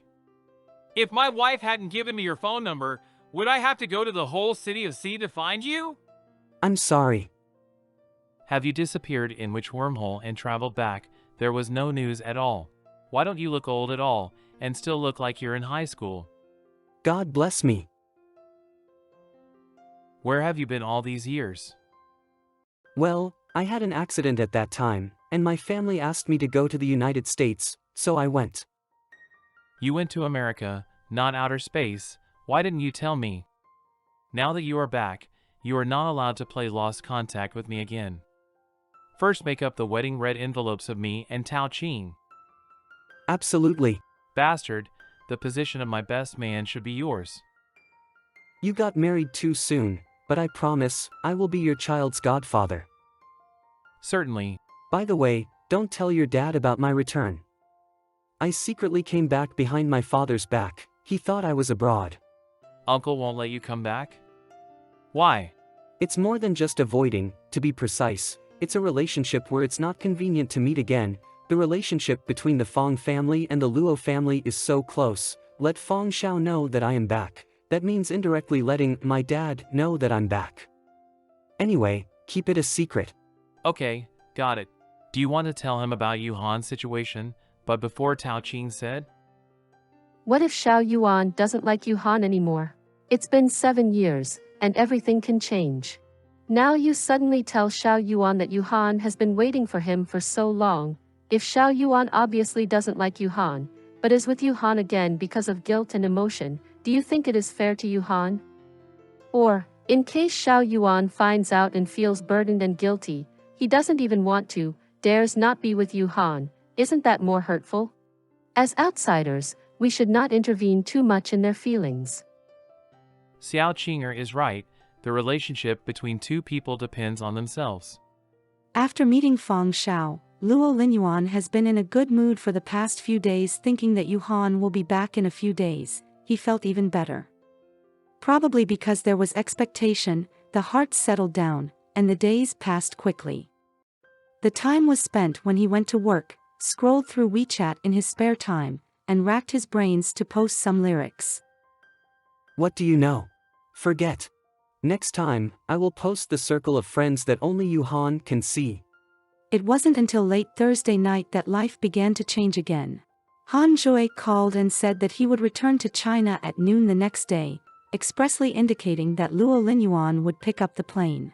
If my wife hadn't given me your phone number, would I have to go to the whole city of C to find you? I'm sorry. Have you disappeared in which wormhole and traveled back? There was no news at all. Why don't you look old at all, and still look like you're in high school? God bless me. Where have you been all these years? Well, I had an accident at that time, and my family asked me to go to the United States, so I went. You went to America, not outer space. Why didn't you tell me? Now that you are back, you are not allowed to play lost contact with me again. First make up the wedding red envelopes of me and Tao Ching. Absolutely. Bastard, the position of my best man should be yours. You got married too soon, but I promise, I will be your child's godfather. Certainly. By the way, don't tell your dad about my return. I secretly came back behind my father's back. He thought I was abroad. Uncle won't let you come back? Why? It's more than just avoiding, to be precise. It's a relationship where it's not convenient to meet again. The relationship between the Fong family and the Luo family is so close. Let Fong Xiao know that I am back. That means indirectly letting my dad know that I'm back. Anyway, keep it a secret. Okay, got it. Do you want to tell him about Yu Han's situation? But before Tao Ching said, What if Xiao Yuan doesn't like Yu Han anymore? It's been 7 years, and everything can change. Now you suddenly tell Xiao Yuan that Yu Han has been waiting for him for so long. If Xiao Yuan obviously doesn't like Yu Han, but is with Yu Han again because of guilt and emotion, do you think it is fair to Yu Han? Or, in case Xiao Yuan finds out and feels burdened and guilty, he doesn't even want to, dares not be with Yu Han, isn't that more hurtful? As outsiders, we should not intervene too much in their feelings. Xiao Qinger is right. The relationship between two people depends on themselves. After meeting Fong Xiao, Luo Linyuan has been in a good mood for the past few days, thinking that Yu Han will be back in a few days. He felt even better. Probably because there was expectation, the heart settled down, and the days passed quickly. The time was spent when he went to work, scrolled through WeChat in his spare time, and racked his brains to post some lyrics. What do you know? Forget. Next time, I will post the circle of friends that only Yu Han can see. It wasn't until late Thursday night that life began to change again. Han Jue called and said that he would return to China at noon the next day, expressly indicating that Luo Linyuan would pick up the plane.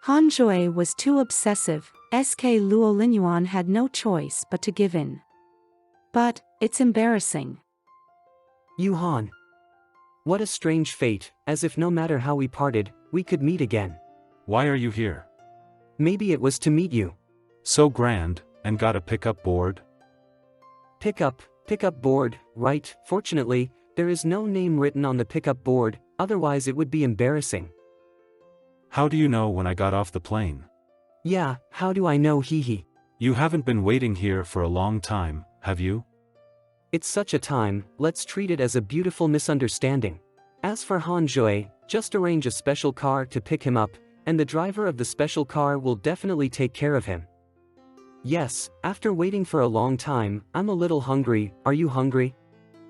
Han Jue was too obsessive. SK Luo Linyuan had no choice but to give in. But, it's embarrassing. Yu Han. What a strange fate, as if no matter how we parted, we could meet again. Why are you here? Maybe it was to meet you. So grand, and got a pickup board? Pickup board, right? Fortunately, there is no name written on the pickup board, otherwise it would be embarrassing. How do you know when I got off the plane? Yeah, how do I know, hee. You haven't been waiting here for a long time, have you? It's such a time, let's treat it as a beautiful misunderstanding. As for Han Jue, just arrange a special car to pick him up, and the driver of the special car will definitely take care of him. Yes, after waiting for a long time, I'm a little hungry. Are you hungry?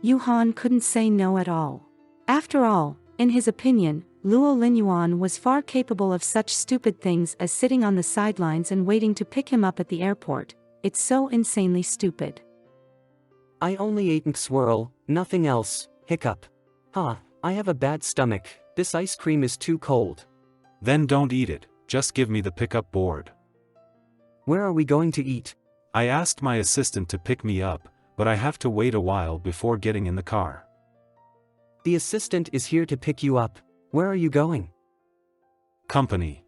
Yu Han couldn't say no at all. After all, in his opinion, Luo Linyuan was far capable of such stupid things as sitting on the sidelines and waiting to pick him up at the airport. It's so insanely stupid. I only ate and swirl, nothing else, hiccup. I have a bad stomach, this ice cream is too cold. Then don't eat it, just give me the pickup board. Where are we going to eat? I asked my assistant to pick me up, but I have to wait a while before getting in the car. The assistant is here to pick you up. Where are you going? Company.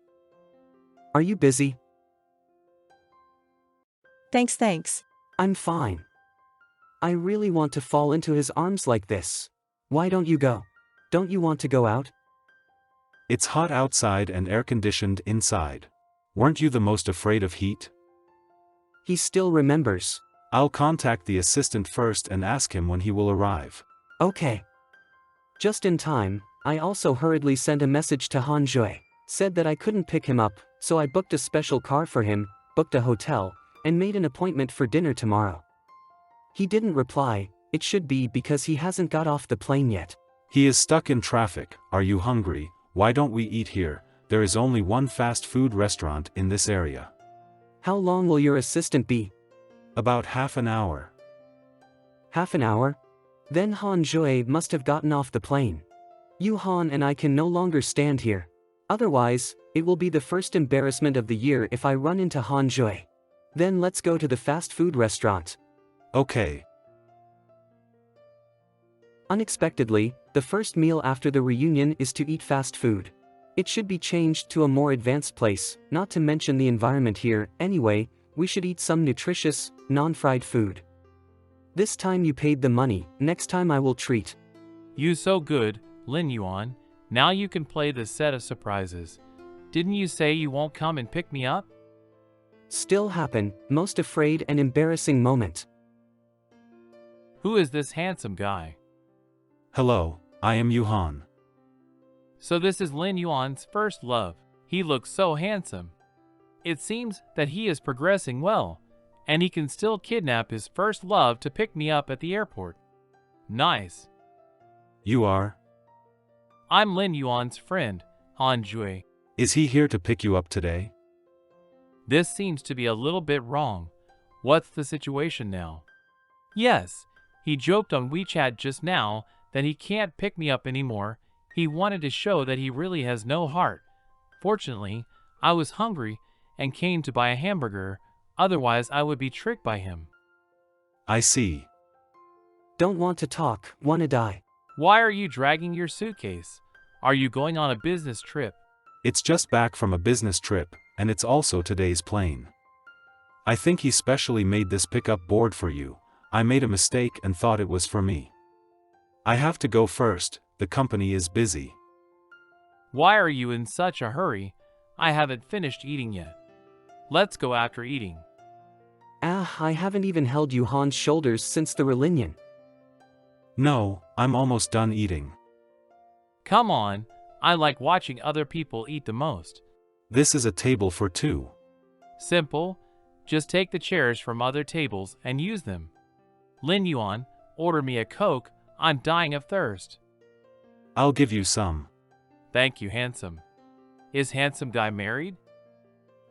Are you busy? Thanks. I'm fine. I really want to fall into his arms like this. Why don't you go? Don't you want to go out? It's hot outside and air-conditioned inside. Weren't you the most afraid of heat? He still remembers. I'll contact the assistant first and ask him when he will arrive. Okay. Just in time, I also hurriedly sent a message to Han Jue. Said that I couldn't pick him up, so I booked a special car for him, booked a hotel, and made an appointment for dinner tomorrow. He didn't reply. It should be because he hasn't got off the plane yet. He is stuck in traffic. Are you hungry? Why don't we eat here? There is only one fast food restaurant in this area. How long will your assistant be? About half an hour. Half an hour? Then Han Jue must have gotten off the plane. Yu Han and I can no longer stand here. Otherwise, it will be the first embarrassment of the year if I run into Han Jue. Then let's go to the fast food restaurant. Okay. Unexpectedly, the first meal after the reunion is to eat fast food. It should be changed to a more advanced place, not to mention the environment here. Anyway, we should eat some nutritious, non-fried food. This time you paid the money, next time I will treat. You so good, Lin Yuan. Now you can play the set of surprises. Didn't you say you won't come and pick me up? Still happen, most afraid and embarrassing moment. Who is this handsome guy? Hello, I am Yuhan. So this is Lin Yuan's first love. He looks so handsome. It seems that he is progressing well, and he can still kidnap his first love to pick me up at the airport. Nice. You are? I'm Lin Yuan's friend, Han Jue. Is he here to pick you up today? This seems to be a little bit wrong. What's the situation now? Yes, he joked on WeChat just now that he can't pick me up anymore. He wanted to show that he really has no heart. Fortunately, I was hungry and came to buy a hamburger, otherwise I would be tricked by him. I see. Don't want to talk, wanna die. Why are you dragging your suitcase? Are you going on a business trip? It's just back from a business trip, and it's also today's plane. I think he specially made this pickup board for you. I made a mistake and thought it was for me. I have to go first, the company is busy. Why are you in such a hurry? I haven't finished eating yet. Let's go after eating. I haven't even held Yuhan's shoulders since the reunion. No, I'm almost done eating. Come on, I like watching other people eat the most. This is a table for two. Simple, just take the chairs from other tables and use them. Lin Yuan, order me a Coke, I'm dying of thirst. I'll give you some. Thank you, handsome. Is handsome guy married?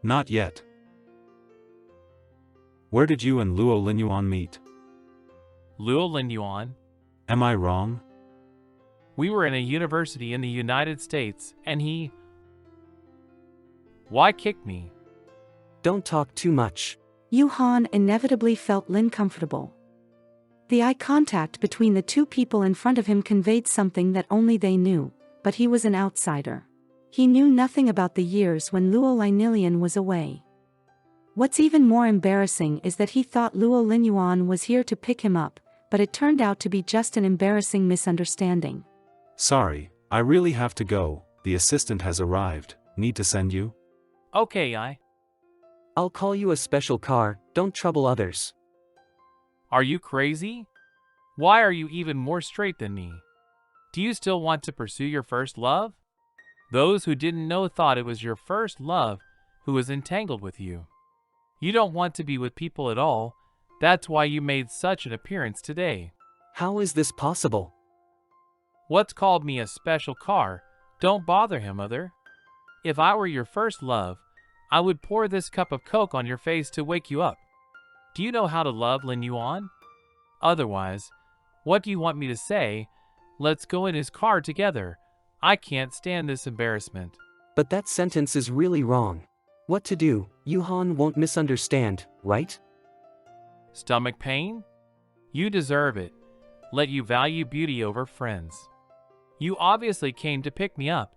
Not yet. Where did you and Luo Linyuan meet? Luo Lin Yuan? Am I wrong? We were in a university in the United States, and he... Why kick me? Don't talk too much. Yuhan inevitably felt Lin comfortable. The eye contact between the two people in front of him conveyed something that only they knew, but he was an outsider. He knew nothing about the years when Luo Linilian was away. What's even more embarrassing is that he thought Luo Linyuan was here to pick him up, but it turned out to be just an embarrassing misunderstanding. Sorry, I really have to go, the assistant has arrived, need to send you? Okay, I'll call you a special car, don't trouble others. Are you crazy? Why are you even more straight than me? Do you still want to pursue your first love? Those who didn't know thought it was your first love who was entangled with you. You don't want to be with people at all, that's why you made such an appearance today. How is this possible? What's called me a special car? Don't bother him, mother. If I were your first love, I would pour this cup of Coke on your face to wake you up. Do you know how to love Lin Yuan? Otherwise, what do you want me to say? Let's go in his car together. I can't stand this embarrassment. But that sentence is really wrong. What to do, Yuhan won't misunderstand, right? Stomach pain? You deserve it. Let you value beauty over friends. You obviously came to pick me up,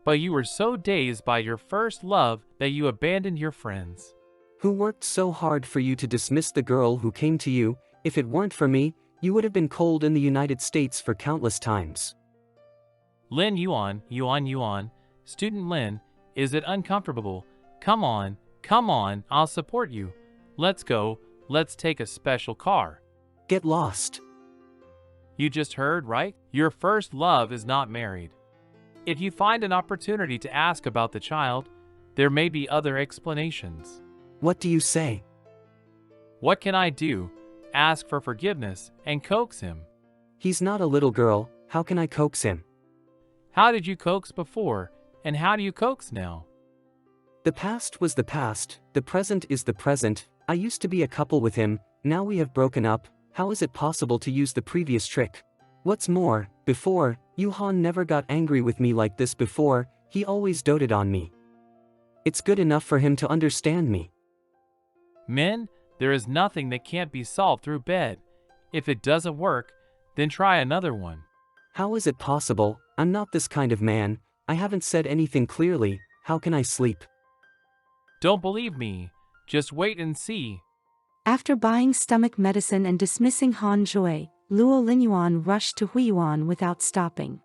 but you were so dazed by your first love that you abandoned your friends. Who worked so hard for you to dismiss the girl who came to you? If it weren't for me, you would have been cold in the United States for countless times. Lin Yuan, student Lin, is it uncomfortable? Come on, I'll support you. Let's go, let's take a special car. Get lost. You just heard, right? Your first love is not married. If you find an opportunity to ask about the child, there may be other explanations. What do you say? What can I do? Ask for forgiveness and coax him. He's not a little girl, how can I coax him? How did you coax before, and how do you coax now? The past was the past, the present is the present. I used to be a couple with him, now we have broken up. How is it possible to use the previous trick? What's more, before, Yuhan never got angry with me like this before, he always doted on me. It's good enough for him to understand me. Men, there is nothing that can't be solved through bed. If it doesn't work, Then try another one. How is it possible? I'm not this kind of man. I haven't said anything clearly. How can I sleep? Don't believe me. Just wait and see. After buying stomach medicine and dismissing Han Jue, Luo Linyuan rushed to Huiyuan without stopping.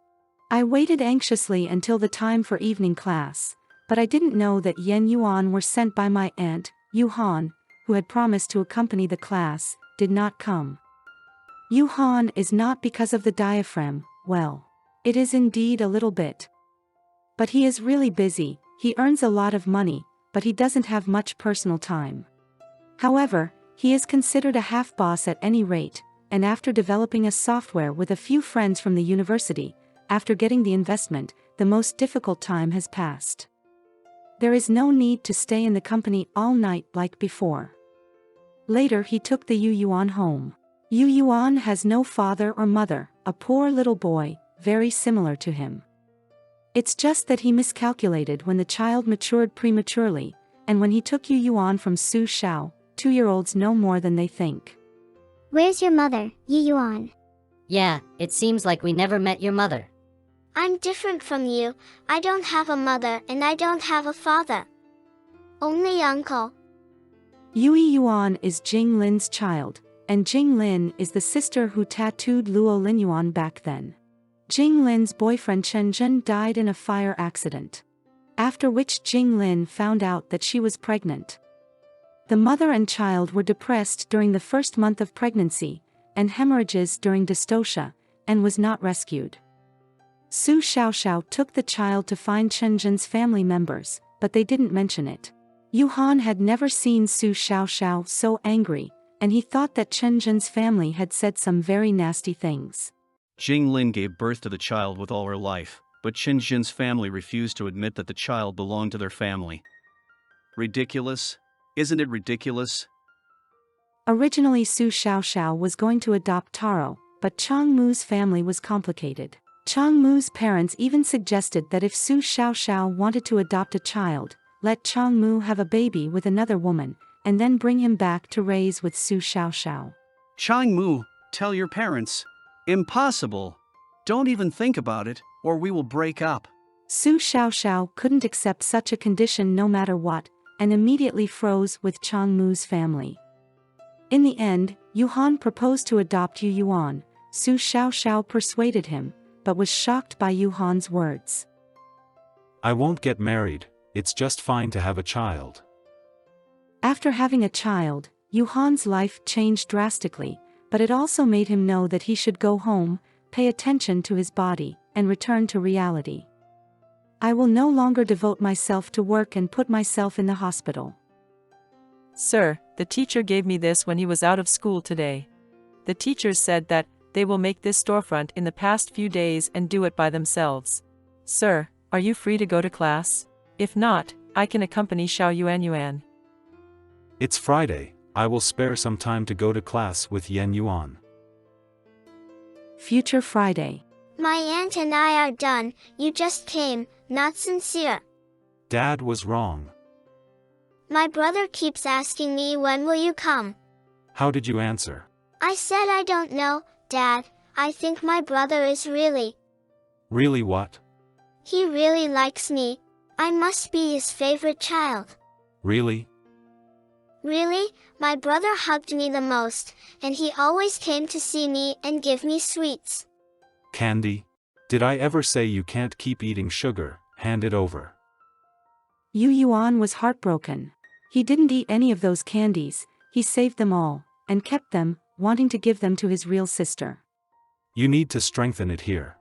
I waited anxiously until the time for evening class, but I didn't know that Yen Yuan were sent by my aunt, Yu Han, who had promised to accompany the class, did not come. Yu Han is not because of the diaphragm, well, it is indeed a little bit. But he is really busy, he earns a lot of money, but he doesn't have much personal time. However, he is considered a half-boss at any rate, and after developing a software with a few friends from the university, after getting the investment, the most difficult time has passed. There is no need to stay in the company all night like before. Later he took the Yu Yuan home. Yu Yuan has no father or mother, a poor little boy, very similar to him. It's just that he miscalculated when the child matured prematurely, and when he took Yu Yuan from Su Xiao, 2-year-olds know more than they think. Where's your mother, Yi Yuan? Yeah, it seems like we never met your mother. I'm different from you. I don't have a mother and I don't have a father. Only uncle. Yu Yuan is Jing Lin's child, and Jing Lin is the sister who tattooed Luo Linyuan back then. Jing Lin's boyfriend Chen Zhen died in a fire accident. After which Jing Lin found out that she was pregnant. The mother and child were depressed during the first month of pregnancy, and hemorrhages during dystocia, and was not rescued. Su Xiaoxiao took the child to find Chen Zhen's family members, but they didn't mention it. Yu Han had never seen Su Xiaoxiao so angry, and he thought that Chen Zhen's family had said some very nasty things. Jing Lin gave birth to the child with all her life, but Chen Zhen's family refused to admit that the child belonged to their family. Ridiculous? Isn't it ridiculous? Originally Su Xiaoxiao was going to adopt Taro, but Chang Mu's family was complicated. Chang Mu's parents even suggested that if Su Xiaoxiao wanted to adopt a child, let Chang Mu have a baby with another woman, and then bring him back to raise with Su Xiaoxiao. Chang Mu, tell your parents. Impossible. Don't even think about it, or we will break up. Su Xiaoxiao couldn't accept such a condition no matter what, and immediately froze with Chang Mu's family. In the end, Yu Han proposed to adopt Yu Yuan. Su Xiaoxiao persuaded him, but was shocked by Yu Han's words. I won't get married, it's just fine to have a child. After having a child, Yu Han's life changed drastically, but it also made him know that he should go home, pay attention to his body, and return to reality. I will no longer devote myself to work and put myself in the hospital. Sir, the teacher gave me this when he was out of school today. The teachers said that they will make this storefront in the past few days and do it by themselves. Sir, are you free to go to class? If not, I can accompany Xiao Yuan. It's Friday, I will spare some time to go to class with Yen Yuan. Future Friday. My aunt and I are done. You just came, not sincere. Dad was wrong. My brother keeps asking me when will you come. How did you answer? I said I don't know, Dad. I think my brother is really. Really what? He really likes me. I must be his favorite child. Really? Really, my brother hugged me the most, and he always came to see me and give me sweets. Candy? Did I ever say you can't keep eating sugar? Hand it over. Yu Yuan was heartbroken. He didn't eat any of those candies, he saved them all, and kept them, wanting to give them to his real sister. You need to strengthen it here.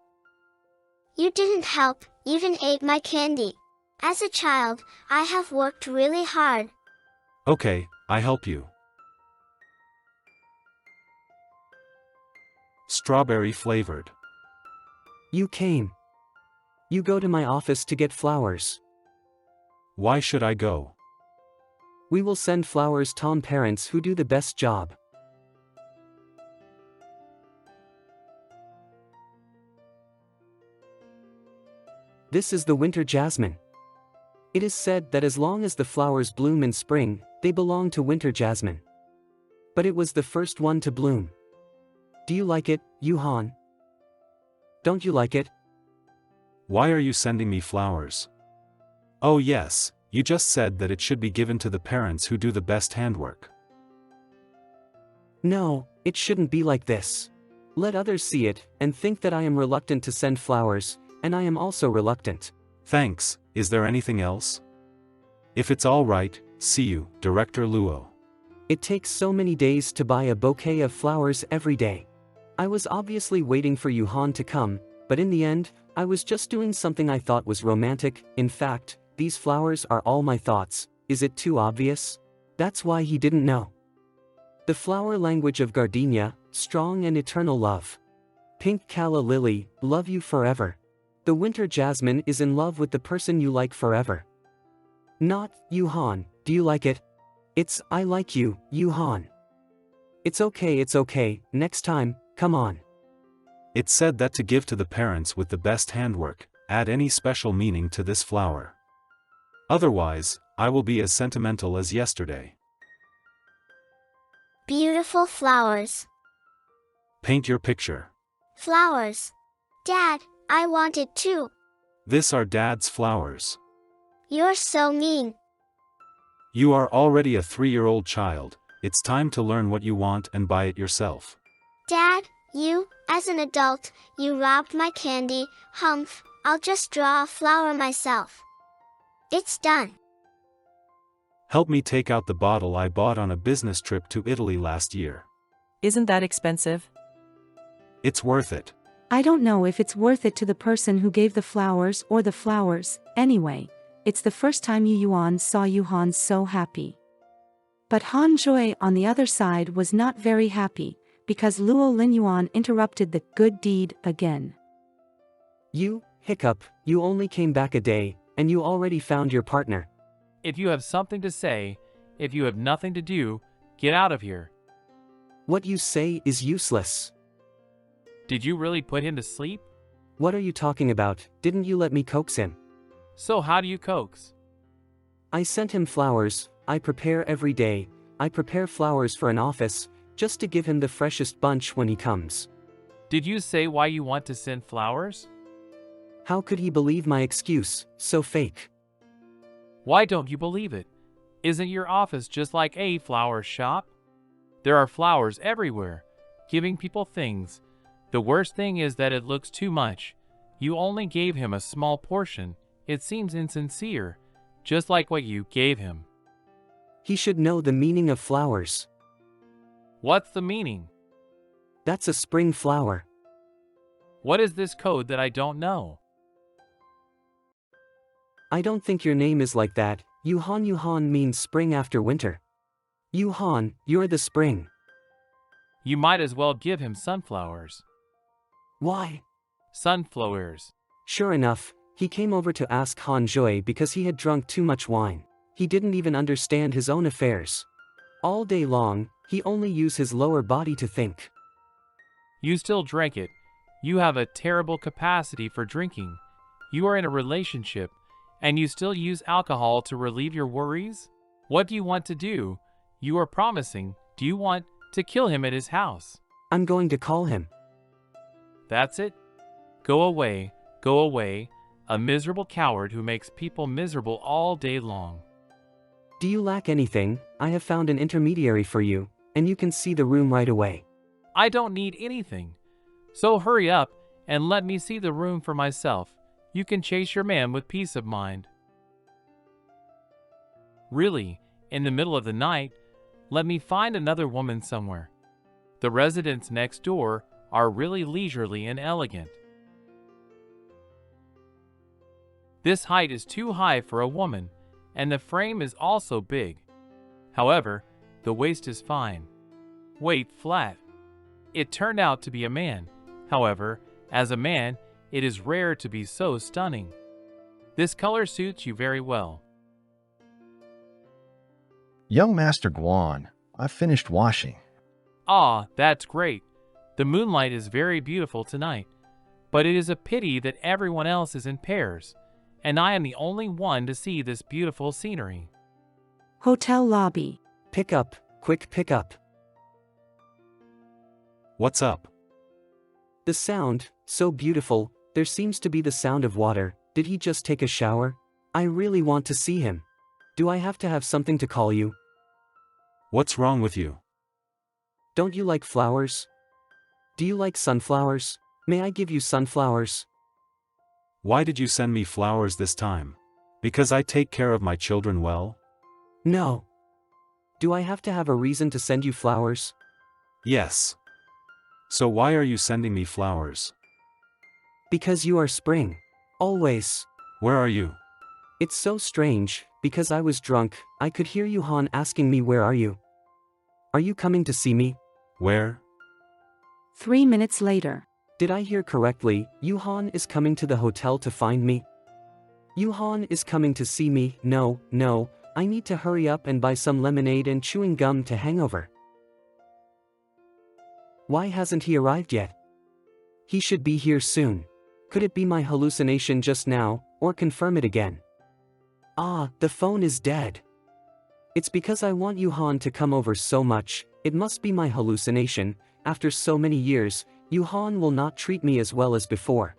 You didn't help, even ate my candy. As a child, I have worked really hard. Okay, I help you. Strawberry flavored. You came. You go to my office to get flowers. Why should I go? We will send flowers to parents who do the best job. This is the winter jasmine. It is said that as long as the flowers bloom in spring, they belong to winter jasmine. But it was the first one to bloom. Do you like it, Yuhan? Don't you like it? Why are you sending me flowers? Oh yes, you just said that it should be given to the parents who do the best handwork. No, it shouldn't be like this. Let others see it, and think that I am reluctant to send flowers, and I am also reluctant. Thanks, is there anything else? If it's all right, see you, Director Luo. It takes so many days to buy a bouquet of flowers every day. I was obviously waiting for Yuhan to come, but in the end, I was just doing something I thought was romantic. In fact, these flowers are all my thoughts. Is it too obvious? That's why he didn't know. The flower language of gardenia, strong and eternal love. Pink calla lily, love you forever. The winter jasmine is in love with the person you like forever. Not, Yuhan, do you like it? It's, I like you, Yuhan. It's okay, next time, come on. It said that to give to the parents with the best handwork, add any special meaning to this flower. Otherwise, I will be as sentimental as yesterday. Beautiful flowers. Paint your picture. Flowers. Dad, I want it too. This are Dad's flowers. You're so mean. You are already a 3-year-old child, it's time to learn what you want and buy it yourself. Dad, you, as an adult, you robbed my candy. Humph, I'll just draw a flower myself. It's done. Help me take out the bottle I bought on a business trip to Italy last year. Isn't that expensive? It's worth it. I don't know if it's worth it to the person who gave the flowers or the flowers. Anyway, it's the first time Yuan saw Yuhan so happy. But Han Jue on the other side was not very happy, because Luo Linyuan interrupted the good deed again. You, hiccup, you only came back a day, and you already found your partner. If you have something to say, if you have nothing to do, get out of here. What you say is useless. Did you really put him to sleep? What are you talking about? Didn't you let me coax him? So how do you coax? I sent him flowers. I prepare every day. I prepare flowers for an office, just to give him the freshest bunch when he comes. Did you say why you want to send flowers? How could he believe my excuse, so fake? Why don't you believe it? Isn't your office just like a flower shop? There are flowers everywhere, giving people things. The worst thing is that it looks too much. You only gave him a small portion. It seems insincere, just like what you gave him. He should know the meaning of flowers. What's the meaning? That's a spring flower. What is this code that I don't know? I don't think your name is like that. Yuhan means spring after winter. Yuhan, you're the spring. You might as well give him sunflowers. Why? Sunflowers. Sure enough, he came over to ask Han Jue because he had drunk too much wine. He didn't even understand his own affairs. All day long, he only used his lower body to think. You still drank it. You have a terrible capacity for drinking. You are in a relationship, and you still use alcohol to relieve your worries? What do you want to do? You are promising. Do you want to kill him at his house? I'm going to call him. That's it? Go away, a miserable coward who makes people miserable all day long. Do you lack anything? I have found an intermediary for you, and you can see the room right away. I don't need anything. So hurry up and let me see the room for myself. You can chase your man with peace of mind. Really, in the middle of the night, let me find another woman somewhere. The residents next door are really leisurely and elegant. This height is too high for a woman, and the frame is also big. However, the waist is fine. Weight flat. It turned out to be a man. However, as a man, it is rare to be so stunning. This color suits you very well. Young Master Guan, I finished washing. Ah, that's great. The moonlight is very beautiful tonight, but it is a pity that everyone else is in pairs, and I am the only one to see this beautiful scenery. Hotel lobby. Pick up, quick pick up. What's up? The sound, so beautiful, there seems to be the sound of water. Did he just take a shower? I really want to see him. Do I have to have something to call you? What's wrong with you? Don't you like flowers? Do you like sunflowers? May I give you sunflowers? Why did you send me flowers this time? Because I take care of my children well? No. Do I have to have a reason to send you flowers? Yes. So why are you sending me flowers? Because you are spring. Always. Where are you? It's so strange, because I was drunk, I could hear Yuhan asking me where are you? Are you coming to see me? Where? 3 minutes later. Did I hear correctly, Yuhan is coming to the hotel to find me? Yuhan is coming to see me. No, I need to hurry up and buy some lemonade and chewing gum to hangover. Why hasn't he arrived yet? He should be here soon. Could it be my hallucination just now, or confirm it again? Ah, the phone is dead. It's because I want Yuhan to come over so much. It must be my hallucination. After so many years, Yuhan will not treat me as well as before.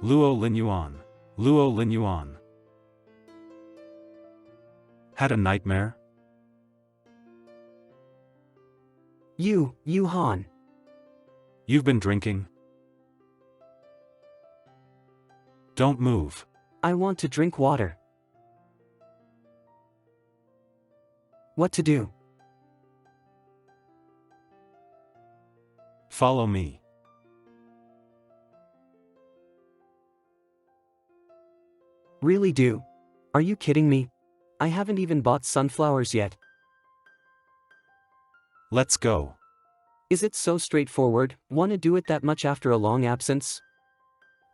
Luo Linyuan. Luo Linyuan. Had a nightmare? Yuhan. You've been drinking? Don't move. I want to drink water. What to do? Follow me. Really do? Are you kidding me? I haven't even bought sunflowers yet. Let's go. Is it so straightforward? Want to do it that much after a long absence?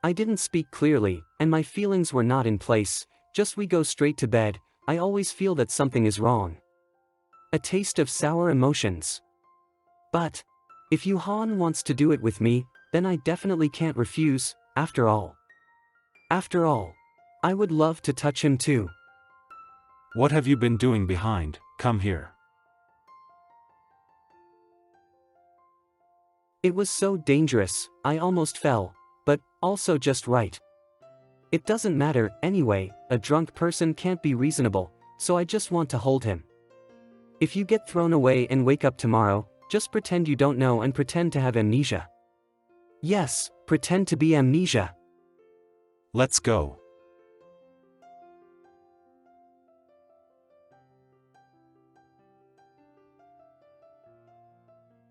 I didn't speak clearly, and my feelings were not in place. Just we go straight to bed. I always feel that something is wrong. A taste of sour emotions. But if Yuhan wants to do it with me, then I definitely can't refuse. After all, I would love to touch him too. What have you been doing behind? Come here. It was so dangerous, I almost fell, but also just right. It doesn't matter, anyway, a drunk person can't be reasonable, so I just want to hold him. If you get thrown away and wake up tomorrow, just pretend you don't know and pretend to have amnesia. Yes, pretend to be amnesia. Let's go.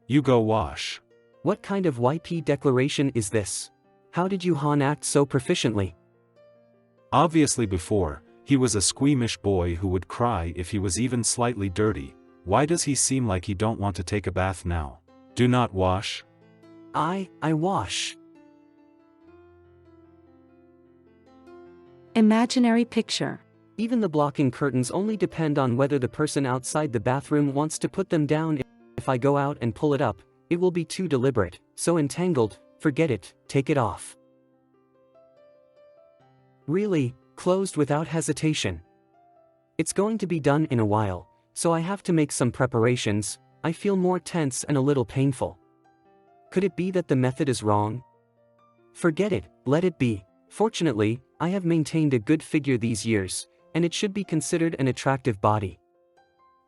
You go wash. What kind of YP declaration is this? How did Yuhan act so proficiently? Obviously before, he was a squeamish boy who would cry if he was even slightly dirty. Why does he seem like he don't want to take a bath now? Do not wash? I wash. Imaginary picture. Even the blocking curtains only depend on whether the person outside the bathroom wants to put them down. If I go out and pull it up, it will be too deliberate, so entangled, forget it, take it off. Really, closed without hesitation. It's going to be done in a while, so I have to make some preparations. I feel more tense and a little painful. Could it be that the method is wrong? Forget it, let it be. Fortunately, I have maintained a good figure these years, and it should be considered an attractive body.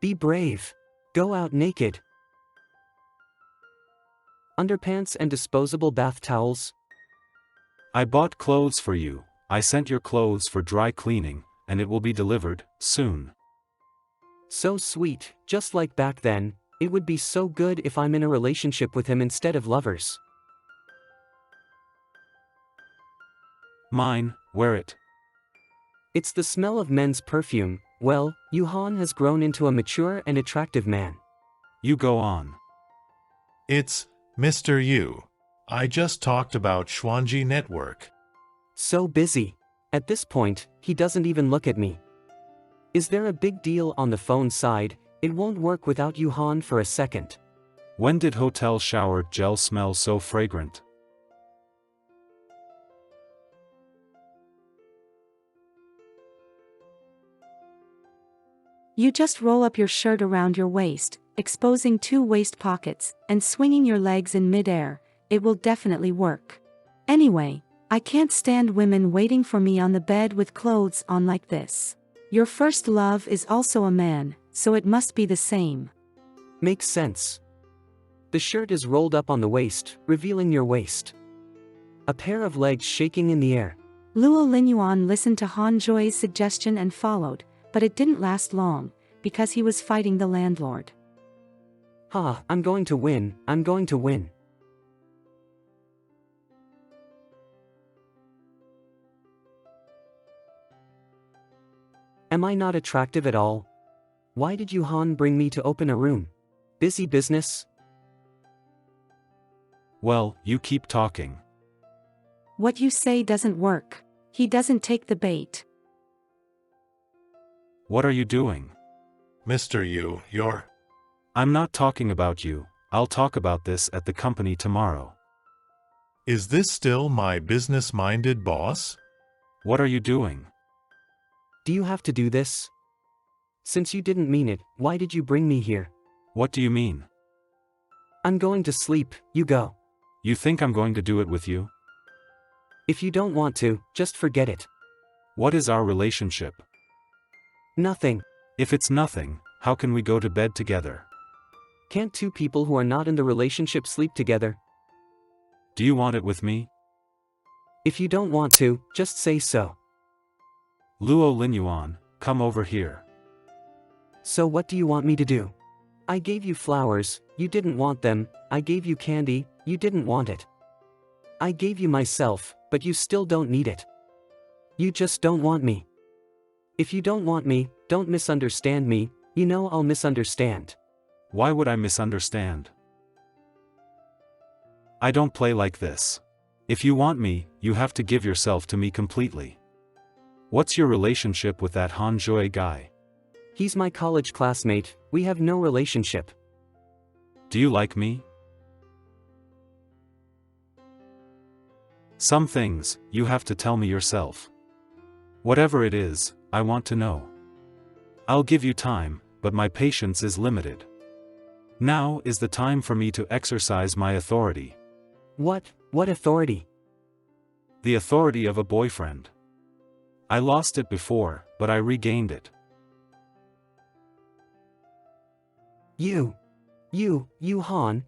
Be brave. Go out naked. Underpants and disposable bath towels. I bought clothes for you. I sent your clothes for dry cleaning, and it will be delivered soon. So sweet, just like back then. It would be so good if I'm in a relationship with him instead of lovers. Mine, wear it. It's the smell of men's perfume. Well, Yuhan has grown into a mature and attractive man. You go on. It's Mr. Yu. I just talked about Xuanji Network. So busy. At this point, he doesn't even look at me. Is there a big deal on the phone side? It won't work without Yuhan for a second. When did hotel shower gel smell so fragrant? You just roll up your shirt around your waist, exposing 2 waist pockets, and swinging your legs in midair. It will definitely work. Anyway, I can't stand women waiting for me on the bed with clothes on like this. Your first love is also a man, so it must be the same. Makes sense. The shirt is rolled up on the waist, revealing your waist. A pair of legs shaking in the air. Luo Linyuan listened to Han Joi's suggestion and followed, but it didn't last long, because he was fighting the landlord. Ha, I'm going to win, I'm going to win. Am I not attractive at all? Why did you Han bring me to open a room? Busy business? Well, you keep talking. What you say doesn't work. He doesn't take the bait. What are you doing? Mr. Yu, you're... I'm not talking about you. I'll talk about this at the company tomorrow. Is this still my business-minded boss? What are you doing? Do you have to do this? Since you didn't mean it, why did you bring me here? What do you mean? I'm going to sleep, you go. You think I'm going to do it with you? If you don't want to, just forget it. What is our relationship? Nothing. If it's nothing, how can we go to bed together? Can't 2 people who are not in the relationship sleep together? Do you want it with me? If you don't want to, just say so. Luo Linyuan, come over here. So what do you want me to do? I gave you flowers, you didn't want them. I gave you candy, you didn't want it. I gave you myself, but you still don't need it. You just don't want me. If you don't want me, don't misunderstand me, you know I'll misunderstand. Why would I misunderstand? I don't play like this. If you want me, you have to give yourself to me completely. What's your relationship with that Han Joi guy? He's my college classmate, we have no relationship. Do you like me? Some things, you have to tell me yourself. Whatever it is, I want to know. I'll give you time, but my patience is limited. Now is the time for me to exercise my authority. What authority? The authority of a boyfriend. I lost it before, but I regained it. You Han.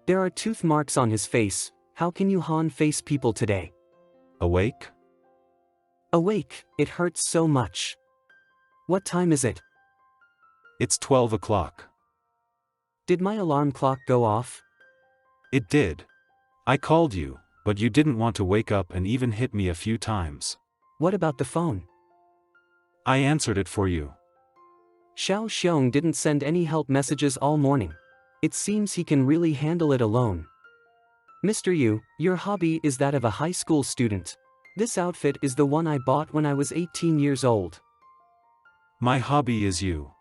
There are tooth marks on his face. How can you Han face people today? Awake? Awake, it hurts so much. What time is it? It's 12 o'clock. Did my alarm clock go off? It did. I called you, but you didn't want to wake up and even hit me a few times. What about the phone? I answered it for you. Xiao Xiong didn't send any help messages all morning. It seems he can really handle it alone. Mr. Yu, your hobby is that of a high school student. This outfit is the one I bought when I was 18 years old. My hobby is you.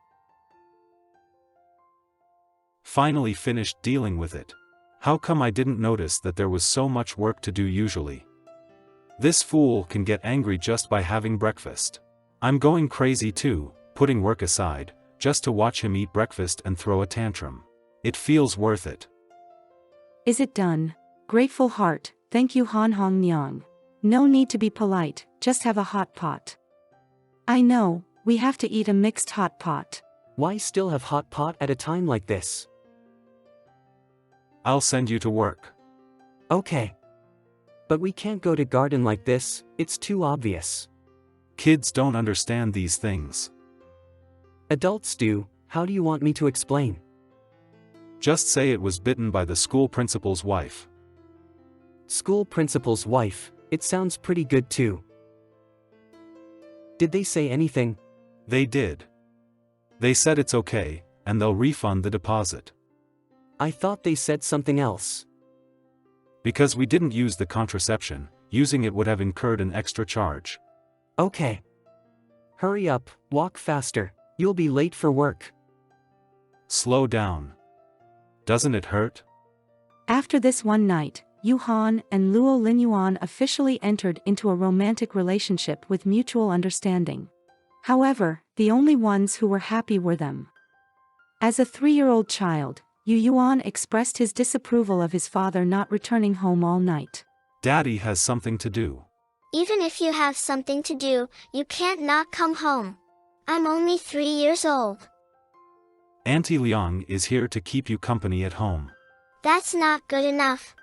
Finally finished dealing with it. How come I didn't notice that there was so much work to do usually? This fool can get angry just by having breakfast. I'm going crazy too, putting work aside, just to watch him eat breakfast and throw a tantrum. It feels worth it. Is it done? Grateful heart, thank you Han Hong Nyang. No need to be polite, just have a hot pot. I know, we have to eat a mixed hot pot. Why still have hot pot at a time like this? I'll send you to work. Okay. But we can't go to garden like this, it's too obvious. Kids don't understand these things. Adults do, how do you want me to explain? Just say it was bitten by the school principal's wife. School principal's wife, it sounds pretty good too. Did they say anything? They did. They said it's okay, and they'll refund the deposit. I thought they said something else. Because we didn't use the contraception, using it would have incurred an extra charge. Okay. Hurry up, walk faster, you'll be late for work. Slow down. Doesn't it hurt? After this one night, Yuhan and Luo Linyuan officially entered into a romantic relationship with mutual understanding. However, the only ones who were happy were them. As a 3-year-old child, Yu Yuan expressed his disapproval of his father not returning home all night. Daddy has something to do. Even if you have something to do, you can't not come home. I'm only 3 years old. Auntie Liang is here to keep you company at home. That's not good enough.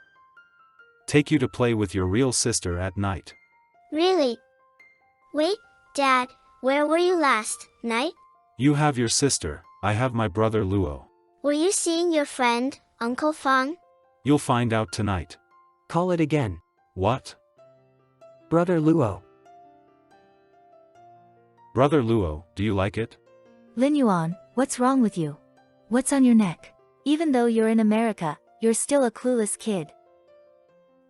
Take you to play with your real sister at night. Really? Wait, Dad, where were you last night? You have your sister, I have my brother Luo. Were you seeing your friend, Uncle Fang? You'll find out tonight. Call it again. What? Brother Luo. Brother Luo, do you like it? Lin Yuan, what's wrong with you? What's on your neck? Even though you're in America, you're still a clueless kid.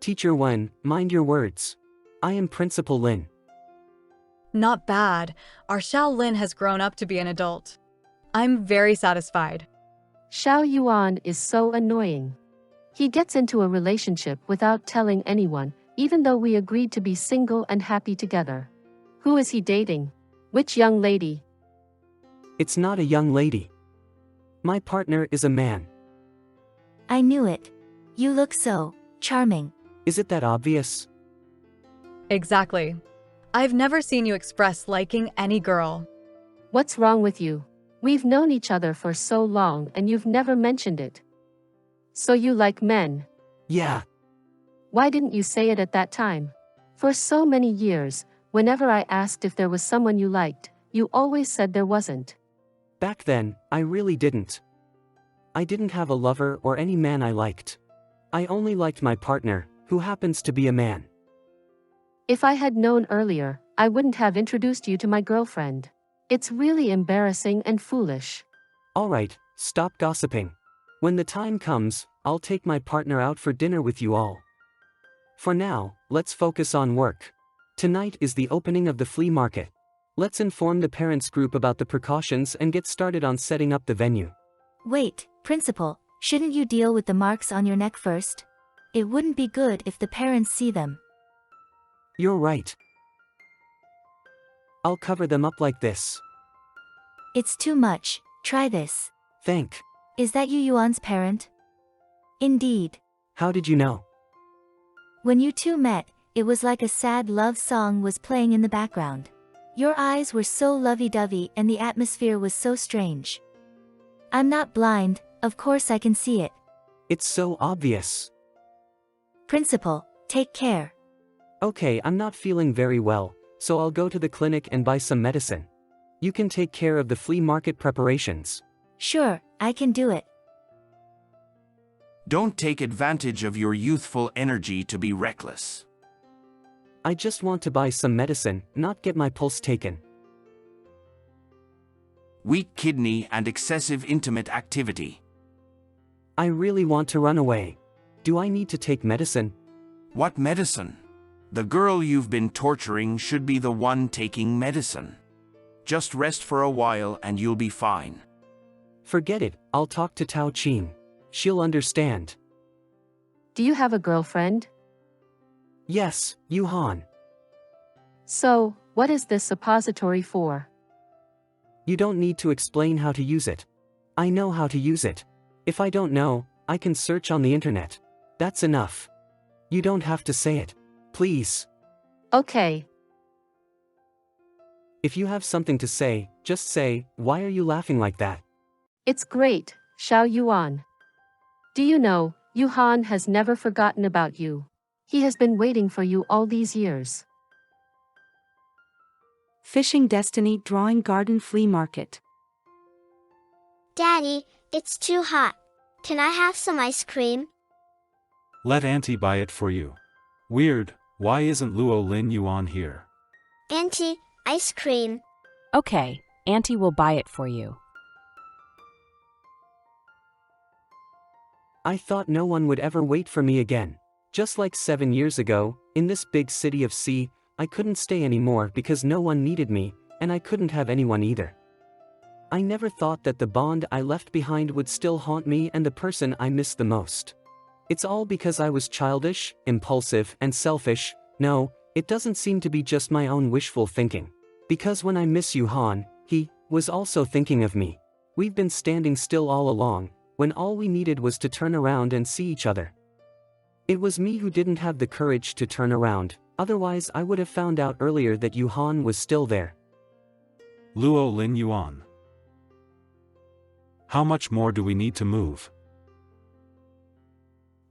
Teacher Wen, mind your words. I am Principal Lin. Not bad. Our Xiao Lin has grown up to be an adult. I'm very satisfied. Xiao Yuan is so annoying. He gets into a relationship without telling anyone, even though we agreed to be single and happy together. Who is he dating? Which young lady? It's not a young lady. My partner is a man. I knew it. You look so charming. Is it that obvious? Exactly. I've never seen you express liking any girl. What's wrong with you? We've known each other for so long and you've never mentioned it. So you like men? Yeah. Why didn't you say it at that time? For so many years, whenever I asked if there was someone you liked, you always said there wasn't. Back then, I really didn't. I didn't have a lover or any man I liked. I only liked my partner, who happens to be a man. If I had known earlier, I wouldn't have introduced you to my girlfriend. It's really embarrassing and foolish. Alright, stop gossiping. When the time comes, I'll take my partner out for dinner with you all. For now, let's focus on work. Tonight is the opening of the flea market. Let's inform the parents group about the precautions and get started on setting up the venue. Wait, Principal, shouldn't you deal with the marks on your neck first? It wouldn't be good if the parents see them. You're right. I'll cover them up like this. It's too much, try this. Thank. Is that Yu Yuan's parent? Indeed. How did you know? When you two met, it was like a sad love song was playing in the background. Your eyes were so lovey-dovey and the atmosphere was so strange. I'm not blind, of course I can see it. It's so obvious. Principal, take care. Okay, I'm not feeling very well, so I'll go to the clinic and buy some medicine. You can take care of the flea market preparations. Sure, I can do it. Don't take advantage of your youthful energy to be reckless. I just want to buy some medicine, not get my pulse taken. Weak kidney and excessive intimate activity. I really want to run away. Do I need to take medicine? What medicine? The girl you've been torturing should be the one taking medicine. Just rest for a while and you'll be fine. Forget it, I'll talk to Tao Qin. She'll understand. Do you have a girlfriend? Yes, Yuhan. So, what is this suppository for? You don't need to explain how to use it. I know how to use it. If I don't know, I can search on the internet. That's enough. You don't have to say it. Please. Okay. If you have something to say, just say, why are you laughing like that? It's great, Xiao Yuan. Do you know, Yuhan has never forgotten about you. He has been waiting for you all these years. Fishing Destiny Drawing Garden Flea Market. Daddy, it's too hot. Can I have some ice cream? Let Auntie buy it for you. Weird, why isn't Luo Lin Yuan here? Auntie, ice cream. Okay, Auntie will buy it for you. I thought no one would ever wait for me again. Just like 7 years ago, in this big city of C, I couldn't stay anymore because no one needed me, and I couldn't have anyone either. I never thought that the bond I left behind would still haunt me and the person I miss the most. It's all because I was childish, impulsive, and selfish. No, it doesn't seem to be just my own wishful thinking. Because when I miss you, Han, he was also thinking of me. We've been standing still all along, when all we needed was to turn around and see each other. It was me who didn't have the courage to turn around, otherwise I would have found out earlier that Han was still there. Luo Lin Yuan. How much more do we need to move?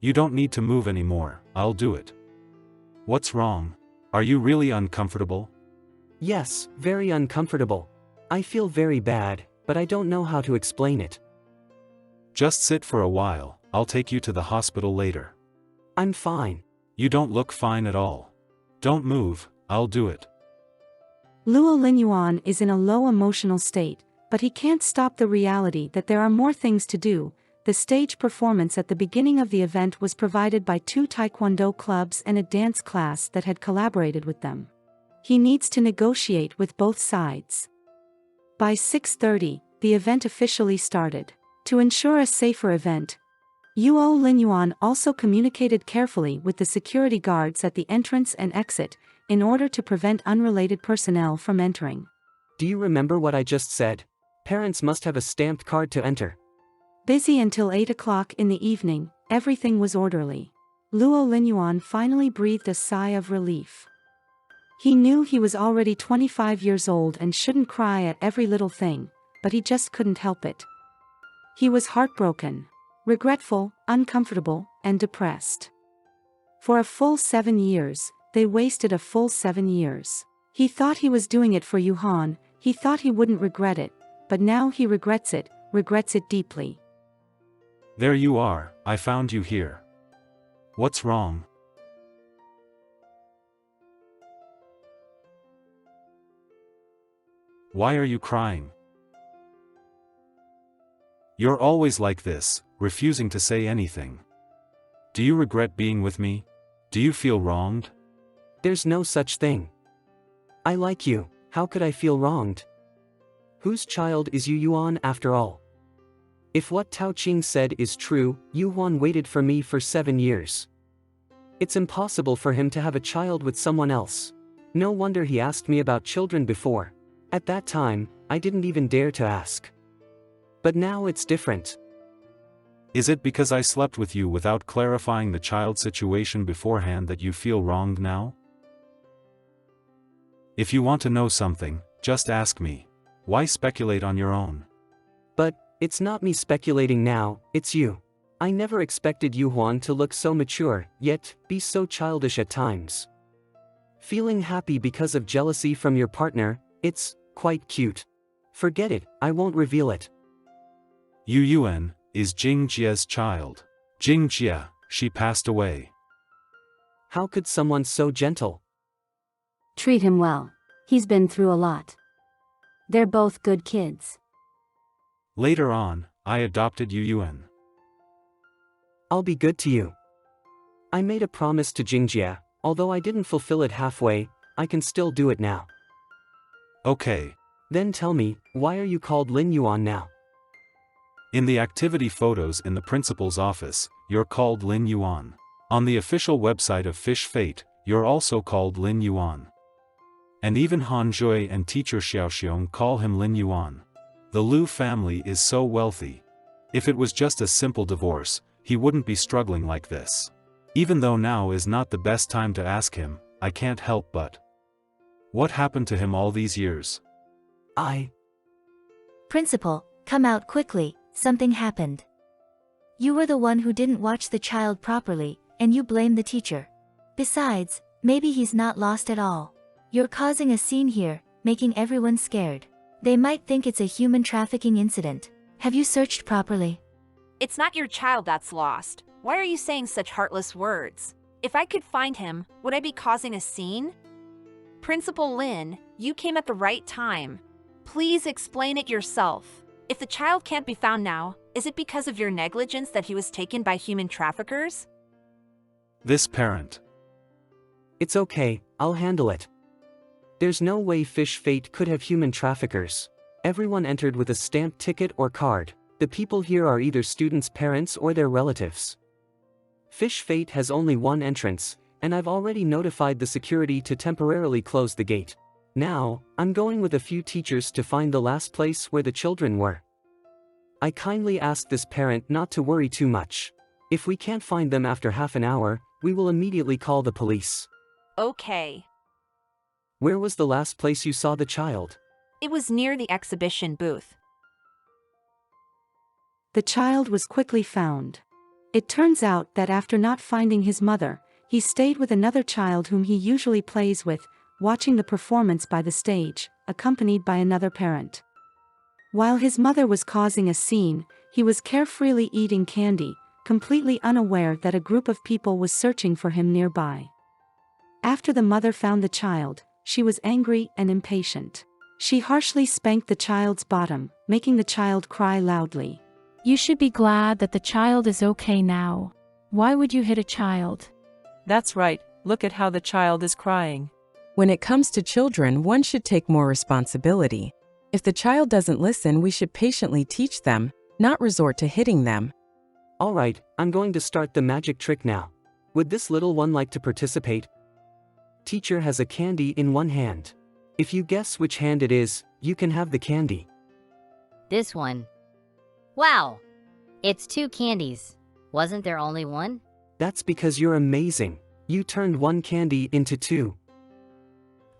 You don't need to move anymore, I'll do it. What's wrong? Are you really uncomfortable? Yes, very uncomfortable. I feel very bad, but I don't know how to explain it. Just sit for a while, I'll take you to the hospital later. I'm fine. You don't look fine at all. Don't move, I'll do it. Luo Linyuan is in a low emotional state, but he can't stop the reality that there are more things to do. The stage performance at the beginning of the event was provided by 2 taekwondo clubs and a dance class that had collaborated with them. He needs to negotiate with both sides. By 6:30, the event officially started. To ensure a safer event, Luo Linyuan also communicated carefully with the security guards at the entrance and exit, in order to prevent unrelated personnel from entering. Do you remember what I just said? Parents must have a stamped card to enter. Busy until 8 o'clock in the evening, everything was orderly. Luo Linyuan finally breathed a sigh of relief. He knew he was already 25 years old and shouldn't cry at every little thing, but he just couldn't help it. He was heartbroken, regretful, uncomfortable, and depressed. For a full 7 years, they wasted a full 7 years. He thought he was doing it for Yuhan, he thought he wouldn't regret it, but now he regrets it deeply. There you are, I found you here. What's wrong? Why are you crying? You're always like this, refusing to say anything. Do you regret being with me? Do you feel wronged? There's no such thing. I like you, how could I feel wronged? Whose child is Yu Yuan after all? If what Tao Qing said is true, Yu Yuan waited for me for 7 years. It's impossible for him to have a child with someone else. No wonder he asked me about children before. At that time, I didn't even dare to ask. But now it's different. Is it because I slept with you without clarifying the child situation beforehand that you feel wronged now? If you want to know something, just ask me. Why speculate on your own? But it's not me speculating now, it's you. I never expected Yu Huan to look so mature, yet be so childish at times. Feeling happy because of jealousy from your partner, it's quite cute. Forget it, I won't reveal it. Yu Yuan is Jing Jie's child. Jing Jie, she passed away. How could someone so gentle? Treat him well. He's been through a lot. They're both good kids. Later on, I adopted Yu Yuan. I'll be good to you. I made a promise to Jingjia, although I didn't fulfill it halfway, I can still do it now. Okay. Then tell me, why are you called Lin Yuan now? In the activity photos in the principal's office, you're called Lin Yuan. On the official website of Fish Fate, you're also called Lin Yuan. And even Han Jui and teacher Xiaoxiong call him Lin Yuan. The Liu family is so wealthy. If it was just a simple divorce, he wouldn't be struggling like this. Even though now is not the best time to ask him, I can't help but. What happened to him all these years? Principal, come out quickly, something happened. You were the one who didn't watch the child properly, and you blame the teacher. Besides, maybe he's not lost at all. You're causing a scene here, making everyone scared. They might think it's a human trafficking incident. Have you searched properly? It's not your child that's lost. Why are you saying such heartless words? If I could find him, would I be causing a scene? Principal Lin, you came at the right time. Please explain it yourself. If the child can't be found now, is it because of your negligence that he was taken by human traffickers? This parent. It's okay, I'll handle it. There's no way Fish Fate could have human traffickers. Everyone entered with a stamped ticket or card. The people here are either students' parents or their relatives. Fish Fate has only one entrance, and I've already notified the security to temporarily close the gate. Now, I'm going with a few teachers to find the last place where the children were. I kindly ask this parent not to worry too much. If we can't find them after half an hour, we will immediately call the police. Okay. Where was the last place you saw the child? It was near the exhibition booth. The child was quickly found. It turns out that after not finding his mother, he stayed with another child whom he usually plays with, watching the performance by the stage, accompanied by another parent. While his mother was causing a scene, he was carefreely eating candy, completely unaware that a group of people was searching for him nearby. After the mother found the child, she was angry and impatient. She harshly spanked the child's bottom, making the child cry loudly. You should be glad that the child is okay now. Why would you hit a child? That's right, look at how the child is crying. When it comes to children, one should take more responsibility. If the child doesn't listen, we should patiently teach them, not resort to hitting them. Alright, I'm going to start the magic trick now. Would this little one like to participate? Teacher has a candy in one hand. If you guess which hand it is, you can have the candy. This one. Wow! It's 2 candies. Wasn't there only one? That's because you're amazing. You turned 1 candy into 2.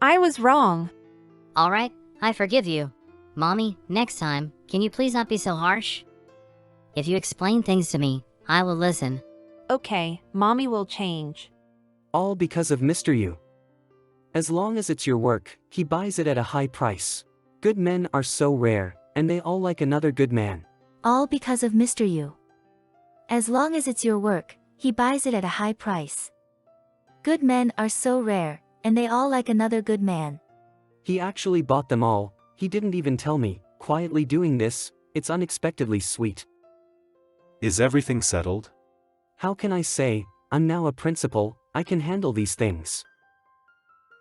I was wrong. Alright, I forgive you. Mommy, next time, can you please not be so harsh? If you explain things to me, I will listen. Okay, Mommy will change. All because of Mr. Yu. As long as it's your work, he buys it at a high price. Good men are so rare, and they all like another good man. All because of Mr. Yu. As long as it's your work, he buys it at a high price. Good men are so rare, and they all like another good man. He actually bought them all, he didn't even tell me. Quietly doing this, it's unexpectedly sweet. Is everything settled? How can I say, I'm now a principal, I can handle these things.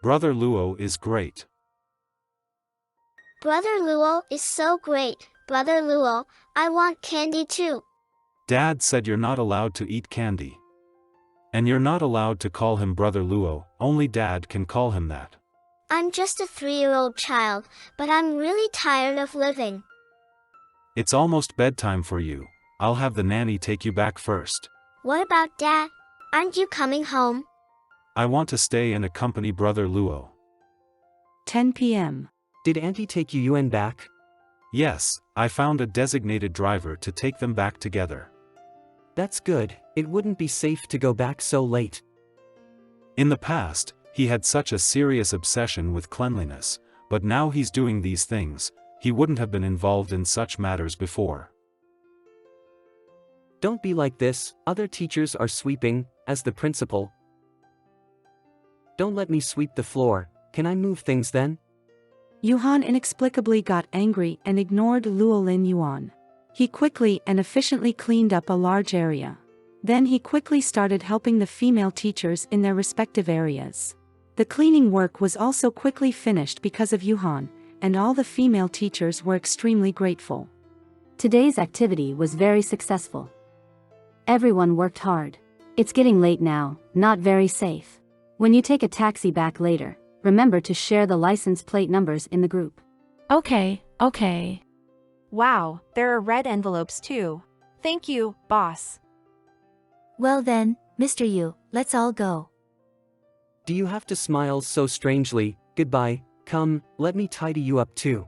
Brother Luo is great. Brother Luo is so great. Brother Luo, I want candy too. Dad said you're not allowed to eat candy. And you're not allowed to call him Brother Luo, only Dad can call him that. I'm just a 3-year-old child, but I'm really tired of living. It's almost bedtime for you. I'll have the nanny take you back first. What about Dad? Aren't you coming home? I want to stay and accompany Brother Luo. 10 p.m. Did Auntie take you Yuan back? Yes, I found a designated driver to take them back together. That's good, it wouldn't be safe to go back so late. In the past, he had such a serious obsession with cleanliness, but now he's doing these things. He wouldn't have been involved in such matters before. Don't be like this, other teachers are sweeping, as the principal. Don't let me sweep the floor, can I move things then? Yuhan inexplicably got angry and ignored Luo Lin Yuan. He quickly and efficiently cleaned up a large area. Then he quickly started helping the female teachers in their respective areas. The cleaning work was also quickly finished because of Yuhan, and all the female teachers were extremely grateful. Today's activity was very successful. Everyone worked hard. It's getting late now, not very safe. When you take a taxi back later, remember to share the license plate numbers in the group. Okay. Wow, there are red envelopes too. Thank you, boss. Well then, Mr. Yu, let's all go. Do you have to smile so strangely? Goodbye, come, let me tidy you up too.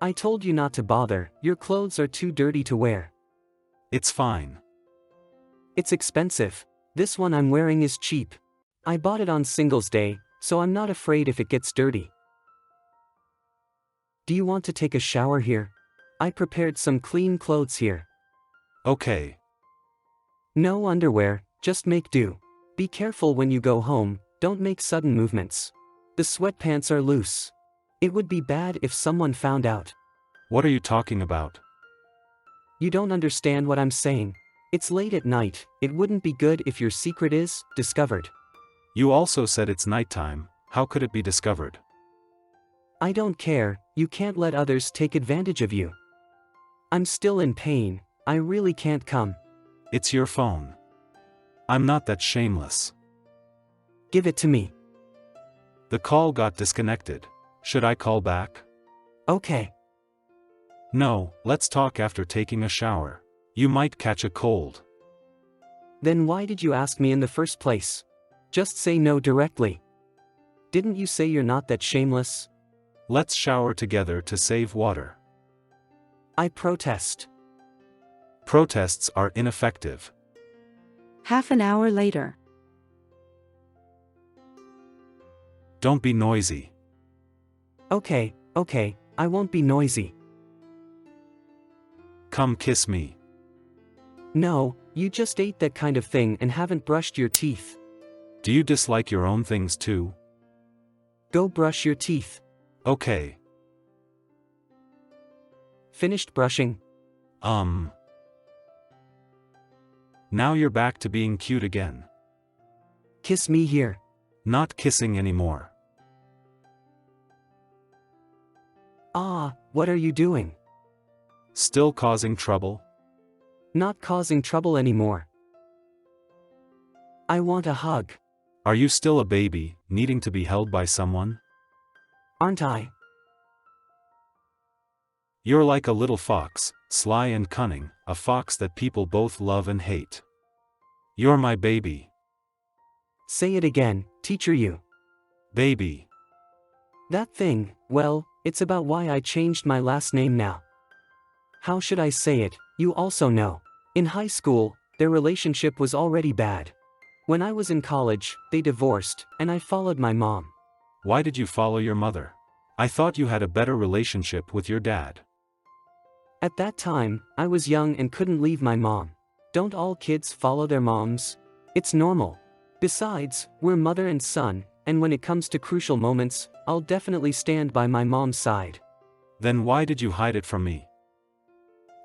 I told you not to bother, your clothes are too dirty to wear. It's fine. It's expensive. This one I'm wearing is cheap. I bought it on Singles Day, so I'm not afraid if it gets dirty. Do you want to take a shower here? I prepared some clean clothes here. Okay. No underwear, just make do. Be careful when you go home, don't make sudden movements. The sweatpants are loose. It would be bad if someone found out. What are you talking about? You don't understand what I'm saying. It's late at night, it wouldn't be good if your secret is discovered. You also said it's nighttime, how could it be discovered? I don't care, you can't let others take advantage of you. I'm still in pain, I really can't come. It's your phone. I'm not that shameless. Give it to me. The call got disconnected. Should I call back? Okay. No, let's talk after taking a shower. You might catch a cold. Then why did you ask me in the first place? Just say no directly. Didn't you say you're not that shameless? Let's shower together to save water. I protest. Protests are ineffective. Half an hour later. Don't be noisy. Okay, I won't be noisy. Come kiss me. No, you just ate that kind of thing and haven't brushed your teeth. Do you dislike your own things too? Go brush your teeth. Okay. Finished brushing? Now you're back to being cute again. Kiss me here. Not kissing anymore. Ah, what are you doing? Still causing trouble? Not causing trouble anymore. I want a hug. Are you still a baby, needing to be held by someone? Aren't I? You're like a little fox, sly and cunning, a fox that people both love and hate. You're my baby. Say it again, teacher you. Baby. That thing, well, it's about why I changed my last name now. How should I say it? You also know. In high school, their relationship was already bad. When I was in college, they divorced, and I followed my mom. Why did you follow your mother? I thought you had a better relationship with your dad. At that time, I was young and couldn't leave my mom. Don't all kids follow their moms? It's normal. Besides, we're mother and son, and when it comes to crucial moments, I'll definitely stand by my mom's side. Then why did you hide it from me?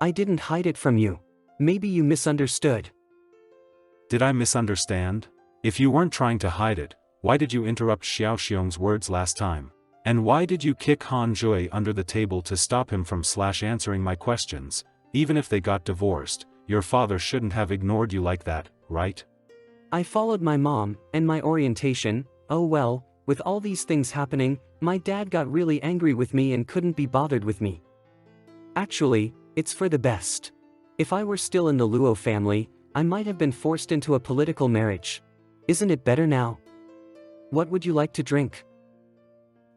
I didn't hide it from you. Maybe you misunderstood. Did I misunderstand? If you weren't trying to hide it, why did you interrupt Xiao Xiong's words last time? And why did you kick Han Jui under the table to stop him from answering my questions? Even if they got divorced, your father shouldn't have ignored you like that, right? I followed my mom, and my orientation. Oh well, with all these things happening, my dad got really angry with me and couldn't be bothered with me. Actually, it's for the best. If I were still in the Luo family, I might have been forced into a political marriage. Isn't it better now? What would you like to drink?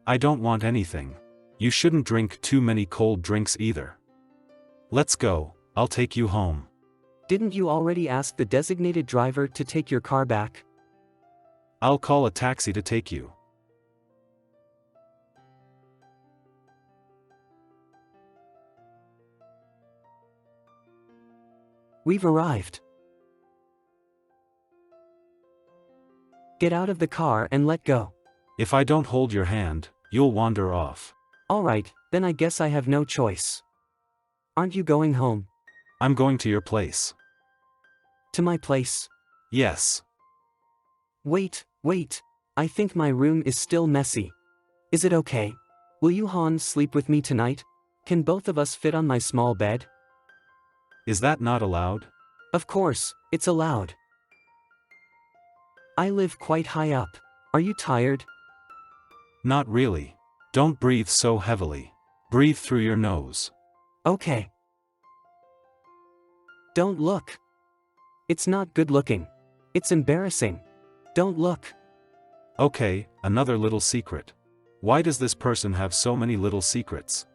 I don't want anything. You shouldn't drink too many cold drinks either. Let's go, I'll take you home. Didn't you already ask the designated driver to take your car back? I'll call a taxi to take you. We've arrived. Get out of the car and let go. If I don't hold your hand, you'll wander off. Alright, then I guess I have no choice. Aren't you going home? I'm going to your place. To my place? Yes. Wait, I think my room is still messy. Is it okay? Will you Han sleep with me tonight? Can both of us fit on my small bed? Is that not allowed? Of course, it's allowed. I live quite high up. Are you tired? Not really. Don't breathe so heavily. Breathe through your nose. Okay. Don't look. It's not good looking. It's embarrassing. Don't look. Okay, another little secret. Why does this person have so many little secrets?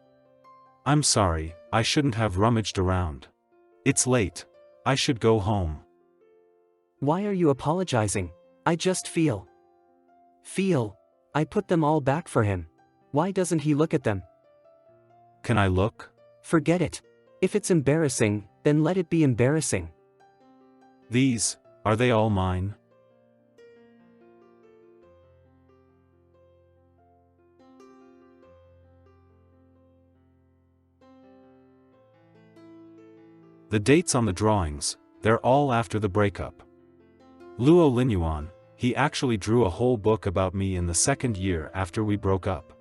I'm sorry, I shouldn't have rummaged around. It's late. I should go home. Why are you apologizing? I just feel. I put them all back for him. Why doesn't he look at them? Can I look? Forget it. If it's embarrassing, then let it be embarrassing. These, are they all mine? The dates on the drawings, they're all after the breakup. Luo Linyuan, he actually drew a whole book about me in the second year after we broke up.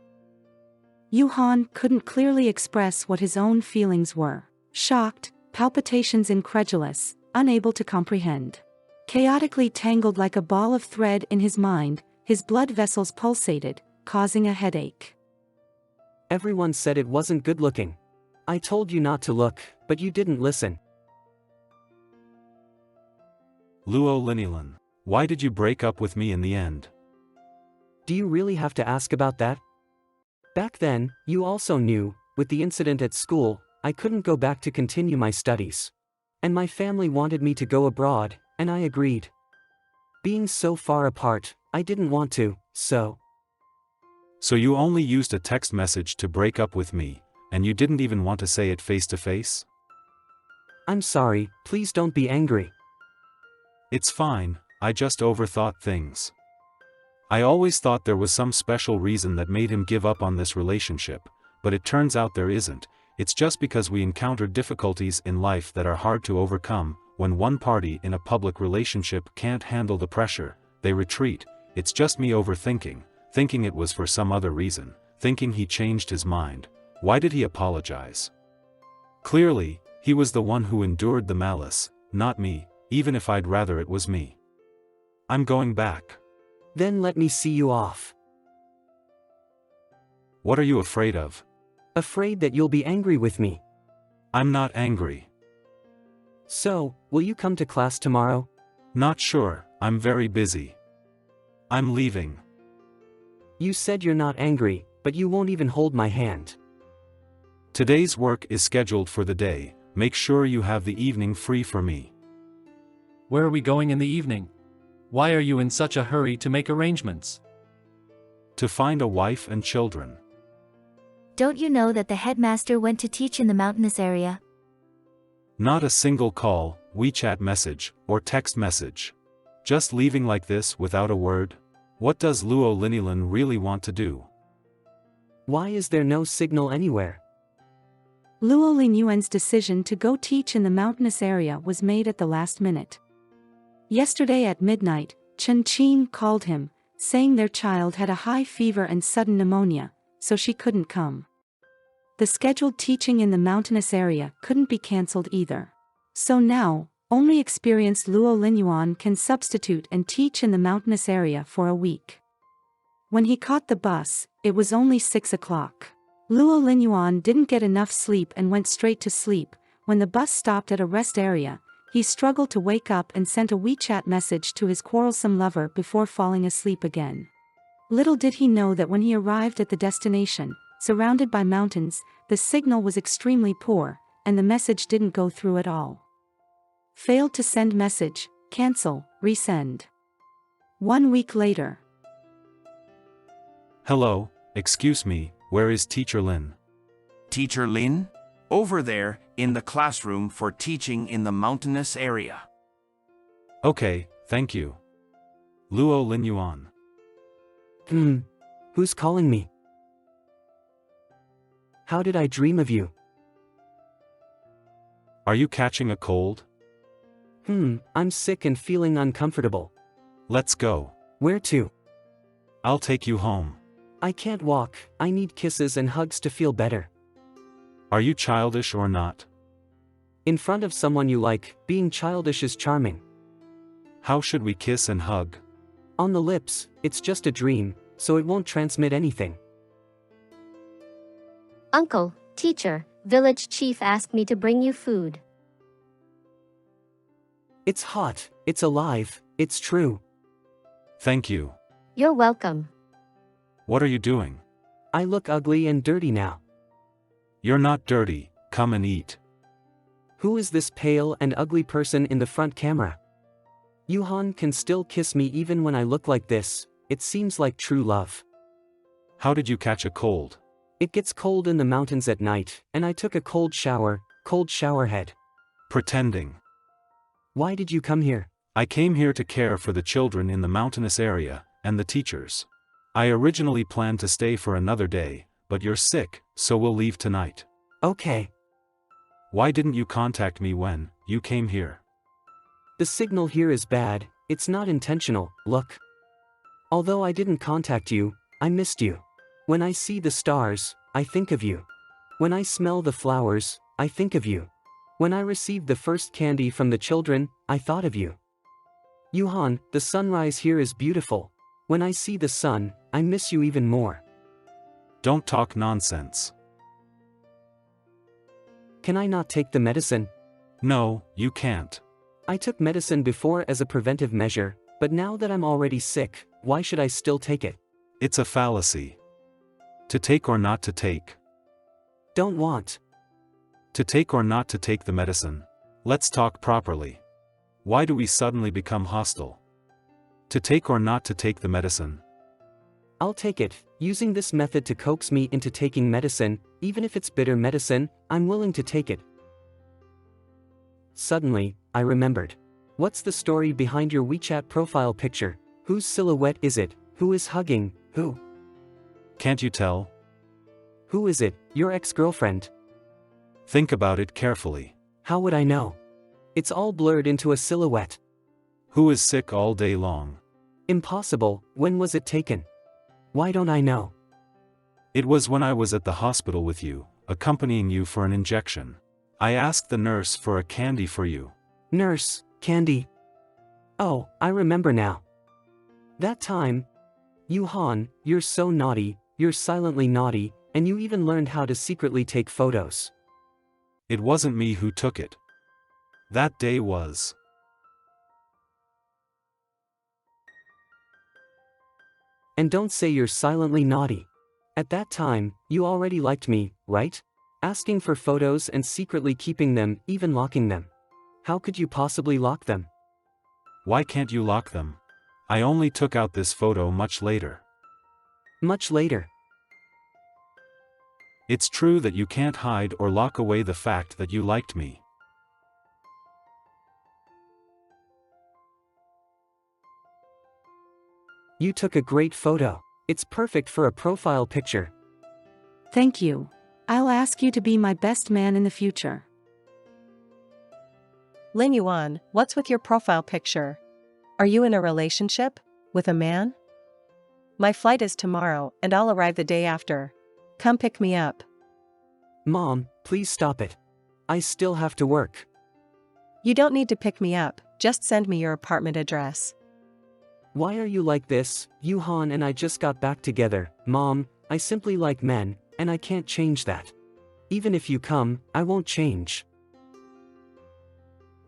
Yuhan couldn't clearly express what his own feelings were. Shocked, palpitations incredulous, unable to comprehend. Chaotically tangled like a ball of thread in his mind, his blood vessels pulsated, causing a headache. Everyone said it wasn't good looking. I told you not to look, but you didn't listen. Luo Linilin, why did you break up with me in the end? Do you really have to ask about that? Back then, you also knew, with the incident at school, I couldn't go back to continue my studies. And my family wanted me to go abroad, and I agreed. Being so far apart, I didn't want to, so. So you only used a text message to break up with me, and you didn't even want to say it face to face? I'm sorry, please don't be angry. It's fine, I just overthought things. I always thought there was some special reason that made him give up on this relationship, but it turns out there isn't. It's just because we encounter difficulties in life that are hard to overcome. When one party in a public relationship can't handle the pressure, they retreat. It's just me overthinking, thinking it was for some other reason, thinking he changed his mind. Why did he apologize? Clearly, he was the one who endured the malice, not me, even if I'd rather it was me. I'm going back. Then let me see you off. What are you afraid of? Afraid that you'll be angry with me. I'm not angry. So, will you come to class tomorrow? Not sure, I'm very busy. I'm leaving. You said you're not angry, but you won't even hold my hand. Today's work is scheduled for the day, make sure you have the evening free for me. Where are we going in the evening? Why are you in such a hurry to make arrangements? To find a wife and children. Don't you know that the headmaster went to teach in the mountainous area? Not a single call, WeChat message, or text message. Just leaving like this without a word? What does Luo Linilin really want to do? Why is there no signal anywhere? Luo Linyuan's decision to go teach in the mountainous area was made at the last minute. Yesterday at midnight, Chen Qin called him, saying their child had a high fever and sudden pneumonia, so she couldn't come. The scheduled teaching in the mountainous area couldn't be cancelled either. So now, only experienced Luo Linyuan can substitute and teach in the mountainous area for a week. When he caught the bus, it was only 6 o'clock. Luo Linyuan didn't get enough sleep and went straight to sleep. When the bus stopped at a rest area, he struggled to wake up and sent a WeChat message to his quarrelsome lover before falling asleep again. Little did he know that when he arrived at the destination, surrounded by mountains, the signal was extremely poor, and the message didn't go through at all. Failed to send message, cancel, resend. 1 week later. Hello, excuse me, where is Teacher Lin? Teacher Lin? Over there, in the classroom for teaching in the mountainous area. Okay, thank you. Luo Linyuan. Who's calling me? How did I dream of you? Are you catching a cold? I'm sick and feeling uncomfortable. Let's go. Where to? I'll take you home. I can't walk, I need kisses and hugs to feel better. Are you childish or not? In front of someone you like, being childish is charming. How should we kiss and hug? On the lips, it's just a dream, so it won't transmit anything. Uncle, teacher, village chief asked me to bring you food. It's hot, it's alive, it's true. Thank you. You're welcome. What are you doing? I look ugly and dirty now. You're not dirty, come and eat. Who is this pale and ugly person in the front camera? Yuhan can still kiss me even when I look like this, it seems like true love. How did you catch a cold? It gets cold in the mountains at night, and I took a cold shower head. Pretending. Why did you come here? I came here to care for the children in the mountainous area, and the teachers. I originally planned to stay for another day, but you're sick, so we'll leave tonight. Okay. Why didn't you contact me when you came here? The signal here is bad, it's not intentional, look. Although I didn't contact you, I missed you. When I see the stars, I think of you. When I smell the flowers, I think of you. When I received the first candy from the children, I thought of you. Yuhan, the sunrise here is beautiful. When I see the sun, I miss you even more. Don't talk nonsense. Can I not take the medicine? No, you can't. I took medicine before as a preventive measure, but now that I'm already sick, why should I still take it? It's a fallacy. To take or not to take. Don't want. To take or not to take the medicine. Let's talk properly. Why do we suddenly become hostile? To take or not to take the medicine. I'll take it. Using this method to coax me into taking medicine, even if it's bitter medicine, I'm willing to take it. Suddenly, I remembered. What's the story behind your WeChat profile picture? Whose silhouette is it? Who is hugging? Who? Can't you tell? Who is it? Your ex-girlfriend? Think about it carefully. How would I know? It's all blurred into a silhouette. Who is sick all day long? Impossible. When was it taken? Why don't I know? It was when I was at the hospital with you, accompanying you for an injection. I asked the nurse for a candy for you. Nurse, candy. Oh, I remember now. That time. Yuhan, you're so naughty, you're silently naughty, and you even learned how to secretly take photos. It wasn't me who took it. That day was. And don't say you're silently naughty. At that time, you already liked me, right? Asking for photos and secretly keeping them, even locking them. How could you possibly lock them? Why can't you lock them? I only took out this photo much later. Much later. It's true that you can't hide or lock away the fact that you liked me. You took a great photo. It's perfect for a profile picture. Thank you. I'll ask you to be my best man in the future. Lin Yuan, what's with your profile picture? Are you in a relationship? With a man? My flight is tomorrow, and I'll arrive the day after. Come pick me up. Mom, please stop it. I still have to work. You don't need to pick me up, just send me your apartment address. Why are you like this? Yuhan and I just got back together. Mom, I simply like men, and I can't change that. Even if you come, I won't change.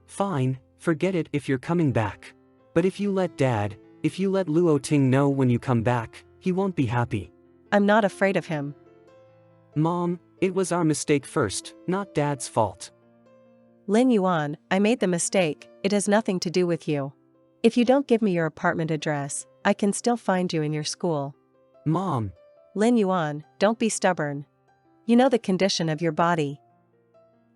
Fine, forget it if you're coming back. But if you let Luo Ting know when you come back, he won't be happy. I'm not afraid of him. Mom, it was our mistake first, not Dad's fault. Lin Yuan, I made the mistake, it has nothing to do with you. If you don't give me your apartment address, I can still find you in your school. Mom. Lin Yuan, don't be stubborn. You know the condition of your body.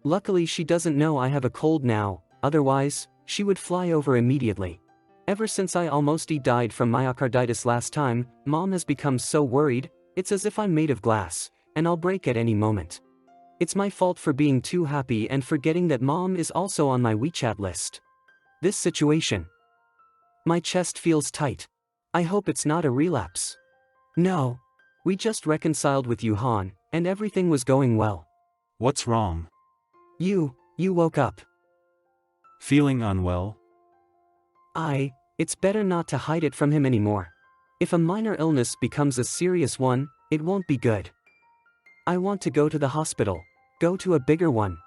Luckily she doesn't know I have a cold now, otherwise, she would fly over immediately. Ever since I almost died from myocarditis last time, Mom has become so worried, it's as if I'm made of glass, and I'll break at any moment. It's my fault for being too happy and forgetting that Mom is also on my WeChat list. This situation. My chest feels tight. I hope it's not a relapse. No. We just reconciled with Yuhan, and everything was going well. What's wrong? You woke up. Feeling unwell? It's better not to hide it from him anymore. If a minor illness becomes a serious one, it won't be good. I want to go to the hospital. Go to a bigger one.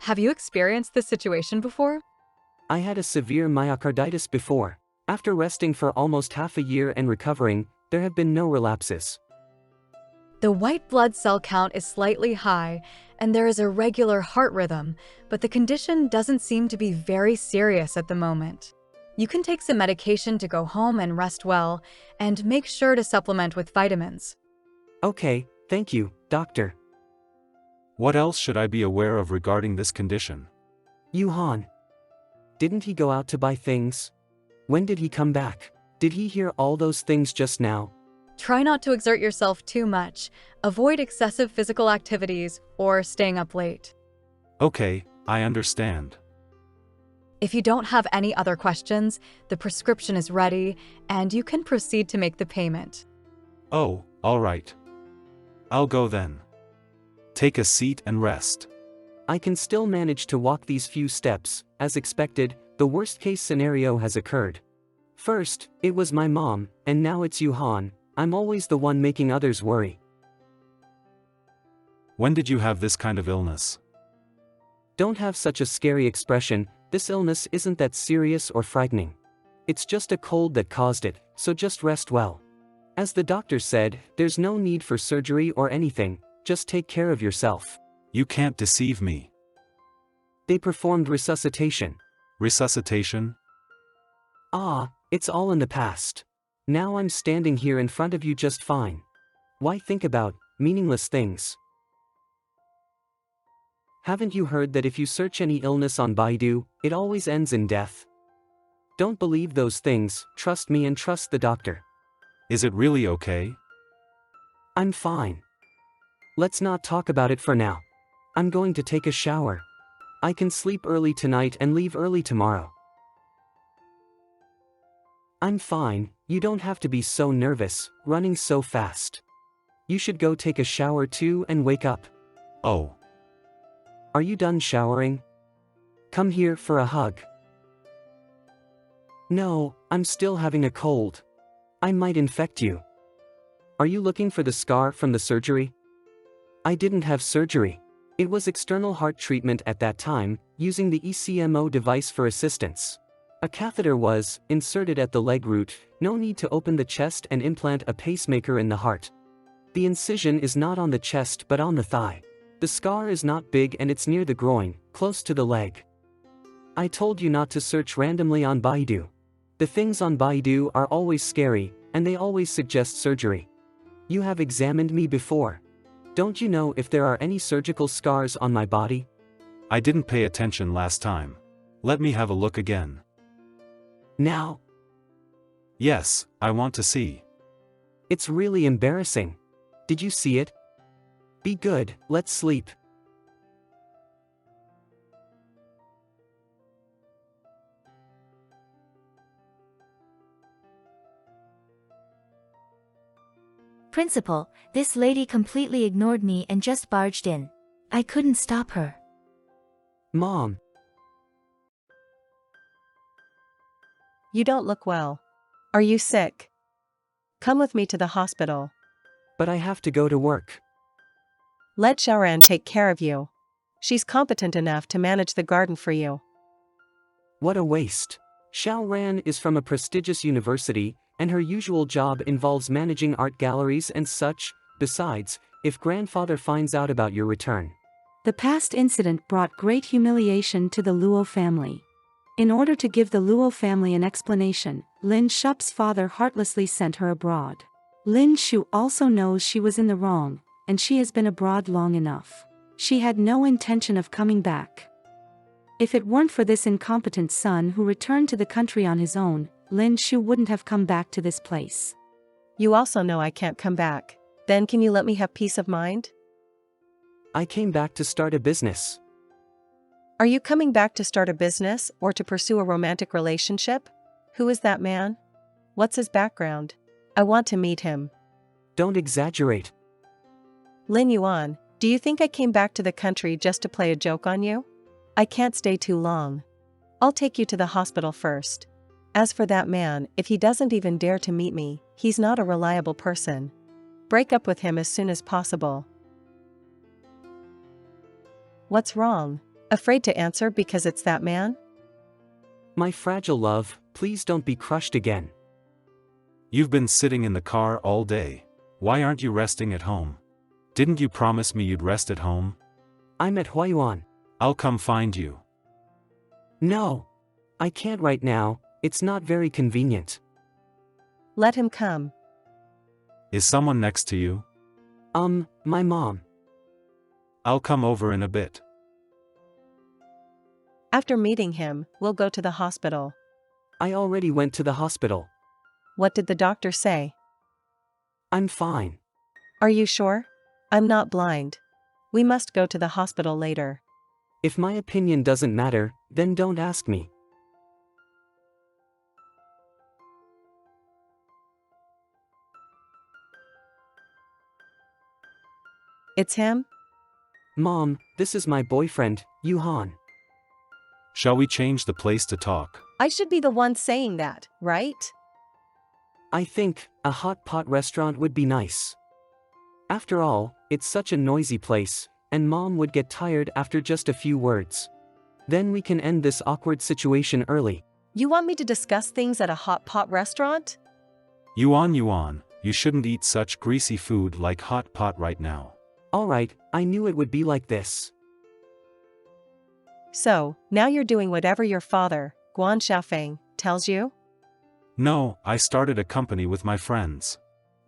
Have you experienced this situation before? I had a severe myocarditis before. After resting for almost half a year and recovering, there have been no relapses. The white blood cell count is slightly high, and there is a regular heart rhythm, but the condition doesn't seem to be very serious at the moment. You can take some medication to go home and rest well, and make sure to supplement with vitamins. Okay, thank you, doctor. What else should I be aware of regarding this condition? Yuhan. Didn't he go out to buy things? When did he come back? Did he hear all those things just now? Try not to exert yourself too much, avoid excessive physical activities, or staying up late. Okay, I understand. If you don't have any other questions, the prescription is ready, and you can proceed to make the payment. Oh, all right. I'll go then. Take a seat and rest. I can still manage to walk these few steps, as expected, The worst case scenario has occurred. First, it was my mom, and now it's you, Han. I'm always the one making others worry. When did you have this kind of illness? Don't have such a scary expression. This illness isn't that serious or frightening. It's just a cold that caused it, so just rest well. As the doctor said, there's no need for surgery or anything, just take care of yourself. You can't deceive me. They performed resuscitation. Resuscitation? Ah, it's all in the past. Now I'm standing here in front of you just fine. Why think about meaningless things? Haven't you heard that if you search any illness on Baidu, it always ends in death? Don't believe those things, trust me and trust the doctor. Is it really okay? I'm fine. Let's not talk about it for now. I'm going to take a shower. I can sleep early tonight and leave early tomorrow. I'm fine, you don't have to be so nervous, running so fast. You should go take a shower too and wake up. Oh. Are you done showering? Come here for a hug. No, I'm still having a cold. I might infect you. Are you looking for the scar from the surgery? I didn't have surgery. It was external heart treatment at that time, using the ECMO device for assistance. A catheter was inserted at the leg root, no need to open the chest and implant a pacemaker in the heart. The incision is not on the chest but on the thigh. The scar is not big and it's near the groin, close to the leg. I told you not to search randomly on Baidu. The things on Baidu are always scary, and they always suggest surgery. You have examined me before. Don't you know if there are any surgical scars on my body? I didn't pay attention last time. Let me have a look again. Now? Yes, I want to see. It's really embarrassing. Did you see it? Be good, let's sleep. Principal, this lady completely ignored me and just barged in. I couldn't stop her. Mom. You don't look well. Are you sick? Come with me to the hospital. But I have to go to work. Let Xiaoran take care of you. She's competent enough to manage the garden for you. What a waste. Xiaoran is from a prestigious university, and her usual job involves managing art galleries and such. Besides, if grandfather finds out about your return. The past incident brought great humiliation to the Luo family. In order to give the Luo family an explanation, Lin Shup's father heartlessly sent her abroad. Lin Shu also knows she was in the wrong, and she has been abroad long enough. She had no intention of coming back. If it weren't for this incompetent son who returned to the country on his own, Lin Shu wouldn't have come back to this place. You also know I can't come back. Then can you let me have peace of mind? I came back to start a business. Are you coming back to start a business or to pursue a romantic relationship? Who is that man? What's his background? I want to meet him. Don't exaggerate. Lin Yuan, do you think I came back to the country just to play a joke on you? I can't stay too long. I'll take you to the hospital first. As for that man, if he doesn't even dare to meet me, he's not a reliable person. Break up with him as soon as possible. What's wrong? Afraid to answer because it's that man? My fragile love, please don't be crushed again. You've been sitting in the car all day. Why aren't you resting at home? Didn't you promise me you'd rest at home? I'm at Huayuan. I'll come find you. No. I can't right now, it's not very convenient. Let him come. Is someone next to you? My mom. I'll come over in a bit. After meeting him, we'll go to the hospital. I already went to the hospital. What did the doctor say? I'm fine. Are you sure? I'm not blind. We must go to the hospital later. If my opinion doesn't matter, then don't ask me. It's him? Mom, this is my boyfriend, Yuhan. Shall we change the place to talk? I should be the one saying that, right? I think a hot pot restaurant would be nice. After all, it's such a noisy place, and Mom would get tired after just a few words. Then we can end this awkward situation early. You want me to discuss things at a hot pot restaurant? Yuan, you shouldn't eat such greasy food like hot pot right now. Alright, I knew it would be like this. So, now you're doing whatever your father, Guan Xiaofeng, tells you? No, I started a company with my friends.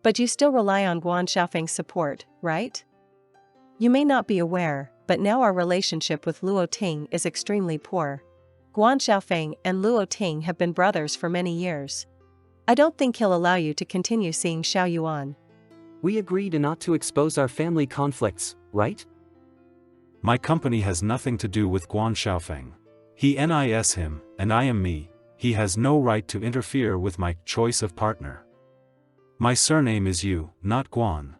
But you still rely on Guan Xiaofeng's support, right? You may not be aware, but now our relationship with Luo Ting is extremely poor. Guan Xiaofeng and Luo Ting have been brothers for many years. I don't think he'll allow you to continue seeing Xiao Yuan. We agreed not to expose our family conflicts, right? My company has nothing to do with Guan Xiaofeng. He NIS him, and I am me. He has no right to interfere with my choice of partner. My surname is Yu, not Guan.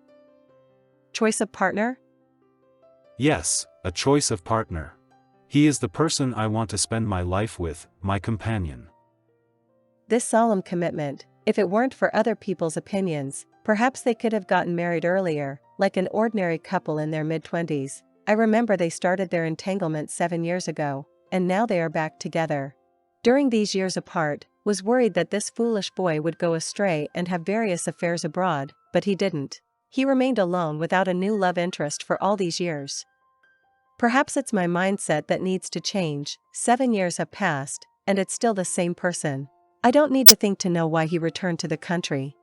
Choice of partner? Yes, a choice of partner. He is the person I want to spend my life with, my companion. This solemn commitment, if it weren't for other people's opinions, perhaps they could have gotten married earlier, like an ordinary couple in their mid-20s. I remember they started their entanglement 7 years ago, and now they are back together. During these years apart, was worried that this foolish boy would go astray and have various affairs abroad, but he didn't. He remained alone without a new love interest for all these years. Perhaps it's my mindset that needs to change. 7 years have passed, and it's still the same person. I don't need to think to know why he returned to the country.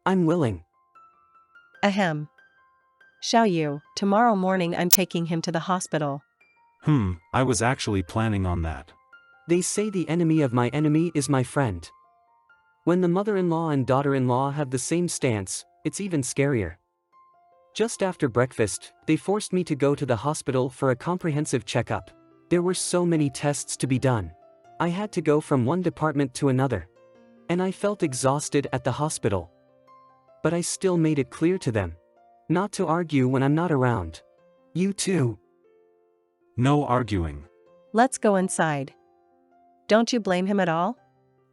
I'm willing. Ahem. Xiao Yu, tomorrow morning I'm taking him to the hospital. I was actually planning on that. They say the enemy of my enemy is my friend. When the mother-in-law and daughter-in-law have the same stance, it's even scarier. Just after breakfast, they forced me to go to the hospital for a comprehensive checkup. There were so many tests to be done. I had to go from one department to another. And I felt exhausted at the hospital. But I still made it clear to them not to argue when I'm not around. You too. No arguing. Let's go inside. Don't you blame him at all?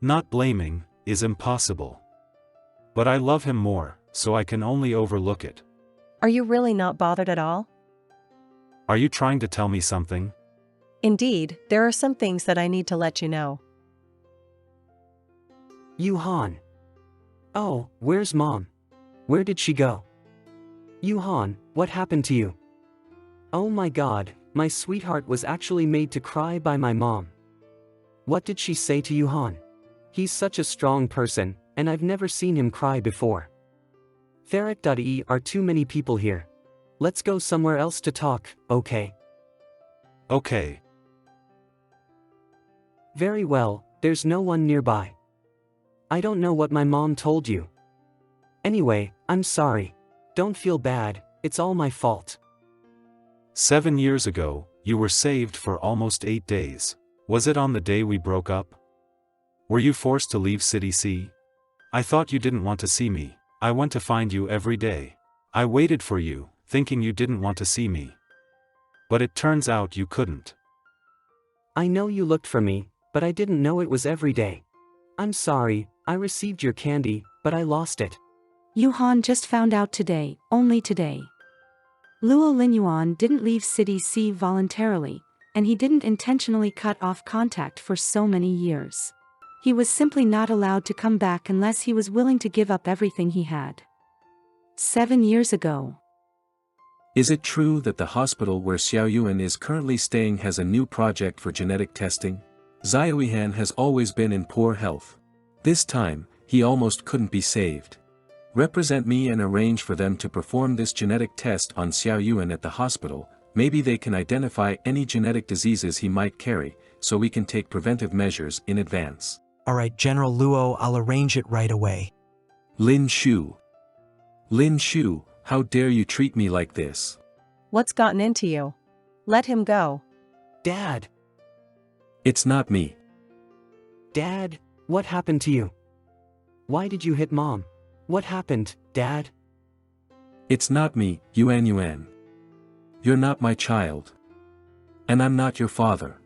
Not blaming is impossible. But I love him more, so I can only overlook it. Are you really not bothered at all? Are you trying to tell me something? Indeed, there are some things that I need to let you know. Yuhan. Oh, where's Mom? Where did she go? Yuhan, what happened to you? Oh my God, my sweetheart was actually made to cry by my mom. What did she say to Yuhan? He's such a strong person, and I've never seen him cry before. Ferret.e are too many people here. Let's go somewhere else to talk, okay? Okay. Very well, there's no one nearby. I don't know what my mom told you. Anyway, I'm sorry. Don't feel bad, it's all my fault. 7 years ago, you were saved for almost 8 days. Was it on the day we broke up? Were you forced to leave City C? I thought you didn't want to see me. I went to find you every day. I waited for you, thinking you didn't want to see me. But it turns out you couldn't. I know you looked for me, but I didn't know it was every day. I'm sorry, I received your candy, but I lost it. Yuhan just found out today, only today. Luo Linyuan didn't leave City C voluntarily, and he didn't intentionally cut off contact for so many years. He was simply not allowed to come back unless he was willing to give up everything he had. 7 years ago. Is it true that the hospital where Xiao Yuan is currently staying has a new project for genetic testing? Xiaoyihan has always been in poor health. This time, he almost couldn't be saved. Represent me and arrange for them to perform this genetic test on Xiao Yuan at the hospital. Maybe they can identify any genetic diseases he might carry, so we can take preventive measures in advance. Alright, General Luo, I'll arrange it right away. Lin Shu. Lin Shu, how dare you treat me like this? What's gotten into you? Let him go. Dad. It's not me. Dad, what happened to you? Why did you hit Mom? What happened, Dad? It's not me, Yuan. You're not my child. And I'm not your father.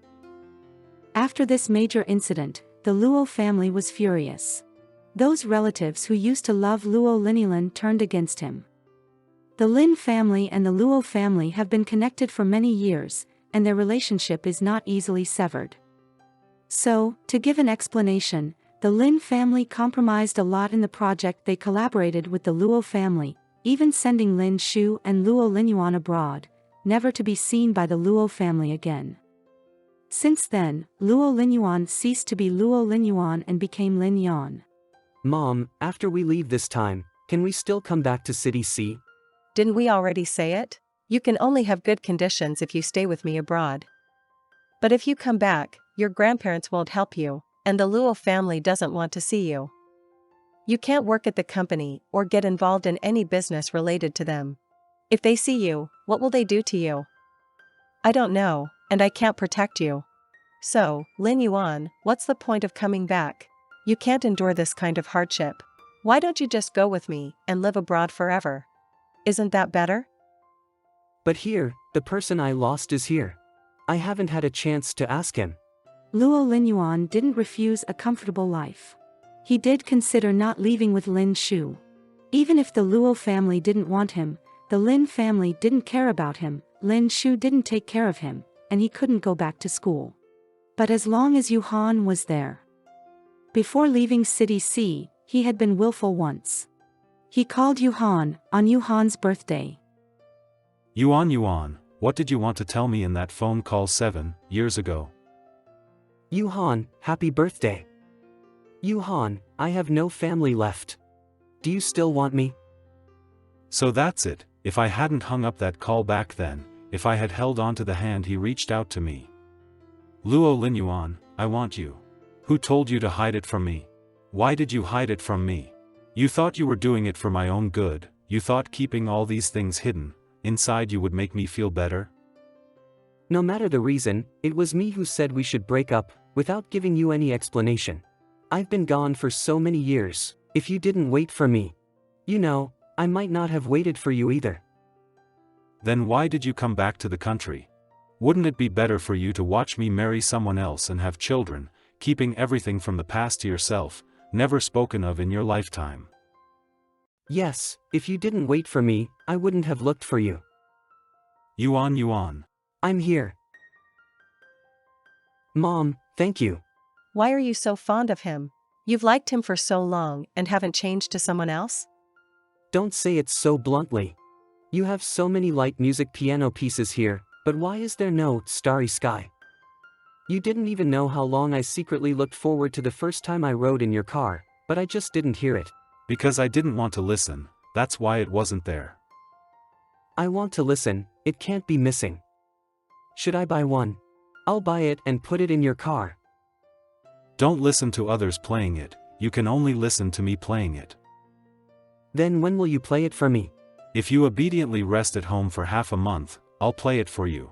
After this major incident, the Luo family was furious. Those relatives who used to love Luo Linilan turned against him. The Lin family and the Luo family have been connected for many years, and their relationship is not easily severed. So, to give an explanation, the Lin family compromised a lot in the project. They collaborated with the Luo family, even sending Lin Shu and Luo Linyuan abroad, never to be seen by the Luo family again. Since then, Luo Linyuan ceased to be Luo Linyuan and became Lin Yan. Mom, after we leave this time, can we still come back to City C? Didn't we already say it? You can only have good conditions if you stay with me abroad. But if you come back, your grandparents won't help you, and the Luo family doesn't want to see you. You can't work at the company or get involved in any business related to them. If they see you, what will they do to you? I don't know, and I can't protect you. So, Lin Yuan, what's the point of coming back? You can't endure this kind of hardship. Why don't you just go with me and live abroad forever? Isn't that better? But here, the person I lost is here. I haven't had a chance to ask him. Luo Linyuan didn't refuse a comfortable life. He did consider not leaving with Lin Shu. Even if the Luo family didn't want him, the Lin family didn't care about him, Lin Shu didn't take care of him, and he couldn't go back to school. But as long as Yu Han was there. Before leaving City C, he had been willful once. He called Yu Han on Yu Han's birthday. Yuan, what did you want to tell me in that phone call 7 years ago? Yu Han, happy birthday. Yu Han, I have no family left. Do you still want me? So that's it. If I hadn't hung up that call back then, if I had held on to the hand he reached out to me. Luo Linyuan, I want you. Who told you to hide it from me? Why did you hide it from me? You thought you were doing it for my own good, you thought keeping all these things hidden, inside you would make me feel better? No matter the reason, it was me who said we should break up, without giving you any explanation. I've been gone for so many years. If you didn't wait for me, you know, I might not have waited for you either. Then why did you come back to the country? Wouldn't it be better for you to watch me marry someone else and have children, keeping everything from the past to yourself, never spoken of in your lifetime? Yes, if you didn't wait for me, I wouldn't have looked for you. Yuan. I'm here. Mom, thank you. Why are you so fond of him? You've liked him for so long and haven't changed to someone else? Don't say it so bluntly. You have so many light music piano pieces here, but why is there no starry sky? You didn't even know how long I secretly looked forward to the first time I rode in your car, but I just didn't hear it. Because I didn't want to listen, that's why it wasn't there. I want to listen, it can't be missing. Should I buy one? I'll buy it and put it in your car. Don't listen to others playing it, you can only listen to me playing it. Then when will you play it for me? If you obediently rest at home for half a month, I'll play it for you.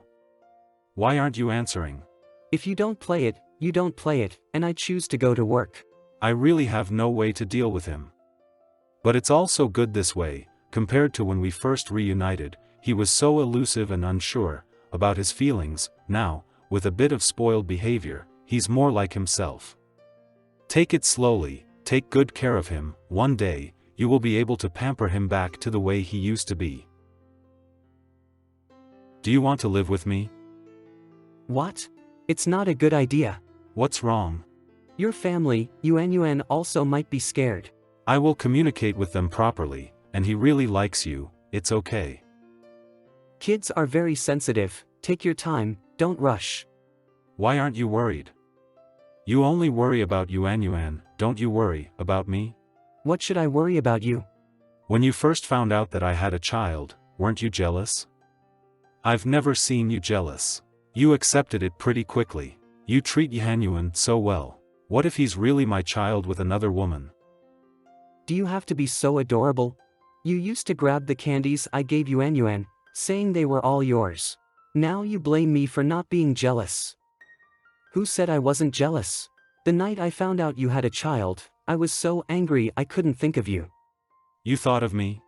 Why aren't you answering? If you don't play it, you don't play it, and I choose to go to work. I really have no way to deal with him. But it's also good this way, compared to when we first reunited, he was so elusive and unsure about his feelings. Now, with a bit of spoiled behavior, he's more like himself. Take it slowly, take good care of him. One day, you will be able to pamper him back to the way he used to be. Do you want to live with me? What? It's not a good idea. What's wrong? Your family, Yuan also might be scared. I will communicate with them properly, and he really likes you, it's okay. Kids are very sensitive, take your time, don't rush. Why aren't you worried? You only worry about Yuan, don't you worry about me? What should I worry about you? When you first found out that I had a child, weren't you jealous? I've never seen you jealous. You accepted it pretty quickly. You treat Yuan so well. What if he's really my child with another woman? Do you have to be so adorable? You used to grab the candies I gave Yuan, saying they were all yours. Now you blame me for not being jealous. Who said I wasn't jealous? The night I found out you had a child, I was so angry I couldn't think of you. You thought of me?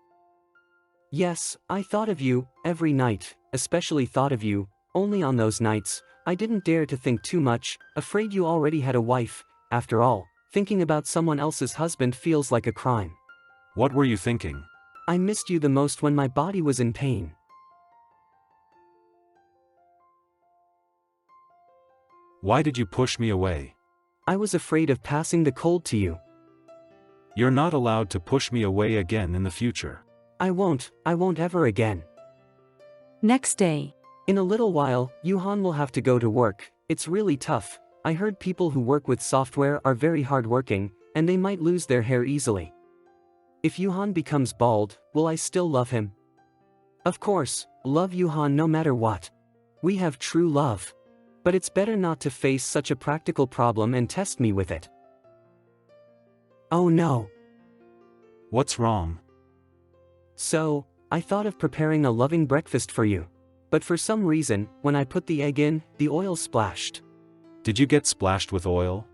Yes, I thought of you, every night, especially thought of you, only on those nights, I didn't dare to think too much, afraid you already had a wife. After all, thinking about someone else's husband feels like a crime. What were you thinking? I missed you the most when my body was in pain. Why did you push me away? I was afraid of passing the cold to you. You're not allowed to push me away again in the future. I won't ever again. Next day. In a little while, Yuhan will have to go to work. It's really tough. I heard people who work with software are very hardworking, and they might lose their hair easily. If Yuhan becomes bald, will I still love him? Of course, love Yuhan no matter what. We have true love. But it's better not to face such a practical problem and test me with it. Oh no. What's wrong? So, I thought of preparing a loving breakfast for you. But for some reason, when I put the egg in, the oil splashed. Did you get splashed with oil?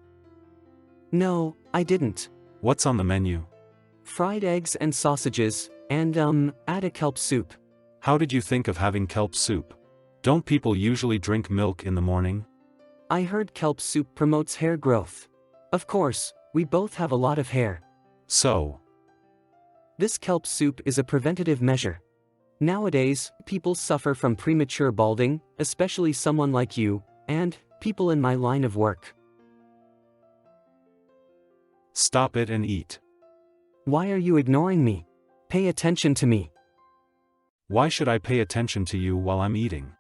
No, I didn't. What's on the menu? Fried eggs and sausages, and add a kelp soup. How did you think of having kelp soup? Don't people usually drink milk in the morning? I heard kelp soup promotes hair growth. Of course, we both have a lot of hair. So? This kelp soup is a preventative measure. Nowadays, people suffer from premature balding, especially someone like you, and people in my line of work. Stop it and eat. Why are you ignoring me? Pay attention to me. Why should I pay attention to you while I'm eating?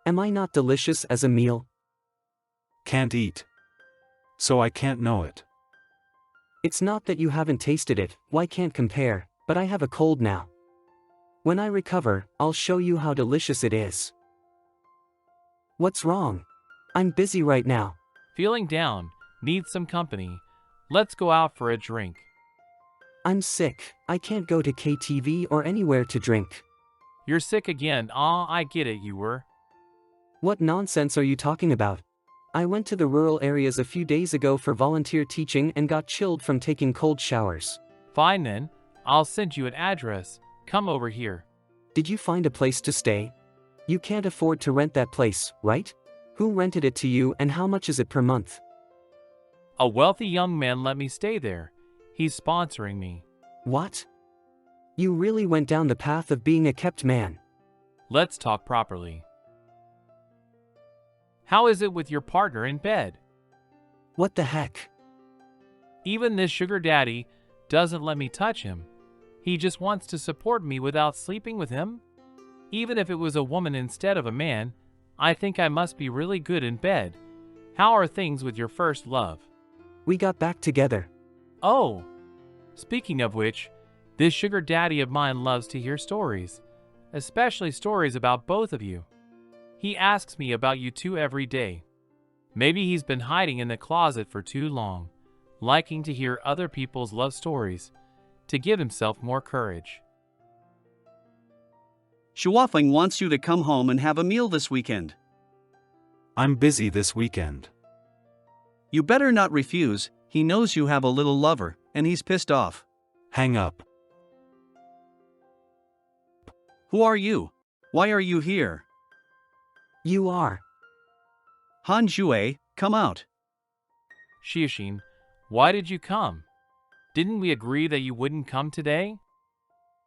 Am I not delicious as a meal? Can't eat. So I can't know it. It's not that you haven't tasted it, why can't compare, but I have a cold now. When I recover, I'll show you how delicious it is. What's wrong? I'm busy right now. Feeling down, need some company. Let's go out for a drink. I'm sick, I can't go to KTV or anywhere to drink. You're sick again, I get it, you were. What nonsense are you talking about? I went to the rural areas a few days ago for volunteer teaching and got chilled from taking cold showers. Fine then, I'll send you an address. Come over here. Did you find a place to stay? You can't afford to rent that place, right? Who rented it to you and how much is it per month? A wealthy young man let me stay there. He's sponsoring me. What? You really went down the path of being a kept man. Let's talk properly. How is it with your partner in bed? What the heck? Even this sugar daddy doesn't let me touch him. He just wants to support me without sleeping with him? Even if it was a woman instead of a man, I think I must be really good in bed. How are things with your first love? We got back together. Oh! Speaking of which, this sugar daddy of mine loves to hear stories, especially stories about both of you. He asks me about you two every day. Maybe he's been hiding in the closet for too long, liking to hear other people's love stories, to give himself more courage. Shuafeng wants you to come home and have a meal this weekend. I'm busy this weekend. You better not refuse, he knows you have a little lover, and he's pissed off. Hang up. Who are you? Why are you here? You are. Han Jue, come out. Xixin, why did you come? Didn't we agree that you wouldn't come today?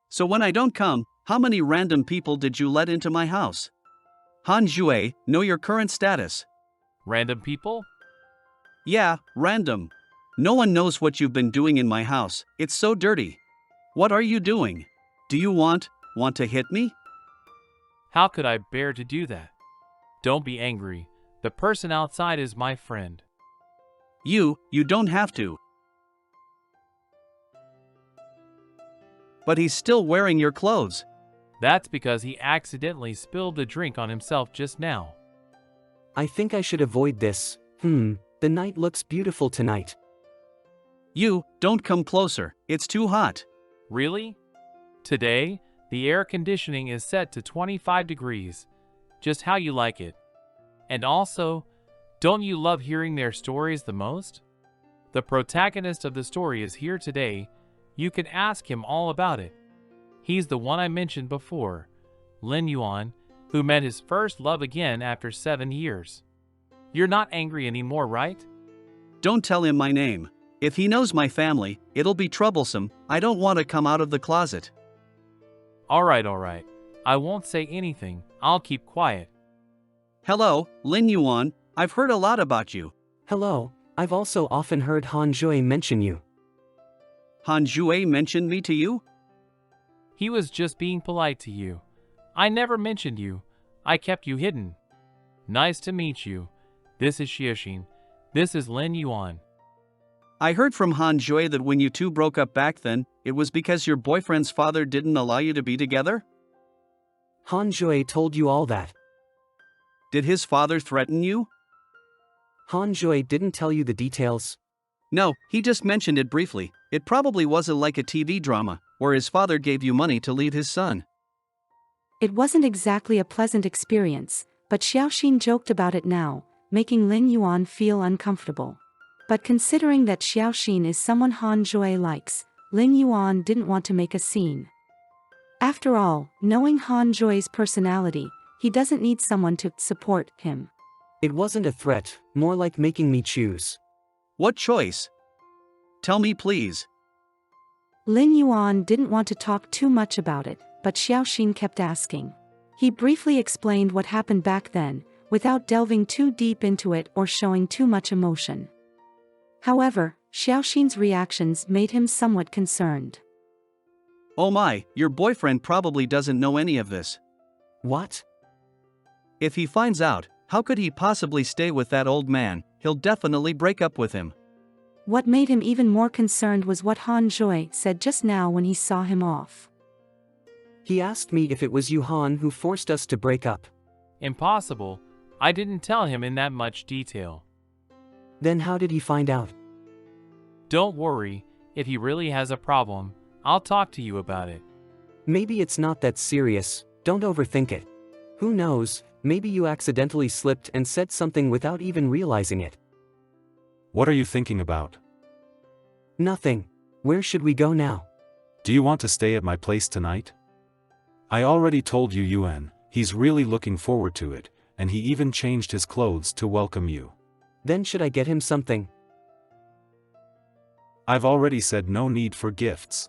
So when I don't come, how many random people did you let into my house? Han Jue, know your current status. Random people? Yeah, random. No one knows what you've been doing in my house, it's so dirty. What are you doing? Do you want to hit me? How could I bear to do that? Don't be angry. The person outside is my friend. You don't have to. But he's still wearing your clothes. That's because he accidentally spilled the drink on himself just now. I think I should avoid this. The night looks beautiful tonight. You, don't come closer, it's too hot. Really? Today, the air conditioning is set to 25 degrees. Just how you like it. And also, don't you love hearing their stories the most? The protagonist of the story is here today. You can ask him all about it. He's the one I mentioned before, Lin Yuan, who met his first love again after 7 years. You're not angry anymore, right? Don't tell him my name. If he knows my family, it'll be troublesome. I don't want to come out of the closet. All right. I won't say anything. I'll keep quiet. Hello, Lin Yuan. I've heard a lot about you. Hello, I've also often heard Han Jue mention you. Han Jue mentioned me to you? He was just being polite to you. I never mentioned you. I kept you hidden. Nice to meet you. This is Xiaoxin. This is Lin Yuan. I heard from Han Jue that when you two broke up back then, it was because your boyfriend's father didn't allow you to be together? Han Jue told you all that. Did his father threaten you? Han Jue didn't tell you the details. No, he just mentioned it briefly. It probably wasn't like a TV drama, where his father gave you money to leave his son. It wasn't exactly a pleasant experience, but Xiaoxin joked about it now, making Lin Yuan feel uncomfortable. But considering that Xiaoxin is someone Han Jue likes, Lin Yuan didn't want to make a scene. After all, knowing Han Jue's personality, he doesn't need someone to support him. It wasn't a threat, more like making me choose. What choice? Tell me please. Lin Yuan didn't want to talk too much about it, but Xiaoxin kept asking. He briefly explained what happened back then, without delving too deep into it or showing too much emotion. However, Xiaoxin's reactions made him somewhat concerned. Oh my, your boyfriend probably doesn't know any of this. What? If he finds out, how could he possibly stay with that old man? He'll definitely break up with him. What made him even more concerned was what Han Jue said just now when he saw him off. He asked me if it was you, Han, who forced us to break up. Impossible. I didn't tell him in that much detail. Then how did he find out? Don't worry, if he really has a problem, I'll talk to you about it. Maybe it's not that serious, don't overthink it. Who knows, maybe you accidentally slipped and said something without even realizing it. What are you thinking about? Nothing. Where should we go now? Do you want to stay at my place tonight? I already told you Yuan, he's really looking forward to it, and he even changed his clothes to welcome you. Then should I get him something? I've already said no need for gifts.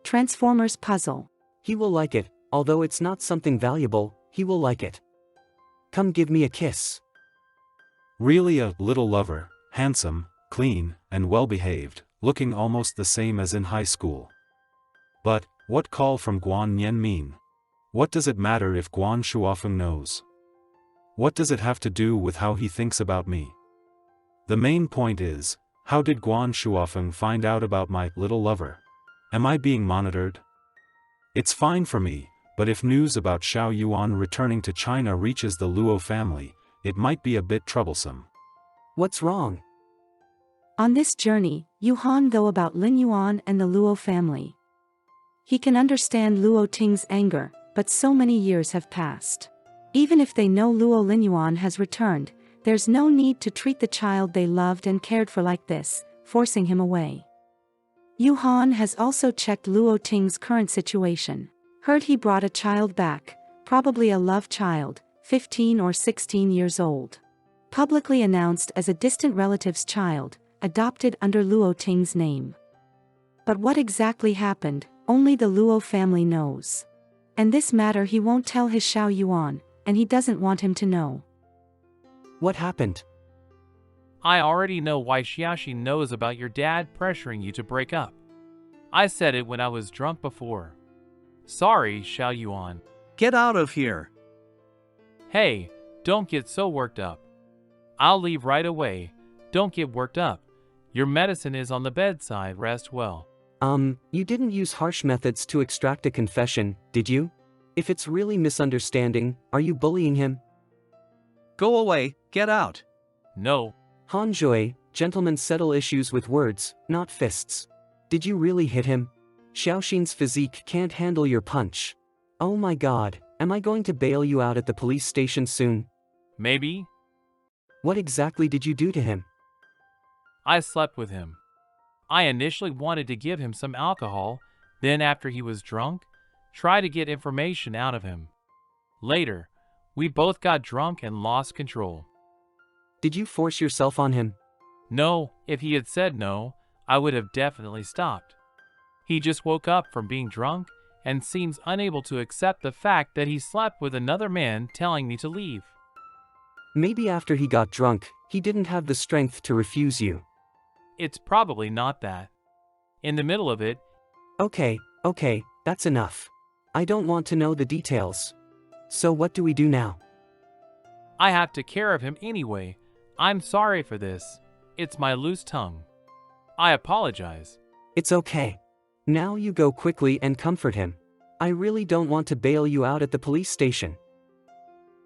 Transformers puzzle. He will like it, although it's not something valuable, he will like it. Come give me a kiss. Really a little lover, handsome, clean, and well-behaved, looking almost the same as in high school. But, what call from Guan Yan mean? What does it matter if Guan Shuofeng knows? What does it have to do with how he thinks about me? The main point is, how did Guan Shuofeng find out about my little lover? Am I being monitored? It's fine for me, but if news about Xiao Yuan returning to China reaches the Luo family, it might be a bit troublesome. What's wrong? On this journey, Yuhan go about Lin Yuan and the Luo family. He can understand Luo Ting's anger, but so many years have passed. Even if they know Luo Lin Yuan has returned, there's no need to treat the child they loved and cared for like this, forcing him away. Yuhan has also checked Luo Ting's current situation. Heard he brought a child back, probably a love child, 15 or 16 years old. Publicly announced as a distant relative's child, adopted under Luo Ting's name. But what exactly happened, only the Luo family knows. And this matter he won't tell his Xiao Yuan, and he doesn't want him to know. What happened? I already know why Xiaoxin knows about your dad pressuring you to break up. I said it when I was drunk before. Sorry, Xiao Yuan. Get out of here. Hey, don't get so worked up. I'll leave right away. Don't get worked up. Your medicine is on the bedside, rest well. You didn't use harsh methods to extract a confession, did you? If it's really misunderstanding, are you bullying him? Go away, get out. No. Han Jue, gentlemen settle issues with words, not fists. Did you really hit him? Xiaoxin's physique can't handle your punch. Oh my god, am I going to bail you out at the police station soon? Maybe. What exactly did you do to him? I slept with him. I initially wanted to give him some alcohol, then after he was drunk, try to get information out of him. Later, We both got drunk and lost control. Did you force yourself on him? No, if he had said no, I would have definitely stopped. He just woke up from being drunk and seems unable to accept the fact that he slept with another man telling me to leave. Maybe after he got drunk, he didn't have the strength to refuse you. It's probably not that. In the middle of it, Okay, that's enough. I don't want to know the details. So what do we do now? I have to care of him anyway. I'm sorry for this. It's my loose tongue. I apologize. It's okay. Now you go quickly and comfort him. I really don't want to bail you out at the police station.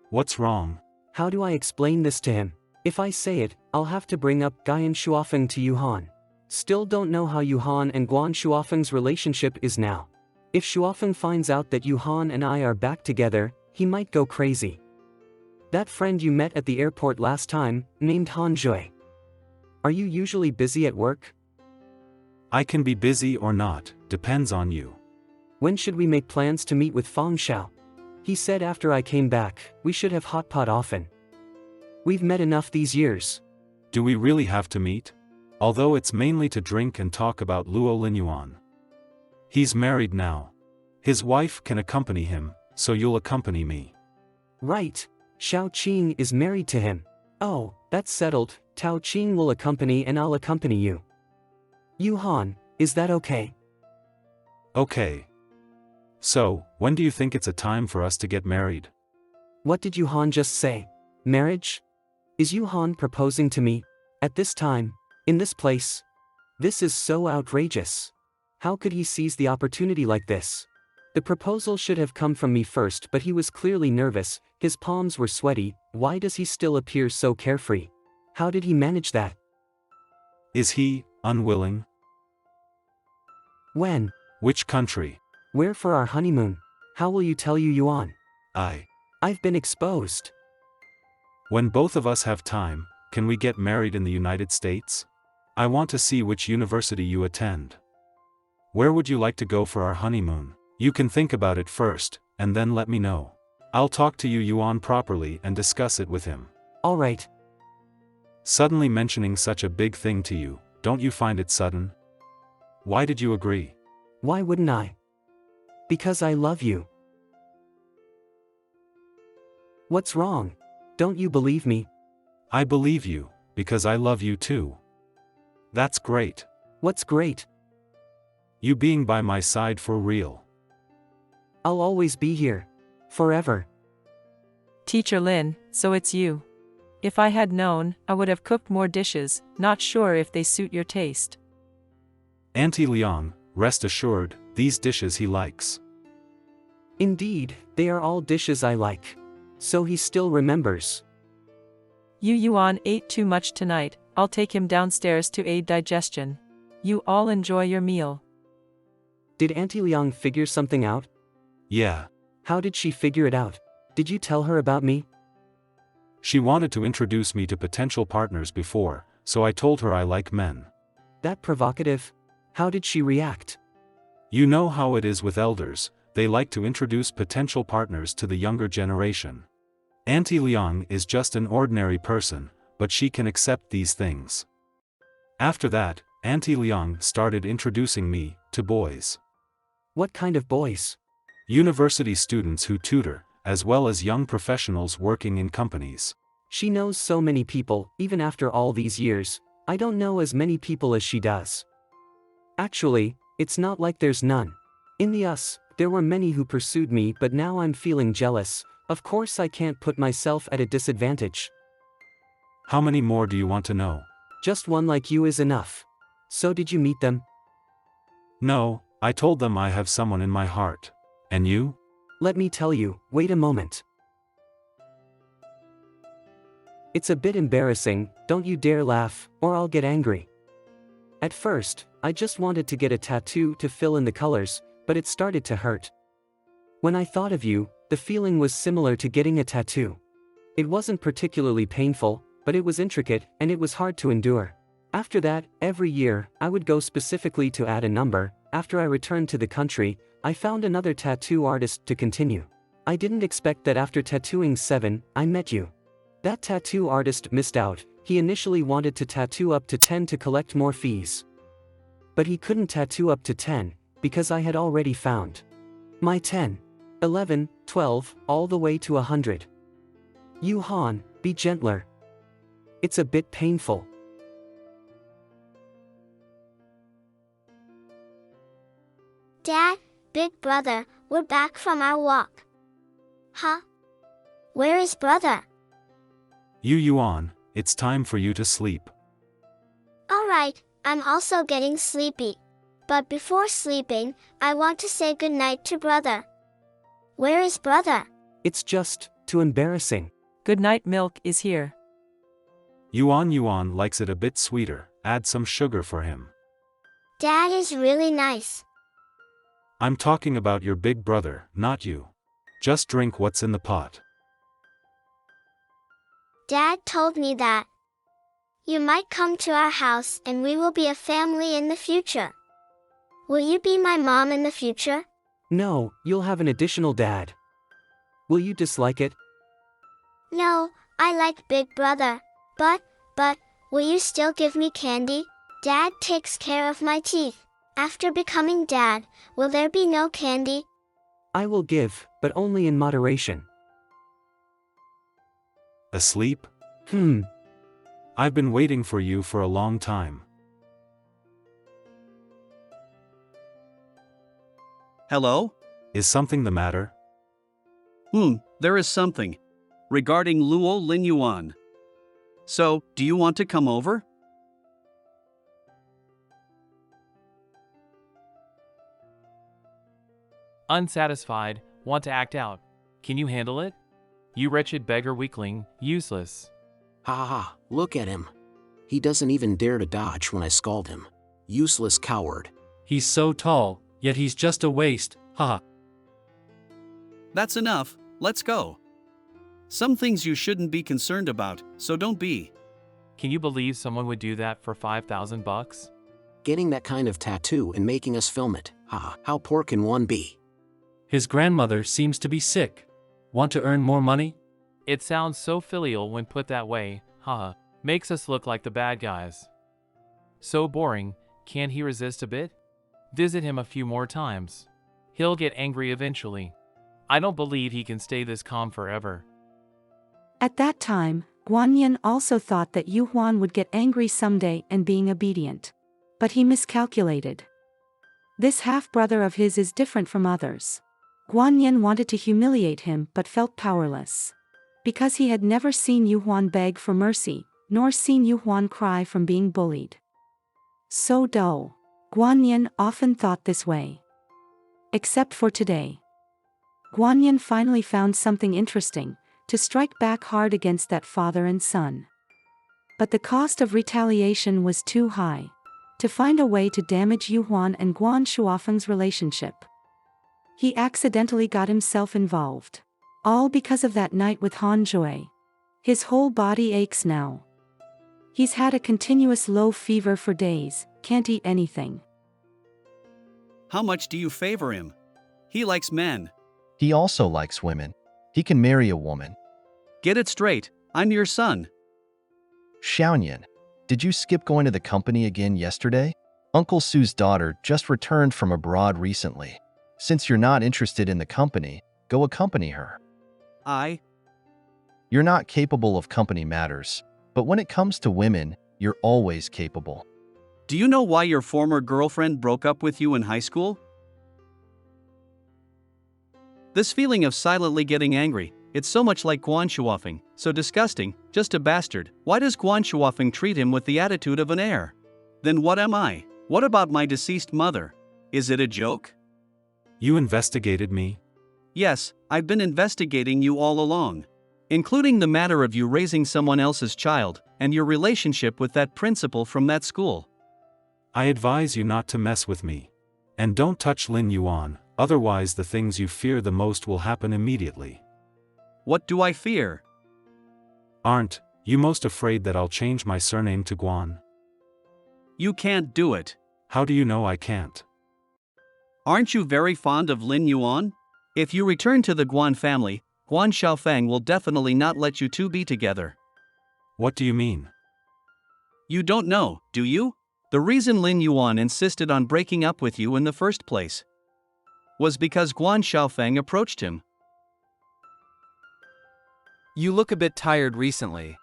What's wrong? How do I explain this to him? If I say it, I'll have to bring up Guyan Shuofeng to Yuhan. Still don't know how Yuhan and Guan Shuofeng's relationship is now. If Shuofeng finds out that Yuhan and I are back together, he might go crazy. That friend you met at the airport last time, named Han Jui. Are you usually busy at work? I can be busy or not, depends on you. When should we make plans to meet with Fang Xiao? He said after I came back, we should have hot pot often. We've met enough these years. Do we really have to meet? Although it's mainly to drink and talk about Luo Linyuan. He's married now. His wife can accompany him, so you'll accompany me. Right. Xiao Qing is married to him. Oh, that's settled. Tao Qing will accompany and I'll accompany you. Yuhan, is that okay? Okay. So, when do you think it's a time for us to get married? What did Yuhan just say? Marriage? Is Yuhan proposing to me? At this time? In this place? This is so outrageous. How could he seize the opportunity like this? The proposal should have come from me first, but he was clearly nervous, his palms were sweaty. Why does he still appear so carefree? How did he manage that? Is he unwilling? When? Which country? Where for our honeymoon? How will you tell Yuan? I've been exposed. When both of us have time, can we get married in the United States? I want to see which university you attend. Where would you like to go for our honeymoon? You can think about it first, and then let me know. I'll talk to Yuan properly and discuss it with him. All right. Suddenly mentioning such a big thing to you, don't you find it sudden? Why did you agree? Why wouldn't I? Because I love you. What's wrong? Don't you believe me? I believe you, because I love you too. That's great. What's great? You being by my side for real. I'll always be here. Forever. Teacher Lin, so it's you. If I had known, I would have cooked more dishes, not sure if they suit your taste. Auntie Liang, rest assured, these dishes he likes. Indeed, they are all dishes I like. So he still remembers. Yuan ate too much tonight, I'll take him downstairs to aid digestion. You all enjoy your meal. Did Auntie Liang figure something out? Yeah. How did she figure it out? Did you tell her about me? She wanted to introduce me to potential partners before, so I told her I like men. That provocative? How did she react? You know how it is with elders, they like to introduce potential partners to the younger generation. Auntie Liang is just an ordinary person, but she can accept these things. After that, Auntie Liang started introducing me to boys. What kind of boys? University students who tutor, as well as young professionals working in companies. She knows so many people, even after all these years. I don't know as many people as she does. Actually, it's not like there's none. In the US, there were many who pursued me, but now I'm feeling jealous. Of course I can't put myself at a disadvantage. How many more do you want to know? Just one like you is enough. So did you meet them? No, I told them I have someone in my heart. And you? Let me tell you, wait a moment. It's a bit embarrassing, don't you dare laugh, or I'll get angry. At first, I just wanted to get a tattoo to fill in the colors, but it started to hurt. When I thought of you, the feeling was similar to getting a tattoo. It wasn't particularly painful, but it was intricate, and it was hard to endure. After that, every year, I would go specifically to add a number. After I returned to the country, I found another tattoo artist to continue. I didn't expect that after tattooing 7, I met you. That tattoo artist missed out. He initially wanted to tattoo up to 10 to collect more fees. But he couldn't tattoo up to 10, because I had already found my 10, 11, 12, all the way to 100. Han, be gentler. It's a bit painful. Dad, big brother, we're back from our walk. Huh? Where is brother? Yuan, it's time for you to sleep. Alright, I'm also getting sleepy. But before sleeping, I want to say goodnight to brother. Where is brother? It's just too embarrassing. Good night milk is here. Yuan likes it a bit sweeter. Add some sugar for him. Dad is really nice. I'm talking about your big brother, not you. Just drink what's in the pot. Dad told me that you might come to our house and we will be a family in the future. Will you be my mom in the future? No, you'll have an additional dad. Will you dislike it? No, I like big brother. But, will you still give me candy? Dad takes care of my teeth. After becoming dad, will there be no candy? I will give, but only in moderation. Asleep? Hmm. I've been waiting for you for a long time. Hello? Is something the matter? There is something. Regarding Luo Lin Yuan. So, do you want to come over? Unsatisfied, want to act out. Can you handle it? You wretched beggar weakling, useless. Ha ha ha, look at him. He doesn't even dare to dodge when I scald him. Useless coward. He's so tall, yet he's just a waste, haha. That's enough, let's go. Some things you shouldn't be concerned about, so don't be. Can you believe someone would do that for 5,000 bucks? Getting that kind of tattoo and making us film it, haha, how poor can one be? His grandmother seems to be sick. Want to earn more money? It sounds so filial when put that way, haha. Makes us look like the bad guys. So boring, can't he resist a bit? Visit him a few more times. He'll get angry eventually. I don't believe he can stay this calm forever. At that time, Guanyin also thought that Yu Huan would get angry someday and being obedient. But he miscalculated. This half-brother of his is different from others. Guanyin wanted to humiliate him but felt powerless. Because he had never seen Yu Huan beg for mercy, nor seen Yu Huan cry from being bullied. So dull. Guanyin often thought this way. Except for today. Guanyin finally found something interesting, to strike back hard against that father and son. But the cost of retaliation was too high. To find a way to damage Yu Huan and Guan Shuofeng's relationship. He accidentally got himself involved. All because of that night with Han Jue. His whole body aches now. He's had a continuous low fever for days, can't eat anything. How much do you favor him? He likes men. He also likes women. He can marry a woman. Get it straight, I'm your son. Xiaoyan, did you skip going to the company again yesterday? Uncle Su's daughter just returned from abroad recently. Since you're not interested in the company, go accompany her. You're not capable of company matters, but when it comes to women, you're always capable. Do you know why your former girlfriend broke up with you in high school? This feeling of silently getting angry, it's so much like Guan Shuofeng, so disgusting, just a bastard. Why does Guan Shuofeng treat him with the attitude of an heir? Then what am I? What about my deceased mother? Is it a joke? You investigated me? Yes, I've been investigating you all along. Including the matter of you raising someone else's child, and your relationship with that principal from that school. I advise you not to mess with me. And don't touch Lin Yuan, otherwise the things you fear the most will happen immediately. What do I fear? Aren't you most afraid that I'll change my surname to Guan? You can't do it. How do you know I can't? Aren't you very fond of Lin Yuan? If you return to the Guan family, Guan Xiaofeng will definitely not let you two be together. What do you mean? You don't know, do you? The reason Lin Yuan insisted on breaking up with you in the first place was because Guan Xiaofeng approached him. You look a bit tired recently.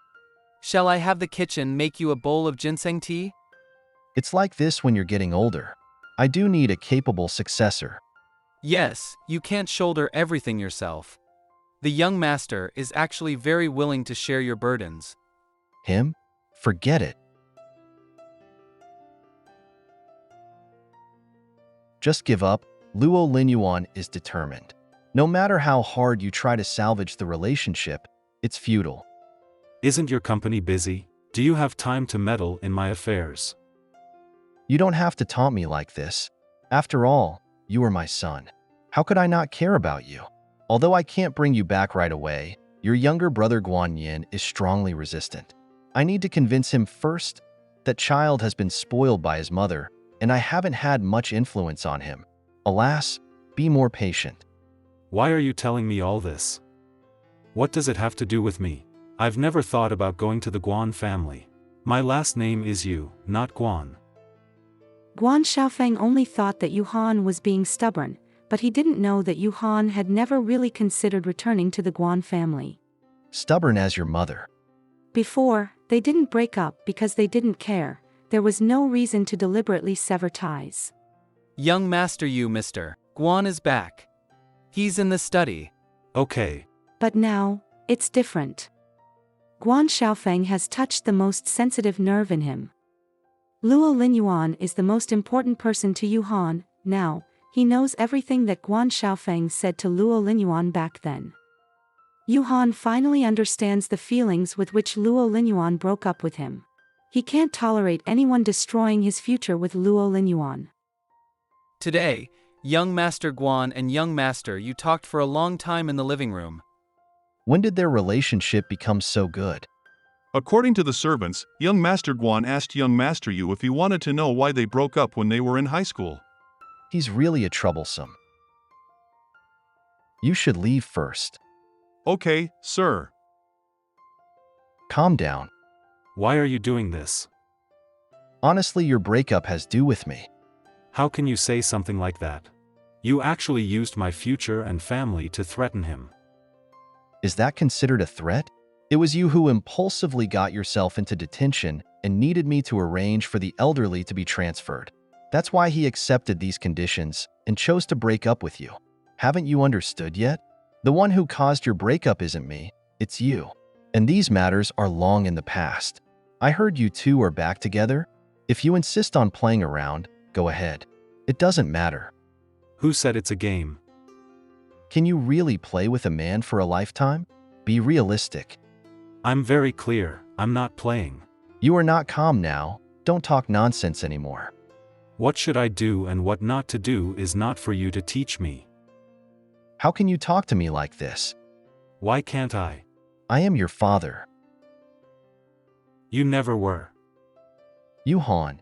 Shall I have the kitchen make you a bowl of ginseng tea? It's like this when you're getting older. I do need a capable successor. Yes, you can't shoulder everything yourself. The young master is actually very willing to share your burdens. Him? Forget it. Just give up. Luo Linyuan is determined. No matter how hard you try to salvage the relationship, it's futile. Isn't your company busy? Do you have time to meddle in my affairs? You don't have to taunt me like this. After all, you are my son. How could I not care about you? Although I can't bring you back right away, your younger brother Guan Yin is strongly resistant. I need to convince him first. That child has been spoiled by his mother, and I haven't had much influence on him. Alas, be more patient. Why are you telling me all this? What does it have to do with me? I've never thought about going to the Guan family. My last name is Yu, not Guan. Guan Xiaofeng only thought that Yuhan was being stubborn, but he didn't know that Yuhan had never really considered returning to the Guan family. Stubborn as your mother. Before, they didn't break up because they didn't care. There was no reason to deliberately sever ties. Young master Yu, Mr. Guan is back. He's in the study. Okay. But now, it's different. Guan Xiaofeng has touched the most sensitive nerve in him. Luo Linyuan is the most important person to Yuhan. Now, he knows everything that Guan Xiaofeng said to Luo Linyuan back then. Yuhan finally understands the feelings with which Luo Linyuan broke up with him. He can't tolerate anyone destroying his future with Luo Linyuan. Today, young master Guan and young master Yu talked for a long time in the living room. When did their relationship become so good? According to the servants, young Master Guan asked young Master Yu if he wanted to know why they broke up when they were in high school. He's really a troublesome. You should leave first. Okay, sir. Calm down. Why are you doing this? Honestly, your breakup has to do with me. How can you say something like that? You actually used my future and family to threaten him. Is that considered a threat? It was you who impulsively got yourself into detention and needed me to arrange for the elderly to be transferred. That's why he accepted these conditions and chose to break up with you. Haven't you understood yet? The one who caused your breakup isn't me, it's you. And these matters are long in the past. I heard you two are back together. If you insist on playing around, go ahead. It doesn't matter. Who said it's a game? Can you really play with a man for a lifetime? Be realistic. I'm very clear, I'm not playing. You are not calm now, don't talk nonsense anymore. What should I do and what not to do is not for you to teach me. How can you talk to me like this? Why can't I? I am your father. You never were. Yuhan.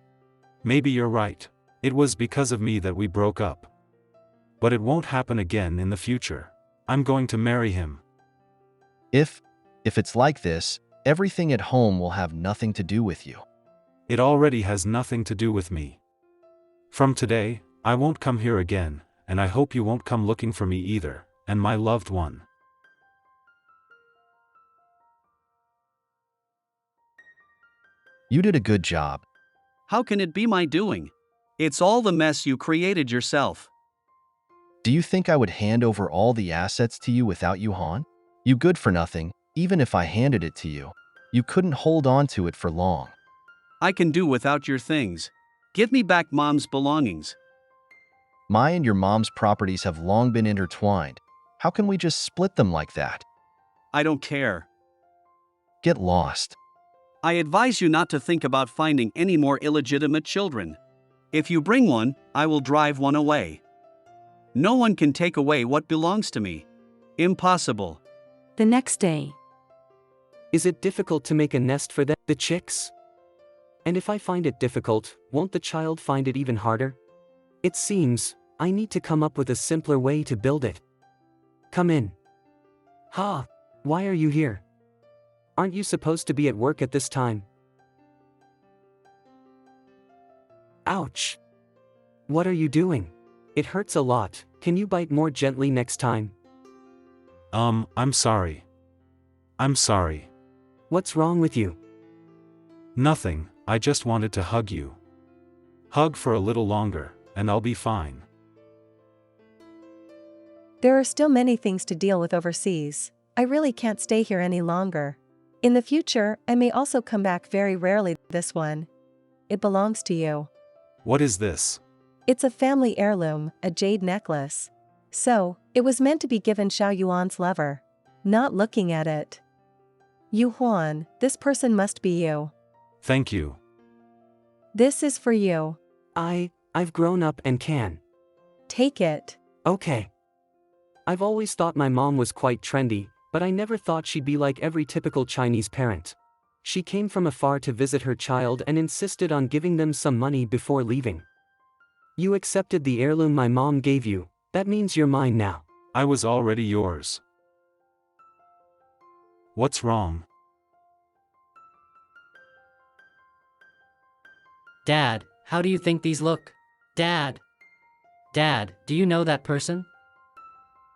Maybe you're right. It was because of me that we broke up. But it won't happen again in the future. I'm going to marry him. If it's like this, everything at home will have nothing to do with you. It already has nothing to do with me. From today, I won't come here again, and I hope you won't come looking for me either, and my loved one. You did a good job. How can it be my doing? It's all the mess you created yourself. Do you think I would hand over all the assets to you without Yuhan? You good for nothing, even if I handed it to you. You couldn't hold on to it for long. I can do without your things. Give me back Mom's belongings. My and your mom's properties have long been intertwined. How can we just split them like that? I don't care. Get lost. I advise you not to think about finding any more illegitimate children. If you bring one, I will drive one away. No one can take away what belongs to me. Impossible. The next day. Is it difficult to make a nest for the chicks? And if I find it difficult, won't the child find it even harder? It seems, I need to come up with a simpler way to build it. Come in. Ha! Why are you here? Aren't you supposed to be at work at this time? Ouch! What are you doing? It hurts a lot. Can you bite more gently next time? I'm sorry. I'm sorry. What's wrong with you? Nothing, I just wanted to hug you. Hug for a little longer, and I'll be fine. There are still many things to deal with overseas. I really can't stay here any longer. In the future, I may also come back very rarely. This one. It belongs to you. What is this? It's a family heirloom, a jade necklace. So, it was meant to be given Xiao Yuan's lover. Not looking at it. Yu Huan, this person must be you. Thank you. This is for you. I've grown up and can. Take it. Okay. I've always thought my mom was quite trendy, but I never thought she'd be like every typical Chinese parent. She came from afar to visit her child and insisted on giving them some money before leaving. You accepted the heirloom my mom gave you. That means you're mine now. I was already yours. What's wrong? Dad, how do you think these look? Dad! Dad, do you know that person?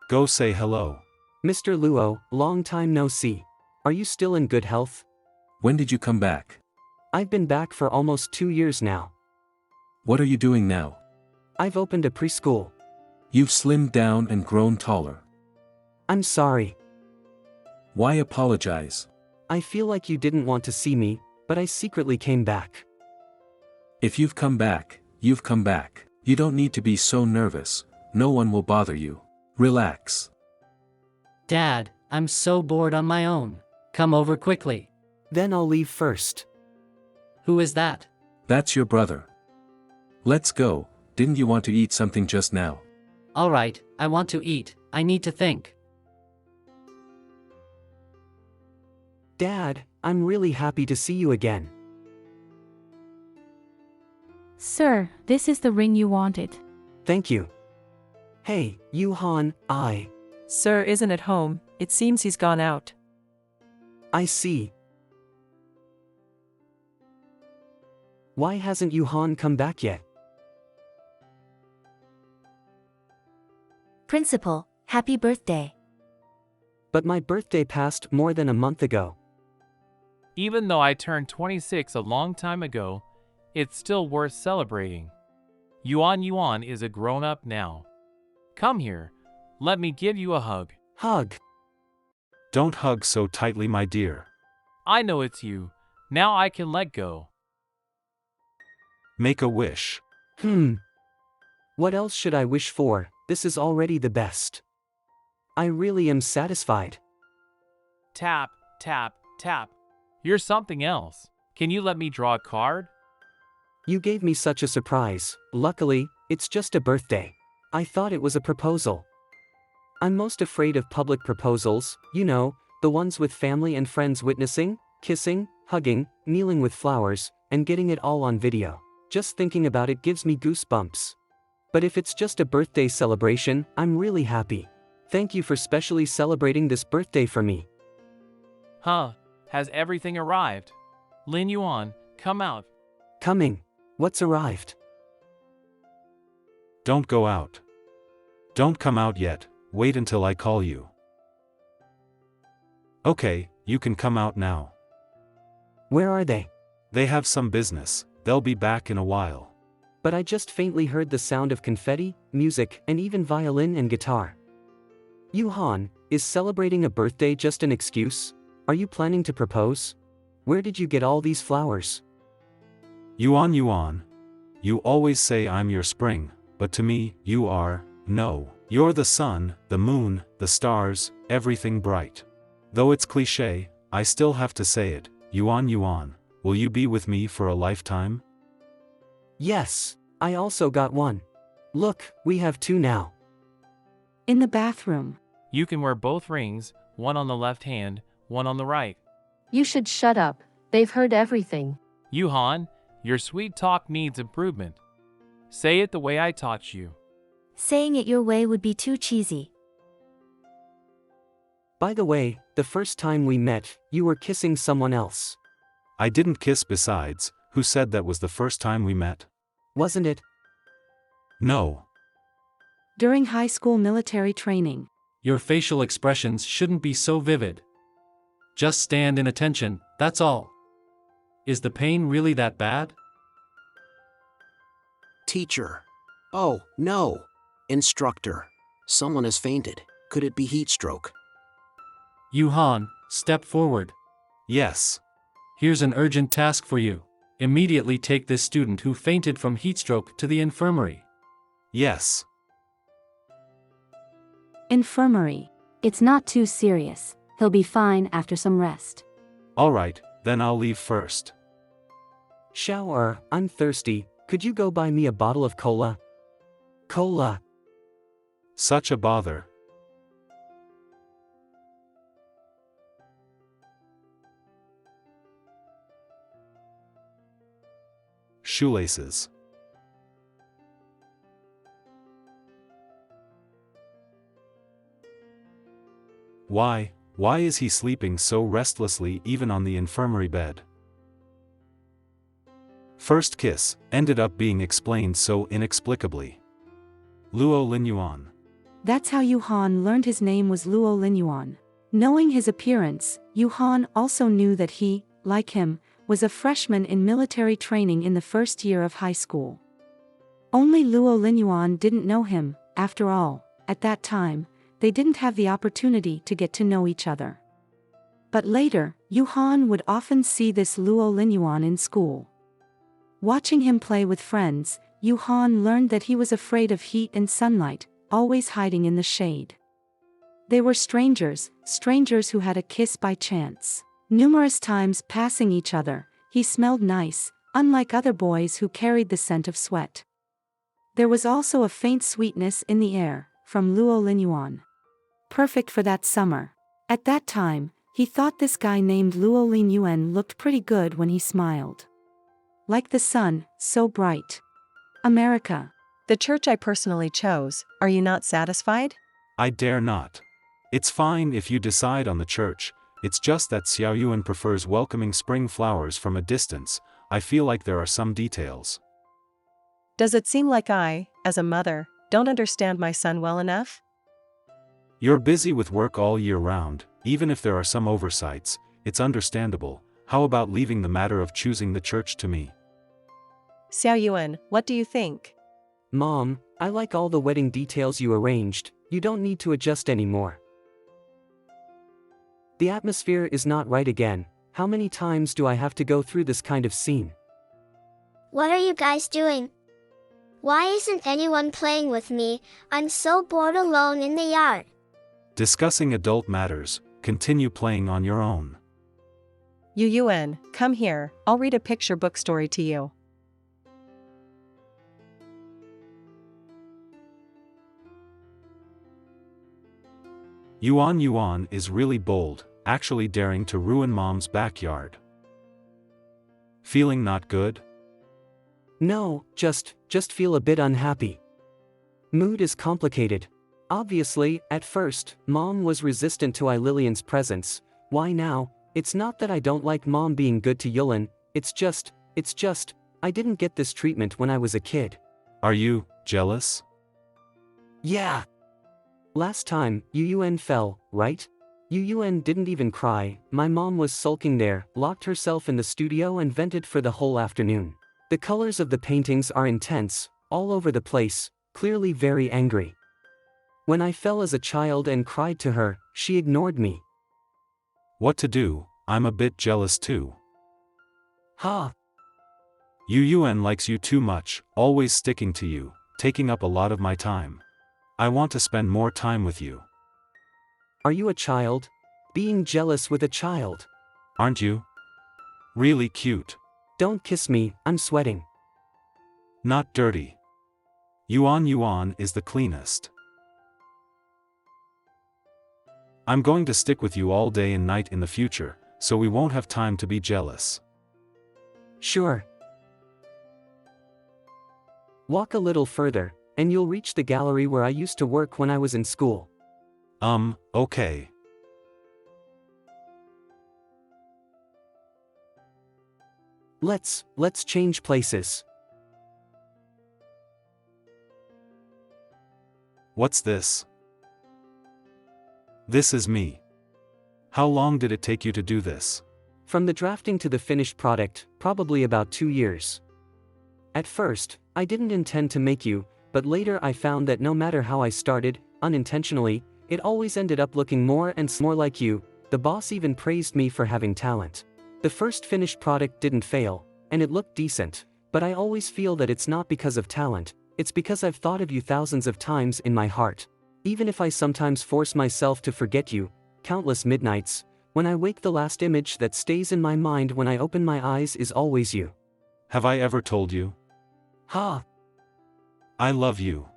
Go say hello. Mr. Luo, long time no see. Are you still in good health? When did you come back? I've been back for almost 2 years now. What are you doing now? I've opened a preschool. You've slimmed down and grown taller. I'm sorry. Why apologize? I feel like you didn't want to see me, but I secretly came back. If you've come back, you've come back. You don't need to be so nervous. No one will bother you. Relax. Dad, I'm so bored on my own. Come over quickly. Then I'll leave first. Who is that? That's your brother. Let's go. Didn't you want to eat something just now? All right, I want to eat. I need to think. Dad, I'm really happy to see you again. Sir, this is the ring you wanted. Thank you. Hey, Yu Han, Sir isn't at home. It seems he's gone out. I see. Why hasn't Yu Han come back yet? Principal, happy birthday. But my birthday passed more than a month ago. Even though I turned 26 a long time ago, it's still worth celebrating. Yuan is a grown-up now. Come here. Let me give you a hug. Hug. Don't hug so tightly, my dear. I know it's you. Now I can let go. Make a wish. What else should I wish for? This is already the best. I really am satisfied. Tap, tap, tap. You're something else. Can you let me draw a card? You gave me such a surprise. Luckily, it's just a birthday. I thought it was a proposal. I'm most afraid of public proposals, you know, the ones with family and friends witnessing, kissing, hugging, kneeling with flowers, and getting it all on video. Just thinking about it gives me goosebumps. But if it's just a birthday celebration, I'm really happy. Thank you for specially celebrating this birthday for me. Huh, has everything arrived? Lin Yuan, come out. Coming. What's arrived? Don't go out. Don't come out yet, wait until I call you. Okay, you can come out now. Where are they? They have some business, they'll be back in a while. But I just faintly heard the sound of confetti, music, and even violin and guitar. Yu Han, is celebrating a birthday just an excuse? Are you planning to propose? Where did you get all these flowers? Yuan, you always say I'm your spring, but to me, you are, no, you're the sun, the moon, the stars, everything bright. Though it's cliché, I still have to say it, Yuan, will you be with me for a lifetime? Yes, I also got one. Look, we have two now. In the bathroom. You can wear both rings, one on the left hand, one on the right. You should shut up. They've heard everything. Yu Han, your sweet talk needs improvement. Say it the way I taught you. Saying it your way would be too cheesy. By the way, the first time we met, you were kissing someone else. I didn't kiss besides, who said that was the first time we met? Wasn't it? No. During high school military training. Your facial expressions shouldn't be so vivid. Just stand in attention, that's all. Is the pain really that bad? Teacher. Oh, no. Instructor. Someone has fainted. Could it be heat stroke? Yuhan, step forward. Yes. Here's an urgent task for you. Immediately take this student who fainted from heatstroke to the infirmary. Yes. Infirmary. It's not too serious. He'll be fine after some rest. Alright, then I'll leave first. Shower, I'm thirsty. Could you go buy me a bottle of cola? Cola. Such a bother. Shoelaces. Why is he sleeping so restlessly even on the infirmary bed? First kiss, ended up being explained so inexplicably. Luo Linyuan. That's how Yuhan learned his name was Luo Linyuan. Knowing his appearance, Yuhan also knew that he, like him, was a freshman in military training in the first year of high school. Only Luo Linyuan didn't know him. After all, at that time, they didn't have the opportunity to get to know each other. But later, Yuhan would often see this Luo Linyuan in school. Watching him play with friends, Yuhan learned that he was afraid of heat and sunlight, always hiding in the shade. They were strangers who had a kiss by chance. Numerous times passing each other, he smelled nice, unlike other boys who carried the scent of sweat. There was also a faint sweetness in the air, from Luo Linyuan. Perfect for that summer. At that time, he thought this guy named Luo Linyuan looked pretty good when he smiled. Like the sun, so bright. America. The church I personally chose, are you not satisfied? I dare not. It's fine if you decide on the church, it's just that Xiao Yuan prefers welcoming spring flowers from a distance. I feel like there are some details. Does it seem like I, as a mother, don't understand my son well enough? You're busy with work all year round, even if there are some oversights, it's understandable. How about leaving the matter of choosing the church to me? Xiao Yuan, what do you think? Mom, I like all the wedding details you arranged, you don't need to adjust anymore. The atmosphere is not right again. How many times do I have to go through this kind of scene? What are you guys doing? Why isn't anyone playing with me? I'm so bored alone in the yard. Discussing adult matters, continue playing on your own. Yu Yuan, come here, I'll read a picture book story to you. Yuan is really bold, actually daring to ruin Mom's backyard. Feeling not good? No, just feel a bit unhappy. Mood is complicated. Obviously, at first, Mom was resistant to Lilian's presence. Why now? It's not that I don't like Mom being good to Yulin, it's just, I didn't get this treatment when I was a kid. Are you jealous? Yeah. Last time, Yuyuan fell, right? Yuyuan didn't even cry. My mom was sulking there, locked herself in the studio and vented for the whole afternoon. The colors of the paintings are intense, all over the place, clearly very angry. When I fell as a child and cried to her, she ignored me. What to do? I'm a bit jealous too. Ha! Yuan likes you too much, always sticking to you, taking up a lot of my time. I want to spend more time with you. Are you a child? Being jealous with a child? Aren't you? Really cute. Don't kiss me, I'm sweating. Not dirty. Yuan is the cleanest. I'm going to stick with you all day and night in the future, so we won't have time to be jealous. Sure. Walk a little further, and you'll reach the gallery where I used to work when I was in school. Okay. Let's change places. What's this? This is me. How long did it take you to do this? From the drafting to the finished product, probably about 2 years. At first, I didn't intend to make you, but later I found that no matter how I started, unintentionally, it always ended up looking more and more like you. The boss even praised me for having talent. The first finished product didn't fail, and it looked decent, but I always feel that it's not because of talent, it's because I've thought of you thousands of times in my heart. Even if I sometimes force myself to forget you, countless midnights, when I wake the last image that stays in my mind when I open my eyes is always you. Have I ever told you? Ha! I love you.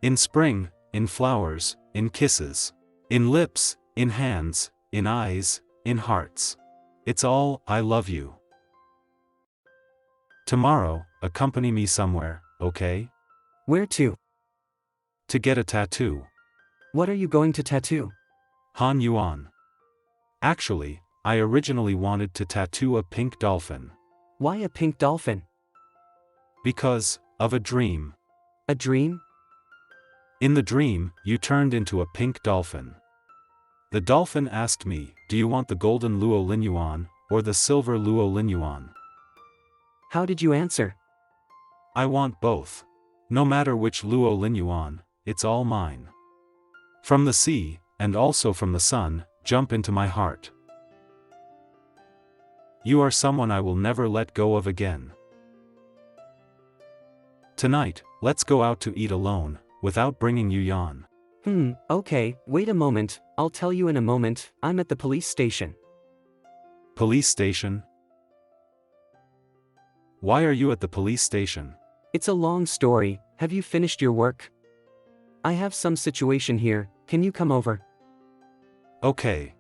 In spring, in flowers, in kisses, in lips, in hands, in eyes, in hearts. It's all, I love you. Tomorrow, accompany me somewhere, okay? Where to? To get a tattoo. What are you going to tattoo? Han Yuan. Actually, I originally wanted to tattoo a pink dolphin. Why a pink dolphin? Because of a dream. A dream? In the dream, you turned into a pink dolphin. The dolphin asked me, do you want the golden Luo Linyuan, or the silver Luo Linyuan? How did you answer? I want both. No matter which Luo Linyuan, it's all mine. From the sea, and also from the sun, jump into my heart. You are someone I will never let go of again. Tonight, let's go out to eat alone, without bringing Yu Yan. Okay, wait a moment, I'll tell you in a moment. I'm at the police station. Police station? Why are you at the police station? It's a long story. Have you finished your work? I have some situation here, can you come over? Okay.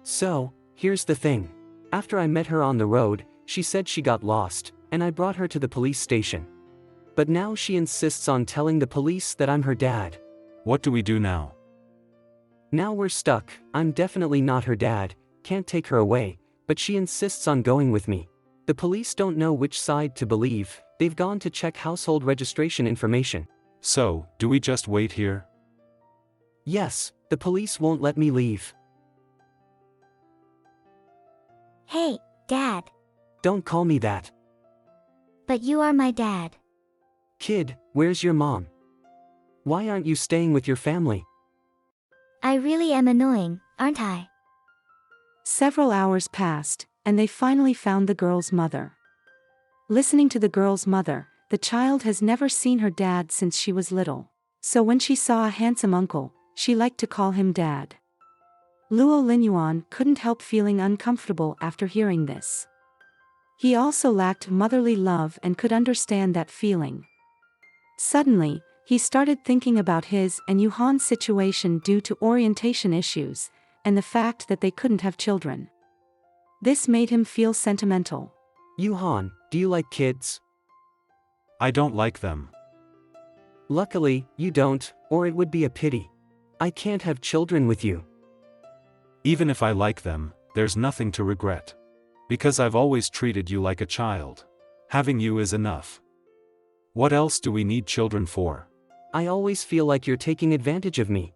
So, here's the thing. After I met her on the road, she said she got lost, and I brought her to the police station. But now she insists on telling the police that I'm her dad. What do we do now? Now we're stuck. I'm definitely not her dad, can't take her away, but she insists on going with me. The police don't know which side to believe, they've gone to check household registration information. So, do we just wait here? Yes, the police won't let me leave. Hey, Dad. Don't call me that. But you are my dad. Kid, where's your mom? Why aren't you staying with your family? I really am annoying, aren't I? Several hours passed, and they finally found the girl's mother. Listening to the girl's mother, the child has never seen her dad since she was little. So when she saw a handsome uncle, she liked to call him dad. Luo Linyuan couldn't help feeling uncomfortable after hearing this. He also lacked motherly love and could understand that feeling. Suddenly, he started thinking about his and Yuhan's situation due to orientation issues, and the fact that they couldn't have children. This made him feel sentimental. Yuhan, do you like kids? I don't like them. Luckily, you don't, or it would be a pity. I can't have children with you. Even if I like them, there's nothing to regret. Because I've always treated you like a child. Having you is enough. What else do we need children for? I always feel like you're taking advantage of me.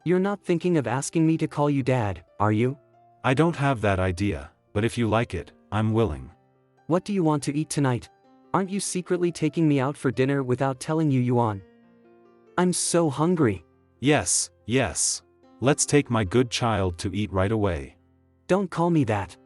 You're not thinking of asking me to call you dad, are you? I don't have that idea, but if you like it, I'm willing. What do you want to eat tonight? Aren't you secretly taking me out for dinner without telling Yuan? I'm so hungry. Yes, yes. Let's take my good child to eat right away. Don't call me that.